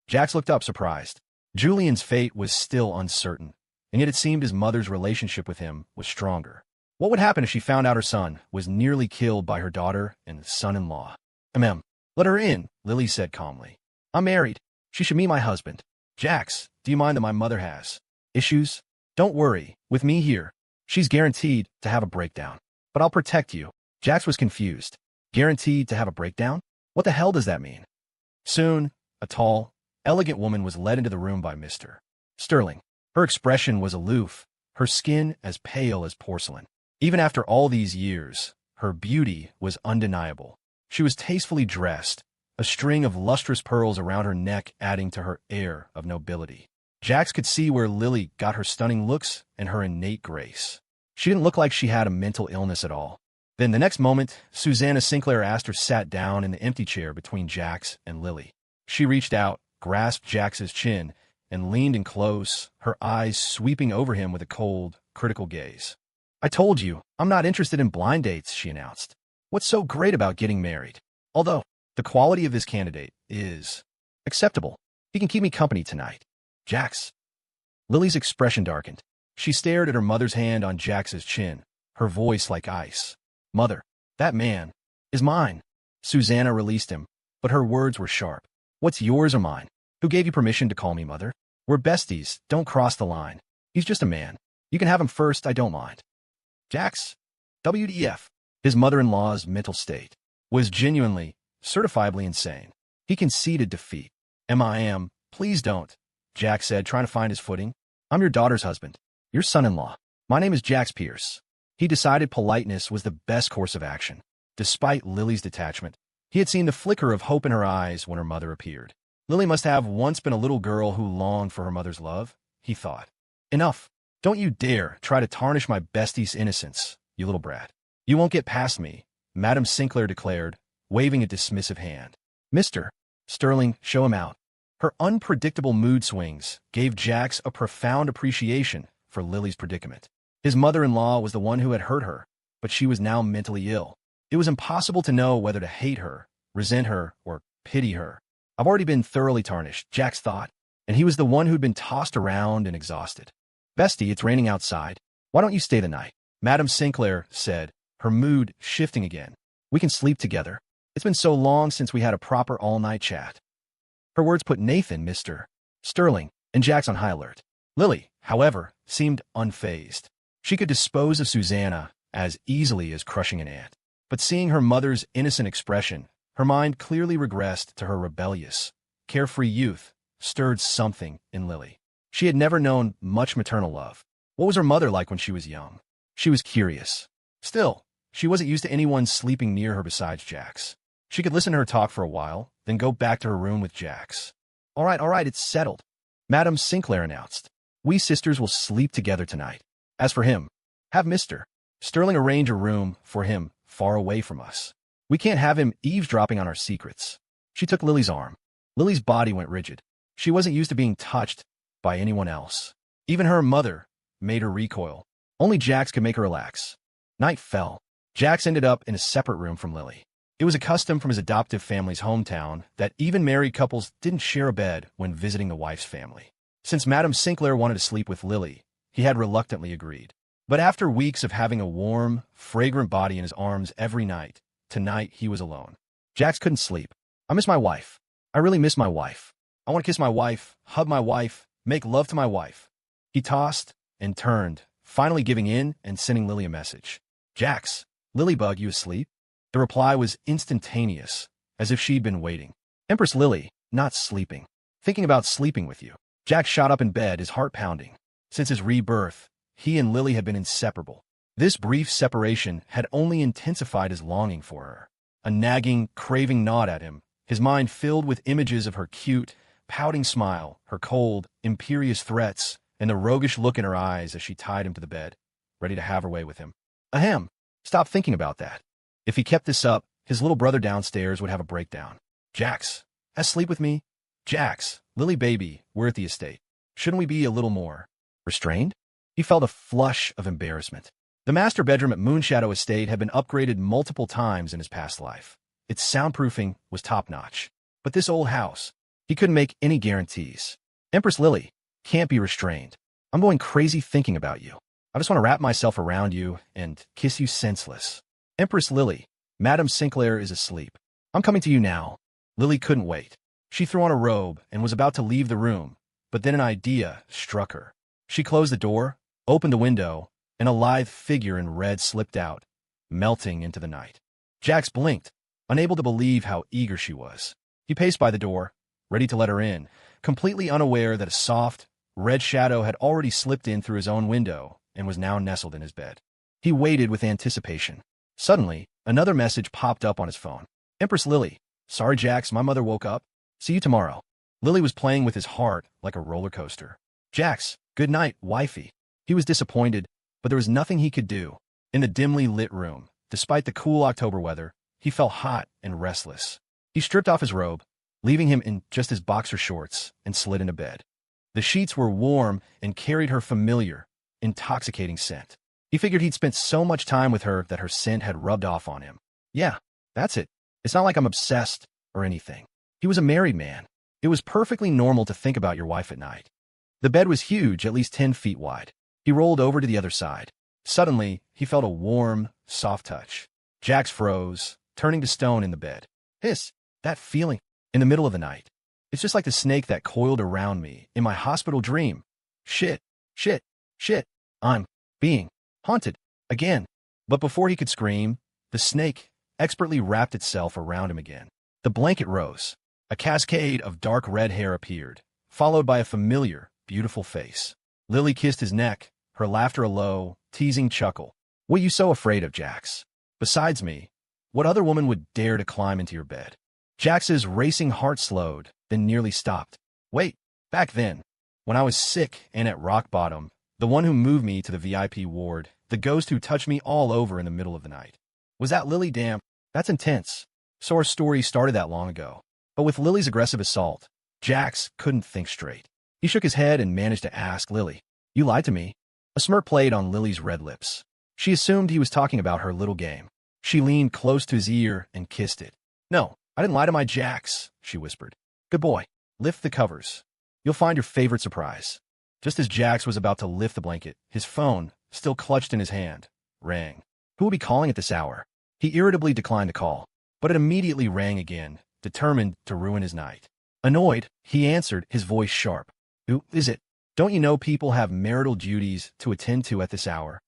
Jax looked up, surprised. Julian's fate was still uncertain, and yet it seemed his mother's relationship with him was stronger. What would happen if she found out her son was nearly killed by her daughter and son-in-law? Let her in, Lily said calmly. I'm married. She should meet my husband. Jax, do you mind that my mother has issues? Don't worry, with me here, she's guaranteed to have a breakdown. But I'll protect you. Jax was confused. Guaranteed to have a breakdown? What the hell does that mean? Soon, a tall, elegant woman was led into the room by Mr. Sterling. Her expression was aloof, her skin as pale as porcelain. Even after all these years, her beauty was undeniable. She was tastefully dressed, a string of lustrous pearls around her neck adding to her air of nobility. Jax could see where Lily got her stunning looks and her innate grace. She didn't look like she had a mental illness at all. Then the next moment, Susanna Sinclair asked her sat down in the empty chair between Jax and Lily. She reached out, grasped Jax's chin, and leaned in close, her eyes sweeping over him with a cold, critical gaze. I told you, I'm not interested in blind dates, she announced. What's so great about getting married? Although, the quality of this candidate is acceptable. He can keep me company tonight. Jax. Lily's expression darkened. She stared at her mother's hand on Jax's chin, her voice like ice. Mother, that man is mine. Susanna released him, but her words were sharp. What's yours or mine? Who gave you permission to call me mother? We're besties, don't cross the line. He's just a man. You can have him first, I don't mind. Jax, WDF. His mother-in-law's mental state was genuinely, certifiably insane. He conceded defeat. M.I.M. Please don't, Jack said, trying to find his footing. I'm your daughter's husband, your son-in-law. My name is Jax Pierce. He decided politeness was the best course of action. Despite Lily's detachment, he had seen the flicker of hope in her eyes when her mother appeared. Lily must have once been a little girl who longed for her mother's love, he thought. Enough. Don't you dare try to tarnish my bestie's innocence, you little brat. You won't get past me, Madame Sinclair declared, waving a dismissive hand. Mr. Sterling, show him out. Her unpredictable mood swings gave Jax a profound appreciation for Lily's predicament. His mother-in-law was the one who had hurt her, but she was now mentally ill. It was impossible to know whether to hate her, resent her, or pity her. I've already been thoroughly tarnished, Jax thought, and he was the one who'd been tossed around and exhausted. Bestie, it's raining outside. Why don't you stay the night? Madame Sinclair said, her mood shifting again. We can sleep together. It's been so long since we had a proper all-night chat. Her words put Nathan, Mr. Sterling, and Jax on high alert. Lily, however, seemed unfazed. She could dispose of Susanna as easily as crushing an ant. But seeing her mother's innocent expression, her mind clearly regressed to her rebellious, carefree youth, stirred something in Lily. She had never known much maternal love. What was her mother like when she was young? She was curious. Still, she wasn't used to anyone sleeping near her besides Jax. She could listen to her talk for a while, then go back to her room with Jax. All right, it's settled, Madame Sinclair announced. We sisters will sleep together tonight. As for him, have Mr. Sterling arrange a room for him far away from us. We can't have him eavesdropping on our secrets. She took Lily's arm. Lily's body went rigid. She wasn't used to being touched by anyone else. Even her mother made her recoil. Only Jax could make her relax. Night fell. Jax ended up in a separate room from Lily. It was a custom from his adoptive family's hometown that even married couples didn't share a bed when visiting the wife's family. Since Madame Sinclair wanted to sleep with Lily, he had reluctantly agreed. But after weeks of having a warm, fragrant body in his arms every night, tonight he was alone. Jax couldn't sleep. I miss my wife. I really miss my wife. I want to kiss my wife, hug my wife, make love to my wife. He tossed and turned, finally giving in and sending Lily a message. Jax, Lilybug, you asleep? The reply was instantaneous, as if she'd been waiting. Empress Lily, not sleeping. Thinking about sleeping with you. Jax shot up in bed, his heart pounding. Since his rebirth, he and Lily had been inseparable. This brief separation had only intensified his longing for her. A nagging, craving gnawed at him, his mind filled with images of her cute, pouting smile, her cold, imperious threats, and the roguish look in her eyes as she tied him to the bed, ready to have her way with him. Ahem, stop thinking about that. If he kept this up, his little brother downstairs would have a breakdown. Jax, sleep with me? Jax, Lily baby, we're at the estate. Shouldn't we be a little more restrained? He felt a flush of embarrassment. The master bedroom at Moonshadow Estate had been upgraded multiple times in his past life. Its soundproofing was top-notch. But this old house, he couldn't make any guarantees. Empress Lily, can't be restrained. I'm going crazy thinking about you. I just want to wrap myself around you and kiss you senseless. Empress Lily, Madame Sinclair is asleep. I'm coming to you now. Lily couldn't wait. She threw on a robe and was about to leave the room, but then an idea struck her. She closed the door, opened the window, and a lithe figure in red slipped out, melting into the night. Jax blinked, unable to believe how eager she was. He paced by the door, ready to let her in, completely unaware that a soft, red shadow had already slipped in through his own window and was now nestled in his bed. He waited with anticipation. Suddenly, another message popped up on his phone. Empress Lily, sorry Jax, my mother woke up. See you tomorrow. Lily was playing with his heart like a roller coaster. Jax, good night, wifey. He was disappointed, but there was nothing he could do. In the dimly lit room, despite the cool October weather, he felt hot and restless. He stripped off his robe, leaving him in just his boxer shorts, and slid into bed. The sheets were warm and carried her familiar, intoxicating scent. He figured he'd spent so much time with her that her scent had rubbed off on him. Yeah, that's it. It's not like I'm obsessed or anything. He was a married man. It was perfectly normal to think about your wife at night. The bed was huge, at least 10 feet wide. He rolled over to the other side. Suddenly, he felt a warm, soft touch. Jax froze, turning to stone in the bed. Hiss, that feeling, in the middle of the night. It's just like the snake that coiled around me in my hospital dream. Shit. I'm being haunted again. But before he could scream, the snake expertly wrapped itself around him again. The blanket rose. A cascade of dark red hair appeared, followed by a familiar, beautiful face. Lily kissed his neck, her laughter a low, teasing chuckle. What are you so afraid of, Jax? Besides me, what other woman would dare to climb into your bed? Jax's racing heart slowed, then nearly stopped. Wait, back then, when I was sick and at rock bottom, the one who moved me to the VIP ward, the ghost who touched me all over in the middle of the night. Was that Lily? Damn, that's intense. So our story started that long ago. But with Lily's aggressive assault, Jax couldn't think straight. He shook his head and managed to ask, Lily, you lied to me? A smirk played on Lily's red lips. She assumed he was talking about her little game. She leaned close to his ear and kissed it. No, I didn't lie to my Jax, she whispered. Good boy. Lift the covers. You'll find your favorite surprise. Just as Jax was about to lift the blanket, his phone, still clutched in his hand, rang. Who would be calling at this hour? He irritably declined the call, but it immediately rang again, determined to ruin his night. Annoyed, he answered, his voice sharp. Who is it? Don't you know people have marital duties to attend to at this hour?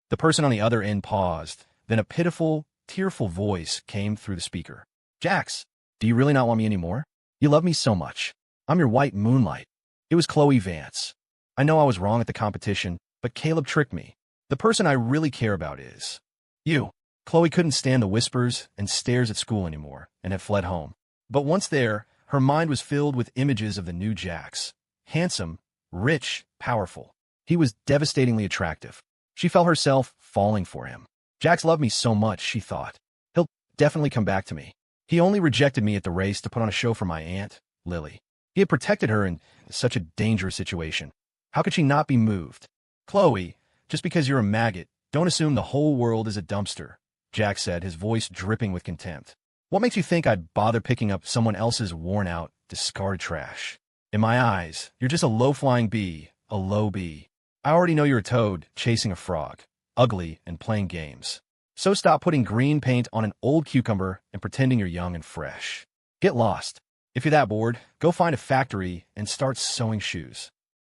The person on the other end paused, then a pitiful, tearful voice came through the speaker. Jax, do you really not want me anymore? You love me so much. I'm your white moonlight. It was Chloe Vance. I know I was wrong at the competition, but Caleb tricked me. The person I really care about is you. Chloe couldn't stand the whispers and stares at school anymore and had fled home. But once there, her mind was filled with images of the new Jax. Handsome, rich, powerful. He was devastatingly attractive. She felt herself falling for him. Jax loved me so much, she thought. He'll definitely come back to me. He only rejected me at the race to put on a show for my aunt, Lily. He had protected her in such a dangerous situation. How could she not be moved? Chloe, just because you're a maggot, don't assume the whole world is a dumpster, Jax said, his voice dripping with contempt. What makes you think I'd bother picking up someone else's worn-out, discarded trash? In my eyes, you're just a low-flying bee, a low bee. I already know you're a toad chasing a frog, ugly and playing games. So stop putting green paint on an old cucumber and pretending you're young and fresh. Get lost. If you're that bored, go find a factory and start sewing shoes.